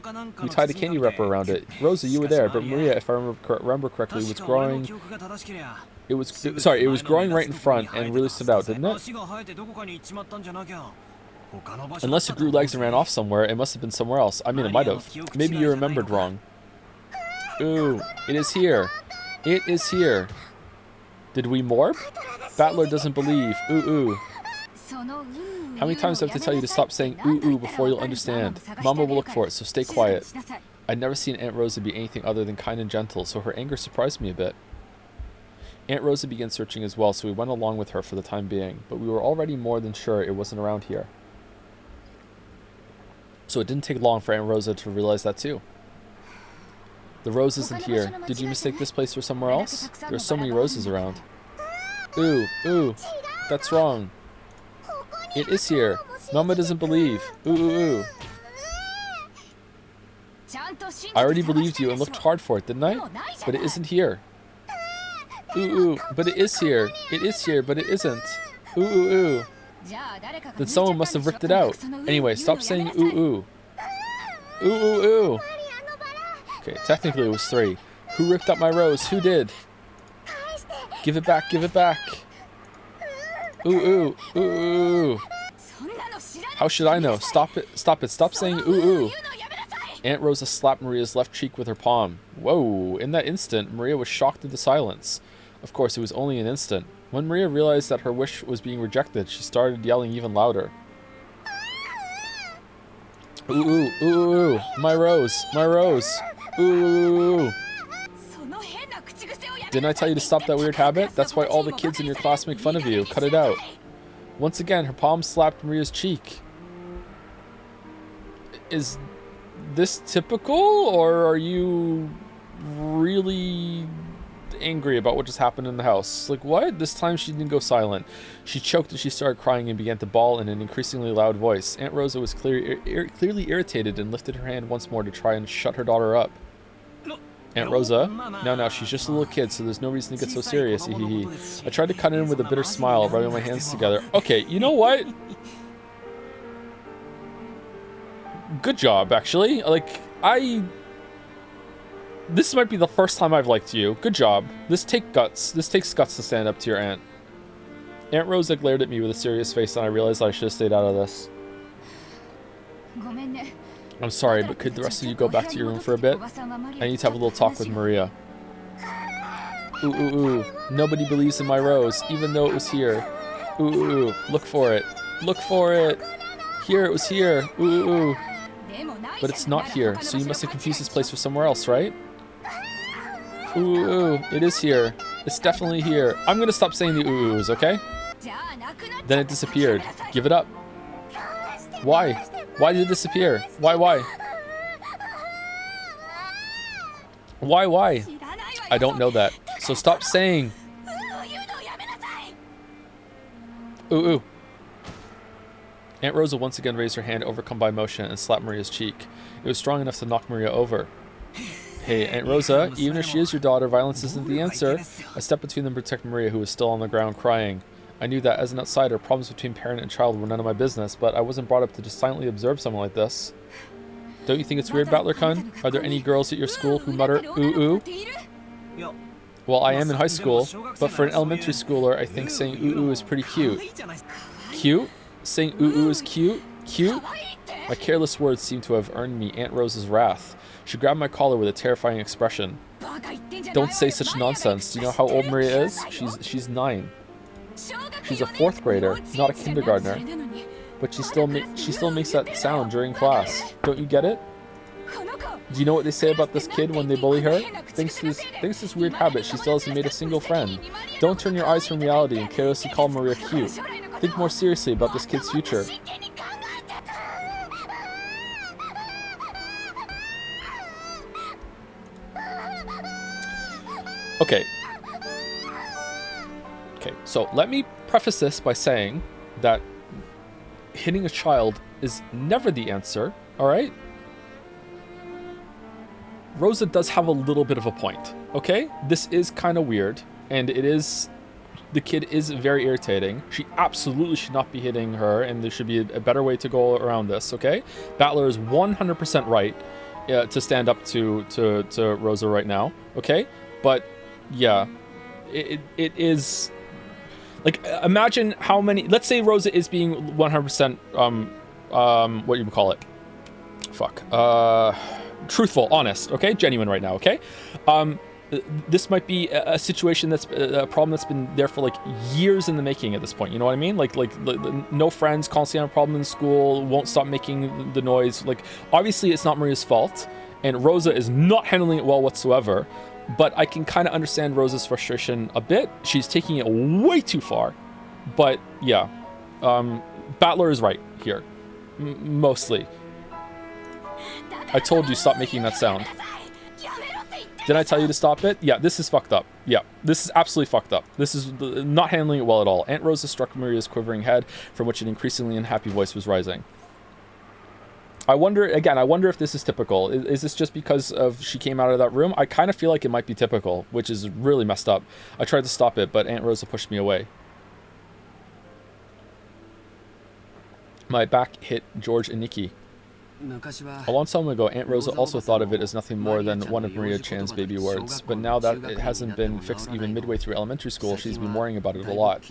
Speaker 1: We tied a candy wrapper around it. Rosa, you were there, but Maria, if I remember correctly, was growing... It was growing right in front and really stood out, didn't it? Unless it grew legs and ran off somewhere, it must have been somewhere else. I mean, it might have. Maybe you remembered wrong. Ooh, it is here. It is here. Did we morph? Battler doesn't believe. Ooh, ooh. How many times do I have to tell you to stop saying ooh, ooh before you'll understand? Mama will look for it, so stay quiet. I'd never seen Aunt Rosa be anything other than kind and gentle, so her anger surprised me a bit. Aunt Rosa began searching as well, so we went along with her for the time being, but we were already more than sure it wasn't around here. So it didn't take long for Aunt Rosa to realize that too. The rose isn't here. Did you mistake this place for somewhere else? There are so many roses around. Ooh, ooh. That's wrong. It is here. Mama doesn't believe. Ooh, ooh, ooh. I already believed you and looked hard for it, didn't I? But it isn't here. Ooh, ooh. But it is here. It is here, but it isn't. Ooh, ooh, ooh. Then someone must have ripped it out. Anyway, stop saying ooh, ooh. Ooh, ooh, ooh. Okay, technically it was 3. Who ripped up my rose? Who did? Give it back, give it back. Ooh, ooh, ooh, ooh. How should I know? Stop it, stop it. Stop saying ooh, ooh. Aunt Rosa slapped Maria's left cheek with her palm. Whoa, in that instant, Maria was shocked into silence. Of course, it was only an instant. When Maria realized that her wish was being rejected, she started yelling even louder. Ooh, ooh, ooh, ooh, ooh. My rose, my rose. Ooh, ooh, ooh. Didn't I tell you to stop that weird habit? That's why all the kids in your class make fun of you. Cut it out. Once again, her palm slapped Maria's cheek. Is this typical, or are you really angry about what just happened in the house? Like, what? This time she didn't go silent. She choked as she started crying and began to bawl in an increasingly loud voice. Aunt Rosa was clearly irritated and lifted her hand once more to try and shut her daughter up. Aunt Rosa? No, she's just a little kid, so there's no reason to get so serious. I tried to cut in with a bitter smile, rubbing my hands together. Okay, you know what? Good job, actually. Like, this might be the first time I've liked you. Good job. This takes guts. This takes guts to stand up to your aunt. Aunt Rosa glared at me with a serious face, and I realized I should have stayed out of this. I'm sorry, but could the rest of you go back to your room for a bit? I need to have a little talk with Maria. Ooh, ooh, ooh. Nobody believes in my rose, even though it was here. Ooh, ooh, ooh. Look for it. Look for it. Here, it was here. Ooh, ooh, ooh. But it's not here, so you must have confused this place for somewhere else, right? Ooh, ooh, it is here. It's definitely here. I'm gonna stop saying the ooh, oohs, okay? Then it disappeared. Give it up. Why? Why did it disappear? Why? Why? I don't know that. So stop saying. Ooh, ooh. Aunt Rosa once again raised her hand, overcome by emotion, and slapped Maria's cheek. It was strong enough to knock Maria over. Hey, Aunt Rosa, even if she is your daughter, violence isn't the answer. I stepped between them to protect Maria, who was still on the ground crying. I knew that as an outsider, problems between parent and child were none of my business, but I wasn't brought up to just silently observe someone like this. Don't you think it's weird, Battler-kun? Are there any girls at your school who mutter ooh ooh? Well, I am in high school, but for an elementary schooler, I think saying ooh ooh is pretty cute. Cute? Saying ooh ooh is cute? Cute? My careless words seemed to have earned me Aunt Rosa's wrath. She grabbed my collar with a terrifying expression. Don't say such nonsense. Do you know how old Maria is? She's 9. She's a 4th grader, not a kindergartner. But she still makes that sound during class. Don't you get it? Do you know what they say about this kid when they bully her? Thanks to this weird habit, she still hasn't made a single friend. Don't turn your eyes from reality and carelessly call Maria cute. Think more seriously about this kid's future. Okay, so let me preface this by saying that hitting a child is never the answer, alright? Rosa does have a little bit of a point, okay? This is kind of weird, and it is The kid is very irritating. She absolutely should not be hitting her, and there should be a better way to go around this, okay? Battler is 100% right to stand up to Rosa right now, okay? But, yeah, it is... Like, imagine how many... Let's say Rosa is being 100%, what do you call it? Fuck. Truthful, honest, okay? Genuine right now, okay? This might be a situation that's a problem that's been there for like years in the making at this point. You know what I mean? Like no friends, constantly have a problem in school, won't stop making the noise. Like, obviously it's not Maria's fault, and Rosa is not handling it well whatsoever. But I can kind of understand Rosa's frustration a bit. She's taking it way too far. But yeah, Battler is right here, mostly. I told you stop making that sound. Did I tell you to stop it? Yeah, this is fucked up. Yeah, this is absolutely fucked up. This is not handling it well at all. Aunt Rosa struck Maria's quivering head, from which an increasingly unhappy voice was rising. I wonder if this is typical. Is this just because of she came out of that room? I kind of feel like it might be typical, which is really messed up. I tried to stop it, but Aunt Rosa pushed me away. My back hit George and Nikki. A long time ago, Aunt Rosa also thought of it as nothing more than one of Maria Chan's baby words, but now that it hasn't been fixed even midway through elementary school, she's been worrying about it a lot.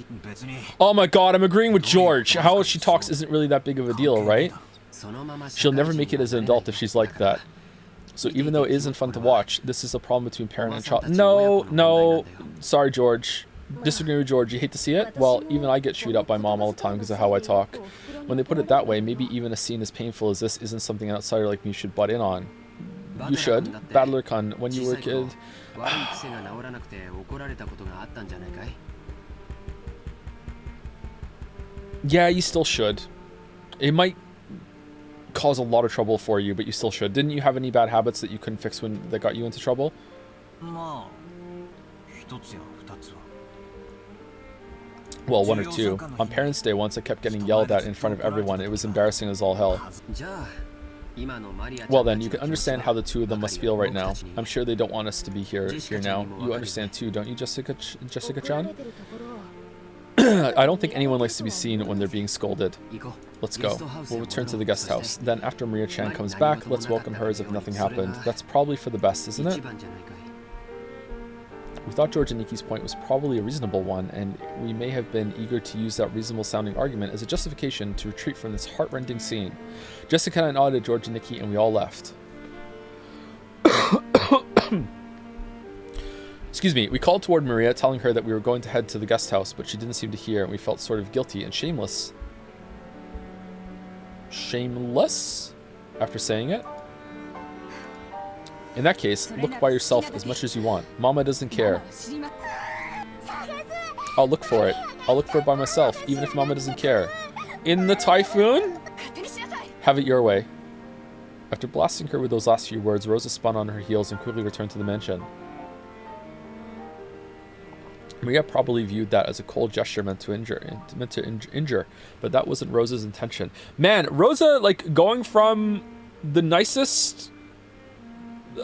Speaker 1: Oh my god, I'm agreeing with George. How she talks isn't really that big of a deal, right? She'll never make it as an adult if she's like that. So even though it isn't fun to watch, this is a problem between parent and child. No. Sorry, George. Disagree with George. You hate to see it? Well, even I get chewed up by mom all the time because of how I talk. When they put it that way, maybe even a scene as painful as this isn't something an outsider like me should butt in on. You should. Battler-kun, when you were a kid... Yeah, you still should. It might cause a lot of trouble for you, but you still should. Didn't you have any bad habits that you couldn't fix that got you into trouble? Well, one or two. On Parents' Day once, I kept getting yelled at in front of everyone. It was embarrassing as all hell. Well then, you can understand how the two of them must feel right now. I'm sure they don't want us to be here now. You understand too, don't you, Jessica-chan? I don't think anyone likes to be seen when they're being scolded. Let's go. We'll return to the guest house. Then after Maria-chan comes back, let's welcome her as if nothing happened. That's probably for the best, isn't it? We thought George and Nikki's point was probably a reasonable one, and we may have been eager to use that reasonable-sounding argument as a justification to retreat from this heart-rending scene. Jessica and I nodded at George and Nikki, and we all left. Excuse me, we called toward Maria, telling her that we were going to head to the guest house, but she didn't seem to hear, and we felt sort of guilty and shameless. Shameless? After saying it? In that case, look by yourself as much as you want. Mama doesn't care. I'll look for it. I'll look for it by myself, even if Mama doesn't care. In the typhoon? Have it your way. After blasting her with those last few words, Rosa spun on her heels and quickly returned to the mansion. Maria probably viewed that as a cold gesture meant to injure, but that wasn't Rosa's intention. Man, Rosa, like, going from the nicest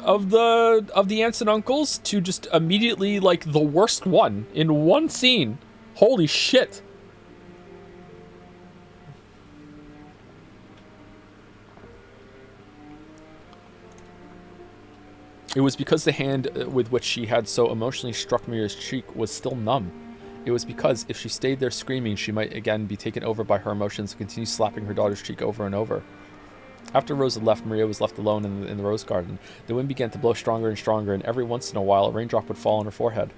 Speaker 1: of the aunts and uncles to just immediately, like, the worst one in one scene. Holy shit. It was because the hand with which she had so emotionally struck Maria's cheek was still numb. It was because if she stayed there screaming, she might again be taken over by her emotions and continue slapping her daughter's cheek over and over. After Rosa left, Maria was left alone in the rose garden. The wind began to blow stronger and stronger, and every once in a while a raindrop would fall on her forehead.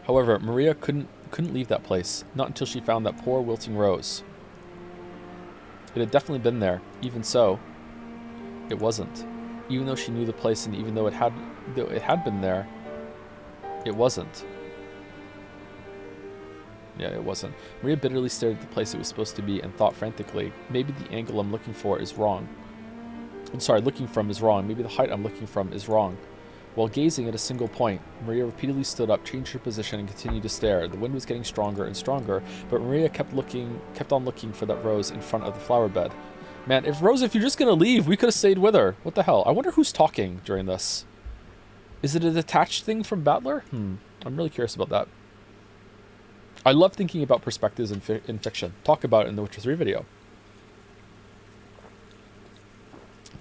Speaker 1: However, Maria couldn't leave that place, not until she found that poor wilting rose. It had definitely been there. Even so, it wasn't. Even though she knew the place, and even though it had been there, it wasn't. Yeah, it wasn't. Maria bitterly stared at the place it was supposed to be and thought frantically, maybe the angle I'm looking for is wrong. I'm sorry, looking from is wrong. Maybe the height I'm looking from is wrong. While gazing at a single point, Maria repeatedly stood up, changed her position, and continued to stare. The wind was getting stronger and stronger, but Maria kept on looking for that rose in front of the flower bed. Man, if you're just gonna leave, we could have stayed with her. What the hell? I wonder who's talking during this. Is it a detached thing from Battler? I'm really curious about that. I love thinking about perspectives in fiction. Talk about it in the Witcher 3 video.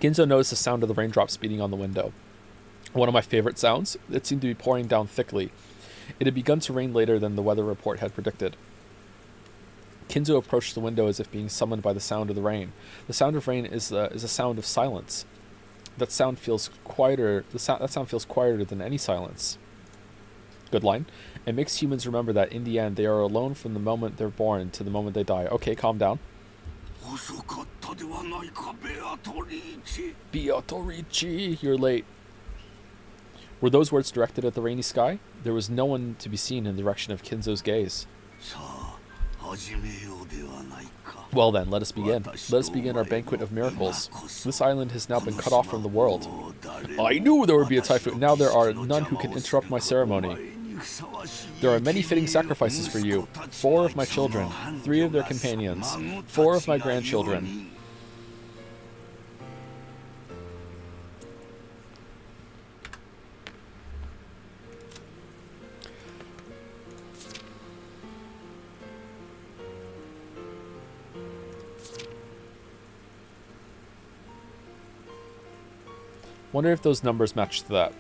Speaker 1: Ginzo noticed the sound of the raindrops beating on the window. One of my favorite sounds. It seemed to be pouring down thickly. It had begun to rain later than the weather report had predicted. Kinzo approached the window as if being summoned by the sound of the rain. The sound of rain is a sound of silence. That sound feels quieter. That sound feels quieter than any silence. Good line. It makes humans remember that in the end they are alone from the moment they're born to the moment they die. Okay, calm down. Beatrice, you're late. Were those words directed at the rainy sky? There was no one to be seen in the direction of Kinzo's gaze. Well then, let us begin. Let us begin our banquet of miracles. This island has now been cut off from the world. I knew there would be a typhoon. Now there are none who can interrupt my ceremony. There are many fitting sacrifices for you. 4 of my children, 3 of their companions, 4 of my grandchildren. Wonder if those numbers match to that.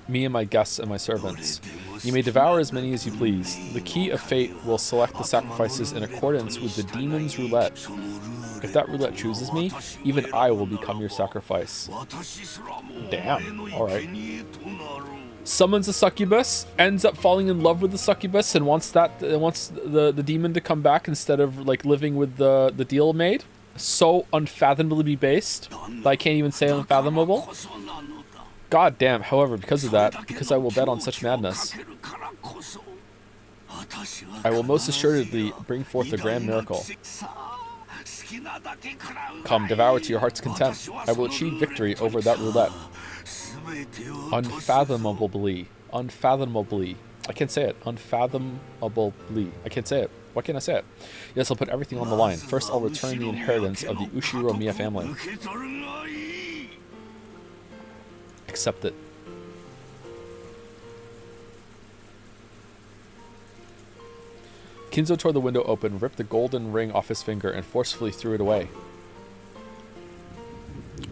Speaker 1: Me and my guests and my servants. You may devour as many as you please. The key of fate will select the sacrifices in accordance with the demon's roulette. If that roulette chooses me, even I will become your sacrifice. Damn. Alright. Summons a succubus, ends up falling in love with the succubus, and wants the demon to come back instead of like living with the deal made. So unfathomably based that I can't even say unfathomable. God damn. However, because of that, because I will bet on such madness, I will most assuredly bring forth a grand miracle. Come, devour to your heart's content. I will achieve victory over that roulette. Unfathomably. I can't say it. Unfathomably. I can't say it. Why can't I say it? Yes, I'll put everything on the line. First, I'll return the inheritance of the Ushiro Miya family. Accept it. Kinzo tore the window open, ripped the golden ring off his finger, and forcefully threw it away.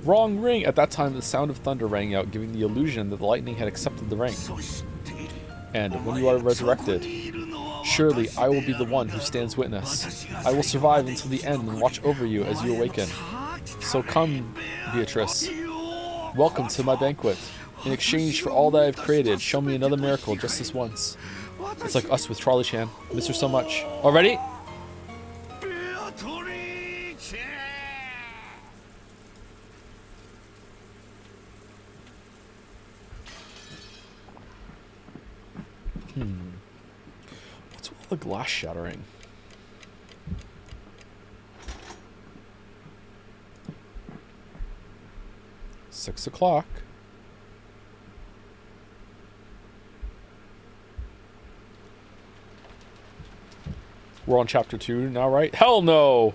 Speaker 1: Wrong ring! At that time, the sound of thunder rang out, giving the illusion that the lightning had accepted the ring. And when you are resurrected, surely I will be the one who stands witness. I will survive until the end and watch over you as you awaken. So come, Beatrice. Welcome to my banquet. In exchange for all that I've created, show me another miracle just this once. It's like us with Trolley-chan. Miss her so much. Already? What's with all the glass shattering? Six o'clock. We're on chapter 2 now, right? Hell no!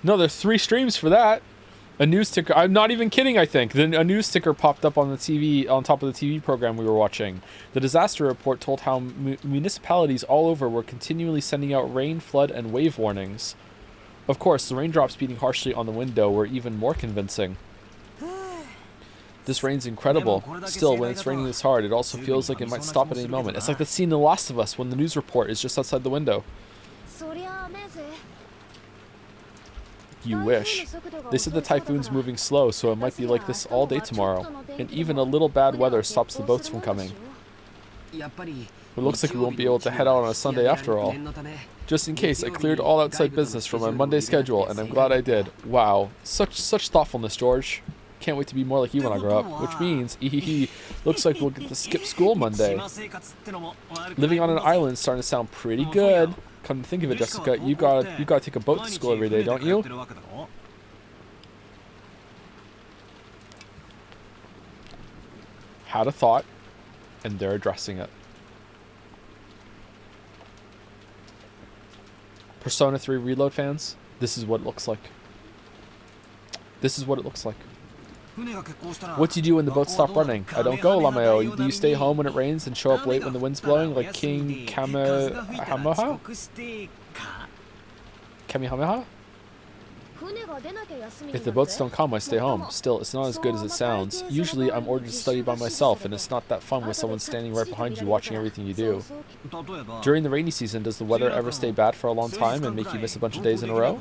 Speaker 1: No, there's 3 streams for that. A news ticker. I'm not even kidding, I think. Then a news ticker popped up on the TV, on top of the TV program we were watching. The disaster report told how municipalities all over were continually sending out rain, flood, and wave warnings. Of course, the raindrops beating harshly on the window were even more convincing. This rain's incredible. Still, when it's raining this hard, it also feels like it might stop at any moment. It's like the scene in The Last of Us when the news report is just outside the window. You wish. They said the typhoon's moving slow, so it might be like this all day tomorrow. And even a little bad weather stops the boats from coming. It looks like we won't be able to head out on a Sunday after all. Just in case, I cleared all outside business from my Monday schedule, and I'm glad I did. Wow. Such thoughtfulness, George. Can't wait to be more like you when I grow up. Which means, looks like we'll get to skip school Monday. Living on an island is starting to sound pretty good. Come to think of it, Jessica, you gotta take a boat to school every day, don't you? Had a thought, and they're addressing it. Persona 3 Reload fans, this is what it looks like. This is what it looks like. What do you do when the boats stop running? I don't go, Lameo. Do you stay home when it rains and show up late when the wind's blowing, like King Kamehameha? Kamehameha? If the boats don't come, I stay home. Still, it's not as good as it sounds. Usually, I'm ordered to study by myself, and it's not that fun with someone standing right behind you watching everything you do. During the rainy season, does the weather ever stay bad for a long time and make you miss a bunch of days in a row?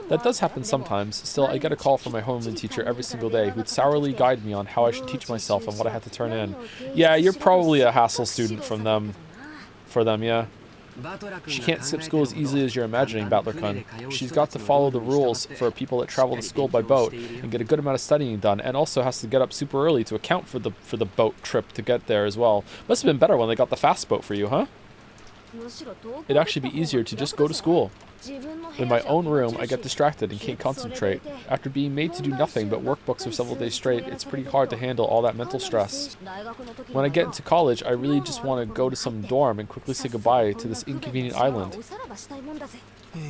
Speaker 1: That does happen sometimes. Still, I get a call from my homeroom teacher every single day who'd sourly guide me on how I should teach myself and what I had to turn in. Yeah, you're probably a hassle student from them. For them, yeah. She can't skip school as easily as you're imagining, Battler-kun. She's got to follow the rules for people that travel to school by boat and get a good amount of studying done, and also has to get up super early to account for the boat trip to get there as well. Must have been better when they got the fast boat for you, huh? It'd actually be easier to just go to school. In my own room, I get distracted and can't concentrate. After being made to do nothing but workbooks for several days straight, it's pretty hard to handle all that mental stress. When I get into college, I really just want to go to some dorm and quickly say goodbye to this inconvenient island.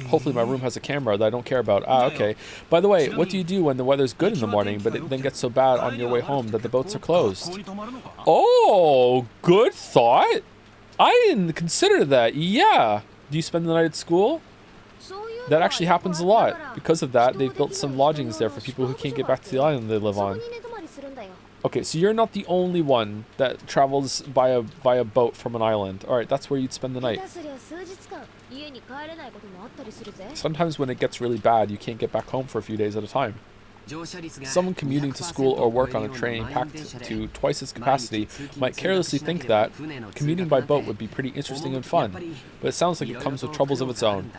Speaker 1: Hopefully my room has a camera that I don't care about. Ah, okay. By the way, what do you do when the weather's good in the morning, but it then gets so bad on your way home that the boats are closed? Oh, good thought. I didn't consider that. Yeah. Do you spend the night at school? That actually happens a lot. Because of that, they've built some lodgings there for people who can't get back to the island they live on. Okay, so you're not the only one that travels by a boat from an island. Alright, that's where you'd spend the night. Sometimes when it gets really bad, you can't get back home for a few days at a time. Someone commuting to school or work on a train packed to twice its capacity might carelessly think that commuting by boat would be pretty interesting and fun, but it sounds like it comes with troubles of its own.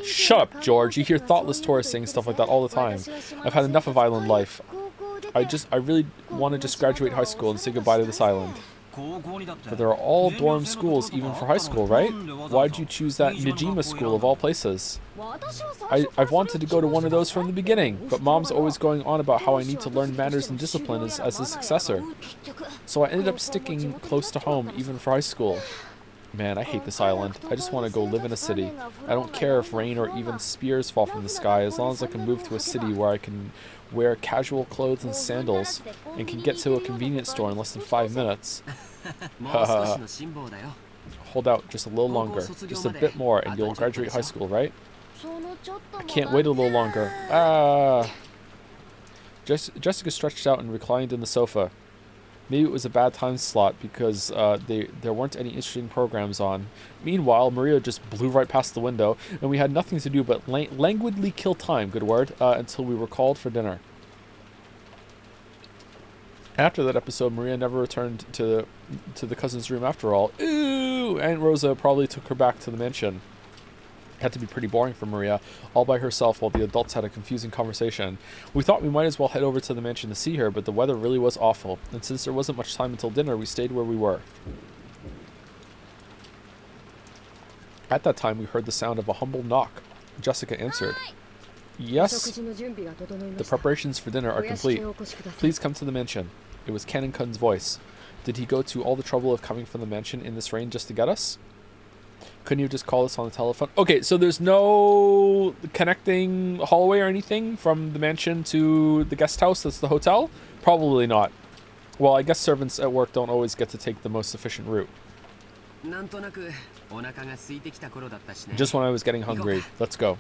Speaker 1: Shut up, George. You hear thoughtless tourists saying stuff like that all the time. I've had enough of island life. I really want to just graduate high school and say goodbye to this island. But there are all dorm schools even for high school, right? Why'd you choose that Nijima school of all places? I've wanted to go to one of those from the beginning, but Mom's always going on about how I need to learn manners and discipline as a successor. So I ended up sticking close to home even for high school. Man, I hate this island. I just want to go live in a city. I don't care if rain or even spears fall from the sky, as long as I can move to a city where I can wear casual clothes and sandals and can get to a convenience store in less than 5 minutes. Hold out just a little longer, just a bit more, and you'll graduate high school, right? I can't wait a little longer. Ah. Jessica stretched out and reclined in the sofa. Maybe it was a bad time slot because there weren't any interesting programs on. Meanwhile, Maria just blew right past the window, and we had nothing to do but languidly kill time, good word, until we were called for dinner. After that episode, Maria never returned to the cousin's room after all. Ooh! Aunt Rosa probably took her back to the mansion. It had to be pretty boring for Maria, all by herself while the adults had a confusing conversation. We thought we might as well head over to the mansion to see her, but the weather really was awful, and since there wasn't much time until dinner, we stayed where we were. At that time, we heard the sound of a humble knock. Jessica answered. Yes? The preparations for dinner are complete. Please come to the mansion. It was Canon Kun's voice. Did he go to all the trouble of coming from the mansion in this rain just to get us? Couldn't you just call us on the telephone? Okay, so there's no connecting hallway or anything from the mansion to the guest house that's the hotel? Probably not. Well, I guess servants at work don't always get to take the most efficient route. Just when I was getting hungry. Let's go.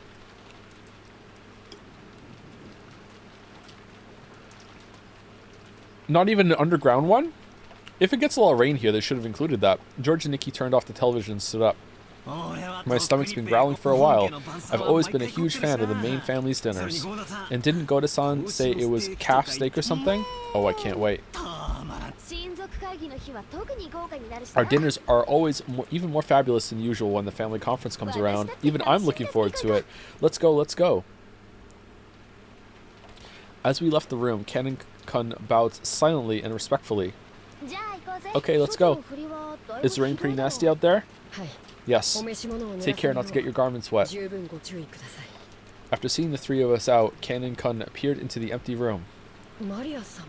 Speaker 1: Not even an underground one? If it gets a lot of rain here, they should have included that. George and Nikki turned off the television and stood up. My stomach's been growling for a while. I've always been a huge fan of the main family's dinners. And didn't Goda-san say it was calf steak or something? Oh, I can't wait. Our dinners are always even more fabulous than usual when the family conference comes around. Even I'm looking forward to it. Let's go, let's go. As we left the room, Canon Kun bowed silently and respectfully. Okay, let's go. Is the rain pretty nasty out there? Yes. Take care not to get your garments wet. After seeing the three of us out, Canon Kun appeared into the empty room.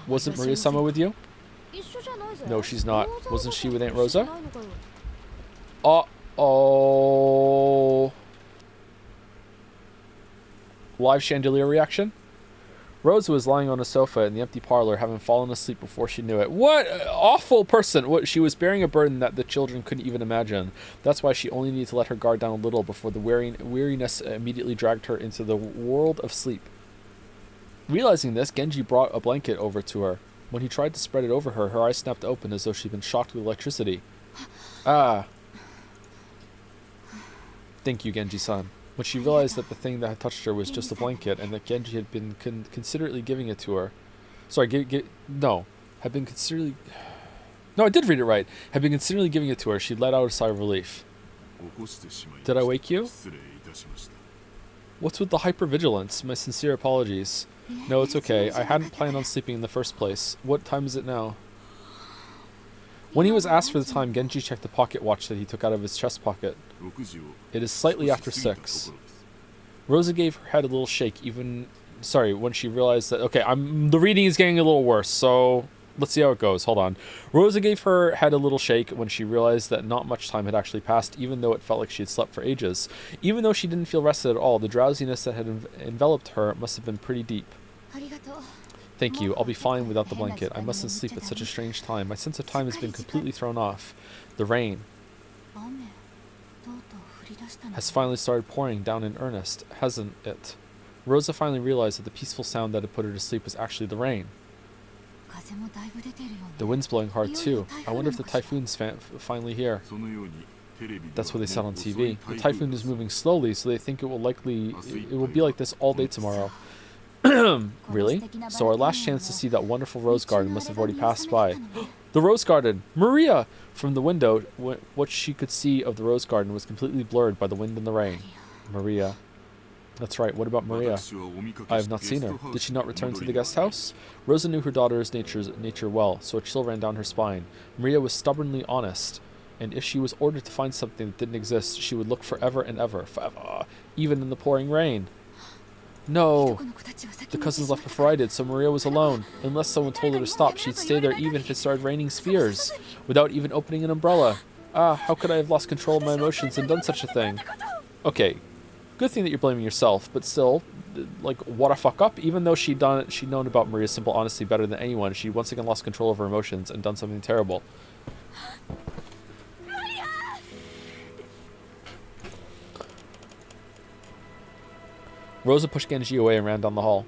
Speaker 1: Wasn't Maria-sama with you? No, she's not. Wasn't she with Aunt Rosa? Uh-oh. Live chandelier reaction. Rosa was lying on a sofa in the empty parlor, having fallen asleep before she knew it. What an awful person! What, she was bearing a burden that the children couldn't even imagine. That's why she only needed to let her guard down a little before the weariness immediately dragged her into the world of sleep. Realizing this, Genji brought a blanket over to her. When he tried to spread it over her, her eyes snapped open as though she'd been shocked with electricity. Ah. Thank you, Genji-san. When she realized that the thing that had touched her was just a blanket and that Genji had been considerately giving it to her. Sorry, had been considerately... No, I did read it right. Had been considerately giving it to her, she let out a sigh of relief. Did I wake you? What's with the hypervigilance? My sincere apologies. No, it's okay. I hadn't planned on sleeping in the first place. What time is it now? When he was asked for the time, Genji checked the pocket watch that he took out of his chest pocket. It is slightly after 6. Rosa gave her head a little shake when she realized that... Okay, the reading is getting a little worse, so let's see how it goes. Hold on. Rosa gave her head a little shake when she realized that not much time had actually passed, even though it felt like she had slept for ages. Even though she didn't feel rested at all, the drowsiness that had enveloped her must have been pretty deep. Thank you. I'll be fine without the blanket. I mustn't sleep at such a strange time. My sense of time has been completely thrown off. The rain has finally started pouring down in earnest, hasn't it? Rosa finally realized that the peaceful sound that had put her to sleep was actually the rain. The wind's blowing hard too. I wonder if the typhoon's finally here. That's what they said on TV. The typhoon is moving slowly, so they think it will be like this all day tomorrow. Really? So our last chance to see that wonderful rose garden must have already passed by. The rose garden! Maria! From the window, what she could see of the rose garden was completely blurred by the wind and the rain. Maria. That's right, what about Maria? I have not seen her. Did she not return to the guest house? Rosa knew her daughter's nature well, so a chill ran down her spine. Maria was stubbornly honest, and if she was ordered to find something that didn't exist, she would look forever and ever, even in the pouring rain. No! The cousins left before I did, so Maria was alone. Unless someone told her to stop, she'd stay there even if it started raining spheres, without even opening an umbrella. How could I have lost control of my emotions and done such a thing? Okay, good thing that you're blaming yourself, but still, like, what a fuck up. Even though she'd known about Maria's simple honesty better than anyone, she once again lost control of her emotions and done something terrible. Rosa pushed Genji away and ran down the hall.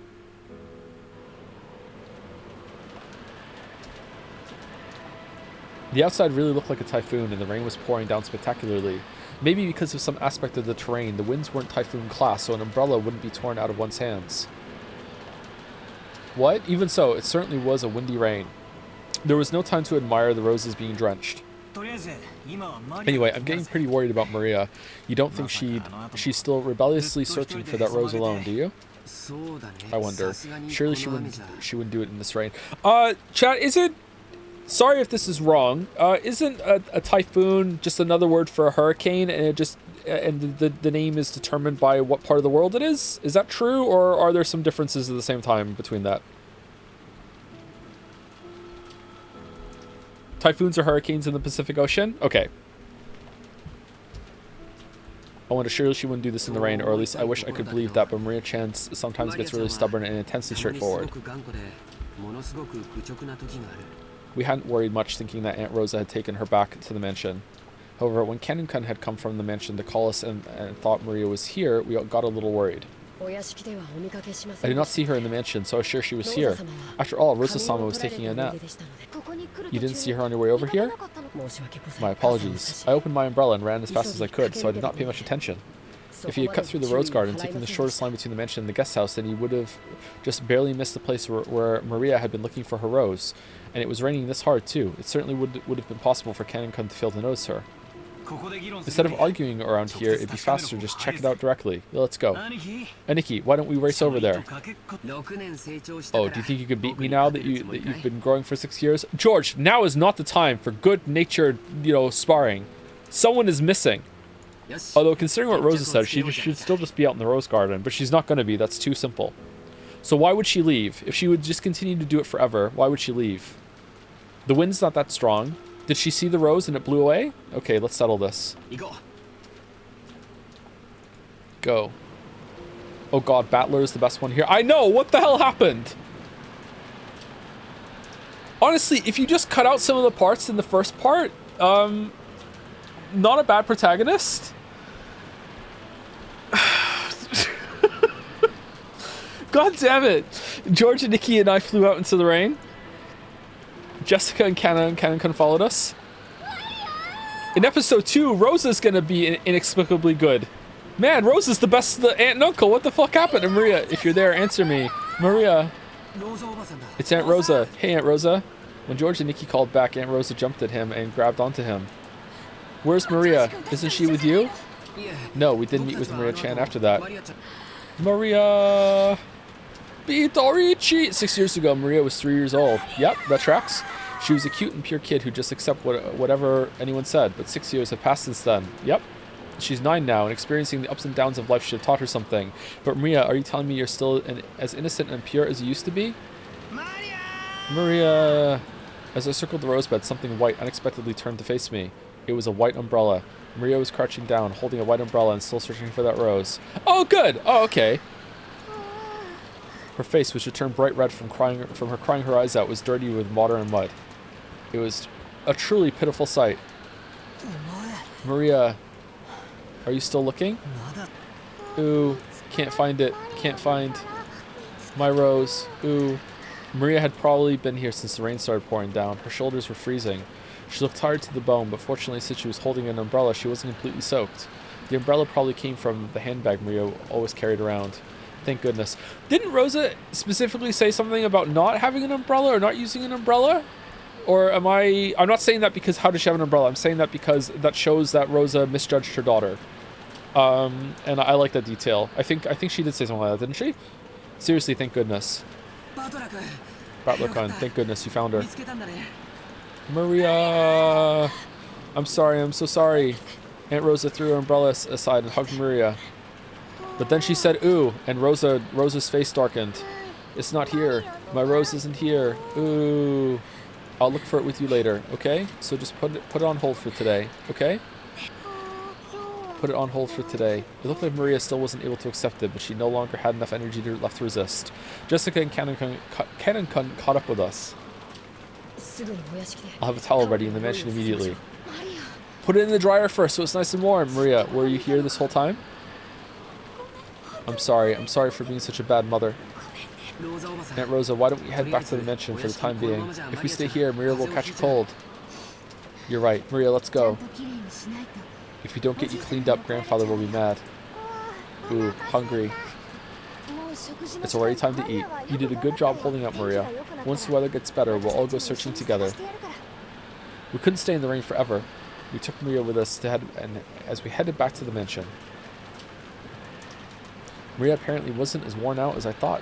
Speaker 1: The outside really looked like a typhoon, and the rain was pouring down spectacularly. Maybe because of some aspect of the terrain, the winds weren't typhoon class, so an umbrella wouldn't be torn out of one's hands. What? Even so, it certainly was a windy rain. There was no time to admire the roses being drenched. Anyway, I'm getting pretty worried about Maria. You don't think she's still rebelliously searching for that rose alone, do you? I wonder. Surely she wouldn't do it in this rain. Chat, is it... Sorry if this is wrong. Isn't a typhoon just another word for a hurricane, and the name is determined by what part of the world it is? Is that true, or are there some differences at the same time between that? Typhoons or hurricanes in the Pacific Ocean? Okay. I wonder, surely she wouldn't do this in the rain, or at least I wish I could believe that, but Maria Chan sometimes gets really stubborn and intensely straightforward. We hadn't worried much, thinking that Aunt Rosa had taken her back to the mansion. However, when Kanun-kun had come from the mansion to call us and thought Maria was here, we got a little worried. I did not see her in the mansion, so I was sure she was here. After all, Rosa-sama was taking a nap. You didn't see her on your way over here? My apologies. I opened my umbrella and ran as fast as I could, so I did not pay much attention. If he had cut through the rose garden, taking the shortest line between the mansion and the guest house, then he would have just barely missed the place where Maria had been looking for her rose. And it was raining this hard, too. It certainly would have been possible for Kanun-kun to fail to notice her. Instead of arguing around here, it'd be faster to just check it out directly. Let's go. Aniki, why don't we race over there? Oh, do you think you could beat me now that you've been growing for 6 years? George, now is not the time for good-natured, sparring. Someone is missing. Although, considering what Rosa said, she should still just be out in the rose garden, but she's not going to be. That's too simple. So why would she leave? If she would just continue to do it forever, why would she leave? The wind's not that strong. Did she see the rose and it blew away? Okay, let's settle this. Go. Oh god, Battler is the best one here. I know! What the hell happened? Honestly, if you just cut out some of the parts in the first part, not a bad protagonist. God damn it! George and Nikki and I flew out into the rain. Jessica and Canon followed us. In episode 2, Rosa's gonna be inexplicably good. Man, Rosa's the best aunt and uncle. What the fuck happened to Maria? If you're there, answer me. Maria. It's Aunt Rosa. Hey, Aunt Rosa. When George and Nikki called back, Aunt Rosa jumped at him and grabbed onto him. Where's Maria? Isn't she with you? No, we didn't meet with Maria Chan after that. Maria... Bitorichi! 6 years ago, Maria was 3 years old. Yep, that tracks. She was a cute and pure kid who just accepted whatever anyone said, but 6 years have passed since then. Yep. She's 9 now, and experiencing the ups and downs of life should have taught her something. But Maria, are you telling me you're still as innocent and pure as you used to be? Maria... As I circled the rosebed, something white unexpectedly turned to face me. It was a white umbrella. Maria was crouching down, holding a white umbrella and still searching for that rose. Oh, good! Oh, okay. Her face, which had turned bright red from her crying her eyes out, was dirty with water and mud. It was a truly pitiful sight. Maria, are you still looking? Ooh, can't find it. Can't find my rose. Ooh. Maria had probably been here since the rain started pouring down. Her shoulders were freezing. She looked tired to the bone, but fortunately, since she was holding an umbrella, she wasn't completely soaked. The umbrella probably came from the handbag Maria always carried around. Thank goodness. Didn't Rosa specifically say something about not having an umbrella or not using an umbrella? Or am I'm not saying that because how does she have an umbrella? I'm saying that because that shows that Rosa misjudged her daughter. And I like that detail. I think she did say something like that, didn't she? Seriously, thank goodness. Butler-kun, thank goodness you found her. Maria! I'm sorry, I'm so sorry. Aunt Rosa threw her umbrella aside and hugged Maria. But then she said, ooh, and Rosa's face darkened. It's not here. My rose isn't here. Ooh. I'll look for it with you later, okay? So just put it on hold for today, okay? Put it on hold for today. It looked like Maria still wasn't able to accept it, but she no longer had enough energy left to resist. Jessica and Canon caught up with us. I'll have a towel ready in the mansion immediately. Put it in the dryer first so it's nice and warm. Maria, were you here this whole time? I'm sorry for being such a bad mother. Aunt Rosa, why don't we head back to the mansion for the time being? If we stay here, Maria will catch a cold. You're right. Maria, let's go. If we don't get you cleaned up, Grandfather will be mad. Ooh, hungry. It's already time to eat. You did a good job holding up, Maria. Once the weather gets better, we'll all go searching together. We couldn't stay in the rain forever. We took Maria with us as we headed back to the mansion. Maria apparently wasn't as worn out as I thought.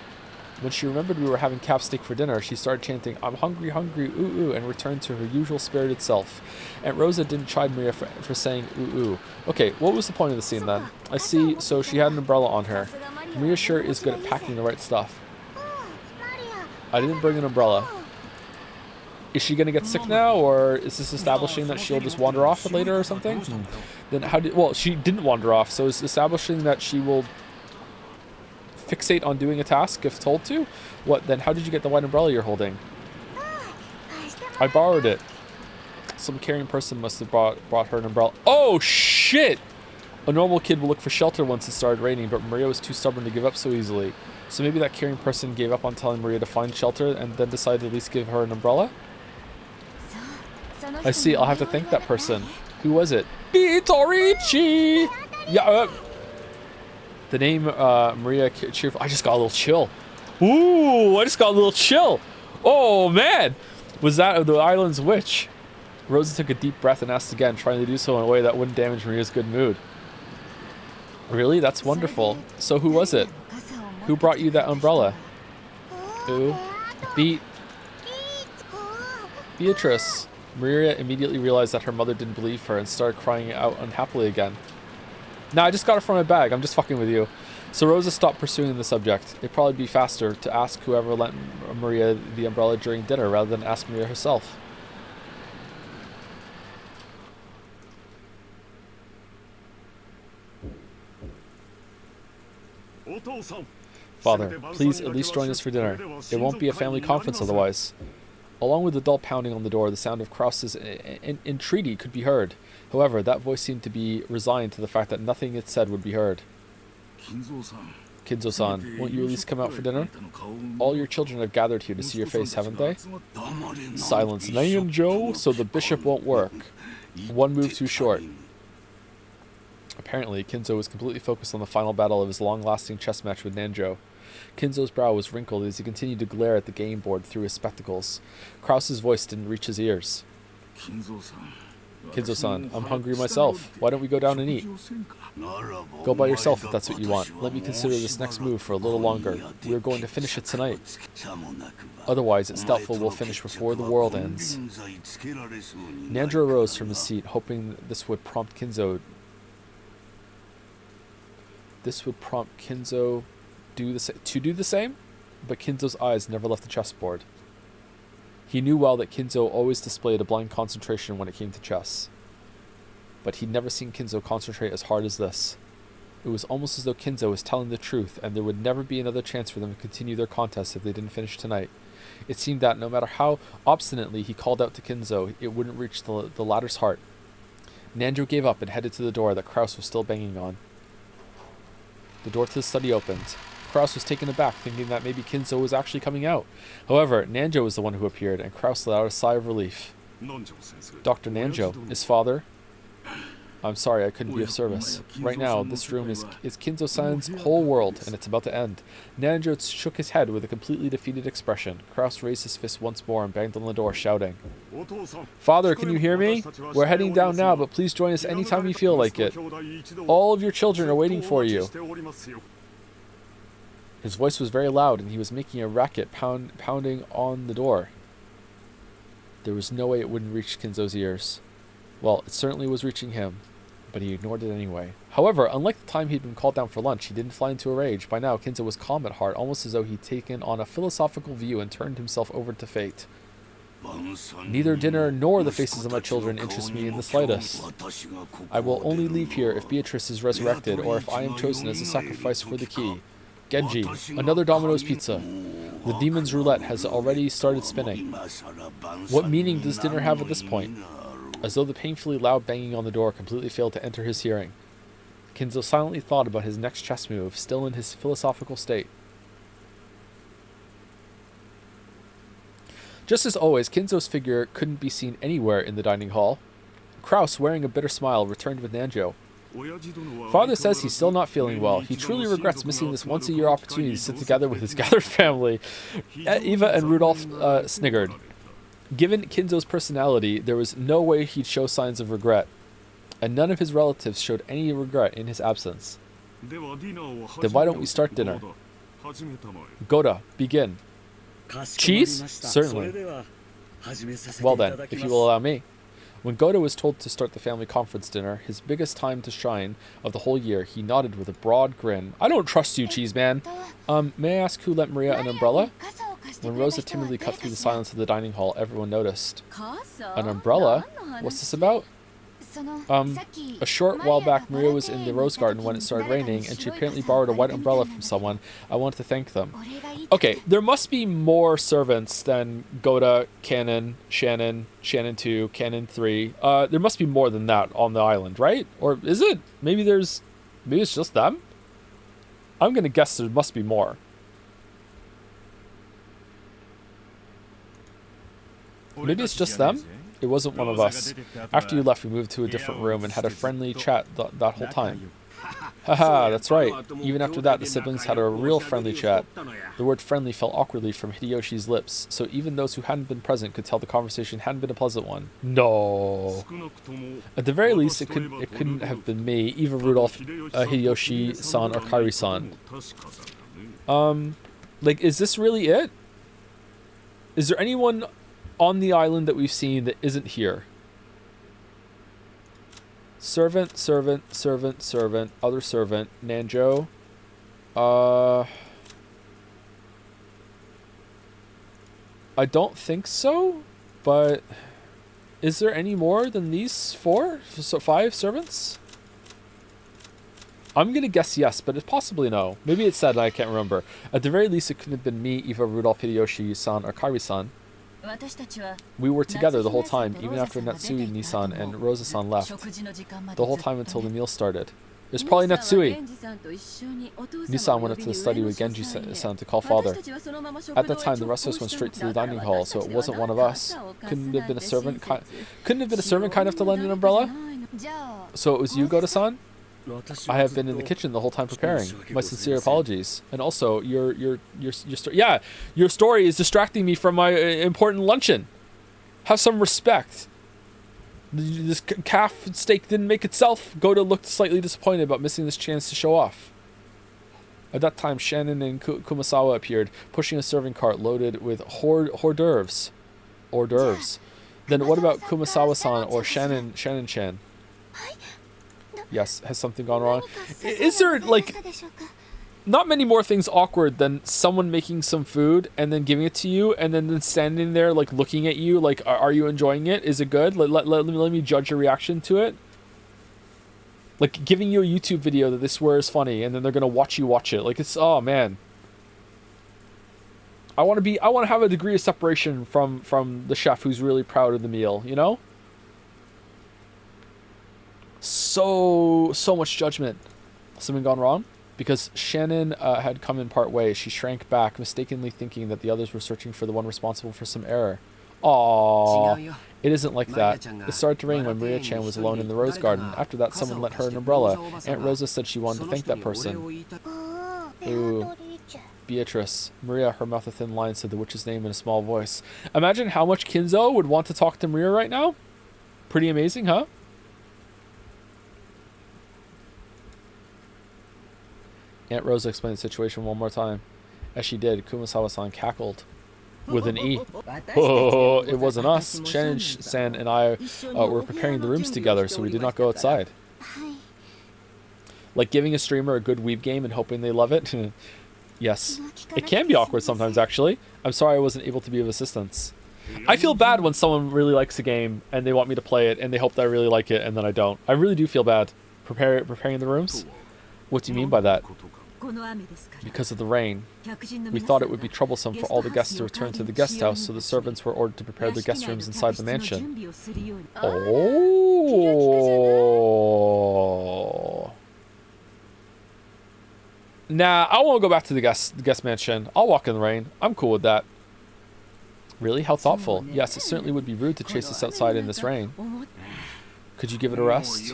Speaker 1: When she remembered we were having calf steak for dinner, she started chanting, I'm hungry, hungry, ooh, ooh, and returned to her usual spirited self. Aunt Rosa didn't chide Maria for saying ooh, ooh. Okay, what was the point of the scene then? I see, so she had an umbrella on her. Maria sure is good at packing the right stuff. I didn't bring an umbrella. Is she going to get sick now, or is this establishing that she'll just wander off later or something? Then well, she didn't wander off, so it's establishing that she will fixate on doing a task if told to? What, then how did you get the white umbrella you're holding? I borrowed it. Some caring person must have brought her an umbrella. Oh, shit! A normal kid will look for shelter once it started raining, but Maria was too stubborn to give up so easily. So maybe that caring person gave up on telling Maria to find shelter and then decided to at least give her an umbrella? I see, I'll have to thank that person. Who was it? Bitorichi! Yeah, the name Maria Cheerful. I just got a little chill. Ooh, I just got a little chill. Oh, man. Was that the island's witch? Rosa took a deep breath and asked again, trying to do so in a way that wouldn't damage Maria's good mood. Really? That's wonderful. So who was it? Who brought you that umbrella? Who? Beatrice. Maria immediately realized that her mother didn't believe her and started crying out unhappily again. Nah, I just got it from my bag. I'm just fucking with you. So Rosa stopped pursuing the subject. It'd probably be faster to ask whoever lent Maria the umbrella during dinner rather than ask Maria herself. Father, please at least join us for dinner. It won't be a family conference otherwise. Along with the dull pounding on the door, the sound of Kraus's entreaty could be heard. However, that voice seemed to be resigned to the fact that nothing it said would be heard. Kinzo-san, won't you at least come out for dinner? All your children have gathered here to see your face, haven't they? Silence, Nanjo, so the bishop won't work. One move too short. Apparently, Kinzo was completely focused on the final battle of his long-lasting chess match with Nanjo. Kinzo's brow was wrinkled as he continued to glare at the game board through his spectacles. Kraus's voice didn't reach his ears. Kinzo-san, I'm hungry myself. Why don't we go down and eat? Go by yourself if that's what you want. Let me consider this next move for a little longer. We are going to finish it tonight. Otherwise, it's doubtful we'll finish before the world ends. Nanjo rose from his seat, hoping this would prompt Kinzo to do the same, but Kinzo's eyes never left the chessboard. He knew well that Kinzo always displayed a blind concentration when it came to chess. But he'd never seen Kinzo concentrate as hard as this. It was almost as though Kinzo was telling the truth, and there would never be another chance for them to continue their contest if they didn't finish tonight. It seemed that no matter how obstinately he called out to Kinzo, it wouldn't reach the latter's heart. Nanjo gave up and headed to the door that Kraus was still banging on. The door to the study opened. Kraus was taken aback, thinking that maybe Kinzo was actually coming out. However, Nanjo was the one who appeared, and Kraus let out a sigh of relief. Dr. Nanjo, his father? I'm sorry I couldn't be of service. Right now, this room is Kinzo-san's whole world, and it's about to end. Nanjo shook his head with a completely defeated expression. Kraus raised his fist once more and banged on the door, shouting, Father, can you hear me? We're heading down now, but please join us anytime you feel like it. All of your children are waiting for you. His voice was very loud, and he was making a racket pounding on the door. There was no way it wouldn't reach Kinzo's ears. Well, it certainly was reaching him, but he ignored it anyway. However, unlike the time he'd been called down for lunch, he didn't fly into a rage. By now, Kinzo was calm at heart, almost as though he'd taken on a philosophical view and turned himself over to fate. Neither dinner nor the faces of my children interest me in the slightest. I will only leave here if Beatrice is resurrected, or if I am chosen as a sacrifice for the key. Genji, another Domino's pizza. The demon's roulette has already started spinning. What meaning does dinner have at this point? As though the painfully loud banging on the door completely failed to enter his hearing, Kinzo silently thought about his next chess move, still in his philosophical state. Just as always, Kinzo's figure couldn't be seen anywhere in the dining hall. Kraus, wearing a bitter smile, returned with Nanjo. Father says he's still not feeling well. He truly regrets missing this once-a-year opportunity to sit together with his gathered family. Eva and Rudolph sniggered. Given Kinzo's personality, there was no way he'd show signs of regret, and none of his relatives showed any regret in his absence. Then why don't we start dinner? Goda, begin. Cheese? Certainly. Well then, if you will allow me. When Goda was told to start the family conference dinner, his biggest time to shine of the whole year, he nodded with a broad grin. I don't trust you, cheese man. May I ask who lent Maria an umbrella? When Rosa timidly cut through the silence of the dining hall, everyone noticed. An umbrella? What's this about? A short while back, Maria was in the rose garden when it started raining, and she apparently borrowed a white umbrella from someone. I wanted to thank them. Okay, there must be more servants than Goda, Canon, Shannon 2, Canon 3. There must be more than that on the island, right? Or is it? Maybe it's just them? I'm gonna guess there must be more. Maybe it's just them? It wasn't one of us. After you left, we moved to a different room and had a friendly chat that whole time. Haha, that's right. Even after that, the siblings had a real friendly chat. The word friendly fell awkwardly from Hideyoshi's lips, so even those who hadn't been present could tell the conversation hadn't been a pleasant one. No. At the very least, it couldn't have been me, Eva, Rudolph, Hideyoshi-san, or Kairi-san. Like, is this really it? Is there anyone on the island that we've seen that isn't here? Servant, other servant, Nanjo. I don't think so, but is there any more than these 4? So 5 servants? I'm gonna guess yes, but it's possibly no. Maybe it said, I can't remember. At the very least, it couldn't have been me, Eva, Rudolph, Hideyoshi-san, or Kari-san. We were together the whole time, even after Natsui, Nisan, and Rosa-san left. The whole time until the meal started. It was probably Natsui. Nisan went up to the study with Genji-san to call father. At that time, the rest of us went straight to the dining hall, so it wasn't one of us. Couldn't have been a servant kind enough to lend an umbrella? So it was you, Goda-san? I have been in the kitchen the whole time preparing. My sincere apologies. And also, your story is distracting me from my important luncheon. Have some respect. This calf steak didn't make itself. Goda looked slightly disappointed about missing this chance to show off. At that time, Shannon and Kumasawa appeared, pushing a serving cart loaded with hors d'oeuvres. Hors d'oeuvres. Then what about Kumasawa-san or Shannon-chan? Yes, has something gone wrong? Is there, like, not many more things awkward than someone making some food and then giving it to you and then standing there, like, looking at you, like, are you enjoying it? Is it good? Let me judge your reaction to it. Like, giving you a YouTube video that they swear is funny and then they're going to watch you watch it. Like, it's, oh, man. I want to have a degree of separation from the chef who's really proud of the meal, you know? So much judgment. Something gone wrong? Because Shannon had come in part way, she shrank back, mistakenly thinking that the others were searching for the one responsible for some error. Aww. It isn't like that. It started to rain when Maria-chan was alone in the rose garden. After that, someone lent her an umbrella. Aunt Rosa said she wanted to thank that person. Ooh. Beatrice. Maria, her mouth a thin line, said the witch's name in a small voice. Imagine how much Kinzo would want to talk to Maria right now. Pretty amazing, huh? Aunt Rosa explained the situation one more time. As she did, Kumasawa-san cackled. With an E. Oh, it wasn't us. Shannon-san and I were preparing the rooms together, so we did not go outside. Like giving a streamer a good weeb game and hoping they love it? Yes. It can be awkward sometimes, actually. I'm sorry I wasn't able to be of assistance. I feel bad when someone really likes a game and they want me to play it and they hope that I really like it and then I don't. I really do feel bad. Preparing the rooms? What do you mean by that? Because of the rain. We thought it would be troublesome for all the guests to return to the guest house, so the servants were ordered to prepare their guest rooms inside the mansion. Oh. Nah, I won't go back to the guest mansion. I'll walk in the rain. I'm cool with that. Really? How thoughtful. Yes, it certainly would be rude to chase us outside in this rain. Could you give it a rest?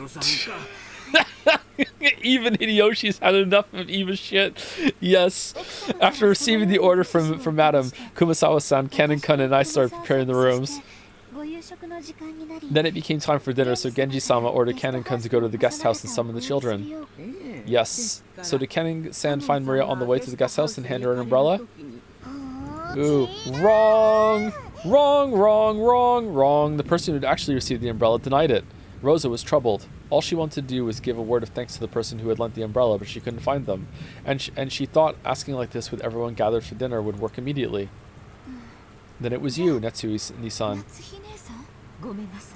Speaker 1: Even Hideyoshi's had enough of Eva's shit. Yes. After receiving the order from Madam, Kumasawa-san, Kanon-kun, and I started preparing the rooms. Then it became time for dinner, so Genji-sama ordered Kanon-kun to go to the guest house and summon the children. Yes. So did Kanon-san find Maria on the way to the guest house and hand her an umbrella? Ooh. Wrong! Wrong! The person who'd actually received the umbrella denied it. Rosa was troubled. All she wanted to do was give a word of thanks to the person who had lent the umbrella, but she couldn't find them. And she thought asking like this with everyone gathered for dinner would work immediately. Then it was you, Natsui-Nisan.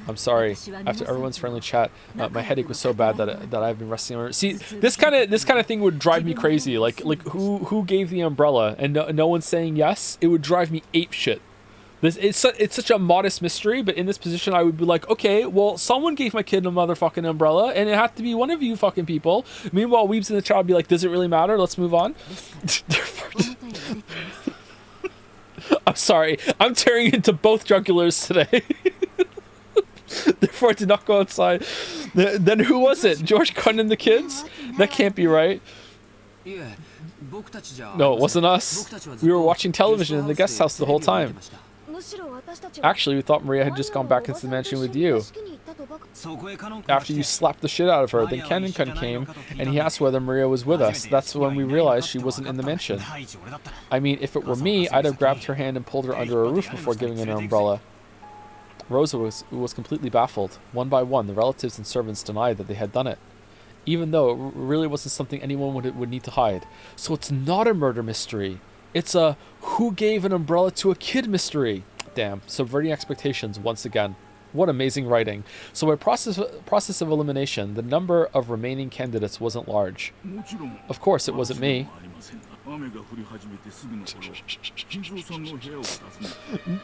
Speaker 1: I'm sorry. After everyone's friendly chat, my headache was so bad that I've been resting on. See, this kind of thing would drive me crazy. Like who gave the umbrella and no one's saying yes? It would drive me apeshit. It's such a modest mystery, but in this position I would be like, okay, well, someone gave my kid a motherfucking umbrella, and it had to be one of you fucking people. Meanwhile, Weebs in the chat would be like, does it really matter? Let's move on. I'm sorry. I'm tearing into both jugulars today. Therefore, I did not go outside. Then who was it? George Cunn and the kids? That can't be right. No, it wasn't us. We were watching television in the guest house the whole time. Actually, we thought Maria had just gone back into the mansion with you. After you slapped the shit out of her, then Kanon-kun came, and he asked whether Maria was with us. That's when we realized she wasn't in the mansion. I mean, if it were me, I'd have grabbed her hand and pulled her under a roof before giving her an umbrella. Rosa was completely baffled. One by one, the relatives and servants denied that they had done it, even though it really wasn't something anyone would need to hide. So it's not a murder mystery. It's a who gave an umbrella to a kid mystery. Damn, subverting expectations once again. What amazing writing. So by process of elimination, the number of remaining candidates wasn't large. Of course, it wasn't me.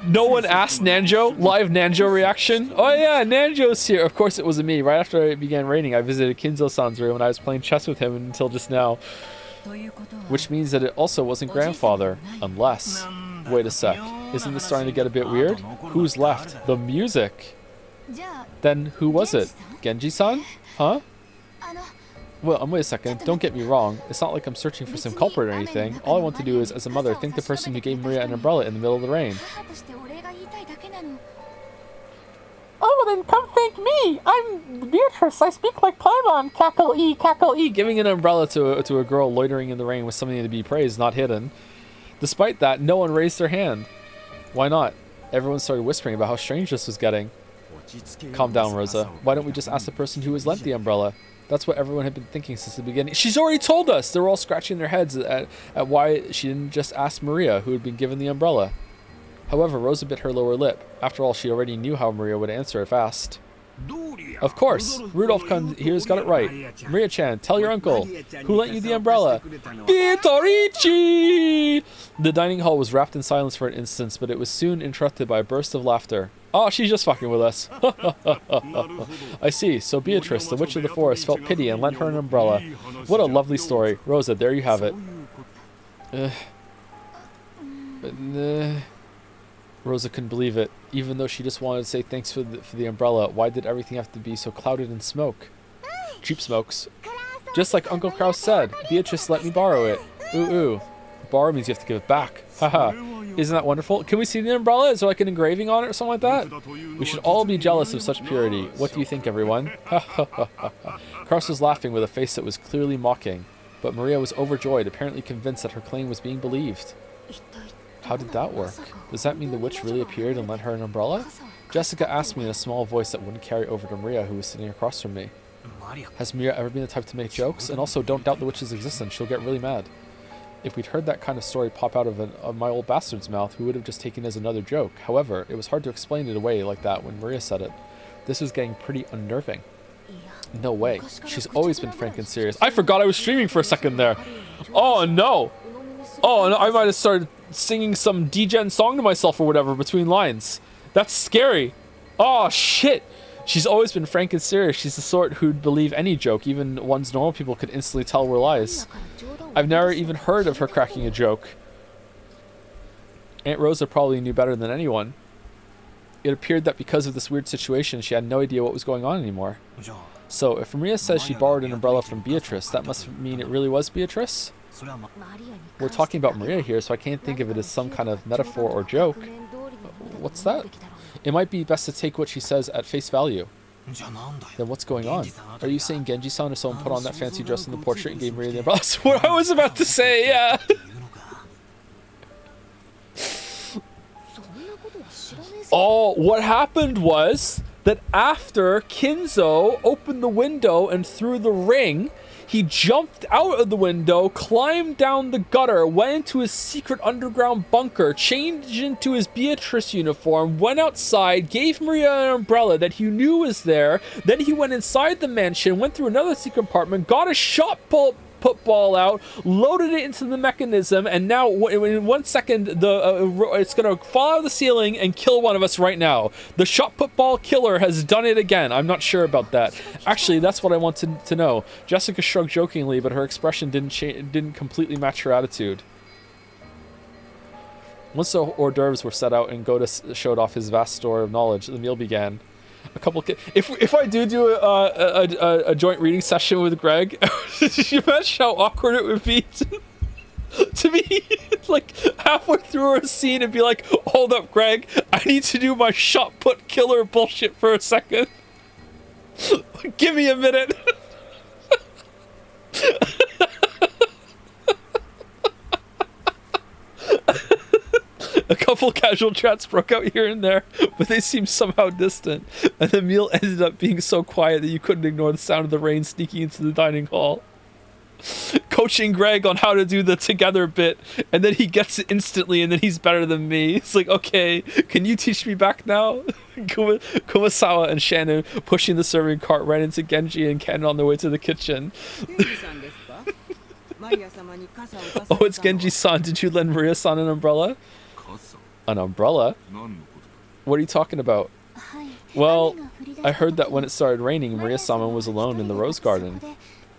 Speaker 1: No one asked Nanjo? Live Nanjo reaction? Oh yeah, Nanjo's here. Of course it wasn't me. Right after it began raining, I visited Kinzo-san's room and I was playing chess with him until just now. Which means that it also wasn't grandfather. Unless... Wait a sec. Isn't this starting to get a bit weird? Who's left? The music. Then who was it? Genji-san? Huh? Well, wait a second. Don't get me wrong. It's not like I'm searching for some culprit or anything. All I want to do is, as a mother, thank the person who gave Maria an umbrella in the middle of the rain. Oh, then come thank me! I'm Beatrice. I speak like Paimon. Cackle E. Giving an umbrella to a girl loitering in the rain was something to be praised, not hidden. Despite that, no one raised their hand. Why not? Everyone started whispering about how strange this was getting. Calm down, Rosa. Why don't we just ask the person who was lent the umbrella? That's what everyone had been thinking since the beginning. She's already told us! They were all scratching their heads at why she didn't just ask Maria, who had been given the umbrella. However, Rosa bit her lower lip. After all, she already knew how Maria would answer if asked. Of course! Rudolph here's got it right. Maria-chan, tell your uncle. Who lent you the umbrella? Vitorici! The dining hall was wrapped in silence for an instant, but it was soon interrupted by a burst of laughter. Oh, she's just fucking with us. I see. So Beatrice, the witch of the forest, felt pity and lent her an umbrella. What a lovely story. Rosa, there you have it. Rosa couldn't believe it. Even though she just wanted to say thanks for the umbrella, why did everything have to be so clouded in smoke? Cheap smokes. Just like Uncle Kraus said, Beatrice let me borrow it. Ooh. Borrow means you have to give it back. Haha. Isn't that wonderful? Can we see the umbrella? Is there like an engraving on it or something like that? We should all be jealous of such purity. What do you think, everyone? Kraus was laughing with a face that was clearly mocking, but Maria was overjoyed, apparently convinced that her claim was being believed. How did that work? Does that mean the witch really appeared and lent her an umbrella? Jessica asked me in a small voice that wouldn't carry over to Maria, who was sitting across from me. Has Maria ever been the type to make jokes? And also, don't doubt the witch's existence. She'll get really mad. If we'd heard that kind of story pop out of my old bastard's mouth, we would have just taken it as another joke. However, it was hard to explain it away like that when Maria said it. This was getting pretty unnerving. No way. She's always been frank and serious. I forgot I was streaming for a second there. Oh no! Oh no, I might have started singing some degen song to myself or whatever between lines. That's scary. Oh shit! She's always been frank and serious. She's the sort who'd believe any joke, even ones normal people could instantly tell were lies. I've never even heard of her cracking a joke. Aunt Rosa probably knew better than anyone. It appeared that because of this weird situation, she had no idea what was going on anymore. So, if Maria says she borrowed an umbrella from Beatrice, that must mean it really was Beatrice? We're talking about Maria here, so I can't think of it as some kind of metaphor or joke. What's that? It might be best to take what she says at face value. Then what's going on? Are you saying Genji-san or someone put on that fancy dress in the portrait and gave Maria the umbrella? That's what I was about to say, yeah! Oh, what happened was that after Kinzo opened the window and threw the ring, he jumped out of the window, climbed down the gutter, went into his secret underground bunker, changed into his Beatrice uniform, went outside, gave Maria an umbrella that he knew was there. Then he went inside the mansion, went through another secret apartment, got a shot put ball out, loaded it into the mechanism, and now in 1 second it's gonna fall out of the ceiling and kill one of us right now. The shot put ball killer has done it again. I'm not sure about that. Actually, that's what I want to know. Jessica shrugged jokingly, but her expression didn't completely match her attitude. Once the hors d'oeuvres were set out and Goda showed off his vast store of knowledge, the meal began. If I do a joint reading session with Greg, you imagine how awkward it would be to be like halfway through a scene and be like, hold up, Greg, I need to do my shot put killer bullshit for a second. Give me a minute. A couple casual chats broke out here and there, but they seemed somehow distant, and the meal ended up being so quiet that you couldn't ignore the sound of the rain sneaking into the dining hall. coaching Greg on how to do the together bit, and then he gets it instantly, and then he's better than me. It's like, okay, can you teach me back now? Kumasawa and Shannon pushing the serving cart right into Genji and Ken on their way to the kitchen. Oh, it's Genji-san. Did you lend Maria-san an umbrella? An umbrella? What are you talking about? Well, I heard that when it started raining, Maria-sama was alone in the rose garden.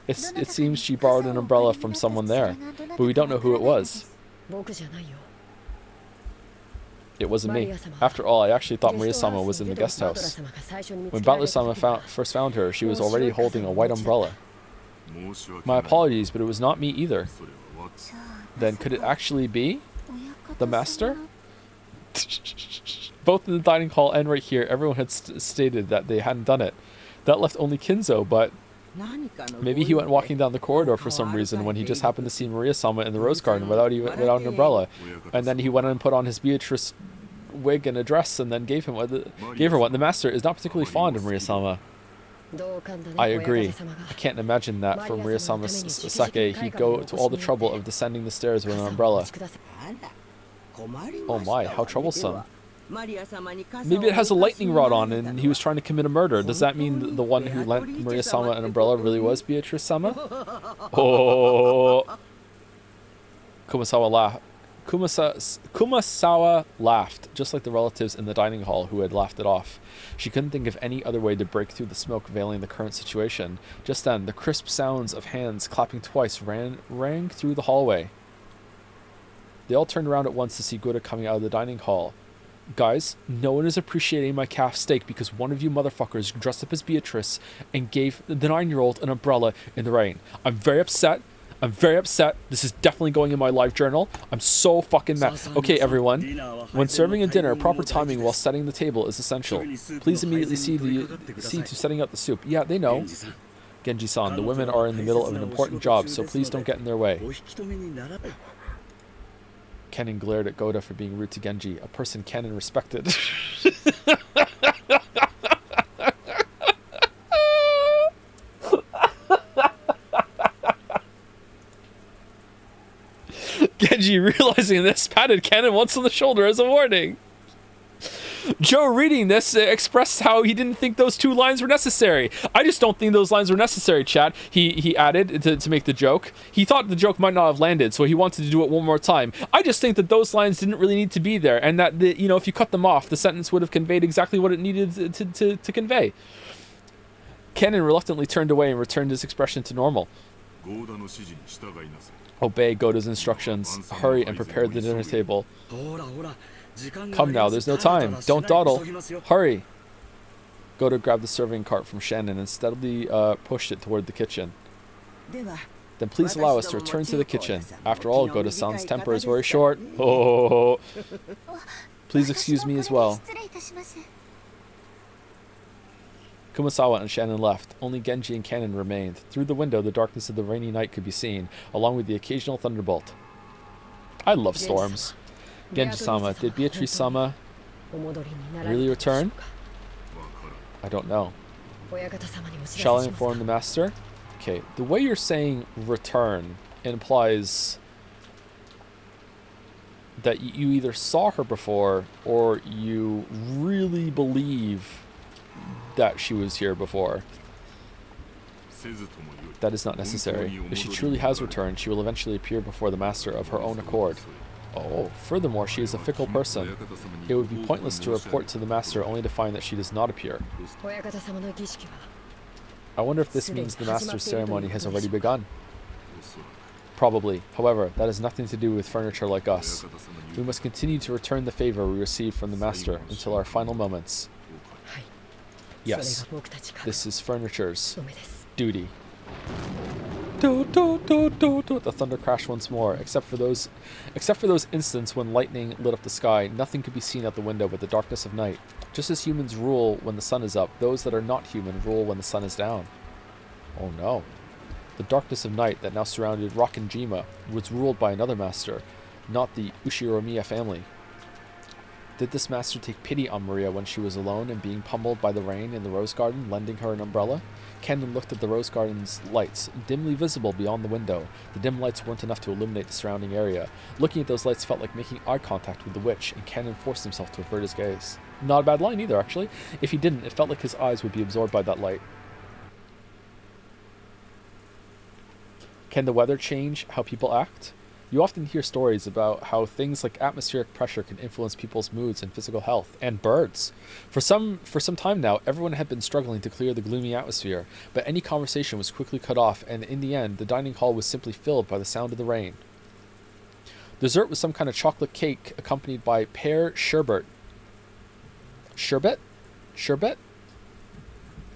Speaker 1: It seems she borrowed an umbrella from someone there, but we don't know who it was. It wasn't me. After all, I actually thought Maria-sama was in the guest house. When Butler-sama first found her, she was already holding a white umbrella. My apologies, but it was not me either. Then could it actually be the master? Both in the dining hall and right here, everyone had stated that they hadn't done it. That left only Kinzo, but maybe he went walking down the corridor for some reason when he just happened to see Maria-sama in the rose garden without an umbrella, and then he went and put on his Beatrice wig and a dress and then gave her one. The master is not particularly fond of Maria-sama. I agree. I can't imagine that for Maria-sama's sake, he'd go to all the trouble of descending the stairs with an umbrella. Oh my, how troublesome. Maybe it has a lightning rod on and he was trying to commit a murder. Does that mean the one who lent Maria-sama an umbrella really was Beatrice-sama? Oh. Kumasawa laughed, just like the relatives in the dining hall who had laughed it off. She couldn't think of any other way to break through the smoke veiling the current situation. Just then, the crisp sounds of hands clapping twice rang through the hallway. They all turned around at once to see Gura coming out of the dining hall. Guys, no one is appreciating my calf steak because one of you motherfuckers dressed up as Beatrice and gave the 9-year-old an umbrella in the rain. I'm very upset. This is definitely going in my live journal. I'm so fucking mad. Okay, everyone. When serving a dinner, proper timing while setting the table is essential. Please immediately see to setting up the soup. Yeah, they know. Genji-san, the women are in the middle of an important job, so please don't get in their way. Kennen glared at Goda for being rude to Genji, a person Kennen respected. Genji, realizing this, patted Kennen once on the shoulder as a warning. Joe, reading this, expressed how he didn't think those 2 lines were necessary. I just don't think those lines were necessary, chat. He added to make the joke. He thought the joke might not have landed, so he wanted to do it one more time. I just think that those lines didn't really need to be there, and that, if you cut them off, the sentence would have conveyed exactly what it needed to convey. Kennen reluctantly turned away and returned his expression to normal. Obey Goda's instructions. Hurry and prepare the dinner table. Come now, there's no time. Don't dawdle. Hurry. Goda grabbed the serving cart from Shannon and steadily pushed it toward the kitchen. Then please allow us to return to the kitchen. After all, Goda-san's temper is very short. Oh. Please excuse me as well. Kumasawa and Shannon left. Only Genji and Kennen remained. Through the window, the darkness of the rainy night could be seen, along with the occasional thunderbolt. I love storms. Genji-sama, did Beatrice-sama really return? I don't know. Shall I inform the master? Okay, the way you're saying return implies that you either saw her before or you really believe that she was here before. That is not necessary. If she truly has returned, she will eventually appear before the master of her own accord. Oh, furthermore, she is a fickle person. It would be pointless to report to the master only to find that she does not appear. I wonder if this means the master's ceremony has already begun. Probably. However, that has nothing to do with furniture like us. We must continue to return the favor we received from the master until our final moments. Yes, this is furniture's duty. The thunder crashed once more. Except for those instants when lightning lit up the sky, nothing could be seen out the window but the darkness of night. Just as humans rule when the sun is up, those that are not human rule when the sun is down. Oh no. The darkness of night that now surrounded Rakenjima was ruled by another master, not the Ushiromiya family. Did this master take pity on Maria when she was alone and being pummeled by the rain in the rose garden, lending her an umbrella? Candon looked at the rose garden's lights, dimly visible beyond the window. The dim lights weren't enough to illuminate the surrounding area. Looking at those lights felt like making eye contact with the witch, and Candon forced himself to avert his gaze. Not a bad line either, actually. If he didn't, it felt like his eyes would be absorbed by that light. Can the weather change how people act? You often hear stories about how things like atmospheric pressure can influence people's moods and physical health, and birds. For some time now, everyone had been struggling to clear the gloomy atmosphere, but any conversation was quickly cut off, and in the end, the dining hall was simply filled by the sound of the rain. Dessert was some kind of chocolate cake accompanied by pear sherbet. Sherbet? Sherbet?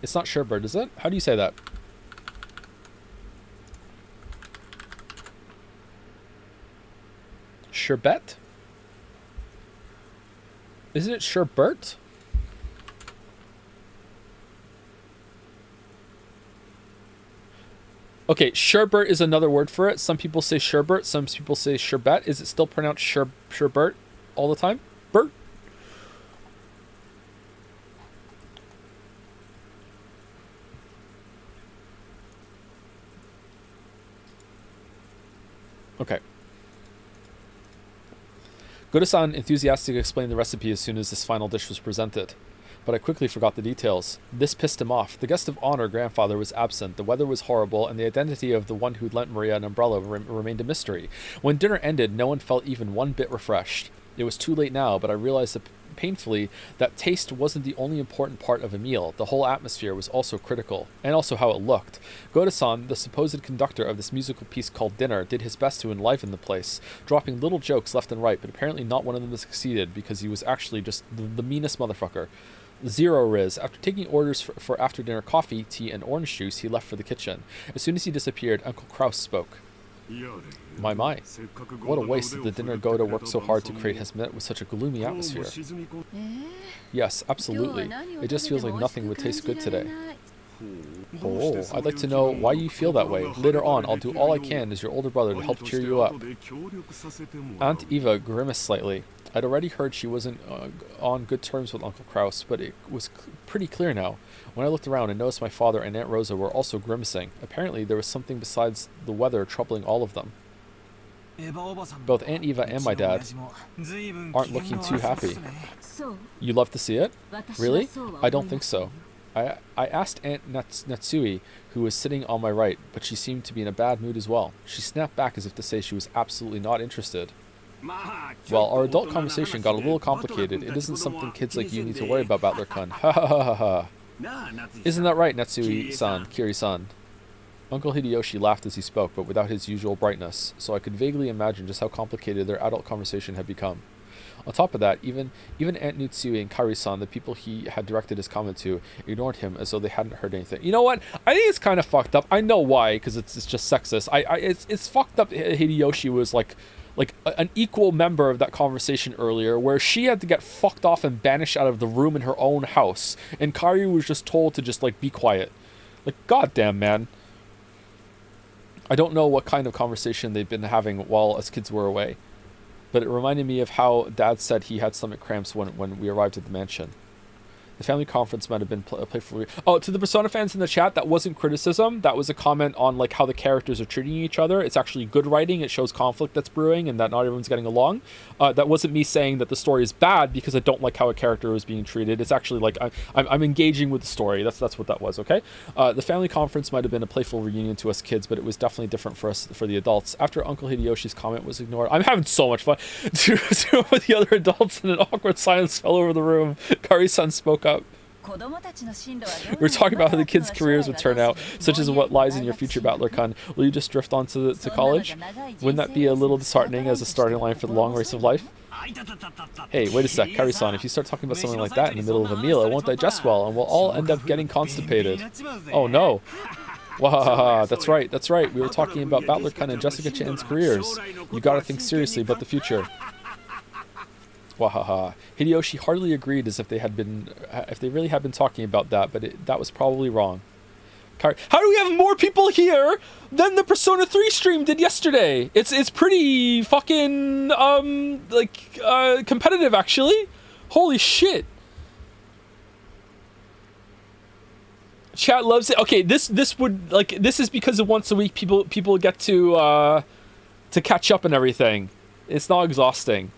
Speaker 1: It's not sherbet, is it? How do you say that? Sherbet? Isn't it sherbet? Okay, sherbet is another word for it. Some people say sherbet, some people say sherbet. Is it still pronounced sherbet all the time? Bert? Okay. Goda-san enthusiastically explained the recipe as soon as this final dish was presented, but I quickly forgot the details. This pissed him off. The guest of honor grandfather was absent, the weather was horrible, and the identity of the one who'd lent Maria an umbrella remained a mystery. When dinner ended, no one felt even one bit refreshed. It was too late now, but I realized painfully that taste wasn't the only important part of a meal. The whole atmosphere was also critical, and also how it looked. Goda-san, the supposed conductor of this musical piece called Dinner, did his best to enliven the place, dropping little jokes left and right, but apparently not one of them succeeded because he was actually just the meanest motherfucker. Zero Riz. After taking orders for after-dinner coffee, tea, and orange juice, he left for the kitchen. As soon as he disappeared, Uncle Kraus spoke. My. What a waste that the dinner Goda worked so hard to create has met with such a gloomy atmosphere. Yes, absolutely. It just feels like nothing would taste good today. Oh, I'd like to know why you feel that way. Later on, I'll do all I can as your older brother to help cheer you up. Aunt Eva grimaced slightly. I'd already heard she wasn't on good terms with Uncle Kraus, but it was pretty clear now. When I looked around and noticed my father and Aunt Rosa were also grimacing. Apparently, there was something besides the weather troubling all of them. Both Aunt Eva and my dad aren't looking too happy. You love to see it? Really? I don't think so. I asked Aunt Natsui, who was sitting on my right, but she seemed to be in a bad mood as well. She snapped back as if to say she was absolutely not interested. Well, our adult conversation got a little complicated. It isn't something kids like you need to worry about, Battler-kun. Ha ha ha ha ha. Isn't that right, Natsui-san, Kiri-san? Uncle Hideyoshi laughed as he spoke, but without his usual brightness, so I could vaguely imagine just how complicated their adult conversation had become. On top of that, even Aunt Nutsui and Kari-san, the people he had directed his comment to, ignored him as though they hadn't heard anything. You know what? I think it's kind of fucked up. I know why, because it's just sexist. It's fucked up. Hideyoshi was like an equal member of that conversation earlier, where she had to get fucked off and banished out of the room in her own house, and Kari was just told to just like be quiet. Like, goddamn, man. I don't know what kind of conversation they've been having while us kids were away, but it reminded me of how Dad said he had stomach cramps when we arrived at the mansion. The family conference might have been playful. Oh, to the Persona fans in the chat, that wasn't criticism. That was a comment on like how the characters are treating each other. It's actually good writing. It shows conflict that's brewing and that not everyone's getting along. That wasn't me saying that the story is bad because I don't like how a character is being treated. It's actually like I'm engaging with the story. That's what that was. Okay. The family conference might have been a playful reunion to us kids, but it was definitely different for the adults. After Uncle Hideyoshi's comment was ignored, I'm having so much fun. With the other adults, and an awkward silence fell over the room. Kari-san spoke up. We're talking about how the kids' careers would turn out, such as what lies in your future, Battler-kun. Will you just drift on to college? Wouldn't that be a little disheartening as a starting line for the long race of life? Hey, wait a sec, Kari-san, if you start talking about something like that in the middle of a meal, it won't digest well, and we'll all end up getting constipated. Oh no. Wahaha, that's right. We were talking about Battler-kun and Jessica Chan's careers. You gotta think seriously about the future. Wahaha. Hideyoshi hardly agreed as if they really had been talking about that, but that was probably wrong. How do we have more people here than the Persona 3 stream did yesterday? It's pretty fucking competitive, actually. Holy shit! Chat loves it. Okay, this would like this is because of once a week people get to catch up and everything. It's not exhausting.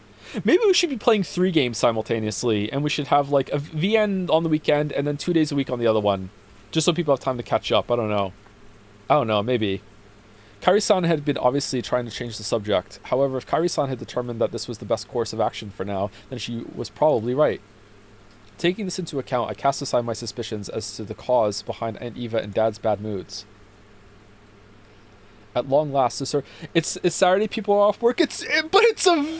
Speaker 1: Maybe we should be playing 3 games simultaneously, and we should have like a VN on the weekend and then 2 days a week on the other one, just so people have time to catch up. I don't know. Maybe. Kairi-san had been obviously trying to change the subject. However, if Kairi-san had determined that this was the best course of action for now, then she was probably right. Taking this into account, I cast aside my suspicions as to the cause behind Aunt Eva and Dad's bad moods. At long last, it's Saturday. People are off work. But it's a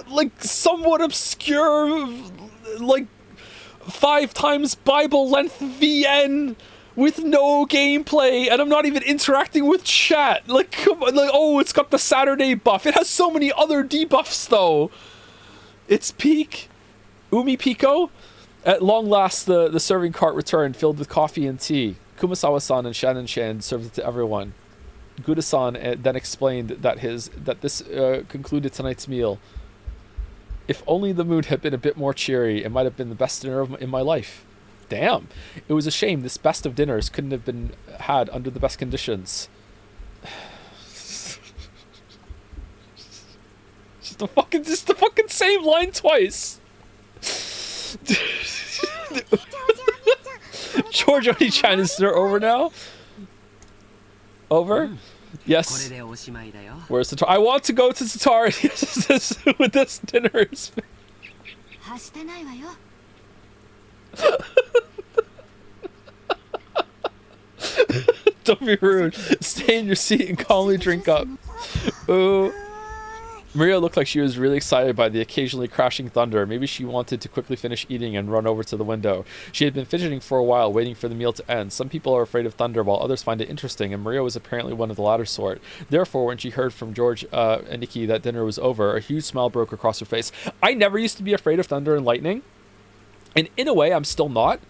Speaker 1: like somewhat obscure, like 5 times Bible length VN with no gameplay, and I'm not even interacting with chat. Like, come on, like, oh, it's got the Saturday buff. It has so many other debuffs though. It's peak Umipiko. At long last, the serving cart returned, filled with coffee and tea. Kumasawa-san and Shannon-chan served it to everyone. Guda-san then explained that this concluded tonight's meal. If only the mood had been a bit more cheery, it might have been the best dinner in my life. Damn. It was a shame this best of dinners couldn't have been had under the best conditions. Just the fucking same line twice. George Oni-chan, is there over now? Over? Yes. Where's Tatara? I want to go to Tatara with this dinner. Don't be rude. Stay in your seat and calmly drink up. Ooh. Maria looked like she was really excited by the occasionally crashing thunder. Maybe she wanted to quickly finish eating and run over to the window. She had been fidgeting for a while, waiting for the meal to end. Some people are afraid of thunder, while others find it interesting, and Maria was apparently one of the latter sort. Therefore, when she heard from George and Nikki that dinner was over, a huge smile broke across her face. I never used to be afraid of thunder and lightning, and in a way, I'm still not,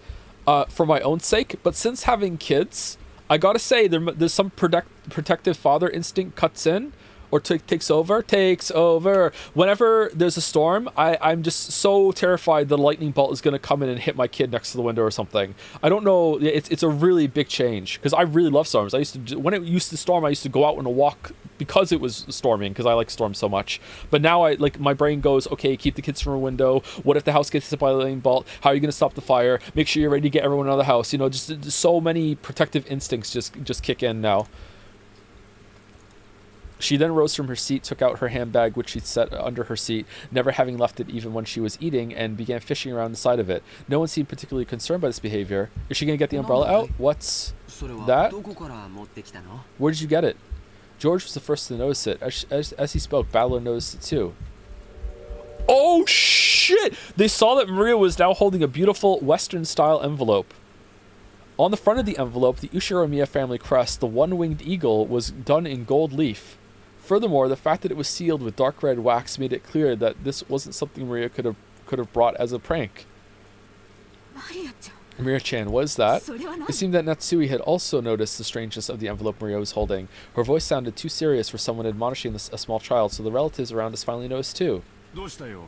Speaker 1: for my own sake. But since having kids, I gotta say, there's some protective father instinct cuts in. Or takes over. Whenever there's a storm, I'm just so terrified the lightning bolt is going to come in and hit my kid next to the window or something. I don't know. It's a really big change because I really love storms. When it used to storm, I used to go out on a walk because it was storming, because I like storms so much. But now my brain goes, okay, keep the kids from a window. What if the house gets hit by a lightning bolt? How are you going to stop the fire? Make sure you're ready to get everyone out of the house. You know, just so many protective instincts just kick in now. She then rose from her seat, took out her handbag, which she'd set under her seat, never having left it even when she was eating, and began fishing around the side of it. No one seemed particularly concerned by this behavior. Is she going to get the umbrella out? What's that? Where did you get it? George was the first to notice it. As he spoke, Battler noticed it too. Oh shit! They saw that Maria was now holding a beautiful Western-style envelope. On the front of the envelope, the Ushiromiya family crest, the one-winged eagle, was done in gold leaf. Furthermore, the fact that it was sealed with dark red wax made it clear that this wasn't something Maria could have brought as a prank. Maria-chan, what is that? It seemed that Natsui had also noticed the strangeness of the envelope Maria was holding. Her voice sounded too serious for someone admonishing a small child, so the relatives around us finally noticed too.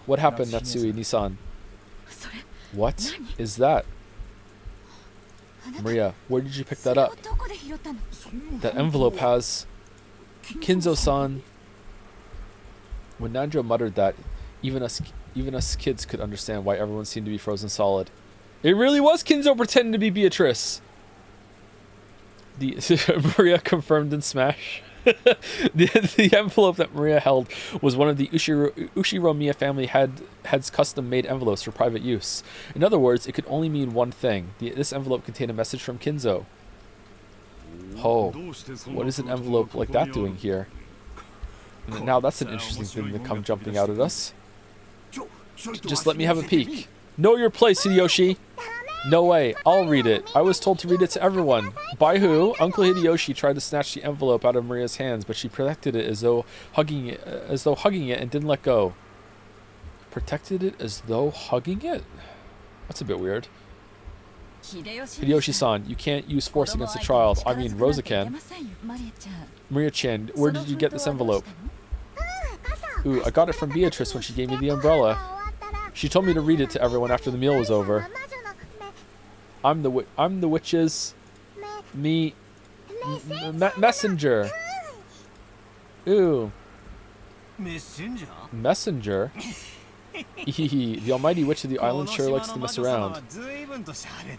Speaker 1: What happened, Natsui-Nisan? What is that? Maria, where did you pick that up? That envelope has... Kinzo-san. When Nanjo muttered that, even us kids could understand why everyone seemed to be frozen solid. It really was Kinzo pretending to be Beatrice. Maria confirmed in Smash. the envelope that Maria held was one of the Ushiromiya family head's custom-made envelopes for private use. In other words, it could only mean one thing. This envelope contained a message from Kinzo. Oh, what is an envelope like that doing here? Now that's an interesting thing to come jumping out at us. Just let me have a peek. Know your place, Hideyoshi. No way, I'll read it. I was told to read it to everyone. By who? Uncle Hideyoshi tried to snatch the envelope out of Maria's hands, but she protected it as though hugging it and didn't let go. Protected it as though hugging it? That's a bit weird. Hideyoshi-san, you can't use force against a child. I mean, Rosa can. Maria-chan, where did you get this envelope? Ooh, I got it from Beatrice when she gave me the umbrella. She told me to read it to everyone after the meal was over. I'm the witch's messenger. Ooh. Messenger? The almighty witch of the island sure likes to mess around.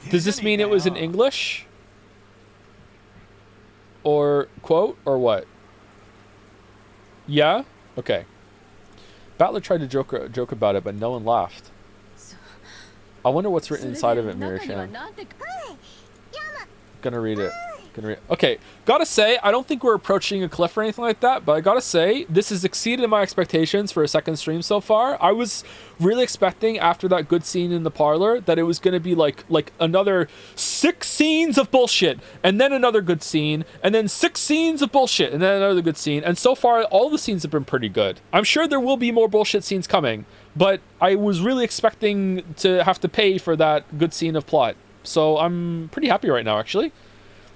Speaker 1: Does this mean it was in English? Or quote? Or what? Yeah? Okay. Battler tried to joke about it, but no one laughed. I wonder what's written inside of it, Miria-chan. Gonna read it. Okay, gotta say, I don't think we're approaching a cliff or anything like that, but I gotta say, this has exceeded my expectations for a second stream so far. I was really expecting, after that good scene in the parlor, that it was gonna be like another 6 scenes of bullshit, and then another good scene, and then 6 scenes of bullshit, and then another good scene, and so far, all the scenes have been pretty good. I'm sure there will be more bullshit scenes coming, but I was really expecting to have to pay for that good scene of plot. So I'm pretty happy right now, actually.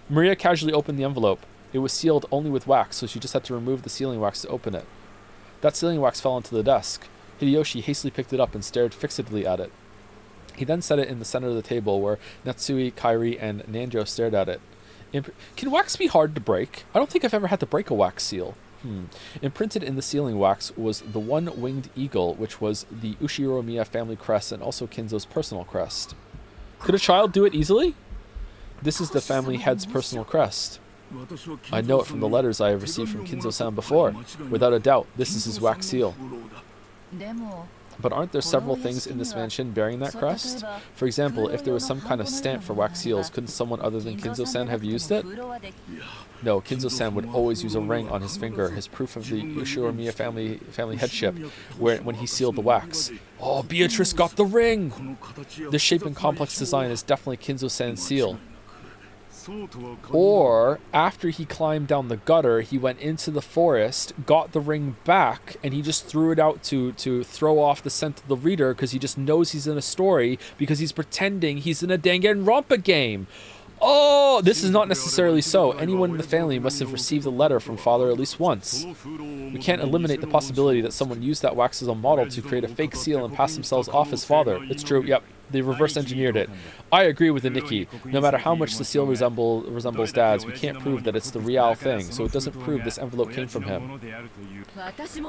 Speaker 1: Maria casually opened the envelope. It was sealed only with wax, so she just had to remove the sealing wax to open it. That sealing wax fell onto the desk. Hideyoshi hastily picked it up and stared fixedly at it. He then set it in the center of the table where Natsui, Kairi, and Nanjo stared at it. Can wax be hard to break? I don't think I've ever had to break a wax seal. Imprinted in the sealing wax was the one-winged eagle, which was the Ushiromiya family crest and also Kinzo's personal crest. Could a child do it easily? This is the family head's personal crest. I know it from the letters I have received from Kinzo-san before. Without a doubt, this is his wax seal. But aren't there several things in this mansion bearing that crest? For example, if there was some kind of stamp for wax seals, couldn't someone other than Kinzo-san have used it? No, Kinzo-san would always use a ring on his finger, his proof of the Ushiromiya family headship, when he sealed the wax. Oh, Beatrice got the ring! This shape and complex design is definitely Kinzo-san's seal. Or, after he climbed down the gutter, he went into the forest, got the ring back, and he just threw it out to throw off the scent of the reader because he just knows he's in a story because he's pretending he's in a Danganronpa game. Oh, this is not necessarily so. Anyone in the family must have received a letter from father at least once. We can't eliminate the possibility that someone used that wax as a model to create a fake seal and pass themselves off as father. It's true, yep. They reverse engineered it. I agree with Nikki. No matter how much the seal resembles Dad's, we can't prove that it's the real thing, so it doesn't prove this envelope came from him.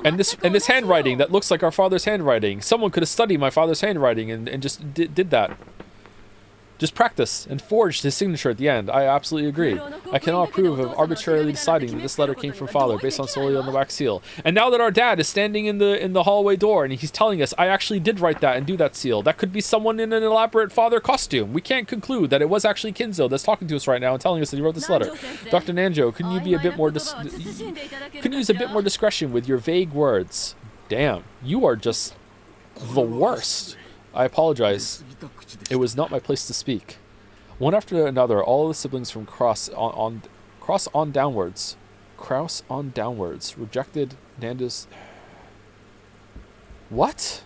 Speaker 1: And this handwriting that looks like our father's handwriting. Someone could have studied my father's handwriting and just did that. Just practice and forged his signature at the end. I absolutely agree. I cannot approve of arbitrarily deciding that this letter came from father based on solely on the wax seal. And now that our dad is standing in the hallway door and he's telling us, I actually did write that and do that seal. That could be someone in an elaborate father costume. We can't conclude that it was actually Kinzo that's talking to us right now and telling us that he wrote this letter. Dr. Nanjo, couldn't you be a bit more couldn't you use a bit more discretion with your vague words? Damn, you are just the worst. I apologize. It was not my place to speak. One after another, all the siblings from Cross on downwards, rejected Nando's. What?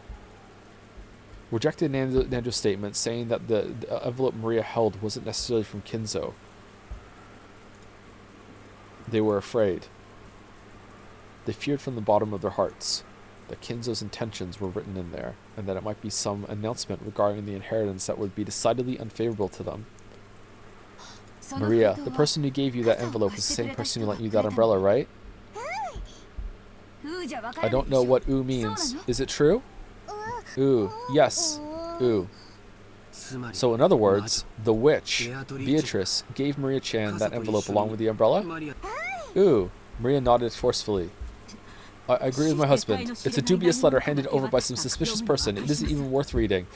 Speaker 1: Rejected Nando's statement, saying that the envelope Maria held wasn't necessarily from Kinzo. They were afraid. They feared from the bottom of their hearts that Kinzo's intentions were written in there, and that it might be some announcement regarding the inheritance that would be decidedly unfavorable to them. Maria, the person who gave you that envelope is the same person who lent you that umbrella, right? I don't know what "oo" means. Is it true? Ooh, yes. Ooh. So in other words, the witch, Beatrice, gave Maria-chan that envelope along with the umbrella? Ooh. Maria nodded forcefully. I agree with my husband. It's a dubious letter handed over by some suspicious person. It isn't even worth reading.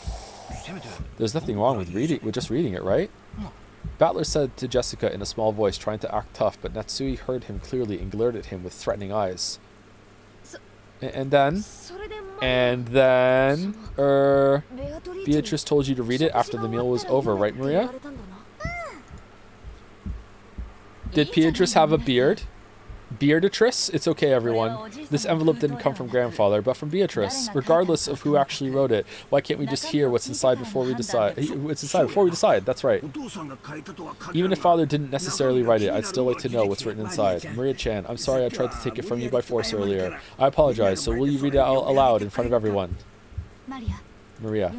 Speaker 1: There's nothing wrong with just reading it, right? Battler said to Jessica in a small voice, trying to act tough, but Natsui heard him clearly and glared at him with threatening eyes. And then, Beatrice told you to read it after the meal was over, right, Maria? Did Beatrice have a beard? Beardatrice? It's okay, everyone. This envelope didn't come from grandfather, but from Beatrice. Regardless of who actually wrote it, why can't we just hear what's inside before we decide? That's right. Even if father didn't necessarily write it, I'd still like to know what's written inside. Maria-chan, I'm sorry I tried to take it from you by force earlier. I apologize, so will you read it out aloud in front of everyone? Maria,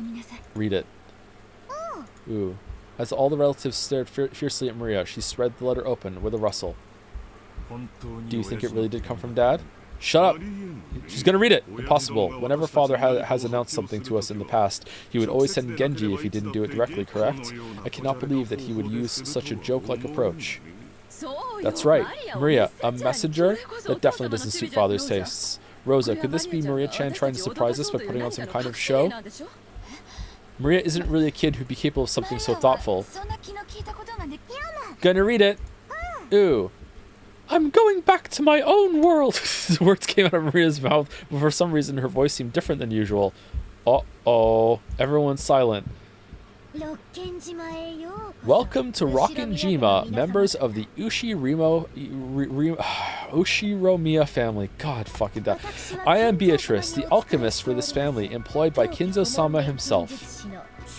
Speaker 1: read it. Ooh. As all the relatives stared fiercely at Maria, she spread the letter open with a rustle. Do you think it really did come from Dad? Shut up! She's gonna read it! Impossible. Whenever Father has announced something to us in the past, he would always send Genji if he didn't do it directly, correct? I cannot believe that he would use such a joke-like approach. That's right. Maria, a messenger? That definitely doesn't suit Father's tastes. Rosa, could this be Maria-chan trying to surprise us by putting on some kind of show? Maria isn't really a kid who'd be capable of something so thoughtful. Gonna read it. Ooh. I'm going back to my own world. The words came out of Maria's mouth, but for some reason her voice seemed different than usual. Uh-oh. Everyone's silent. Welcome to Rockenjima, members of the Ushiromiya family. God fucking that. I am Beatrice, the alchemist for this family, employed by Kinzo-sama himself.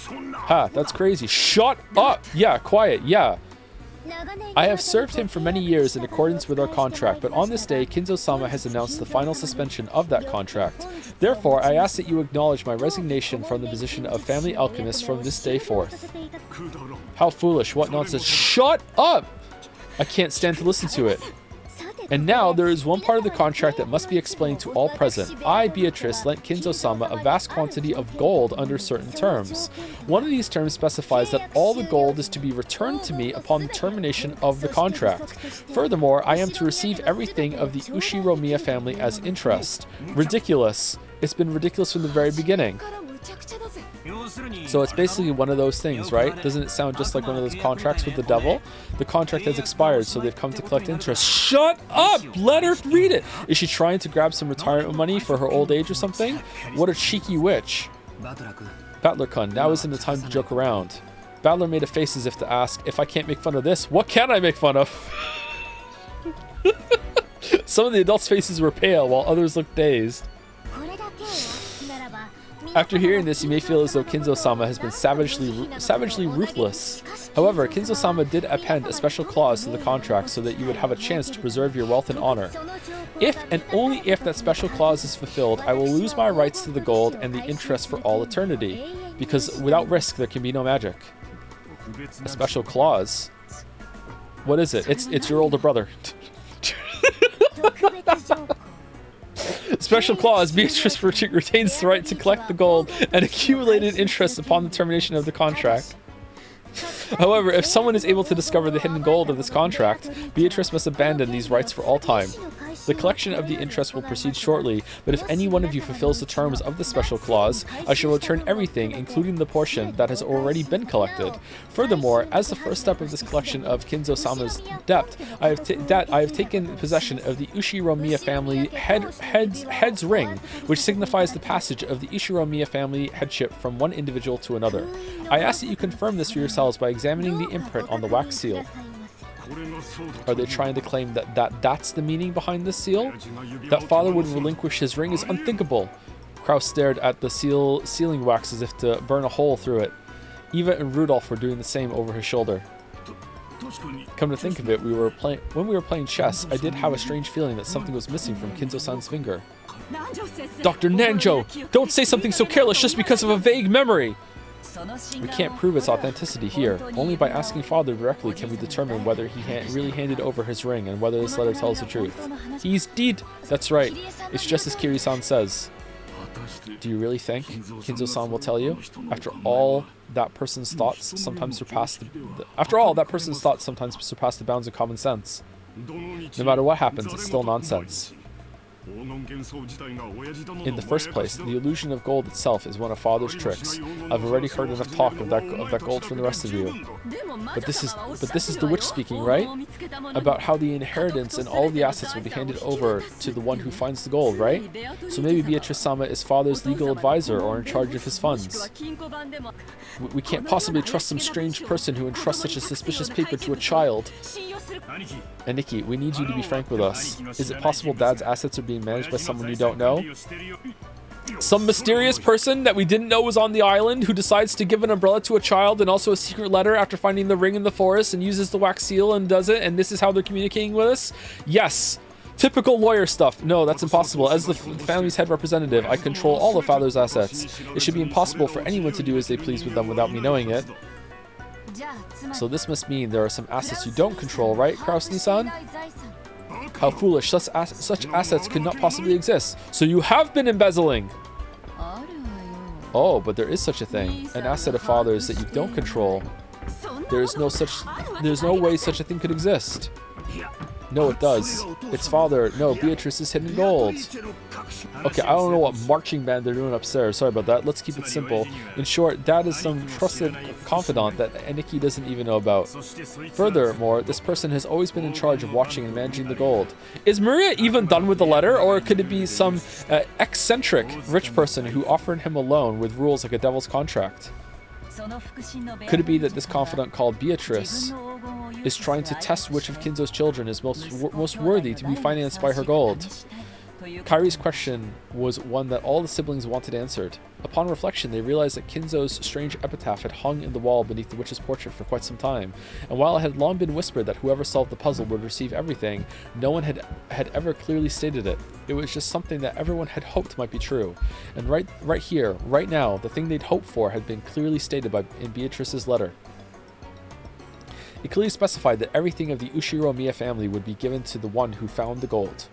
Speaker 1: Ha, that's crazy. Shut up! Yeah, quiet, yeah. I have served him for many years in accordance with our contract, but on this day, Kinzo-sama has announced the final suspension of that contract. Therefore, I ask that you acknowledge my resignation from the position of family alchemist from this day forth. How foolish, what nonsense. Shut up! I can't stand to listen to it. And now, there is one part of the contract that must be explained to all present. I, Beatrice, lent Kinzo-sama a vast quantity of gold under certain terms. One of these terms specifies that all the gold is to be returned to me upon the termination of the contract. Furthermore, I am to receive everything of the Ushiromiya family as interest. Ridiculous. It's been ridiculous from the very beginning. So it's basically one of those things, right? Doesn't it sound just like one of those contracts with the devil? The contract has expired, so they've come to collect interest. Shut up! Let her read it! Is she trying to grab some retirement money for her old age or something? What a cheeky witch. Battler-kun, now isn't the time to joke around. Battler made a face as if to ask, if I can't make fun of this, what can I make fun of? Some of the adults' faces were pale, while others looked dazed. After hearing this, you may feel as though Kinzo-sama has been savagely ruthless. However, Kinzo-sama did append a special clause to the contract so that you would have a chance to preserve your wealth and honor. If and only if that special clause is fulfilled, I will lose my rights to the gold and the interest for all eternity. Because without risk, there can be no magic. A special clause? What is it? It's your older brother. Special clause, Beatrice retains the right to collect the gold and accumulated interest upon the termination of the contract. However, if someone is able to discover the hidden gold of this contract, Beatrice must abandon these rights for all time. The collection of the interest will proceed shortly, but if any one of you fulfills the terms of the special clause, I shall return everything, including the portion that has already been collected. Furthermore, as the first step of this collection of Kinzo-sama's debt, I have taken possession of the Ushiromiya family head's ring, which signifies the passage of the Ushiromiya family headship from one individual to another. I ask that you confirm this for yourselves by examining the imprint on the wax seal. Are they trying to claim that's the meaning behind this seal? That father would relinquish his ring is unthinkable. Kraus stared at the sealing wax as if to burn a hole through it. Eva and Rudolph were doing the same over his shoulder. Come to think of it, when we were playing chess, I did have a strange feeling that something was missing from Kinzo-san's finger. Dr. Nanjo, don't say something so careless just because of a vague memory! We can't prove its authenticity here. Only by asking Father directly can we determine whether he really handed over his ring and whether this letter tells the truth. He's dead! That's right. It's just as Kiri-san says. Do you really think Kinzo-san will tell you? After all, that person's thoughts sometimes surpass the bounds of common sense. No matter what happens, it's still nonsense. In the first place, the illusion of gold itself is one of Father's tricks. I've already heard enough talk of that gold from the rest of you. But this is the witch speaking, right? About how the inheritance and all of the assets will be handed over to the one who finds the gold, right? So maybe Beatrice-sama is Father's legal advisor or in charge of his funds. We can't possibly trust some strange person who entrusts such a suspicious paper to a child. Aniki, we need you to be frank with us. Is it possible Dad's assets are being managed by someone you don't know? Some mysterious person that we didn't know was on the island who decides to give an umbrella to a child and also a secret letter after finding the ring in the forest and uses the wax seal and does it, and this is how they're communicating with us? Yes. Typical lawyer stuff. No, that's impossible. As the family's head representative, I control all the father's assets. It should be impossible for anyone to do as they please with them without me knowing it. So this must mean there are some assets you don't control, right, Kraus-Nissan? How foolish. Such assets could not possibly exist. So you have been embezzling. Oh, but there is such a thing. An asset of father's that you don't control. There's no way such a thing could exist. No, it does. It's father. No, Beatrice's hidden gold. Okay, I don't know what marching band they're doing upstairs. Sorry about that. Let's keep it simple. In short, Dad is some trusted confidant that Aniki doesn't even know about. Furthermore, this person has always been in charge of watching and managing the gold. Is Maria even done with the letter, or could it be some eccentric rich person who offered him a loan with rules like a devil's contract? Could it be that this confidant called Beatrice is trying to test which of Kinzo's children is most worthy to be financed by her gold? Kairi's question was one that all the siblings wanted answered. Upon reflection, they realized that Kinzo's strange epitaph had hung in the wall beneath the witch's portrait for quite some time, and while it had long been whispered that whoever solved the puzzle would receive everything, no one had ever clearly stated it. It was just something that everyone had hoped might be true. And right here, right now, the thing they'd hoped for had been clearly stated in Beatrice's letter. It clearly specified that everything of the Ushiro Miya family would be given to the one who found the gold.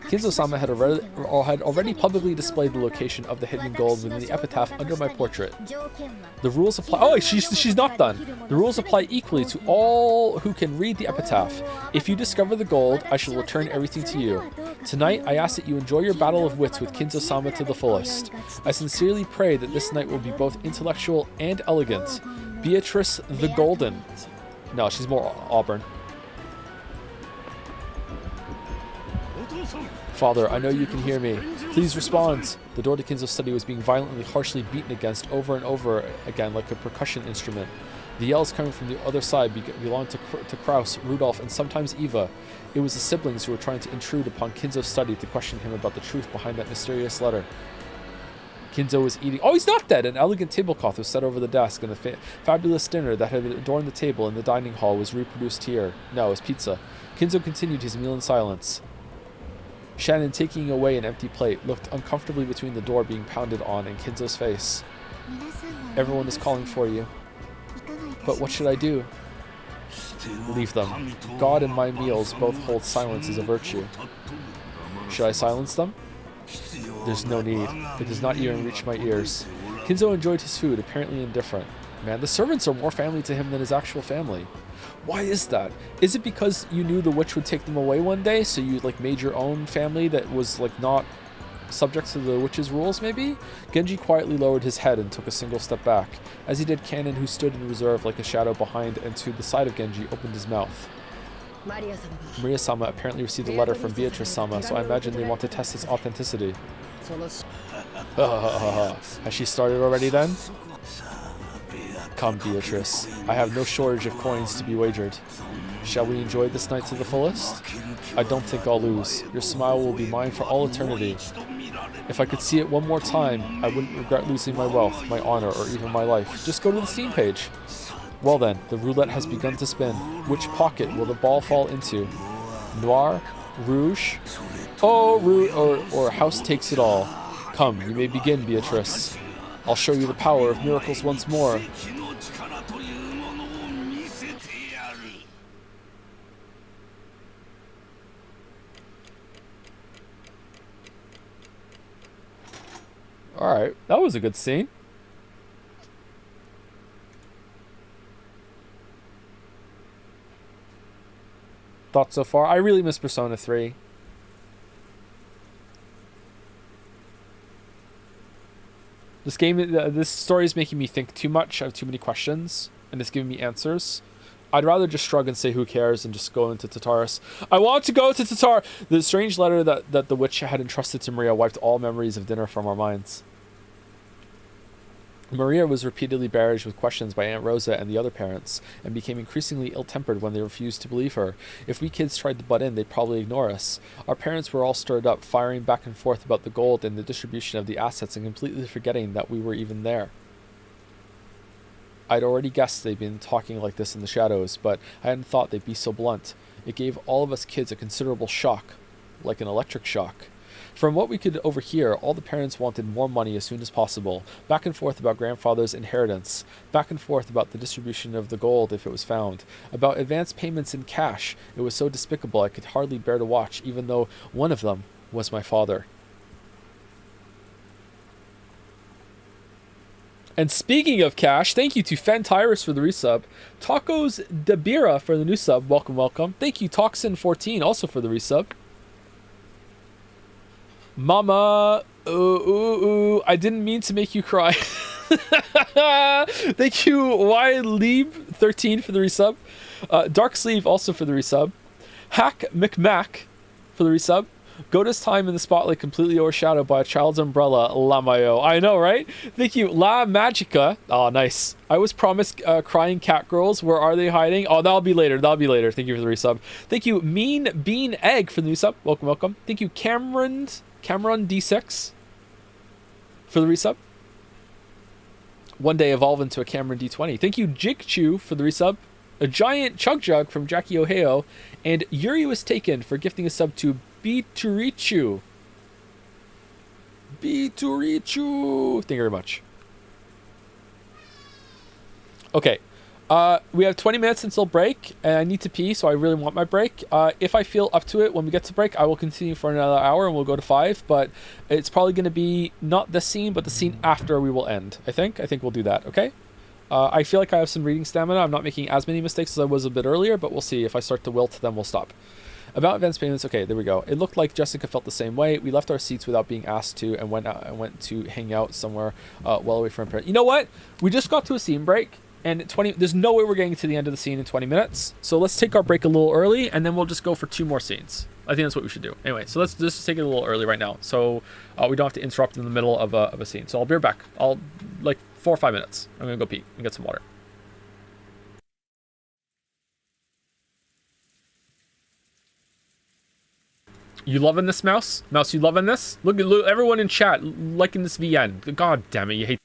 Speaker 1: Kinzo-sama had already publicly displayed the location of the hidden gold within the epitaph under my portrait. The rules apply. Oh, she's not done. The rules apply equally to all who can read the epitaph. If you discover the gold, I shall return everything to you. Tonight, I ask that you enjoy your battle of wits with Kinzo-sama to the fullest. I sincerely pray that this night will be both intellectual and elegant. Beatrice the Golden. No, she's more auburn. Father, I know you can hear me. Please respond. The door to Kinzo's study was being violently, harshly beaten against over and over again like a percussion instrument. The yells coming from the other side belonged to Kraus, Rudolph, and sometimes Eva. It was the siblings who were trying to intrude upon Kinzo's study to question him about the truth behind that mysterious letter. Kinzo was eating. Oh, he's not dead! An elegant tablecloth was set over the desk, and the fabulous dinner that had adorned the table in the dining hall was reproduced here. No, it was pizza. Kinzo continued his meal in silence. Shannon, taking away an empty plate, looked uncomfortably between the door being pounded on and Kinzo's face. Everyone is calling for you. But what should I do? Leave them. God and my meals both hold silence as a virtue. Should I silence them? There's no need. It does not even reach my ears. Kinzo enjoyed his food, apparently indifferent. Man, the servants are more family to him than his actual family. Why is that? Is it because you knew the witch would take them away one day, so you made your own family that was not subject to the witch's rules, maybe? Genji quietly lowered his head and took a single step back. As he did, Kanon, who stood in reserve like a shadow behind and to the side of Genji, opened his mouth. Maria-sama apparently received a letter from Beatrice-sama, so I imagine they want to test its authenticity. Has she started already then? Come, Beatrice. I have no shortage of coins to be wagered. Shall we enjoy this night to the fullest? I don't think I'll lose. Your smile will be mine for all eternity. If I could see it one more time, I wouldn't regret losing my wealth, my honor, or even my life. Just go to the Steam page. Well then, the roulette has begun to spin. Which pocket will the ball fall into? Noir? Rouge? Oh, Rouge, or House takes it all. Come, you may begin, Beatrice. I'll show you the power of miracles once more. Alright, that was a good scene. Thoughts so far? I really miss Persona 3. This story is making me think too much. I have too many questions, and it's giving me answers. I'd rather just shrug and say who cares and just go into Tartarus. I want to go to Tatar! The strange letter that the witch had entrusted to Maria wiped all memories of dinner from our minds. Maria was repeatedly barraged with questions by Aunt Rosa and the other parents, and became increasingly ill-tempered when they refused to believe her. If we kids tried to butt in, they'd probably ignore us. Our parents were all stirred up, firing back and forth about the gold and the distribution of the assets, and completely forgetting that we were even there. I'd already guessed they'd been talking like this in the shadows, but I hadn't thought they'd be so blunt. It gave all of us kids a considerable shock, like an electric shock. From what we could overhear, all the parents wanted more money as soon as possible, back and forth about grandfather's inheritance, back and forth about the distribution of the gold if it was found, about advance payments in cash. It was so despicable I could hardly bear to watch, even though one of them was my father. And speaking of cash, thank you to Fentyrus for the resub. Tacos Dabira for the new sub. Welcome, welcome. Thank you, Toxin14, also for the resub. Mama, I didn't mean to make you cry. Thank you, Lieb13 for the resub. Dark Sleeve also for the resub. Hack McMac for the resub. Goda's time in the spotlight completely overshadowed by a child's umbrella, Lamayo. I know, right? Thank you, La Magica. Oh, nice. I was promised crying cat girls. Where are they hiding? Oh, that'll be later. That'll be later. Thank you for the resub. Thank you, Mean Bean Egg for the new sub. Welcome, welcome. Thank you, Cameron D6 for the resub. One day evolve into a Cameron D20. Thank you, Jigchu for the resub. A giant chug jug from Jackie Ohio. And Yuri was taken for gifting a sub to Biturichu. Thank you very much. Okay. We have 20 minutes until break, and I need to pee, so I really want my break. If I feel up to it when we get to break, I will continue for another hour, and we'll go to 5, but it's probably going to be not this scene, but the scene after we will end, I think we'll do that, okay? I feel like I have some reading stamina. I'm not making as many mistakes as I was a bit earlier, but we'll see. If I start to wilt, then we'll stop. About advance payments, okay, there we go. It looked like Jessica felt the same way. We left our seats without being asked to and went to hang out somewhere well away from her parents. You know what? We just got to a scene break, and there's no way we're getting to the end of the scene in 20 minutes. So let's take our break a little early, and then we'll just go for 2 more scenes. I think that's what we should do. Anyway, so let's just take it a little early right now, so we don't have to interrupt in the middle of a scene. So I'll be right back. Like 4 or 5 minutes. I'm gonna go pee and get some water. You loving this, Mouse? Mouse, you loving this? Look, everyone in chat liking this VN. God damn it, you hate.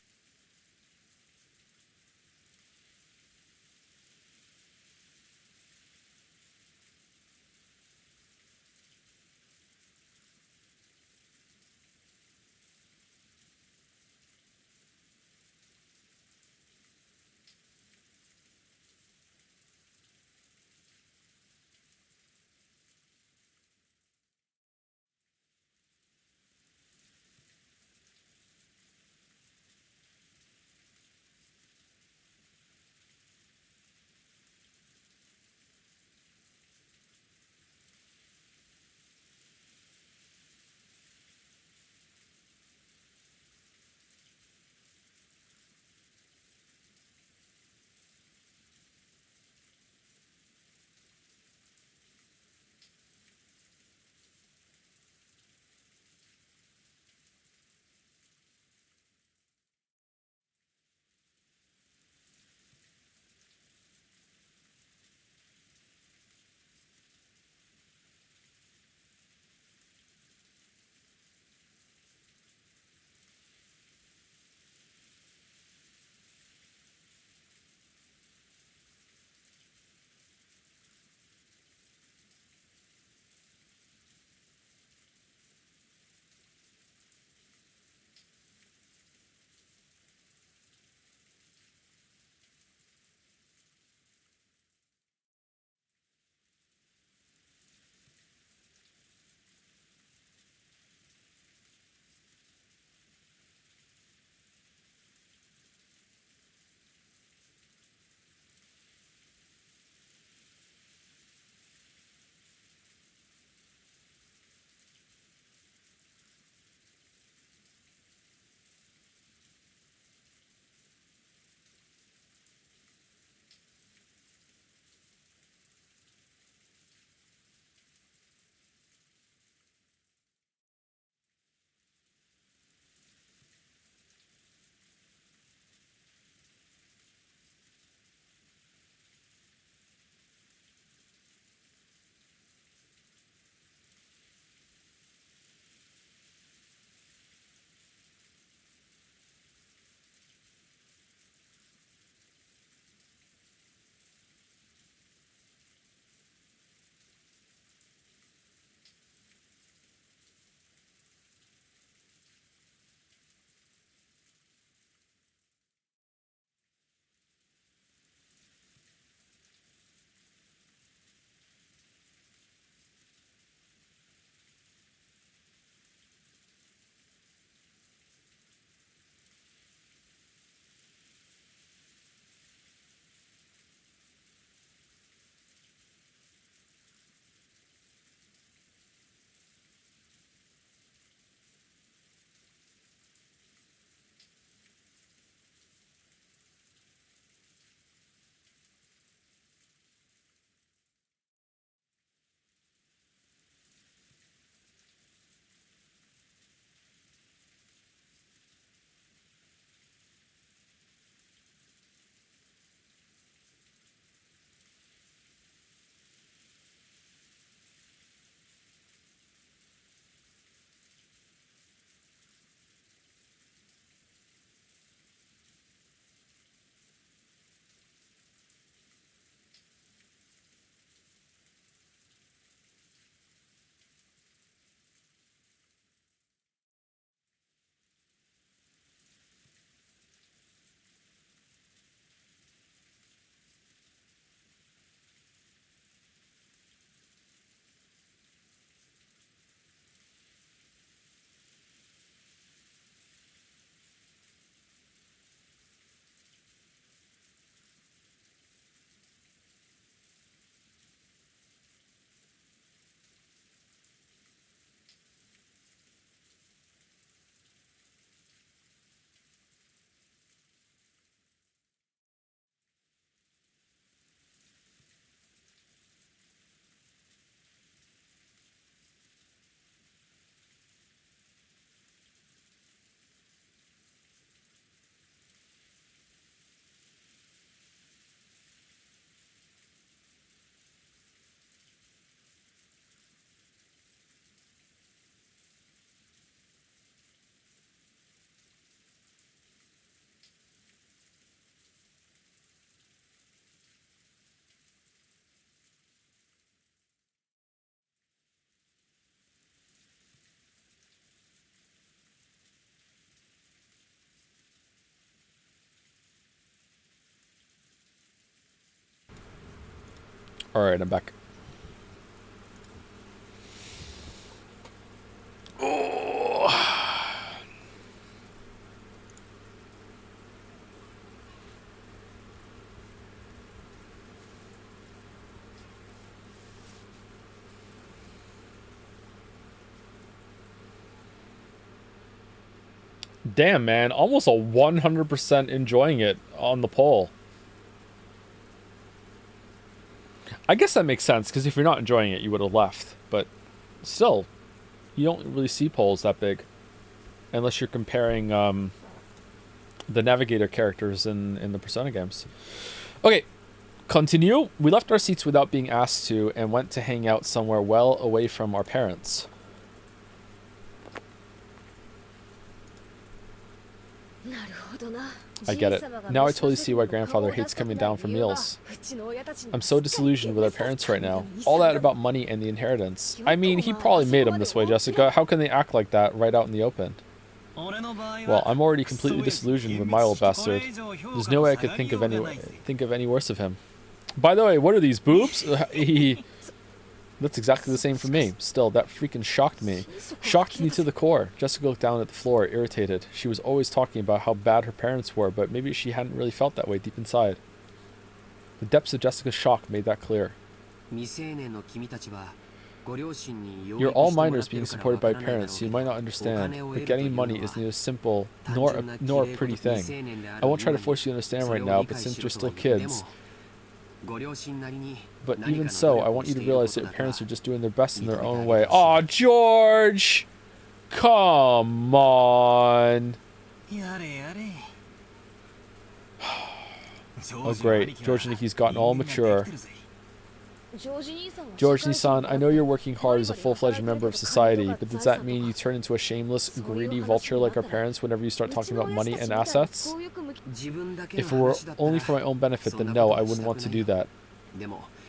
Speaker 1: Alright, I'm back. Damn, man. Almost a 100% enjoying it on the poll. I guess that makes sense, because if you're not enjoying it, you would have left. But still, you don't really see polls that big. Unless you're comparing the Navigator characters in the Persona games. Okay, continue. We left our seats without being asked to and went to hang out somewhere well away from our parents. I get it. Now I totally see why grandfather hates coming down for meals. I'm so disillusioned with our parents right now. All that about money and the inheritance. I mean, he probably made them this way, Jessica. How can they act like that right out in the open? Well, I'm already completely disillusioned with my old bastard. There's no way I could think of any worse of him. By the way, what are these boobs? That's exactly the same for me. Still, that freaking shocked me. Shocked me to the core. Jessica looked down at the floor, irritated. She was always talking about how bad her parents were, but maybe she hadn't really felt that way deep inside. The depths of Jessica's shock made that clear. You're all minors being supported by parents, so you might not understand, but getting money is neither simple nor a pretty thing. I won't try to force you to understand right now, but since you're still kids... But even so, I want you to realize that your parents are just doing their best in their own way. Aw, George! Come on! Oh, great. George and Nikki's gotten all mature. George-san, I know you're working hard as a full-fledged member of society, but does that mean you turn into a shameless, greedy vulture like our parents whenever you start talking about money and assets? If it were only for my own benefit, then no, I wouldn't want to do that.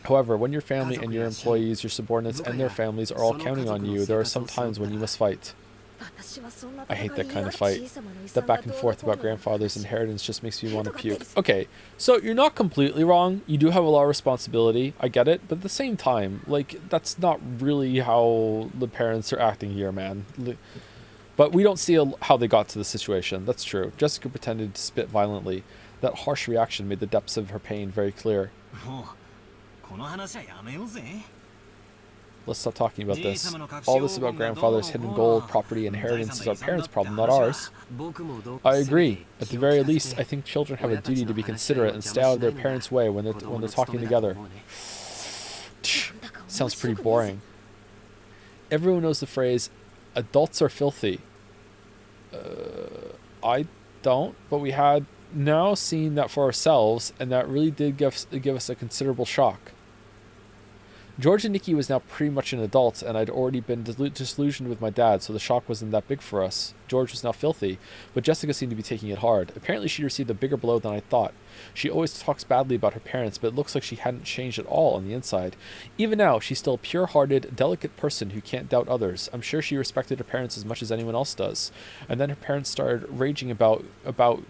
Speaker 1: However, when your family and your employees, your subordinates, and their families are all counting on you, there are some times when you must fight. I hate that kind of fight. That back and forth about grandfather's inheritance just makes me want to puke. Okay, so you're not completely wrong. You do have a lot of responsibility. I get it. But at the same time, like, that's not really how the parents are acting here, man. But we don't see how they got to the situation. That's true. Jessica pretended to spit violently. That harsh reaction made the depths of her pain very clear. Let's stop talking about this. All this about grandfather's hidden gold, property, inheritance is our parents' problem, not ours. I agree. At the very least, I think children have a duty to be considerate and stay out of their parents' way when they're talking together. Sounds pretty boring. Everyone knows the phrase, adults are filthy. I don't, but we had now seen that for ourselves, and that really did give us a considerable shock. George and Nikki was now pretty much an adult, and I'd already been disillusioned with my dad, so the shock wasn't that big for us. George was now filthy, but Jessica seemed to be taking it hard. Apparently she'd received a bigger blow than I thought. She always talks badly about her parents, but it looks like she hadn't changed at all on the inside. Even now, she's still a pure-hearted, delicate person who can't doubt others. I'm sure she respected her parents as much as anyone else does. And then her parents started raging about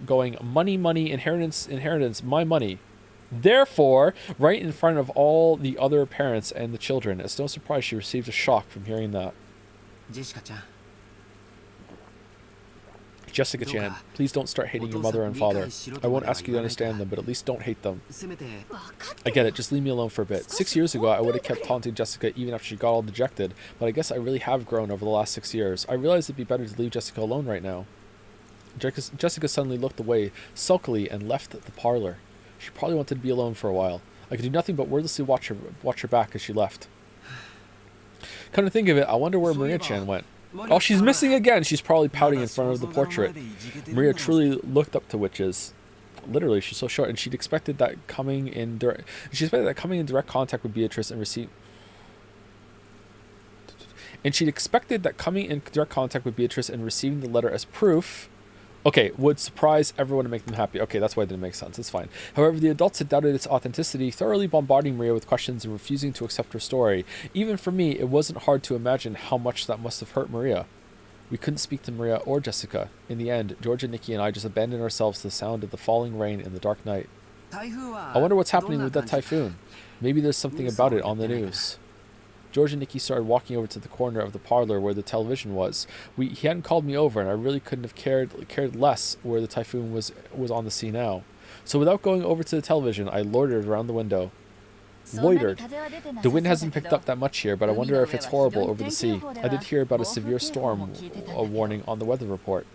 Speaker 1: going, money, money, inheritance, my money. Therefore, right in front of all the other parents and the children, it's no surprise she received a shock from hearing that. Jessica-chan, please don't start hating your mother and father. I won't ask you to understand them, but at least don't hate them. I get it, just leave me alone for a bit. 6 years ago, I would have kept taunting Jessica even after she got all dejected, but I guess I really have grown over the last 6 years. I realize it'd be better to leave Jessica alone right now. Jessica suddenly looked away, sulkily, and left the parlor. She probably wanted to be alone for a while. I could do nothing but wordlessly watch her back as she left. Come to think of it, I wonder where Maria-chan went. Oh, she's missing again! She's probably pouting in front of the portrait. Maria truly looked up to witches. Literally, she's so short, and she'd expected that coming in direct contact with Beatrice and receive... And she'd expected that coming in direct contact with Beatrice and receiving the letter as proof... Okay, would surprise everyone and make them happy. Okay, that's why it didn't make sense. It's fine. However, the adults had doubted its authenticity, thoroughly bombarding Maria with questions and refusing to accept her story. Even for me, it wasn't hard to imagine how much that must have hurt Maria. We couldn't speak to Maria or Jessica. In the end, George and Nikki and I just abandoned ourselves to the sound of the falling rain in the dark night. I wonder what's happening with that typhoon. Maybe there's something about it on the news. George and Nikki started walking over to the corner of the parlor where the television was. He hadn't called me over, and I really couldn't have cared less where the typhoon was on the sea now. So without going over to the television, I loitered around the window. Loitered. The wind hasn't picked up that much here, but I wonder if it's horrible over the sea. I did hear about a severe storm warning on the weather report.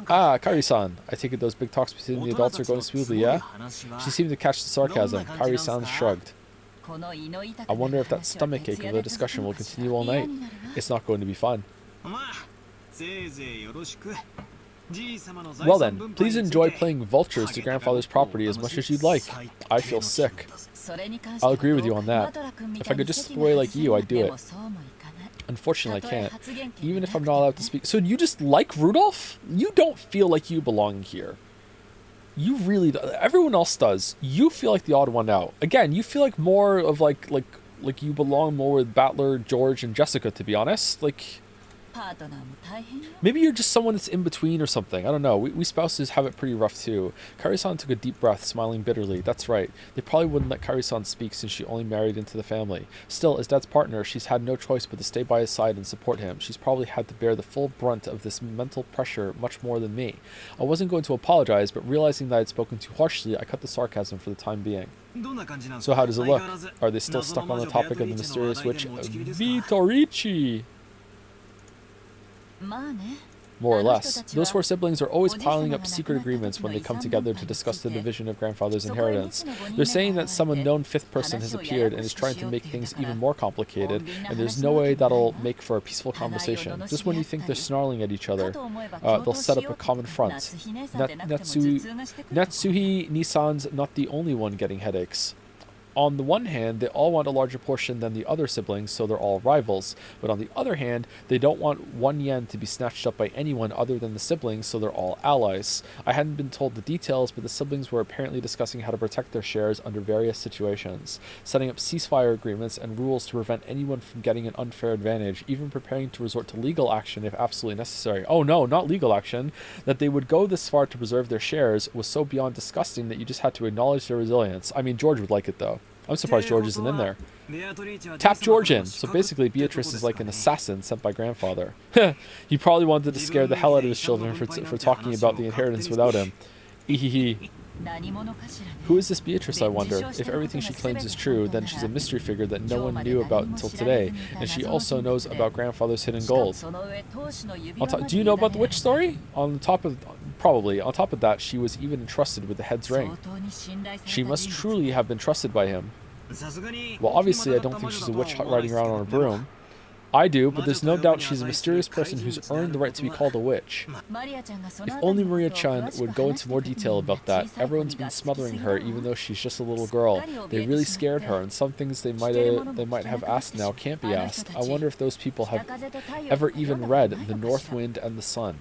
Speaker 1: Ah, Kari-san. I take it those big talks between the adults are going smoothly, yeah? She seemed to catch the sarcasm. Kari-san shrugged. I wonder if that stomach ache of the discussion will continue all night. It's not going to be fun. Well then, please enjoy playing vultures to grandfather's property as much as you'd like. I feel sick. I'll agree with you on that. If I could just slip away like you, I'd do it. Unfortunately, I can't. Even if I'm not allowed to speak. So you just like Rudolph? You don't feel like you belong here. You really do. Everyone else does. You feel like the odd one out. Again, you feel like more of like you belong more with Battler, George, and Jessica, to be honest. Like, maybe you're just someone that's in between or something. I don't know. We spouses have it pretty rough too. Kari-san took a deep breath, smiling bitterly. That's right. They probably wouldn't let Kari-san speak since she only married into the family. Still, as Dad's partner, she's had no choice but to stay by his side and support him. She's probably had to bear the full brunt of this mental pressure much more than me. I wasn't going to apologize, but realizing that I'd spoken too harshly, I cut the sarcasm for the time being. So how does it look? Are they still stuck on the topic of the mysterious witch Vitorici? More or less. Those four siblings are always piling up secret agreements when they come together to discuss the division of grandfather's inheritance. They're saying that some unknown fifth person has appeared and is trying to make things even more complicated, and there's no way that'll make for a peaceful conversation. Just when you think they're snarling at each other, they'll set up a common front. Natsuhi Nisan's not the only one getting headaches. On the one hand, they all want a larger portion than the other siblings, so they're all rivals. But on the other hand, they don't want 1 yen to be snatched up by anyone other than the siblings, so they're all allies. I hadn't been told the details, but the siblings were apparently discussing how to protect their shares under various situations, setting up ceasefire agreements and rules to prevent anyone from getting an unfair advantage, even preparing to resort to legal action if absolutely necessary. Oh no, not legal action. That they would go this far to preserve their shares was so beyond disgusting that you just had to acknowledge their resilience. I mean, George would like it though. I'm surprised George isn't in there. Tap George in. So basically, Beatrice is like an assassin sent by grandfather. He probably wanted to scare the hell out of his children for talking about the inheritance without him. Ehehe. Who is this Beatrice, I wonder? If everything she claims is true, then she's a mystery figure that no one knew about until today, and she also knows about grandfather's hidden gold. Do you know about the witch story? Probably. On top of that, she was even entrusted with the head's ring. She must truly have been trusted by him. Well, obviously, I don't think she's a witch riding around on a broom. I do, but there's no doubt she's a mysterious person who's earned the right to be called a witch. If only Maria-chan would go into more detail about that. Everyone's been smothering her, even though she's just a little girl. They really scared her, and some things they might have asked now can't be asked. I wonder if those people have ever even read The North Wind and the Sun.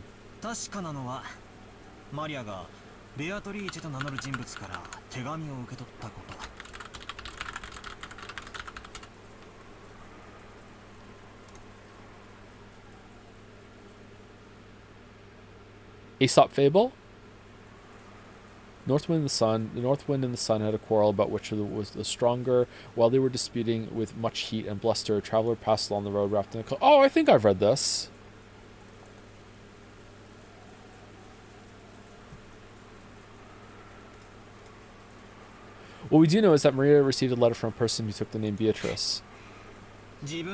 Speaker 1: Aesop fable? North Wind and the Sun. The North Wind and the Sun had a quarrel about which was the stronger. While they were disputing with much heat and bluster, a traveler passed along the road wrapped in a cloak. Oh, I think I've read this. What we do know is that Maria received a letter from a person who took the name Beatrice. She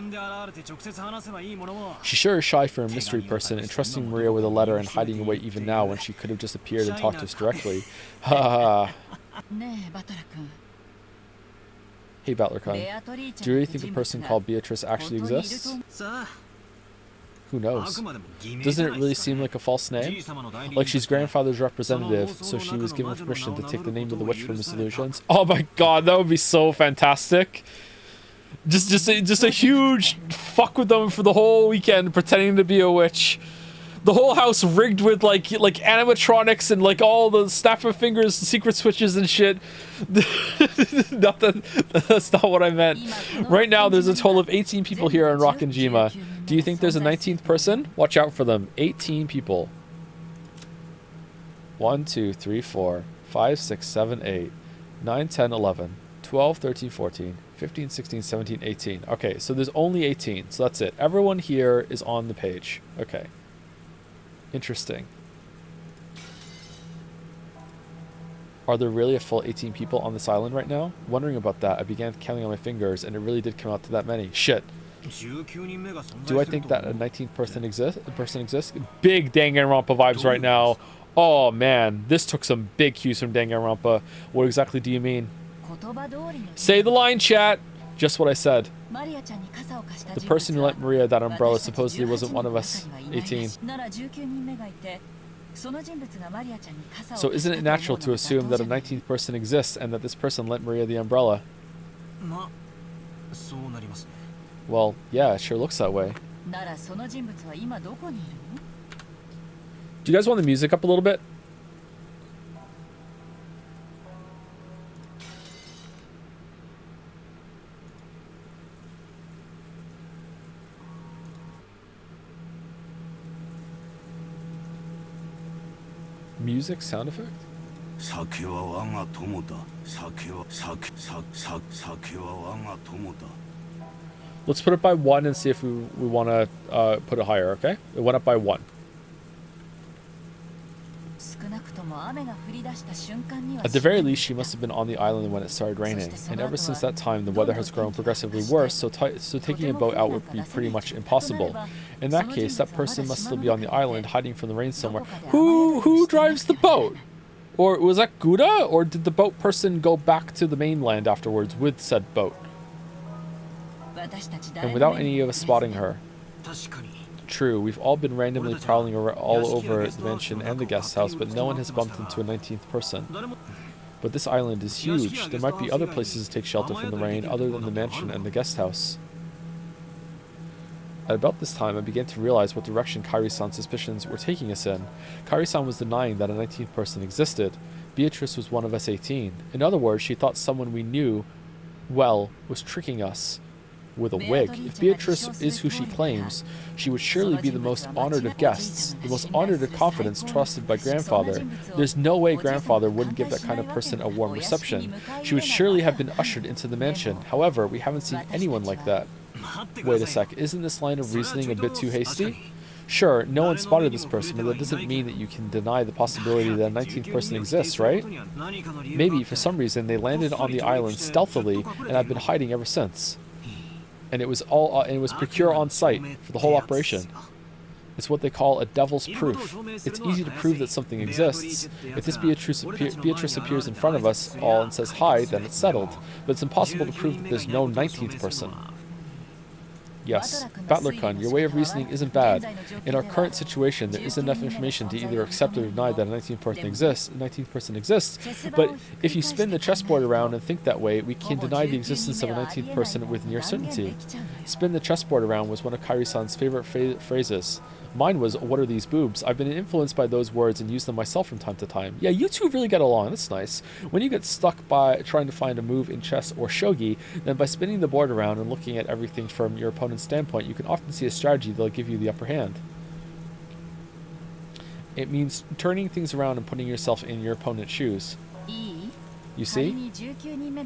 Speaker 1: sure is shy for a mystery person, entrusting Maria with a letter and hiding away even now when she could have just appeared and talked to us directly. Ha ha. Hey Battler-kun, do you really think a person called Beatrice actually exists? Who knows? Doesn't it really seem like a false name? Like she's grandfather's representative, so she was given permission to take the name of the witch from his illusions? Oh my god, that would be so fantastic! Just a huge fuck with them for the whole weekend, pretending to be a witch. The whole house rigged with like animatronics and like all the snap of fingers, secret switches and shit. That's not what I meant. Right now, there's a total of 18 people here on Rockinjima. Do you think there's a 19th person? Watch out for them. 18 people. 1, 2, 3, 4, 5, 6, 7, 8, 9, 10, 11, 12, 13, 14, 15, 16, 17, 18. Okay, so there's only 18, so that's it. Everyone here is on the page. Okay. Interesting. Are there really a full 18 people on this island right now? Wondering about that, I began counting on my fingers, and it really did come out to that many. Shit. Do I think that a 19th person exists? Big Danganronpa vibes right now. Oh man, this took some big cues from Danganronpa. What exactly do you mean? Say the line, chat! Just what I said. The person who lent Maria that umbrella supposedly wasn't one of us 18. So isn't it natural to assume that a 19th person exists and that this person lent Maria the umbrella? Well, yeah, it sure looks that way. Do you guys want the music up a little bit? Music sound effect? Let's put it by 1 and see if we want to put it higher, okay? It went up by 1. At the very least, she must have been on the island when it started raining, and ever since that time, the weather has grown progressively worse, so taking a boat out would be pretty much impossible. In that case, that person must still be on the island, hiding from the rain somewhere. Who drives the boat? Or was that Gouda, or did the boat person go back to the mainland afterwards with said boat? And without any of us spotting her. True, we've all been randomly prowling all over the mansion and the guest house, but no one has bumped into a 19th person. But this island is huge. There might be other places to take shelter from the rain other than the mansion and the guest house. At about this time, I began to realize what direction Kairi-san's suspicions were taking us in. Kairi-san was denying that a 19th person existed. Beatrice was one of us 18. In other words, she thought someone we knew well was tricking us. With a wig. If Beatrice is who she claims, she would surely be the most honored of guests, the most honored of confidence trusted by Grandfather. There's no way Grandfather wouldn't give that kind of person a warm reception. She would surely have been ushered into the mansion. However, we haven't seen anyone like that. Wait a sec, isn't this line of reasoning a bit too hasty? Sure, no one spotted this person, but that doesn't mean that you can deny the possibility that a 19th person exists, right? Maybe, for some reason, they landed on the island stealthily, and have been hiding ever since. And it was procure on site for the whole operation. It's what they call a devil's proof. It's easy to prove that something exists. If this Beatrice appears in front of us all and says hi, then it's settled. But it's impossible to prove that there's no 19th person. Yes, Battler-kun, your way of reasoning isn't bad. In our current situation, there isn't enough information to either accept or deny that a 19th person exists, but if you spin the chessboard around and think that way, we can deny the existence of a 19th person with near certainty. Spin the chessboard around was one of Kairi-san's favorite phrases. Mine was, what are these boobs? I've been influenced by those words and used them myself from time to time. Yeah, you two really get along. That's nice. When you get stuck by trying to find a move in chess or shogi, then by spinning the board around and looking at everything from your opponent's standpoint, you can often see a strategy that'll give you the upper hand. It means turning things around and putting yourself in your opponent's shoes. You see?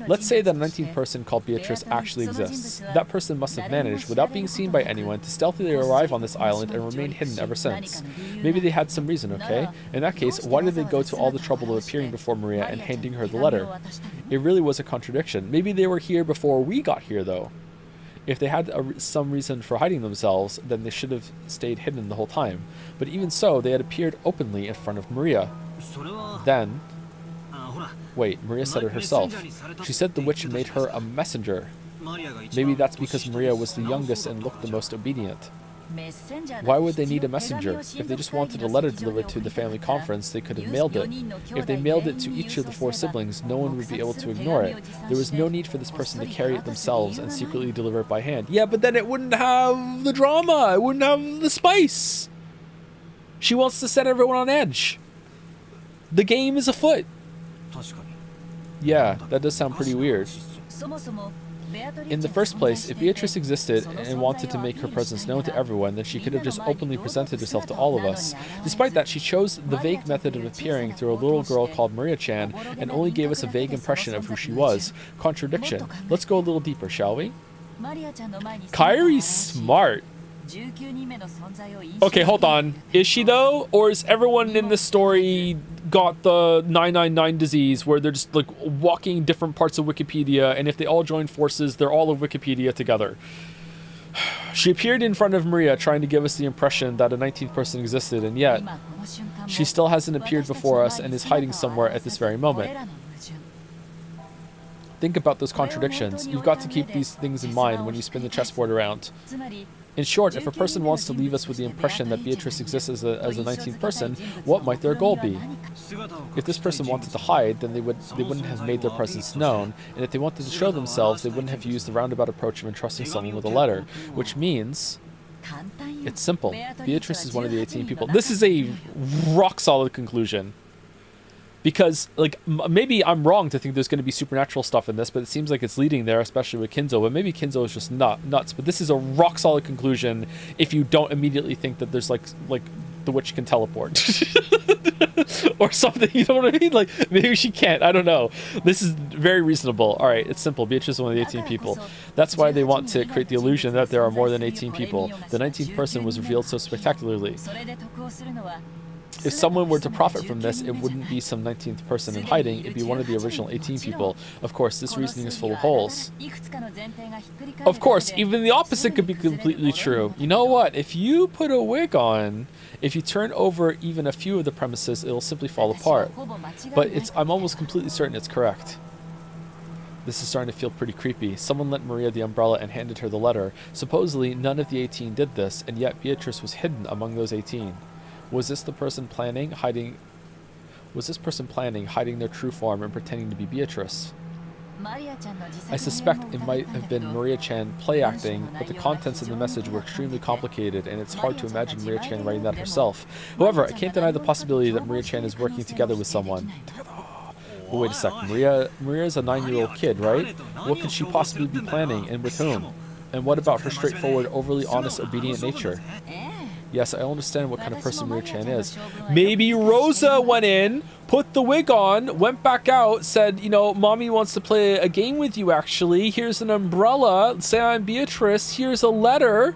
Speaker 1: Let's say that a 19th person called Beatrice actually exists. That person must have managed, without being seen by anyone, to stealthily arrive on this island and remain hidden ever since. Maybe they had some reason, okay? In that case, why did they go to all the trouble of appearing before Maria and handing her the letter? It really was a contradiction. Maybe they were here before we got here, though. If they had some reason for hiding themselves, then they should have stayed hidden the whole time. But even so, they had appeared openly in front of Maria. Then... Wait, Maria said it herself. She said the witch made her a messenger. Maybe that's because Maria was the youngest and looked the most obedient. Why would they need a messenger? If they just wanted a letter delivered to the family conference, they could have mailed it. If they mailed it to each of the 4 siblings, no one would be able to ignore it. There was no need for this person to carry it themselves and secretly deliver it by hand. Yeah, but then it wouldn't have the drama. It wouldn't have the spice. She wants to set everyone on edge. The game is afoot. Yeah, that does sound pretty weird. In the first place, if Beatrice existed and wanted to make her presence known to everyone, then she could have just openly presented herself to all of us. Despite that, she chose the vague method of appearing through a little girl called Maria-chan and only gave us a vague impression of who she was. Contradiction. Let's go a little deeper, shall we? Kairi's smart. Okay, hold on. Is she though? Or is everyone in this story got the 999 disease where they're just like walking different parts of Wikipedia, and if they all join forces, they're all of Wikipedia together? She appeared in front of Maria trying to give us the impression that a 19th person existed, and yet she still hasn't appeared before us and is hiding somewhere at this very moment. Think about those contradictions. You've got to keep these things in mind when you spin the chessboard around. In short, if a person wants to leave us with the impression that Beatrice exists as a 19th person, what might their goal be? If this person wanted to hide, then they wouldn't have made their presence known, and if they wanted to show themselves, they wouldn't have used the roundabout approach of entrusting someone with a letter, which means it's simple. Beatrice is one of the 18 people. This is a rock-solid conclusion. Because, like, maybe I'm wrong to think there's going to be supernatural stuff in this, but it seems like it's leading there, especially with Kinzo. But maybe Kinzo is just nuts. But this is a rock-solid conclusion if you don't immediately think that there's, like the witch can teleport. Or something, you know what I mean? Like, maybe she can't. I don't know. This is very reasonable. All right, it's simple. Beatrice is one of the 18 people. That's why they want to create the illusion that there are more than 18 people. The 19th person was revealed so spectacularly. If someone were to profit from this, it wouldn't be some 19th person in hiding, it'd be one of the original 18 people. Of course, this reasoning is full of holes. Of course, even the opposite could be completely true. You know what? If you put a wig on, if you turn over even a few of the premises, it'll simply fall apart. But I'm almost completely certain it's correct. This is starting to feel pretty creepy. Someone lent Maria the umbrella and handed her the letter. Supposedly, none of the 18 did this, and yet Beatrice was hidden among those 18. Was this person planning, hiding their true form and pretending to be Beatrice? I suspect it might have been Maria-chan play acting, but the contents of the message were extremely complicated, and it's hard to imagine Maria-chan writing that herself. However, I can't deny the possibility that Maria-chan is working together with someone. But wait a sec, Maria's a 9-year-old kid, right? What could she possibly be planning, and with whom? And what about her straightforward, overly honest, obedient nature? Yes, I understand what kind of person Maria-chan is. Maybe Rosa went in, put the wig on, went back out, said, you know, Mommy wants to play a game with you, actually. Here's an umbrella. Say I'm Beatrice. Here's a letter.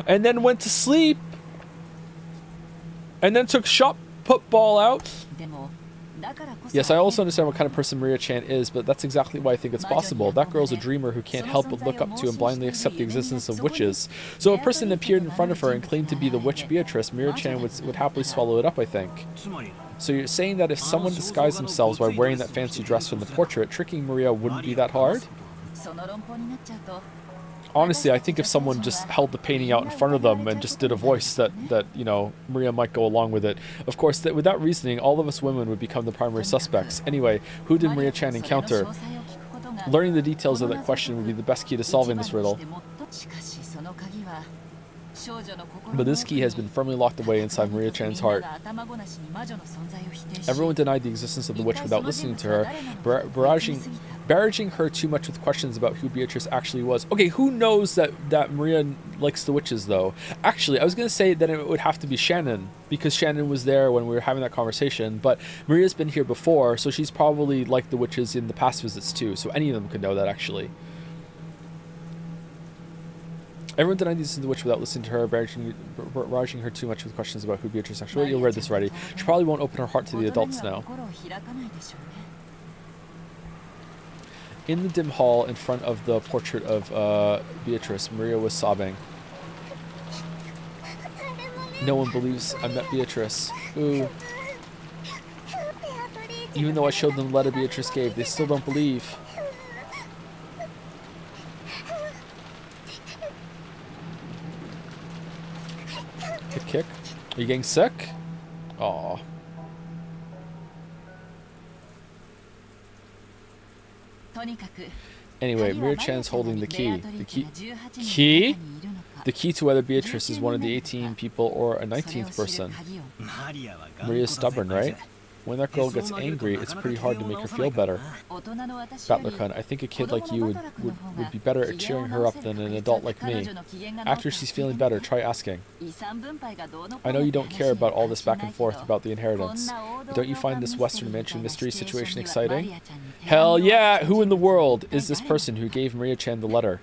Speaker 1: And then went to sleep. And then took shot put ball out. Yes, I also understand what kind of person Maria-chan is, but that's exactly why I think it's possible. That girl's a dreamer who can't help but look up to and blindly accept the existence of witches. So if a person appeared in front of her and claimed to be the witch Beatrice, Maria-chan would happily swallow it up, I think. So you're saying that if someone disguised themselves by wearing that fancy dress from the portrait, tricking Maria wouldn't be that hard? Honestly, I think if someone just held the painting out in front of them and just did a voice that you know, Maria might go along with it. Of course, with that reasoning, all of us women would become the primary suspects. Anyway, who did Maria-chan encounter? Learning the details of that question would be the best key to solving this riddle. But this key has been firmly locked away inside Maria-chan's heart. Everyone denied the existence of the witch without listening to her, barraging her too much with questions about who Beatrice actually was. Okay, who knows that Maria likes the witches, though? Actually, I was going to say that it would have to be Shannon, because Shannon was there when we were having that conversation, but Maria's been here before, so she's probably liked the witches in the past visits, too, so any of them could know that, actually. Everyone denied the existence of the witch without listening to her, barraging her too much with questions about who Beatrice actually was. You'll read this already. She probably won't open her heart to the adults now. In the dim hall in front of the portrait of Beatrice, Maria was sobbing. No one believes I met Beatrice. Ooh. Even though I showed them the letter Beatrice gave, they still don't believe. Kick. Are you getting sick? Aw. Anyway, Maria-chan's holding the key. The key to whether Beatrice is one of the 18 people or a 19th person. Maria's stubborn, right? When that girl gets angry, it's pretty hard to make her feel better. Battler-kun, I think a kid like you would be better at cheering her up than an adult like me. After she's feeling better, try asking. I know you don't care about all this back and forth about the inheritance, but don't you find this Western Mansion mystery situation exciting? Hell yeah! Who in the world is this person who gave Maria-chan the letter?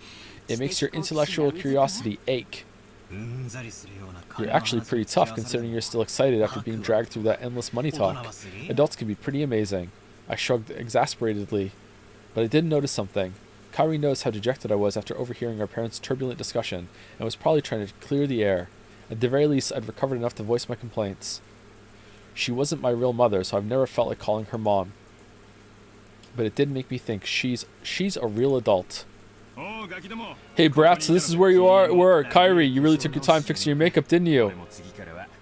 Speaker 1: It makes your intellectual curiosity ache. You're actually pretty tough considering you're still excited after being dragged through that endless money talk. Adults can be pretty amazing. I shrugged exasperatedly, but I did notice something. Kairi noticed how dejected I was after overhearing our parents' turbulent discussion, and was probably trying to clear the air. At the very least, I'd recovered enough to voice my complaints. She wasn't my real mother, so I've never felt like calling her mom. But it did make me think she's a real adult. Hey brats, so this is where you were. Kairi, you really took your time fixing your makeup, didn't you?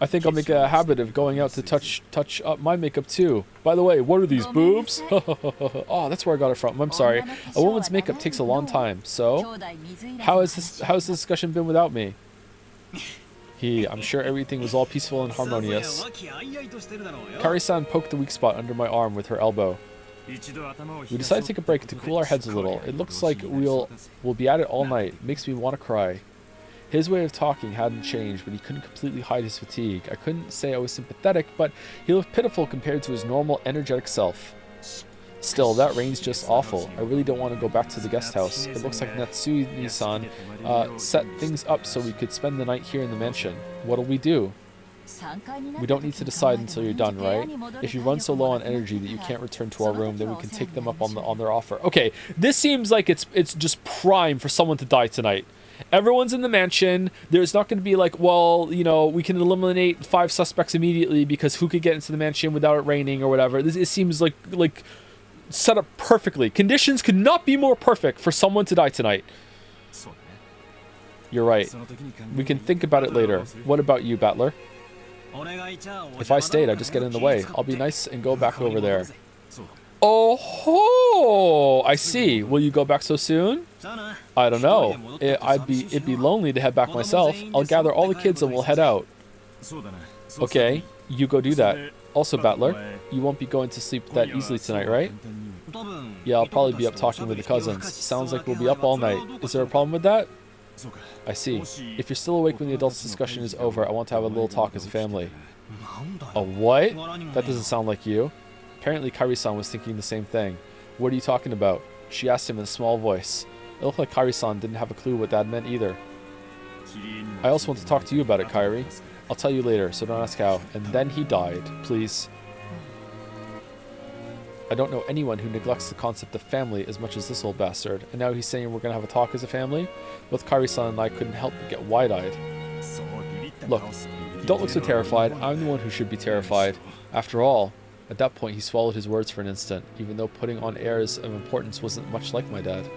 Speaker 1: I think I'll make a habit of going out to touch up my makeup too. By the way, what are these boobs? Oh, that's where I got it from. I'm sorry. A woman's makeup takes a long time. So, how's this discussion been without me? I'm sure everything was all peaceful and harmonious. Kairi-san poked the weak spot under my arm with her elbow. We decided to take a break to cool our heads a little. It looks like we'll be at it all night. Makes me want to cry. His way of talking hadn't changed, but he couldn't completely hide his fatigue. I couldn't say I was sympathetic, but he looked pitiful compared to his normal, energetic self. Still, that rain's just awful. I really don't want to go back to the guest house. It looks like Natsumi-san set things up so we could spend the night here in the mansion. What'll we do? We don't need to decide until you're done, right? If you run so low on energy that you can't return to our room, then we can take them up on their offer. Okay, this seems like it's just prime for someone to die tonight. Everyone's in the mansion. There's not going to be like, well, you know, we can eliminate 5 suspects immediately because who could get into the mansion without it raining or whatever. It seems like set up perfectly. Conditions could not be more perfect for someone to die tonight. You're right. We can think about it later. What about you, Battler? If I stayed, I'd just get in the way. I'll be nice and go back over there. Oh ho! I see. Will you go back so soon? I don't know. It'd be lonely to head back myself. I'll gather all the kids and we'll head out. Okay, you go do that. Also, Battler, you won't be going to sleep that easily tonight, right? Yeah, I'll probably be up talking with the cousins. Sounds like we'll be up all night. Is there a problem with that? I see. If you're still awake when the adults' discussion is over, I want to have a little talk as a family. A what? That doesn't sound like you. Apparently Kairi-san was thinking the same thing. What are you talking about? She asked him in a small voice. It looked like Kairi-san didn't have a clue what that meant either. I also want to talk to you about it, Kairi. I'll tell you later, so don't ask how. And then he died. Please. I don't know anyone who neglects the concept of family as much as this old bastard, and now he's saying we're going to have a talk as a family? Both Kairi-san and I couldn't help but get wide-eyed. Look, don't look so terrified. I'm the one who should be terrified. After all, at that point he swallowed his words for an instant, even though putting on airs of importance wasn't much like my dad.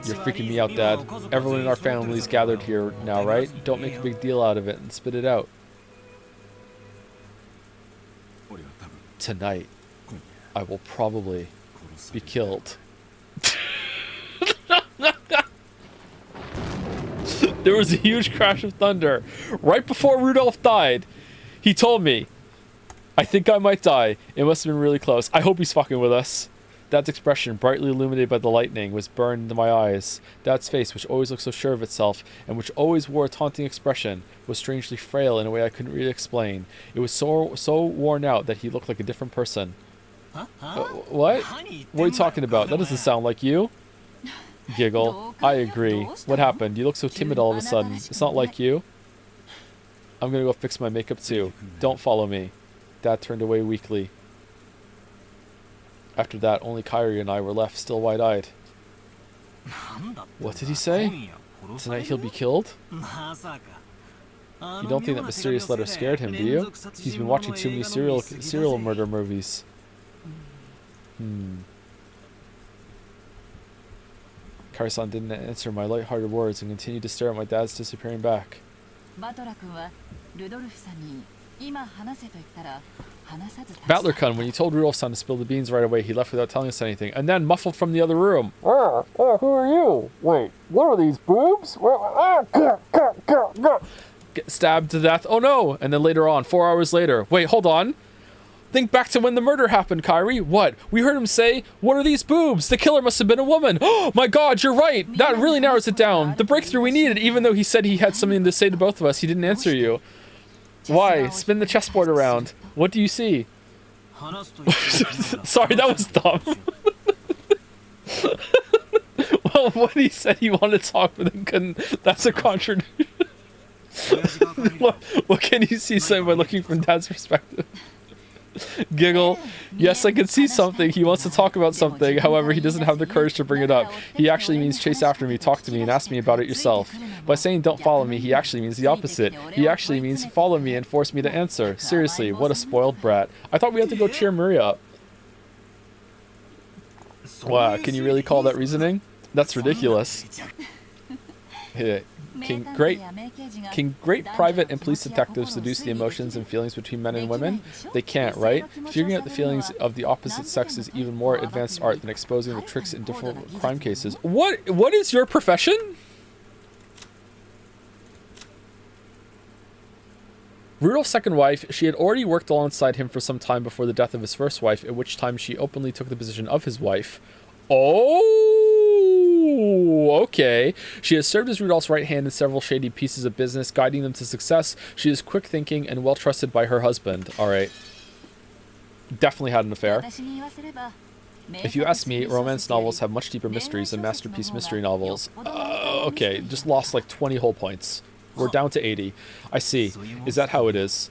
Speaker 1: You're freaking me out, Dad. Everyone in our family's gathered here now, right? Don't make a big deal out of it and spit it out. Tonight, I will probably be killed. There was a huge crash of thunder. Right before Rudolph died, he told me, I think I might die. It must have been really close. I hope he's fucking with us. Dad's expression, brightly illuminated by the lightning, was burned into my eyes. Dad's face, which always looked so sure of itself, and which always wore a taunting expression, was strangely frail in a way I couldn't really explain. It was so worn out that he looked like a different person. What? What are you talking about? That doesn't sound like you. Giggle. I agree. What happened? You look so timid all of a sudden. It's not like you. I'm gonna go fix my makeup too. Don't follow me. Dad turned away weakly. After that, only Kairi and I were left, still wide-eyed. What did he say? Tonight he'll be killed? You don't think that mysterious letter scared him, do you? He's been watching too many serial murder movies. Kairi-san didn't answer my light-hearted words and continued to stare at my dad's disappearing back. Battler-kun, when you told Rudolph-san to spill the beans right away, he left without telling us anything, and then muffled from the other room. Oh, who are you? Wait, what are these, boobs? Get stabbed to death. Oh no! And then later on, 4 hours later. Wait, hold on. Think back to when the murder happened, Kyrie. What? We heard him say, "What are these boobs? The killer must have been a woman." Oh my god, you're right. That really narrows it down. The breakthrough we needed, even though he said he had something to say to both of us. He didn't answer you. Why? Spin the chessboard around. What do you see? Sorry, that was dumb. Well, when he said he wanted to talk, but then couldn't, that's a contradiction. What can you see, son, by looking from Dad's perspective? Giggle. Yes, I can see something. He wants to talk about something. However, he doesn't have the courage to bring it up. He actually means chase after me, talk to me, and ask me about it yourself. By saying don't follow me, he actually means the opposite. He actually means follow me and force me to answer. Seriously, what a spoiled brat. I thought we had to go cheer Maria up. Wow, can you really call that reasoning? That's ridiculous. Yeah. Can great private and police detectives deduce the emotions and feelings between men and women? They can't, right? Figuring out the feelings of the opposite sex is even more advanced art than exposing the tricks in different crime cases. What is your profession? Rudolph's second wife, she had already worked alongside him for some time before the death of his first wife, at which time she openly took the position of his wife. Oh, okay. She has served as Rudolph's right hand in several shady pieces of business, guiding them to success. She is quick thinking and well trusted by her husband. All right. Definitely had an affair. If you ask me, romance novels have much deeper mysteries than masterpiece mystery novels. Okay, just lost like 20 whole points. We're down to 80. I see. Is that how it is?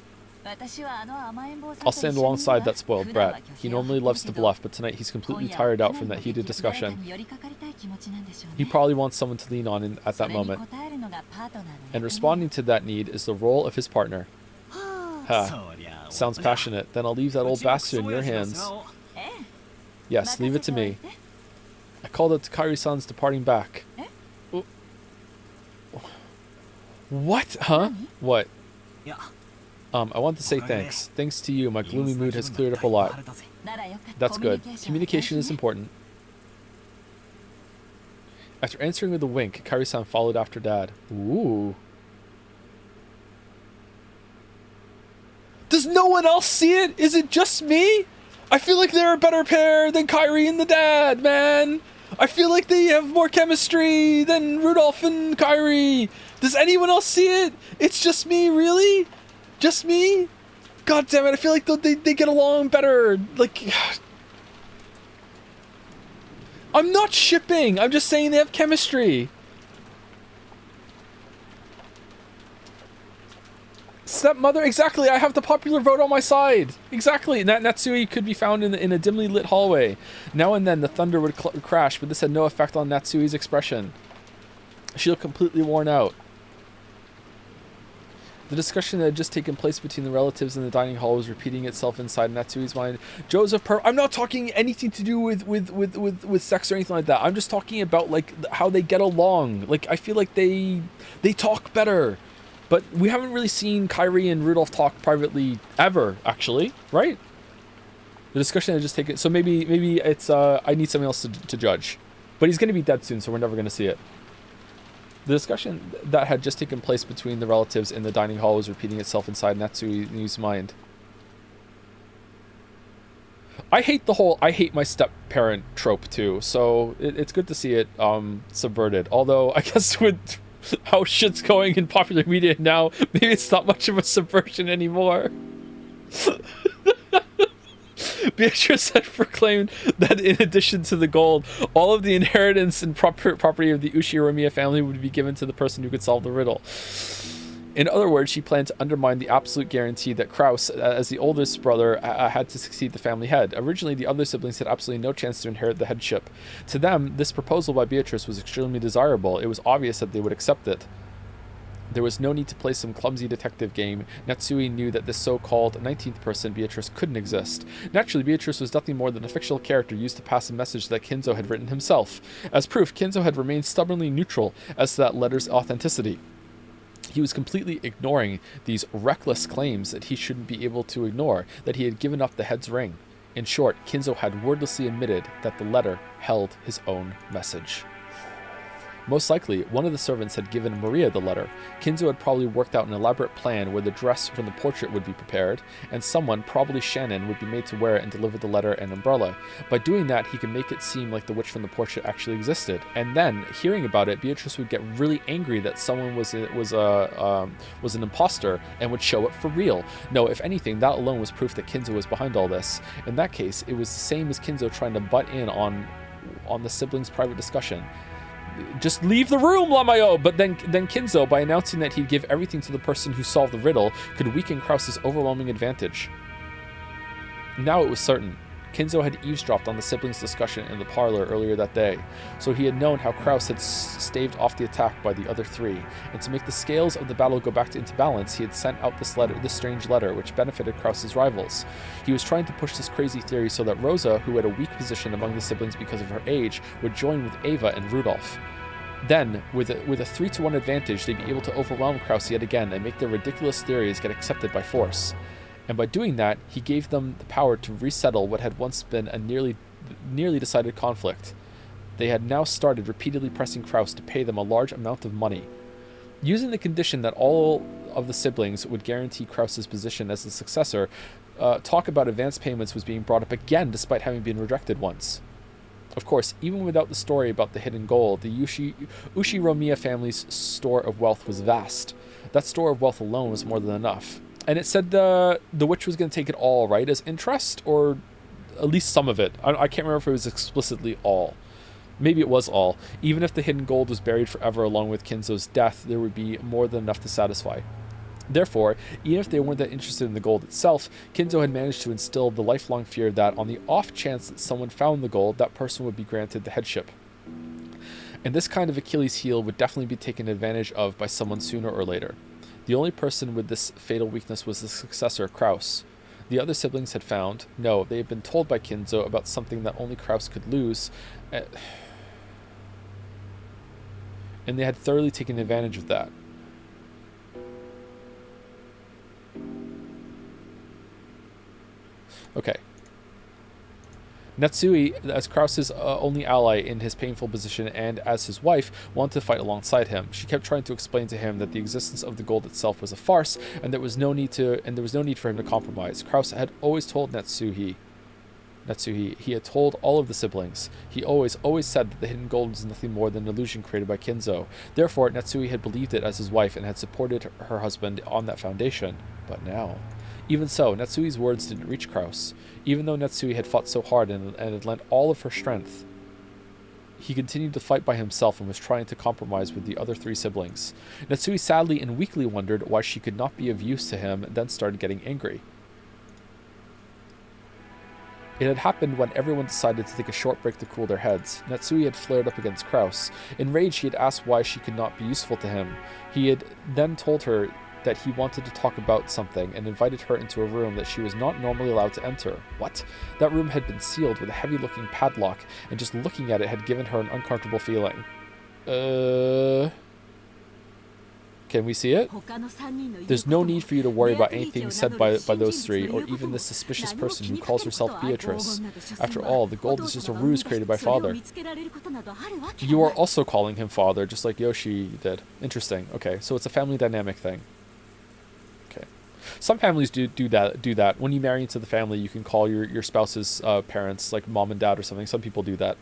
Speaker 1: I'll stand alongside that spoiled brat. He normally loves to bluff, but tonight he's completely tired out from that heated discussion. He probably wants someone to lean on at that moment. And responding to that need is the role of his partner. Sounds passionate. Then I'll leave that old bastard in your hands. Yes, leave it to me. I called out to Kairi-san's departing back. What? Huh? What? I want to say thanks. Thanks to you, my gloomy mood has cleared up a lot. That's good. Communication is important. After answering with a wink, Kairi-san followed after Dad. Ooh. Does no one else see it? Is it just me? I feel like they're a better pair than Kairi and the dad, man. I feel like they have more chemistry than Rudolph and Kairi. Does anyone else see it? It's just me, really? Just me? God damn it, I feel like they get along better. Like, I'm not shipping. I'm just saying they have chemistry. Stepmother, exactly. I have the popular vote on my side. Exactly. Natsui could be found in a dimly lit hallway. Now and then the thunder would crash, but this had no effect on Natsui's expression. She looked completely worn out. The discussion that had just taken place between the relatives in the dining hall was repeating itself inside Natsui's mind. Joseph, I'm not talking anything to do with sex or anything like that. I'm just talking about like how they get along. Like I feel like they talk better. But we haven't really seen Kairi and Rudolph talk privately ever, actually, right? The discussion had just taken... So maybe it's... I need something else to judge. But he's going to be dead soon, so we're never going to see it. The discussion that had just taken place between the relatives in the dining hall was repeating itself inside Natsui's mind. I hate the whole I hate my step-parent trope, too. So it's good to see it subverted. Although, I guess with... how shit's going in popular media now, maybe it's not much of a subversion anymore. Beatrice had proclaimed that in addition to the gold, all of the inheritance and property of the Uchiromiya family would be given to the person who could solve the riddle. In other words, she planned to undermine the absolute guarantee that Kraus, as the oldest brother, had to succeed the family head. Originally, the other siblings had absolutely no chance to inherit the headship. To them, this proposal by Beatrice was extremely desirable. It was obvious that they would accept it. There was no need to play some clumsy detective game. Natsui knew that this so-called 19th person, Beatrice, couldn't exist. Naturally, Beatrice was nothing more than a fictional character used to pass a message that Kinzo had written himself. As proof, Kinzo had remained stubbornly neutral as to that letter's authenticity. He was completely ignoring these reckless claims that he shouldn't be able to ignore, that he had given up the head's ring. In short, Kinzo had wordlessly admitted that the letter held his own message. Most likely, one of the servants had given Maria the letter. Kinzo had probably worked out an elaborate plan where the dress from the portrait would be prepared, and someone, probably Shannon, would be made to wear it and deliver the letter and umbrella. By doing that, he could make it seem like the witch from the portrait actually existed. And then, hearing about it, Beatrice would get really angry that someone was an imposter and would show it for real. No, if anything, that alone was proof that Kinzo was behind all this. In that case, it was the same as Kinzo trying to butt in on the siblings' private discussion. Just leave the room, Lamayo! But then Kinzo, by announcing that he'd give everything to the person who solved the riddle, could weaken Krause's overwhelming advantage. Now it was certain. Kinzo had eavesdropped on the siblings' discussion in the parlor earlier that day, so he had known how Krause had staved off the attack by the other three, and to make the scales of the battle go back into balance, he had sent out this strange letter, which benefited Krause's rivals. He was trying to push this crazy theory so that Rosa, who had a weak position among the siblings because of her age, would join with Ava and Rudolph. Then, with a 3-1 advantage, they'd be able to overwhelm Krause yet again and make their ridiculous theories get accepted by force. And by doing that, he gave them the power to resettle what had once been a nearly decided conflict. They had now started repeatedly pressing Krause to pay them a large amount of money. Using the condition that all of the siblings would guarantee Krause's position as the successor, talk about advance payments was being brought up again despite having been rejected once. Of course, even without the story about the hidden gold, the Ushiromiya family's store of wealth was vast. That store of wealth alone was more than enough. And it said the witch was going to take it all, right, as interest, or at least some of it. I can't remember if it was explicitly all. Maybe it was all. Even if the hidden gold was buried forever along with Kinzo's death, there would be more than enough to satisfy. Therefore, even if they weren't that interested in the gold itself, Kinzo had managed to instill the lifelong fear that, on the off chance that someone found the gold, that person would be granted the headship. And this kind of Achilles heel would definitely be taken advantage of by someone sooner or later. The only person with this fatal weakness was the successor, Krause. The other siblings had found, no, they had been told by Kinzo about something that only Krause could lose, and they had thoroughly taken advantage of that. Okay. Natsui, as Krause's only ally in his painful position and as his wife, wanted to fight alongside him. She kept trying to explain to him that the existence of the gold itself was a farce, and there was no need for him to compromise. Krause had always told Natsuhi, he had told all of the siblings. He always said that the hidden gold was nothing more than an illusion created by Kinzo. Therefore, Natsui had believed it as his wife and had supported her husband on that foundation. But now... Even so, Natsui's words didn't reach Krause. Even though Natsui had fought so hard and had lent all of her strength, he continued to fight by himself and was trying to compromise with the other three siblings. Natsui sadly and weakly wondered why she could not be of use to him, and then started getting angry. It had happened when everyone decided to take a short break to cool their heads. Natsui had flared up against Krause. Enraged, he had asked why she could not be useful to him. He had then told her that he wanted to talk about something and invited her into a room that she was not normally allowed to enter. What? That room had been sealed with a heavy-looking padlock, and just looking at it had given her an uncomfortable feeling. Can we see it? There's no need for you to worry about anything said by those three, or even this suspicious person who calls herself Beatrice. After all, the gold is just a ruse created by Father. You are also calling him Father, just like Yoshi did. Interesting. Okay, so it's a family dynamic thing. Okay. Some families do that. When you marry into the family, you can call your spouse's parents, like mom and dad or something. Some people do that.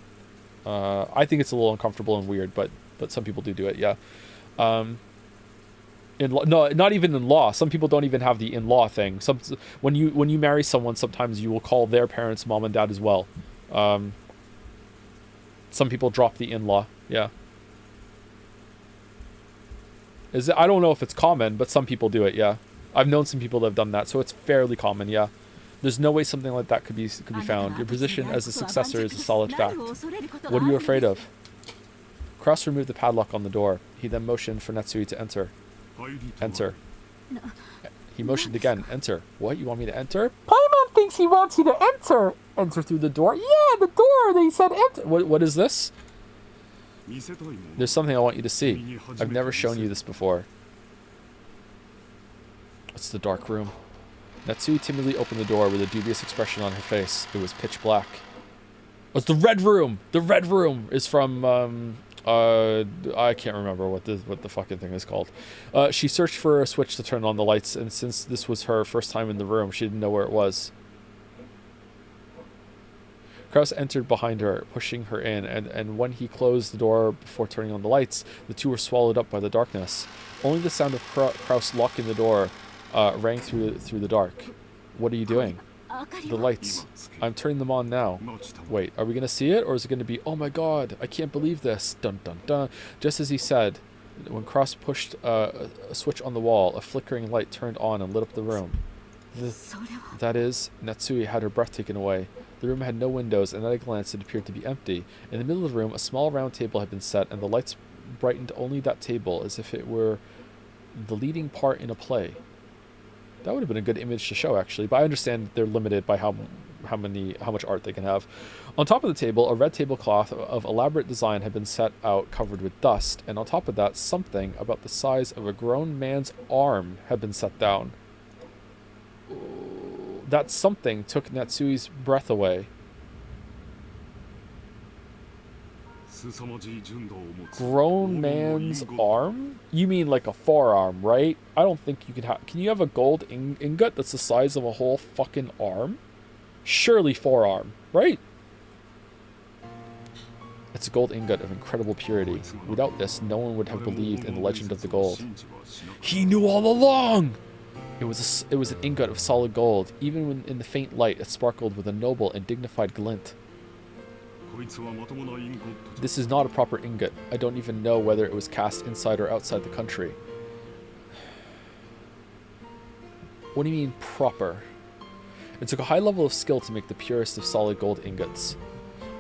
Speaker 1: I think it's a little uncomfortable and weird, but some people do it, yeah. No, not even in law. Some people don't even have the in-law thing. When you marry someone, sometimes you will call their parents mom and dad as well. Some people drop the in-law. Yeah. I don't know if it's common, but some people do it. Yeah, I've known some people that have done that, so it's fairly common. Yeah. There's no way something like that could be found. Your position as a successor is a solid fact. What are you afraid of? Krause removed the padlock on the door. He then motioned for Natsui to enter. Enter. He motioned again. Enter. What? You want me to enter? Paimon thinks he wants you to enter. Enter through the door? Yeah, the door. They said enter. What is this? There's something I want you to see. I've never shown you this before. It's the dark room. Natsui timidly opened the door with a dubious expression on her face. It was pitch black. Oh, it's the red room. The red room is from I can't remember what the fucking thing is called. She searched for a switch to turn on the lights, and since this was her first time in the room, she didn't know where it was. Kraus entered behind her, pushing her in, and when he closed the door before turning on the lights, the two were swallowed up by the darkness. Only the sound of Kraus locking the door rang through the dark. What are you doing? The lights. I'm turning them on now. Wait, are we going to see it, or is it going to be, oh my god, I can't believe this, dun dun dun. Just as he said, when Kraus pushed a switch on the wall, a flickering light turned on and lit up the room. That is, Natsui had her breath taken away. The room had no windows, and at a glance it appeared to be empty. In the middle of the room, a small round table had been set, and the lights brightened only that table, as if it were the leading part in a play. That would have been a good image to show, actually, but I understand they're limited by how much art they can have. On top of the table, a red tablecloth of elaborate design had been set out, covered with dust, and on top of that, something about the size of a grown man's arm had been set down. That something took Natsui's breath away. Grown man's arm? You mean like a forearm, right? I don't think you can have... Can you have a gold ingot that's the size of a whole fucking arm? Surely forearm, right? It's a gold ingot of incredible purity. Without this, no one would have believed in the legend of the gold. He knew all along! It was an ingot of solid gold. Even when in the faint light, it sparkled with a noble and dignified glint. This is not a proper ingot. I don't even know whether it was cast inside or outside the country. What do you mean, proper? It took a high level of skill to make the purest of solid gold ingots.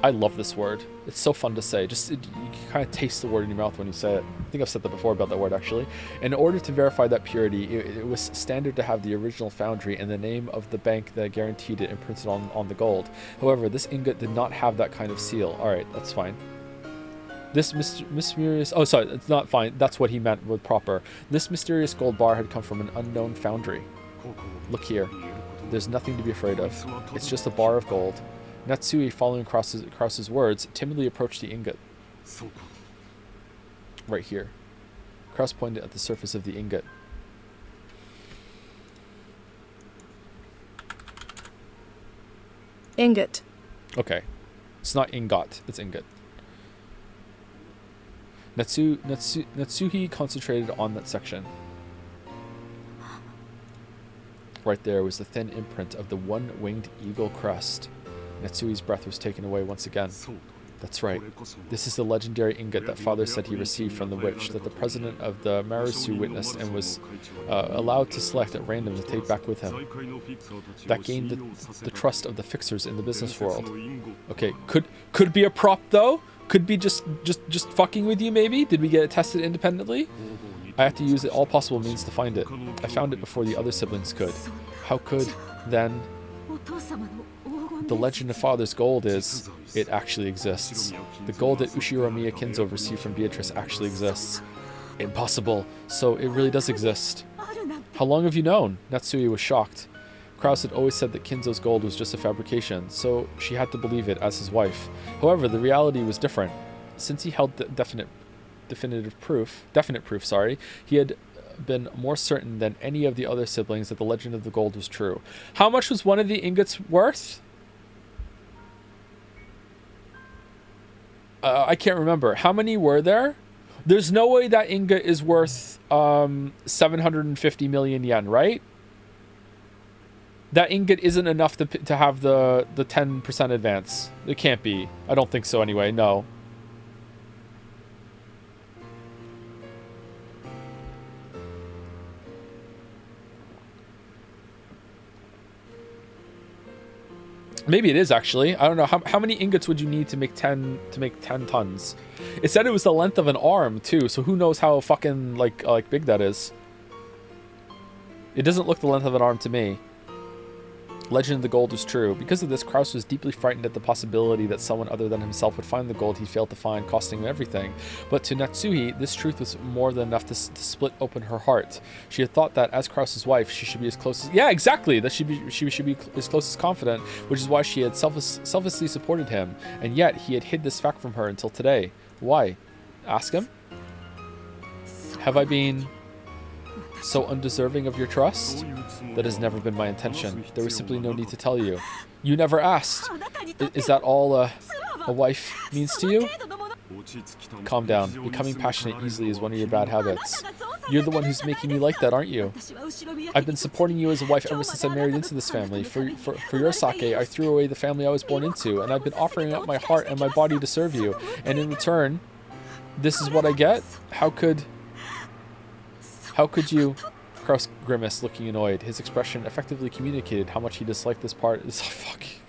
Speaker 1: I love this word. It's so fun to say. You can kind of taste the word in your mouth when you say it. I think I've said that before about that word, actually. In order to verify that purity, it was standard to have the original foundry and the name of the bank that guaranteed it imprinted on the gold. However, this ingot did not have that kind of seal. Alright, that's fine. This mysterious... Oh, sorry, it's not fine. That's what he meant with proper. This mysterious gold bar had come from an unknown foundry. Look here. There's nothing to be afraid of. It's just a bar of gold. Natsui, following Kraus's words, timidly approached the ingot. Right here. Kraus pointed at the surface of the ingot.
Speaker 3: Ingot.
Speaker 1: Okay. It's not ingot, it's ingot. Natsuhi concentrated on that section. Right there was the thin imprint of the one-winged eagle crest. Natsui's breath was taken away once again. That's right. This is the legendary ingot that Father said he received from the witch that the president of the Marisu witnessed and was allowed to select at random to take back with him. That gained the trust of the fixers in the business world. Okay, could be a prop though? Could be just fucking with you maybe? Did we get it tested independently? I had to use all possible means to find it. I found it before the other siblings could. How could, then... The legend of Father's gold is, it actually exists. The gold that Ushiromiya Kinzo received from Beatrice actually exists. Impossible. So it really does exist. How long have you known? Natsui was shocked. Kraus had always said that Kinzo's gold was just a fabrication, so she had to believe it as his wife. However, the reality was different. Since he held definite proof, he had been more certain than any of the other siblings that the legend of the gold was true. How much was one of the ingots worth? I can't remember. How many were there? There's no way that ingot is worth 750 million yen, right? That ingot isn't enough to have the 10% advance. It can't be. I don't think so anyway, no. Maybe it is actually. I don't know. How many ingots would you need to make 10 tons? It said it was the length of an arm too, so who knows how fucking like big that is. It doesn't look the length of an arm to me. Legend of the gold was true. Because of this, Kraus was deeply frightened at the possibility that someone other than himself would find the gold he failed to find, costing him everything. But to Natsuhi, this truth was more than enough to split open her heart. She had thought that as Kraus's wife, she should be as close as... Yeah, exactly! That she should be as close as confident, which is why she had selflessly supported him. And yet, he had hid this fact from her until today. Why? Ask him. Have I been so undeserving of your trust? That has never been my intention. There was simply no need to tell you. You never asked. Is that all a wife means to you? Calm down. Becoming passionate easily is one of your bad habits. You're the one who's making me like that, aren't you? I've been supporting you as a wife ever since I married into this family. For your sake, I threw away the family I was born into, and I've been offering up my heart and my body to serve you. And in return, this is what I get? How could you... Kraus grimaced, looking annoyed. His expression effectively communicated how much he disliked this part. This fucking...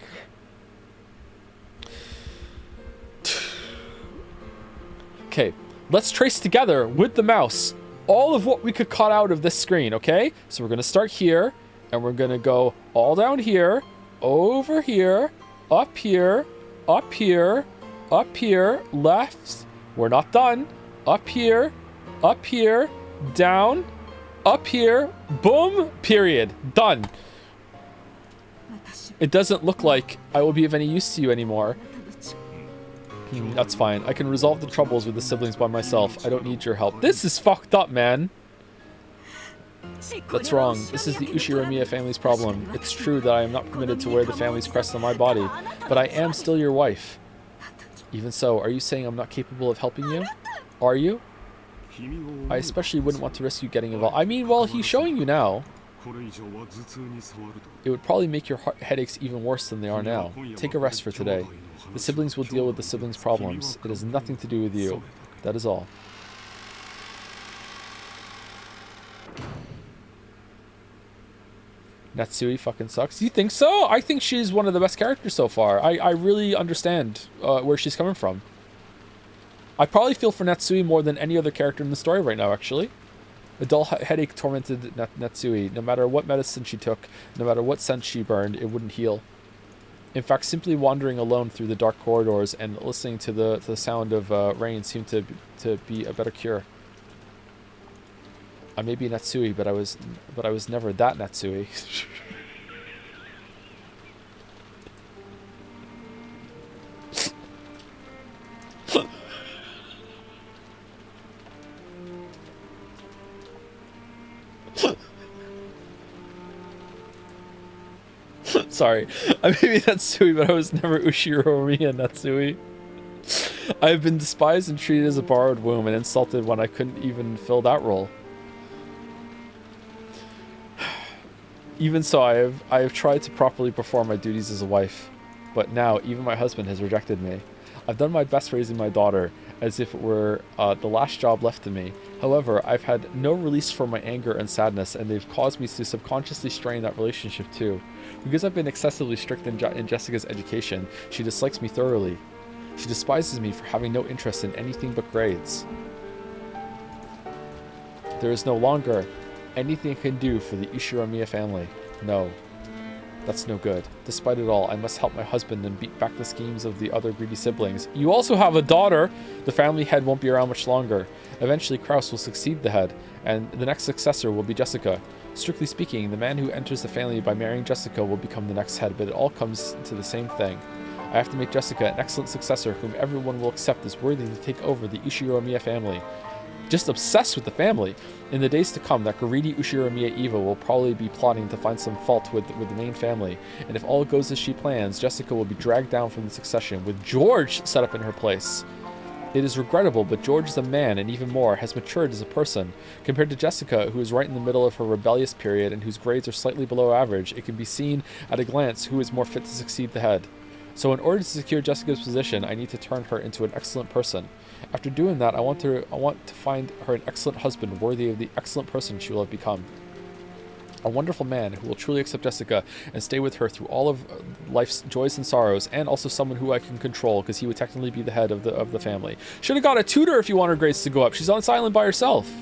Speaker 1: Okay, let's trace together with the mouse all of what we could cut out of this screen, okay? So we're going to start here, and we're going to go all down here, over here, up here, up here, up here, left. We're not done. Up here, down, up here, boom, period. Done. It doesn't look like I will be of any use to you anymore. That's fine. I can resolve the troubles with the siblings by myself. I don't need your help. This is fucked up, man. That's wrong. This is the Ushiramiya family's problem. It's true that I am not permitted to wear the family's crest on my body, but I am still your wife. Even so, are you saying I'm not capable of helping you? Are you? I especially wouldn't want to risk you getting involved. I mean, well, he's showing you now. It would probably make your headaches even worse than they are now. Take a rest for today. The siblings will deal with the siblings' problems. It has nothing to do with you. That is all. Natsui fucking sucks. You think so? I think she's one of the best characters so far. I really understand where she's coming from. I probably feel for Natsui more than any other character in the story right now, actually. A dull headache tormented Natsui. No matter what medicine she took, no matter what scent she burned, it wouldn't heal. In fact, simply wandering alone through the dark corridors and listening to the sound of rain seemed to be a better cure. I may be Natsui, but I was never that Natsui. Sorry, I may be Natsui, but I was never Ushiramiya Natsui. I have been despised and treated as a borrowed womb and insulted when I couldn't even fill that role. Even so, I have tried to properly perform my duties as a wife, but now even my husband has rejected me. I've done my best raising my daughter, as if it were the last job left to me. However, I've had no release from my anger and sadness, and they've caused me to subconsciously strain that relationship too. Because I've been excessively strict in Jessica's education, she dislikes me thoroughly. She despises me for having no interest in anything but grades. There is no longer anything I can do for the Ushiramiya family. No. That's no good. Despite it all, I must help my husband and beat back the schemes of the other greedy siblings. You also have a daughter! The family head won't be around much longer. Eventually, Kraus will succeed the head, and the next successor will be Jessica. Strictly speaking, the man who enters the family by marrying Jessica will become the next head, but it all comes to the same thing. I have to make Jessica an excellent successor whom everyone will accept as worthy to take over the Ushiramiya family. Just obsessed with the family. In the days to come, that greedy Ushiramiya Eva will probably be plotting to find some fault with the main family, and if all goes as she plans, Jessica will be dragged down from the succession, with George set up in her place. It is regrettable, but George is a man, and even more, has matured as a person. Compared to Jessica, who is right in the middle of her rebellious period and whose grades are slightly below average, it can be seen at a glance who is more fit to succeed the head. So in order to secure Jessica's position, I need to turn her into an excellent person. After doing that, I want to find her an excellent husband worthy of the excellent person she will have become. A wonderful man who will truly accept Jessica and stay with her through all of life's joys and sorrows, and also someone who I can control, because he would technically be the head of the family. Should have got a tutor if you want her grades to go up. She's on this island by herself.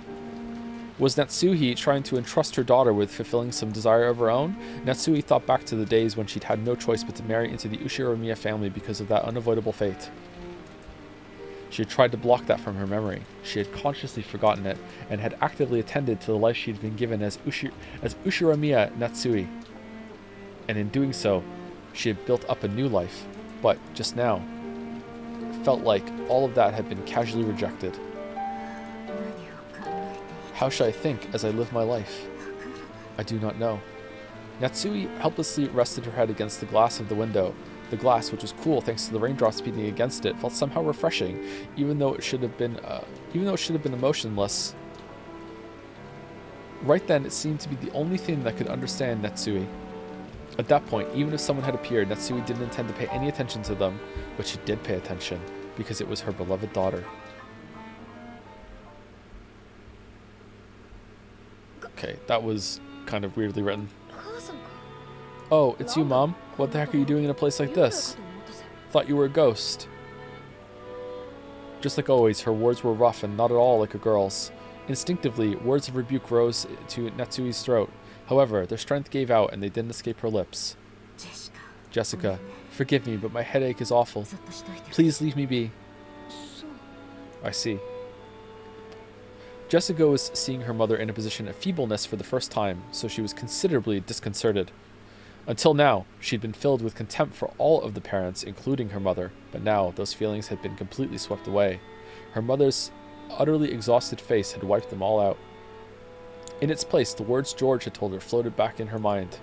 Speaker 1: Was Natsuhi trying to entrust her daughter with fulfilling some desire of her own? Natsuhi thought back to the days when she'd had no choice but to marry into the Ushiramiya family because of that unavoidable fate. She had tried to block that from her memory. She had consciously forgotten it, and had actively attended to the life she had been given as Ushiramiya Natsui. And in doing so, she had built up a new life. But just now, felt like all of that had been casually rejected. How should I think as I live my life? I do not know. Natsui helplessly rested her head against the glass of the window. The glass, which was cool thanks to the raindrops beating against it, felt somehow refreshing, even though it should have been emotionless. Right then, it seemed to be the only thing that could understand Natsui. At that point, even if someone had appeared, Natsui didn't intend to pay any attention to them, but she did pay attention, because it was her beloved daughter. Okay, that was kind of weirdly written. Oh, it's you, Mom. What the heck are you doing in a place like this? Thought you were a ghost. Just like always, her words were rough and not at all like a girl's. Instinctively, words of rebuke rose to Natsui's throat. However, their strength gave out and they didn't escape her lips. Jessica, forgive me, but my headache is awful. Please leave me be. I see. Jessica was seeing her mother in a position of feebleness for the first time, so she was considerably disconcerted. Until now, she'd been filled with contempt for all of the parents, including her mother, but now those feelings had been completely swept away. Her mother's utterly exhausted face had wiped them all out. In its place, the words George had told her floated back in her mind.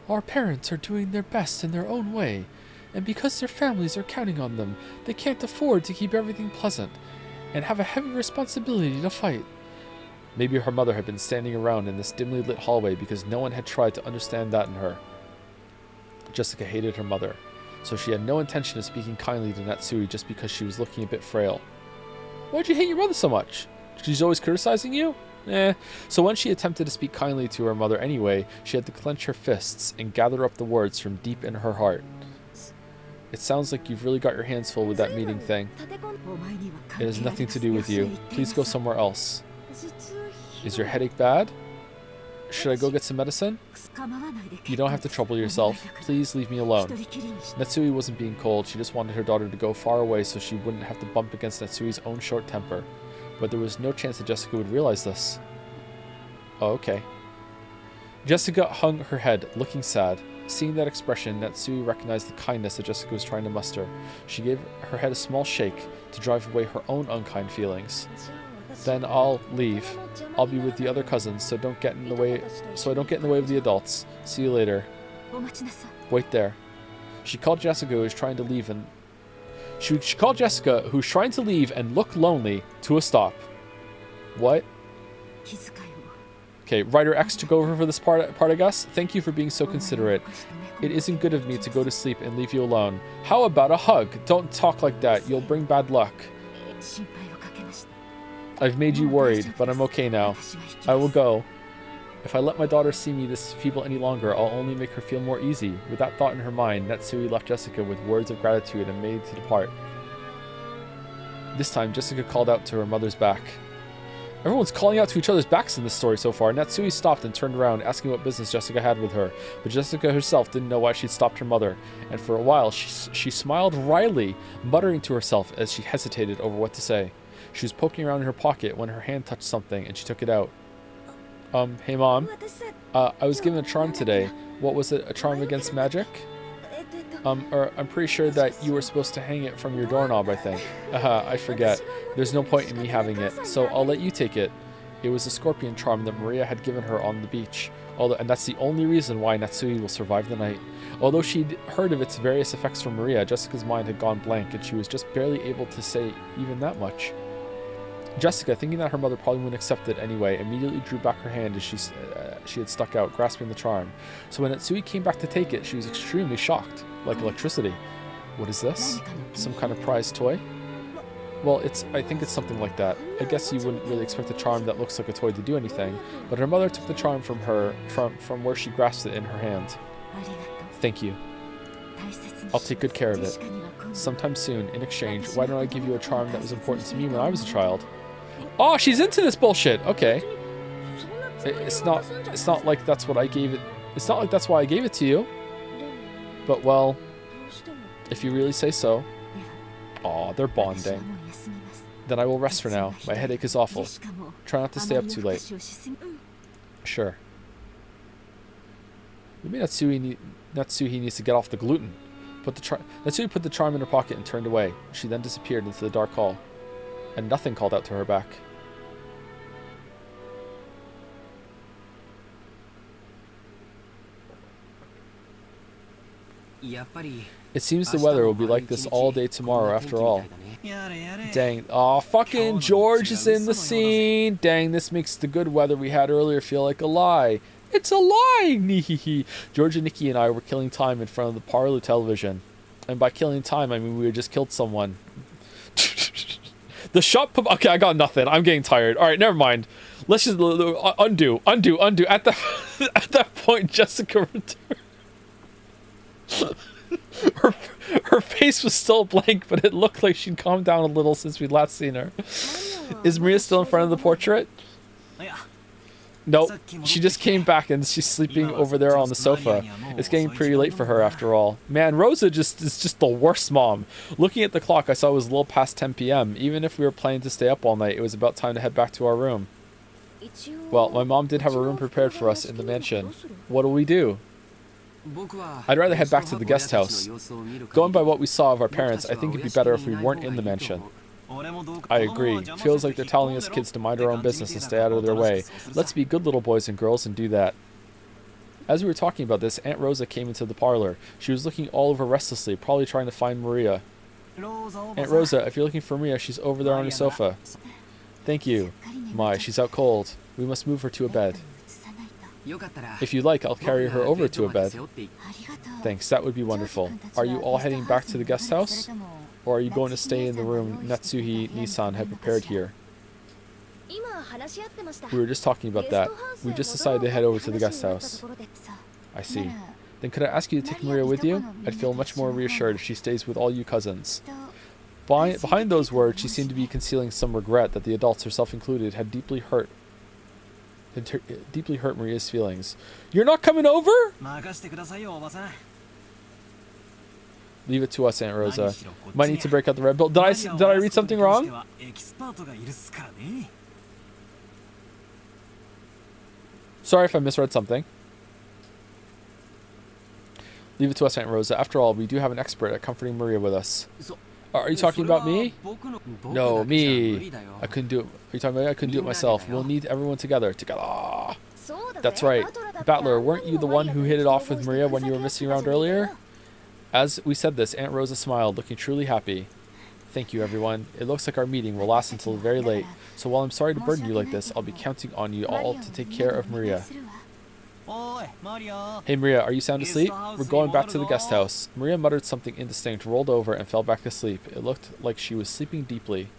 Speaker 1: Our parents are doing their best in their own way, and because their families are counting on them, they can't afford to keep everything pleasant, and have a heavy responsibility to fight. Maybe her mother had been standing around in this dimly lit hallway because no one had tried to understand that in her. Jessica hated her mother, so she had no intention of speaking kindly to Natsui just because she was looking a bit frail. Why'd you hate your mother so much? She's always criticizing you? So when she attempted to speak kindly to her mother anyway, she had to clench her fists and gather up the words from deep in her heart. It sounds like you've really got your hands full with that meeting thing. It has nothing to do with you. Please go somewhere else. Is your headache bad? Should I go get some medicine? You don't have to trouble yourself. Please leave me alone. Natsui wasn't being cold. She just wanted her daughter to go far away so she wouldn't have to bump against Natsui's own short temper. But there was no chance that Jessica would realize this. Oh, okay. Jessica hung her head, looking sad. Seeing that expression, Natsui recognized the kindness that Jessica was trying to muster. She gave her head a small shake to drive away her own unkind feelings. Then I'll leave. I'll be with the other cousins, so I don't get in the way of the adults. See you later. Wait there. She called Jessica, who was trying to leave, and look lonely, to a stop. What? Okay, Writer X took over for this part, I guess. Thank you for being so considerate. It isn't good of me to go to sleep and leave you alone. How about a hug? Don't talk like that. You'll bring bad luck. I've made you worried, but I'm okay now. I will go. If I let my daughter see me this feeble any longer, I'll only make her feel more easy. With that thought in her mind, Natsui left Jessica with words of gratitude and made to depart. This time, Jessica called out to her mother's back. Everyone's calling out to each other's backs in this story so far. Natsui stopped and turned around, asking what business Jessica had with her. But Jessica herself didn't know why she'd stopped her mother, and for a while she smiled wryly, muttering to herself as she hesitated over what to say. She was poking around in her pocket when her hand touched something, and she took it out. Hey Mom, I was given a charm today. What was it, a charm against magic? I'm pretty sure that you were supposed to hang it from your doorknob, I think. I forget. There's no point in me having it, so I'll let you take it. It was a scorpion charm that Maria had given her on the beach, and that's the only reason why Natsui will survive the night. Although she'd heard of its various effects from Maria, Jessica's mind had gone blank, and she was just barely able to say even that much. Jessica, thinking that her mother probably wouldn't accept it anyway, immediately drew back her hand as she had stuck out, grasping the charm. So when Natsui came back to take it, she was extremely shocked, like electricity. What is this? Some kind of prized toy? Well, I think it's something like that. I guess you wouldn't really expect a charm that looks like a toy to do anything, but her mother took the charm from her, from where she grasped it in her hand. Thank you. I'll take good care of it. Sometime soon, in exchange, why don't I give you a charm that was important to me when I was a child? Oh, she's into this bullshit. Okay. It's not like that's what I gave it. It's not like that's why I gave it to you. But well, if you really say so. Aw, they're bonding. Then I will rest for now. My headache is awful. Try not to stay up too late. Sure. Maybe Natsuhi needs to get off the gluten. Natsui put the charm in her pocket and turned away. She then disappeared into the dark hall. And nothing called out to her back. It seems the weather will be like this all day tomorrow after all. Dang. Aw, fucking George is in the scene. Dang, this makes the good weather we had earlier feel like a lie. It's a lie! Nehehe. George and Nikki and I were killing time in front of the parlor television. And by killing time, I mean we had just killed someone. The shop... Okay, I got nothing. I'm getting tired. Alright, never mind. Let's just... Undo. At that point, Jessica returned. Her face was still blank, but it looked like she'd calmed down a little since we'd last seen her. Is Maria still in front of the portrait? Nope. She just came back and she's sleeping over there on the sofa. It's getting pretty late for her after all. Man, Rosa is just the worst mom. Looking at the clock, I saw it was a little past 10 p.m. Even if we were planning to stay up all night, it was about time to head back to our room. Well, my mom did have a room prepared for us in the mansion. What'll we do? I'd rather head back to the guest house. Going by what we saw of our parents, I think it'd be better if we weren't in the mansion. I agree. Feels like they're telling us kids to mind our own business and stay out of their way. Let's be good little boys and girls and do that. As we were talking about this, Aunt Rosa came into the parlor. She was looking all over restlessly, probably trying to find Maria. Aunt Rosa, if you're looking for Maria, she's over there on your sofa. Thank you. My, she's out cold. We must move her to a bed. If you like, I'll carry her over to a bed. Thanks, that would be wonderful. Are you all heading back to the guest house? Or are you going to stay in the room Natsuhi-Nisan had prepared here? We were just talking about that. We just decided to head over to the guest house. I see. Then could I ask you to take Maria with you? I'd feel much more reassured if she stays with all you cousins. Behind those words, she seemed to be concealing some regret that the adults, herself included, had deeply hurt Maria's feelings. You're not coming over? Leave it to us, Aunt Rosa. Might need to break out the Red Bull. Did I read something wrong? Sorry if I misread something. Leave it to us, Aunt Rosa. After all, we do have an expert at comforting Maria with us. Are you talking about me? No, me. I couldn't do it. Are you talking about me? I couldn't do it myself. We'll need everyone together. That's right. Battler, weren't you the one who hit it off with Maria when you were messing around earlier? As we said this, Aunt Rosa smiled, looking truly happy. Thank you, everyone. It looks like our meeting will last until very late, so while I'm sorry to burden you like this, I'll be counting on you all to take care of Maria. Hey, Maria, are you sound asleep? We're going back to the guest house. Maria muttered something indistinct, rolled over, and fell back asleep. It looked like she was sleeping deeply.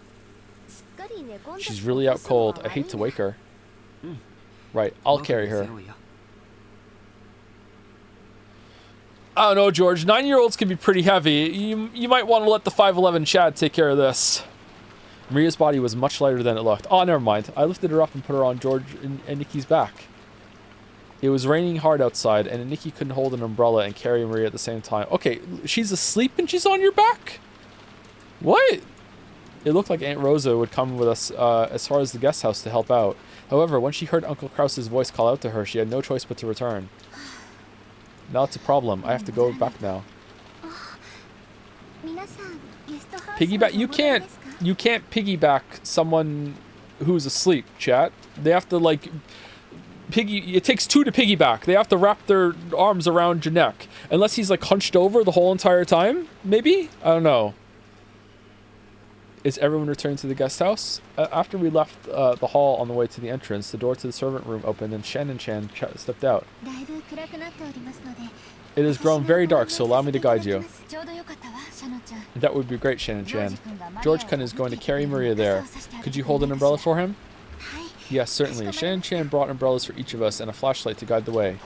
Speaker 1: She's really out cold. I hate to wake her. Right, I'll carry her. I don't know, George. 9-year-olds can be pretty heavy. You might want to let the 5'11" Chad take care of this. Maria's body was much lighter than it looked. Oh, never mind. I lifted her up and put her on George and Nikki's back. It was raining hard outside, and Nikki couldn't hold an umbrella and carry Maria at the same time. Okay, she's asleep and she's on your back? What? It looked like Aunt Rosa would come with us as far as the guest house to help out. However, when she heard Uncle Krause's voice call out to her, she had no choice but to return. Now it's a problem. I have to go back now. Piggyback? You can't piggyback someone who's asleep, chat. They have to like it takes two to piggyback. They have to wrap their arms around your neck. Unless he's like hunched over the whole entire time, maybe? I don't know. Is everyone returning to the guest house? After we left the hall on the way to the entrance, the door to the servant room opened and Shannon-chan stepped out. It has grown very dark, so allow me to guide you. That would be great, Shannon-chan. George-kun is going to carry Maria there. Could you hold an umbrella for him? Yes, certainly. Shannon-chan brought umbrellas for each of us and a flashlight to guide the way.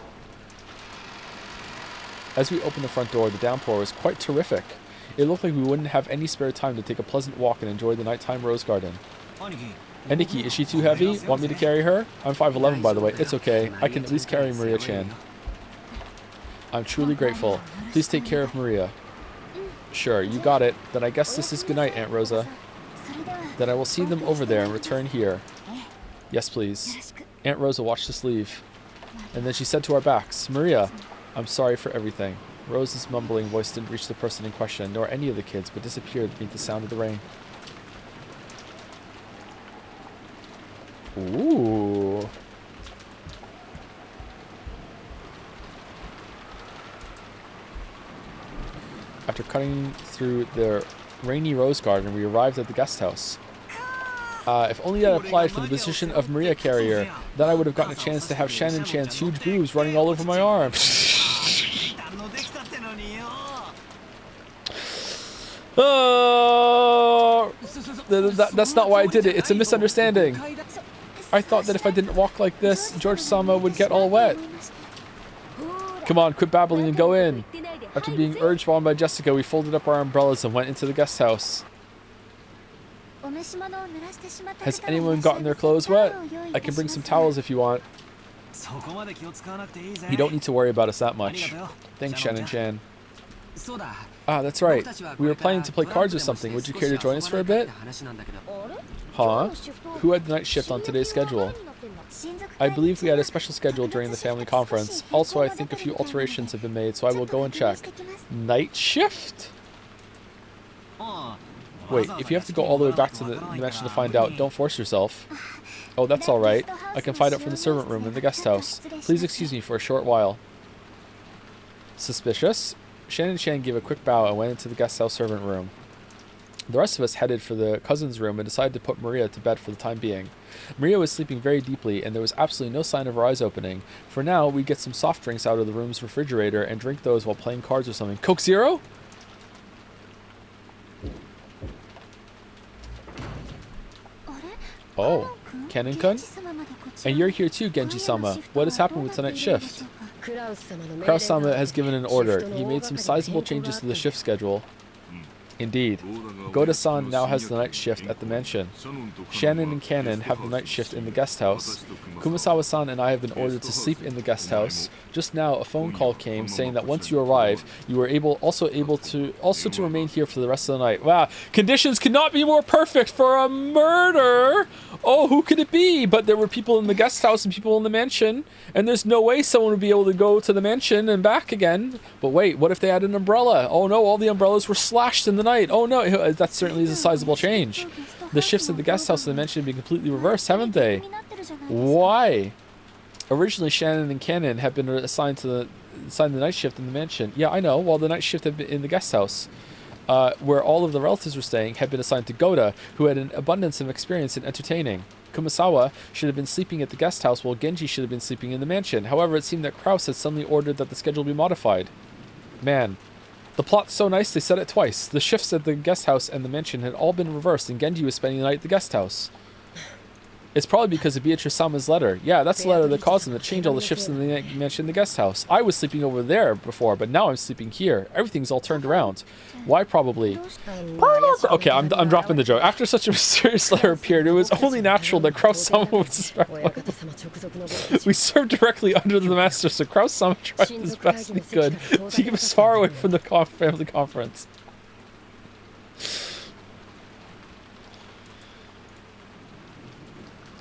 Speaker 1: As we opened the front door, the downpour was quite terrific. It looked like we wouldn't have any spare time to take a pleasant walk and enjoy the nighttime rose garden. And Nikki, is she too heavy? Want me to carry her? I'm 5'11", by the way. It's okay. I can at least carry Maria-chan. I'm truly grateful. Please take care of Maria. Sure, you got it. Then I guess this is goodnight, Aunt Rosa. Then I will see them over there and return here. Yes, please. Aunt Rosa watched us leave. And then she said to our backs, Maria, I'm sorry for everything. Rose's mumbling voice didn't reach the person in question, nor any of the kids, but disappeared beneath the sound of the rain. Ooh. After cutting through the rainy rose garden, we arrived at the guest house. If only I had applied for the position of Maria carrier, then I would have gotten a chance to have Shannon Chan's huge boobs running all over my arm. That's not why I did it. It's a misunderstanding. I thought that if I didn't walk like this, George-sama would get all wet. Come on, quit babbling and go in. After being urged on by Jessica, we folded up our umbrellas and went into the guest house. Has anyone gotten their clothes wet? I can bring some towels if you want. You don't need to worry about us that much. Thanks, Shannon-chan. Ah, that's right. We were planning to play cards or something. Would you care to join us for a bit? Huh? Who had the night shift on today's schedule? I believe we had a special schedule during the family conference. Also, I think a few alterations have been made, so I will go and check. Night shift? Wait, if you have to go all the way back to the dimension to find out, don't force yourself. Oh, that's alright. I can find out from the servant room in the guest house. Please excuse me for a short while. Suspicious? Shannon-chan gave a quick bow and went into the guest house servant room. The rest of us headed for the cousin's room and decided to put Maria to bed for the time being. Maria was sleeping very deeply, and there was absolutely no sign of her eyes opening. For now, we'd get some soft drinks out of the room's refrigerator and drink those while playing cards or something. Coke Zero? Oh, Kennen-kun? And you're here too, Genji-sama. What has happened with tonight's shift? Kraus-sama has given an order. He made some sizable changes to the shift schedule. Indeed. Goda-san now has the night shift at the mansion. Shannon and Cannon have the night shift in the guest house. Kumasawa-san and I have been ordered to sleep in the guest house. Just now, a phone call came saying that once you arrive, you are also to remain here for the rest of the night. Wow, conditions could not be more perfect for a murder. Oh, who could it be? But there were people in the guest house and people in the mansion, and there's no way someone would be able to go to the mansion and back again. But wait, what if they had an umbrella? Oh no, all the umbrellas were slashed in the night. Oh no, that certainly is a sizable change. The shifts at the guest house and the mansion have been completely reversed, haven't they? Why? Originally, Shannon and Cannon had been assigned the night shift in the mansion. Yeah, I know. While the night shift had been in the guest house, where all of the relatives were staying, had been assigned to Goda, who had an abundance of experience in entertaining. Kumasawa should have been sleeping at the guest house, while Genji should have been sleeping in the mansion. However, it seemed that Kraus had suddenly ordered that the schedule be modified. Man, the plot's so nice they said it twice. The shifts at the guest house and the mansion had all been reversed, and Genji was spending the night at the guest house. It's probably because of Beatrice-sama's letter. Yeah, that's the letter that caused them to change all the shifts in the mansion in the guest house. I was sleeping over there before, but now I'm sleeping here. Everything's all turned around. Why probably? Okay, I'm dropping the joke. After such a mysterious letter appeared, it was only natural that Kraus-sama would suspect. We served directly under the master, so Kraus-sama tried his best he could to keep us far away from the family conference.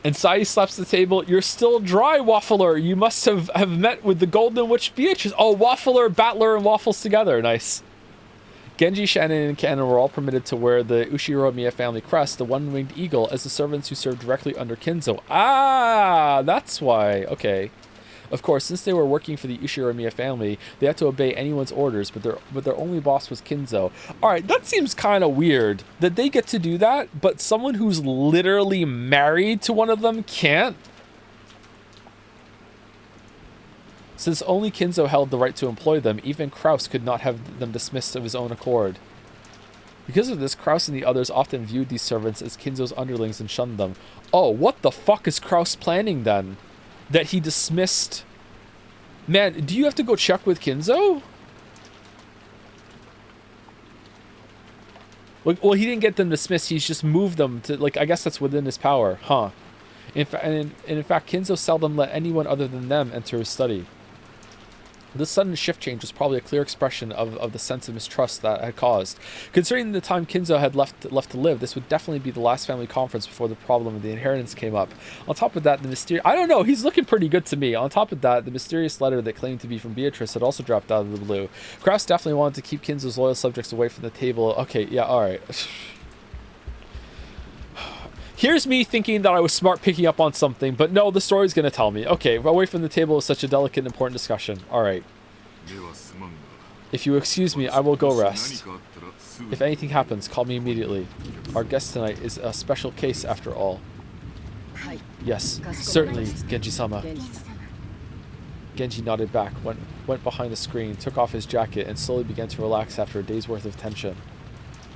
Speaker 1: And Sai slaps the table. You're still dry, Waffler. You must have met with the Golden Witch Beatrice. Oh, Waffler, Battler, and Waffles together. Nice. Genji, Shannon, and Cannon were all permitted to wear the Ushiromiya family crest, the one-winged eagle, as the servants who served directly under Kinzo. Ah, that's why. Okay. Of course, since they were working for the Ushiromiya family, they had to obey anyone's orders, but their only boss was Kinzo. Alright, that seems kind of weird, that they get to do that, but someone who's literally married to one of them can't? Since only Kinzo held the right to employ them, even Kraus could not have them dismissed of his own accord. Because of this, Kraus and the others often viewed these servants as Kinzo's underlings and shunned them. Oh, what the fuck is Kraus planning then? That he dismissed... Man, do you have to go check with Kinzo? Well, he didn't get them dismissed. He's just moved them to... Like, I guess that's within his power. Huh. In fact, Kinzo seldom let anyone other than them enter his study. This sudden shift change was probably a clear expression of the sense of mistrust that had caused. Considering the time Kinzo had left to live, this would definitely be the last family conference before the problem of the inheritance came up. On top of that, the mysterious... I don't know, he's looking pretty good to me. On top of that, the mysterious letter that claimed to be from Beatrice had also dropped out of the blue. Kraus definitely wanted to keep Kinzo's loyal subjects away from the table. Okay, yeah, alright. Here's me thinking that I was smart picking up on something, but no, the story's going to tell me. Okay, away from the table is such a delicate and important discussion. Alright. If you excuse me, I will go rest. If anything happens, call me immediately. Our guest tonight is a special case after all. Yes, certainly, Genji-sama. Genji nodded back, went behind the screen, took off his jacket, and slowly began to relax after a day's worth of tension.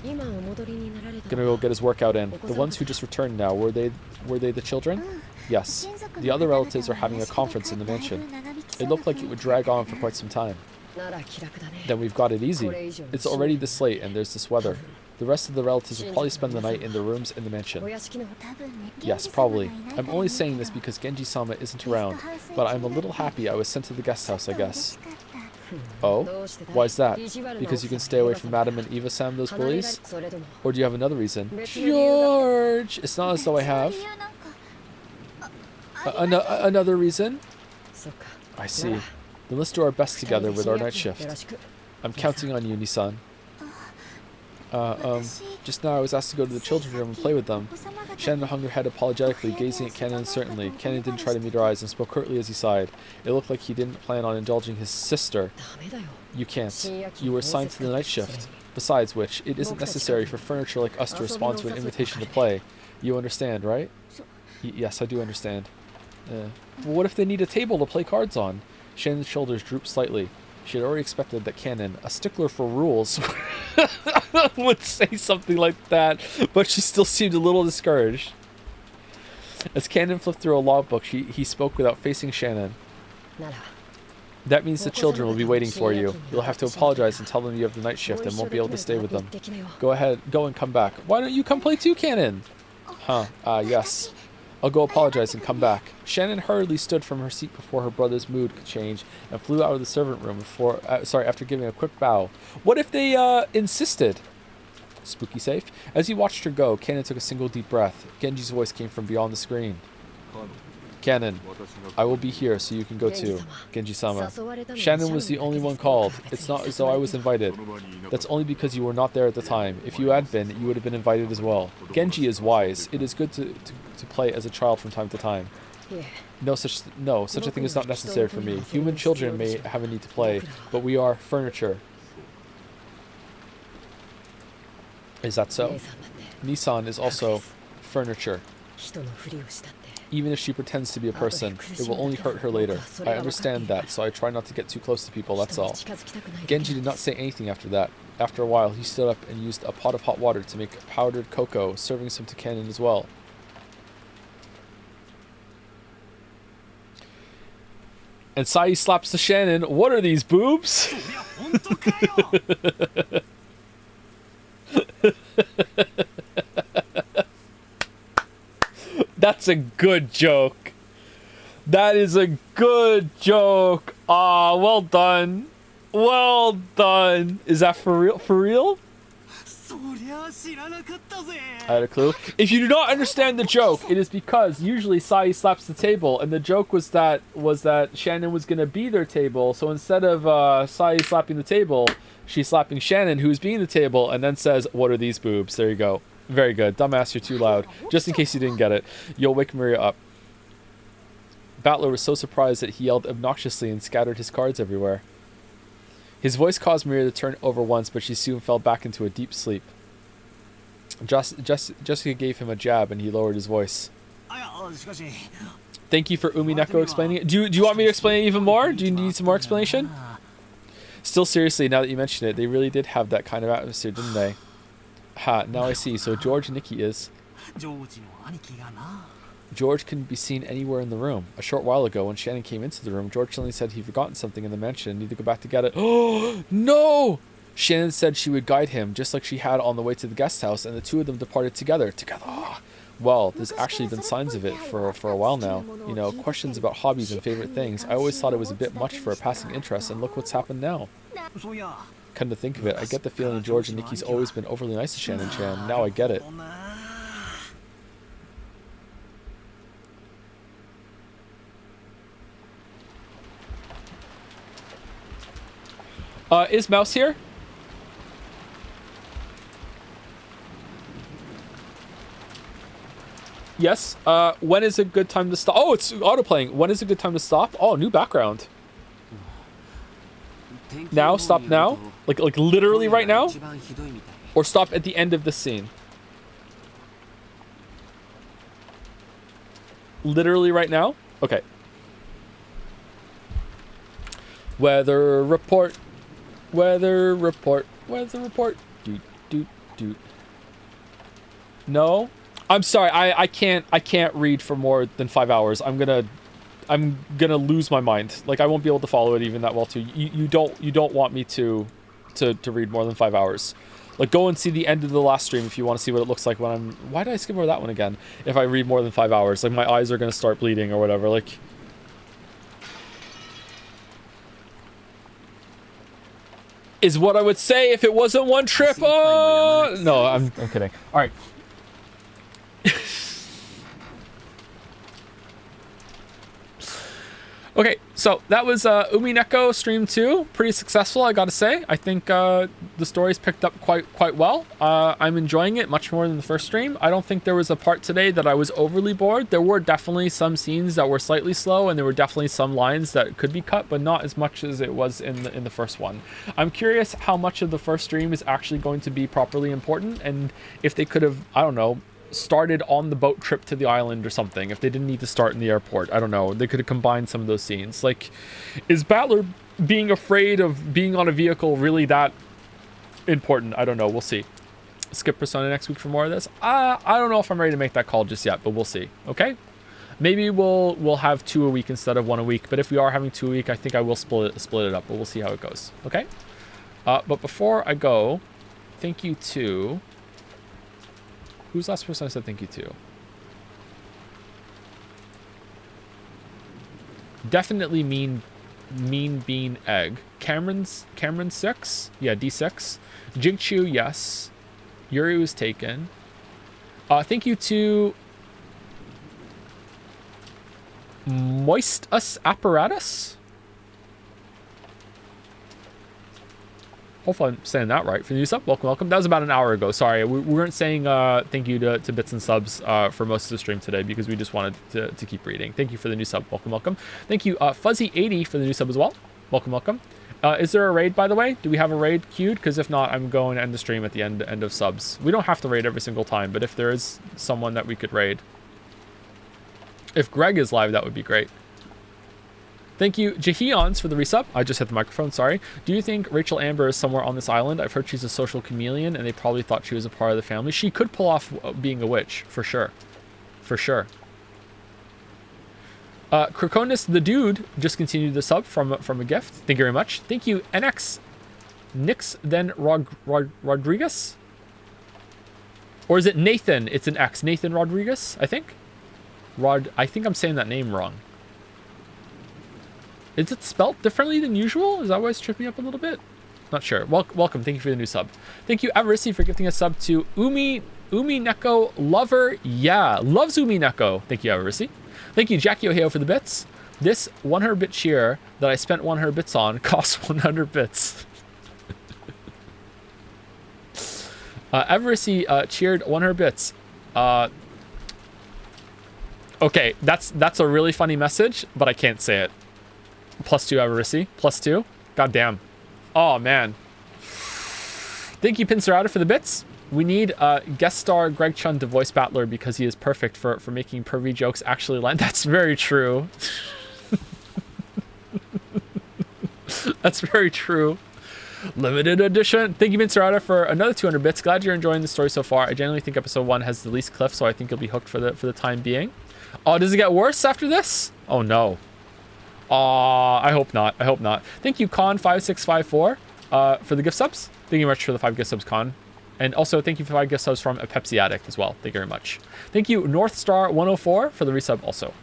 Speaker 1: Gonna go get his workout in. The ones who just returned now, were they the children? Yes. The other relatives are having a conference in the mansion. It looked like it would drag on for quite some time. Then we've got it easy. It's already this late and there's this weather. The rest of the relatives will probably spend the night in their rooms in the mansion. Yes, probably. I'm only saying this because Genji-sama isn't around, but I'm a little happy I was sent to the guest house, I guess. Oh? Why's that? Because you can stay away from Madam and Eva-san, those bullies? Or do you have another reason? George! It's not as though I have. Another reason? I see. Then let's do our best together with our night shift. I'm counting on you, Nissan. Just now I was asked to go to the children's room and play with them. Shannon hung her head apologetically, gazing at Kennen uncertainly. Kennen didn't try to meet her eyes and spoke curtly as he sighed. It looked like he didn't plan on indulging his sister. You can't. You were assigned to the night shift. Besides which, it isn't necessary for furniture like us to respond to an invitation to play. You understand, right? Yes, I do understand. Well, what if they need a table to play cards on? Shannon's shoulders drooped slightly. She had already expected that Cannon, a stickler for rules, would say something like that, but she still seemed a little discouraged. As Cannon flipped through a logbook, he spoke without facing Shannon. That means the children will be waiting for you. You'll have to apologize and tell them you have the night shift and won't be able to stay with them. Go ahead, go and come back. Why don't you come play too, Cannon? Yes. I'll go apologize and come back. Shannon hurriedly stood from her seat before her brother's mood could change and flew out of the servant room after giving a quick bow. What if they insisted? Spooky safe. As he watched her go, Cannon took a single deep breath. Genji's voice came from beyond the screen. Cannon, I will be here so you can go too, Genji-sama. Shannon was the only one called. It's not as though I was invited. That's only because you were not there at the time. If you had been, you would have been invited as well. Genji is wise. It is good to play as a child from time to time. No, such a thing is not necessary for me. Human children may have a need to play, but we are furniture. Is that so? Nissan is also furniture. Even if she pretends to be a person, it will only hurt her later. I understand that, so I try not to get too close to people, that's all. Genji did not say anything after that. After a while, he stood up and used a pot of hot water to make powdered cocoa, serving some to Cannon as well. And Sai slaps to Shannon, what are these boobs? That's a good joke. That is a good joke. Ah, well done. Well done. Is that for real? For real? I had a clue. If you do not understand the joke, it is because usually Sai slaps the table, and the joke was that Shannon was gonna be their table. So instead of Sai slapping the table, she's slapping Shannon, who's being the table, and then says, "What are these boobs?" There you go. Very good. Dumbass, you're too loud. Just in case you didn't get it, you'll wake Maria up. Battler was so surprised that he yelled obnoxiously and scattered his cards everywhere. His voice caused Maria to turn over once, but she soon fell back into a deep sleep. Jessica gave him a jab, and he lowered his voice. Thank you for Umineko explaining it. Do you want me to explain it even more? Do you need some more explanation? Still, seriously, now that you mention it, they really did have that kind of atmosphere, didn't they? Ha, now I see. So George Nikki is... George couldn't be seen anywhere in the room. A short while ago, when Shannon came into the room, George suddenly said he'd forgotten something in the mansion and needed to go back to get it. Oh, no! Shannon said she would guide him, just like she had on the way to the guest house, and the two of them departed together. Well, there's actually been signs of it for a while now. You know, questions about hobbies and favorite things. I always thought it was a bit much for a passing interest, and look what's happened now. Come to think of it, I get the feeling George and Nikki's always been overly nice to Shannon-chan. Now I get it. Is Mouse here? Yes. When is a good time to stop? Oh, it's autoplaying. When is a good time to stop? Oh, new background. Now? Stop now? Like literally right now? Or stop at the end of the scene? Literally right now? Okay. Weather report. Weather report. Weather report. Doot, doot, doot. No? I'm sorry, I can't read for more than 5 hours. I'm gonna lose my mind. Like, I won't be able to follow it even that well too. You don't want me to read more than 5 hours. Like, go and see the end of the last stream if you want to see what it looks like when I'm... Why did I skip over that one again? If I read more than 5 hours, like, my eyes are gonna start bleeding or whatever. Like, is what I would say if it wasn't one trip. Oh no, I'm kidding. All right. Okay, so that was Umineko stream 2. Pretty successful, I gotta say. I think the story's picked up quite well. I'm enjoying it much more than the first stream. I don't think there was a part today that I was overly bored. There were definitely some scenes that were slightly slow, and there were definitely some lines that could be cut, but not as much as it was in the first one. I'm curious how much of the first stream is actually going to be properly important, and if they could have, I don't know, started on the boat trip to the island or something. If they didn't need to start in the airport, I don't know, they could have combined some of those scenes. Like, is Battler being afraid of being on a vehicle really that important? I don't know, we'll see. Skip Persona next week for more of this. I don't know if I'm ready to make that call just yet, but we'll see. Okay, maybe we'll have 2 a week instead of 1 a week, but if we are having 2 a week, I think I will split it up, but we'll see how it goes. Okay, but before I go, thank you to... Who's the last person I said thank you to? Definitely mean bean egg. Cameron 6? Yeah, D6. Jigchu, yes. Yuri was taken. Thank you to Moist Us Apparatus. Hopefully I'm saying that right. For the new sub, welcome. That was about an hour ago. Sorry, we weren't saying thank you to Bits and Subs for most of the stream today because we just wanted to keep reading. Thank you for the new sub. Welcome. Thank you, Fuzzy80 for the new sub as well. Welcome. Is there a raid, by the way? Do we have a raid queued? Because if not, I'm going to end the stream at the end of subs. We don't have to raid every single time, but if there is someone that we could raid. If Greg is live, that would be great. Thank you, Jahions, for the resub. I just hit the microphone, sorry. Do you think Rachel Amber is somewhere on this island? I've heard she's a social chameleon, and they probably thought she was a part of the family. She could pull off being a witch, for sure. For sure. Krakonis the Dude just continued the sub from a gift. Thank you very much. Thank you, NX Nix then Rodriguez? Or is it Nathan? It's an X. Nathan Rodriguez, I think. I think I'm saying that name wrong. Is it spelt differently than usual? Is that why it's tripping up a little bit? Not sure. Welcome. Thank you for the new sub. Thank you, Avarisi, for gifting a sub to Umineko Lover. Yeah, loves Umineko. Thank you, Avarisi. Thank you, Jackie Ohio, for the bits. This 100-bit cheer that I spent 100 bits on costs 100 bits. Avarisi cheered 100 bits. Okay, that's a really funny message, but I can't say it. +2 Avarisi. +2. God damn. Oh, man. Thank you, Pincerata, for the bits. We need guest star Greg Chun to voice Battler because he is perfect for making pervy jokes actually land. That's very true. That's very true. Limited edition. Thank you, Pincerata, for another 200 bits. Glad you're enjoying the story so far. I genuinely think episode 1 has the least cliff, so I think you'll be hooked for the time being. Oh, does it get worse after this? Oh, no. I hope not. I hope not. Thank you, Con5654, for the gift subs. Thank you much for the 5 gift subs, Con. And also, thank you for 5 gift subs from a Pepsi addict as well. Thank you very much. Thank you, North Star 104 for the resub also.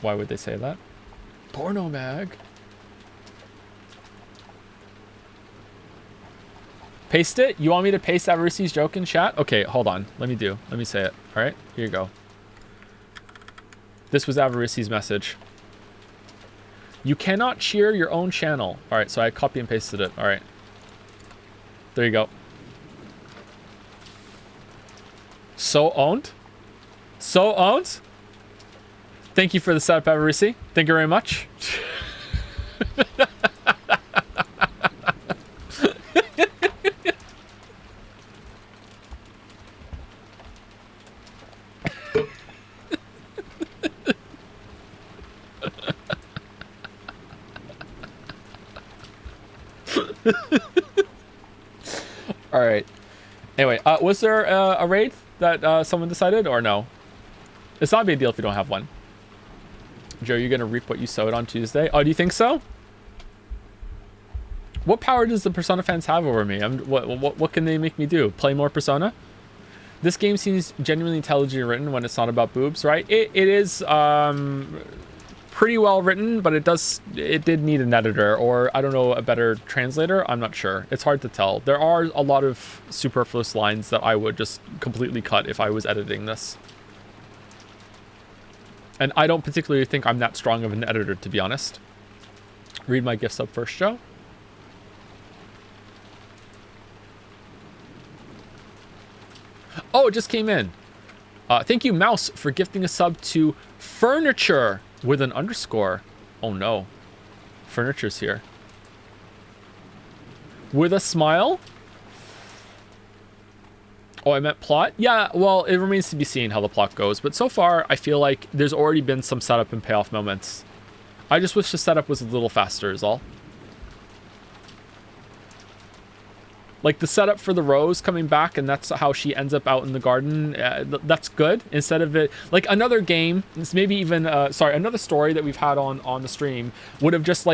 Speaker 1: Why would they say that? Porno mag. Paste it? You want me to paste Avarici's joke in chat? Okay, hold on. Let me say it. All right, here you go. This was Avarici's message. You cannot cheer your own channel. All right, so I copy and pasted it. All right. There you go. So owned? So owned? Thank you for the setup, Avarici. Thank you very much. All right. Anyway, was there a raid that someone decided or no? It's not a big deal if you don't have one. Joe, you're gonna reap what you sowed on Tuesday. Oh, do you think so? What power does the Persona fans have over me? What can they make me do? Play more Persona? This game seems genuinely intelligently written when it's not about boobs, right? It is pretty well written, but it did need an editor, or I don't know, a better translator. I'm not sure. It's hard to tell. There are a lot of superfluous lines that I would just completely cut if I was editing this. And I don't particularly think I'm that strong of an editor, to be honest. Read my gifts up first, Joe. Oh, it just came in. Thank you, Mouse, for gifting a sub to Furniture with an underscore. Oh no. Furniture's here. With a smile? Oh, I meant plot? Yeah, well, it remains to be seen how the plot goes. But so far, I feel like there's already been some setup and payoff moments. I just wish the setup was a little faster is all. Like the setup for the rose coming back, and that's how she ends up out in the garden. That's good. Instead of it, like another game, it's maybe even another story that we've had on the stream would have just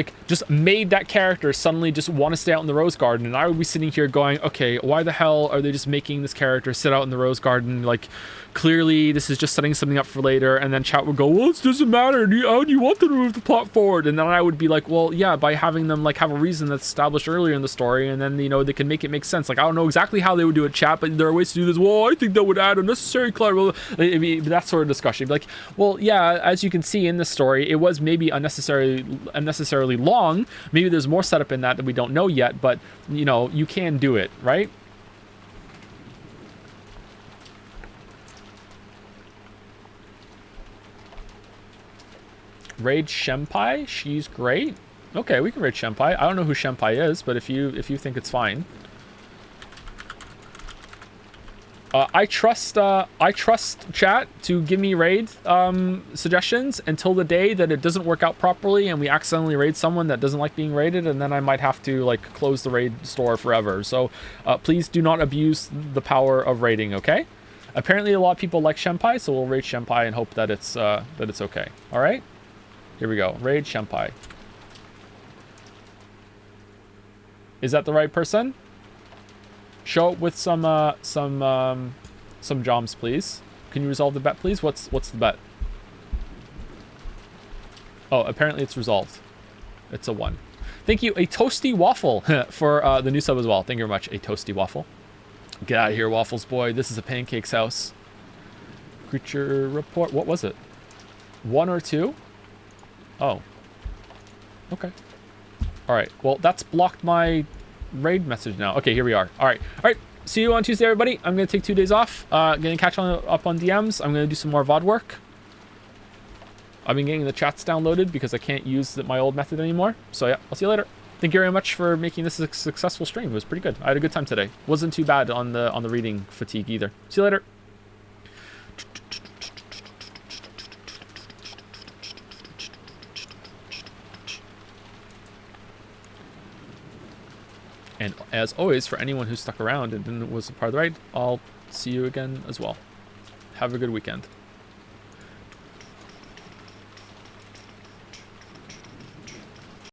Speaker 1: made that character suddenly just want to stay out in the rose garden, and I would be sitting here going, okay, why the hell are they just making this character sit out in the rose garden? Like, clearly this is just setting something up for later. And then chat would go, well, it doesn't matter. How do you want them to move the plot forward? And then I would be like, well, yeah, by having them like have a reason that's established earlier in the story, and then they can make it make sense. Like, I don't know exactly how they would do it, chat, but there are ways to do this. Well, I think that would add unnecessary clutter. It'd be that sort of discussion. It'd be like, well, yeah, as you can see in the story, it was maybe unnecessarily long. Maybe there's more setup in that we don't know yet, but you can do it, right? Raid Shenpai? She's great. Okay, we can raid Shenpai. I don't know who Shenpai is, but if you think it's fine. I trust chat to give me raid suggestions until the day that it doesn't work out properly and we accidentally raid someone that doesn't like being raided, and then I might have to like close the raid store forever. So please do not abuse the power of raiding, okay? Apparently a lot of people like Shenpai, so we'll raid Shenpai and hope that it's okay. All right? Here we go. Raid Shenpai. Is that the right person? Show up with some joms, please. Can you resolve the bet, please? What's the bet? Oh, apparently it's resolved. It's a 1. Thank you, a toasty waffle for the new sub as well. Thank you very much, a toasty waffle. Get out of here, Waffles boy. This is a pancake's house. Creature report. What was it? 1 or 2? Oh. Okay. All right. Well, that's blocked my raid message now. Okay, here we are. All right. See you on Tuesday, everybody. I'm going to take 2 days off. Gonna catch up on DMs. I'm going to do some more VOD work. I've been getting the chats downloaded because I can't use my old method anymore. So yeah, I'll see you later. Thank you very much for making this a successful stream. It was pretty good. I had a good time today. Wasn't too bad on the reading fatigue either. See you later. And as always, for anyone who stuck around and was a part of the ride, I'll see you again as well. Have a good weekend.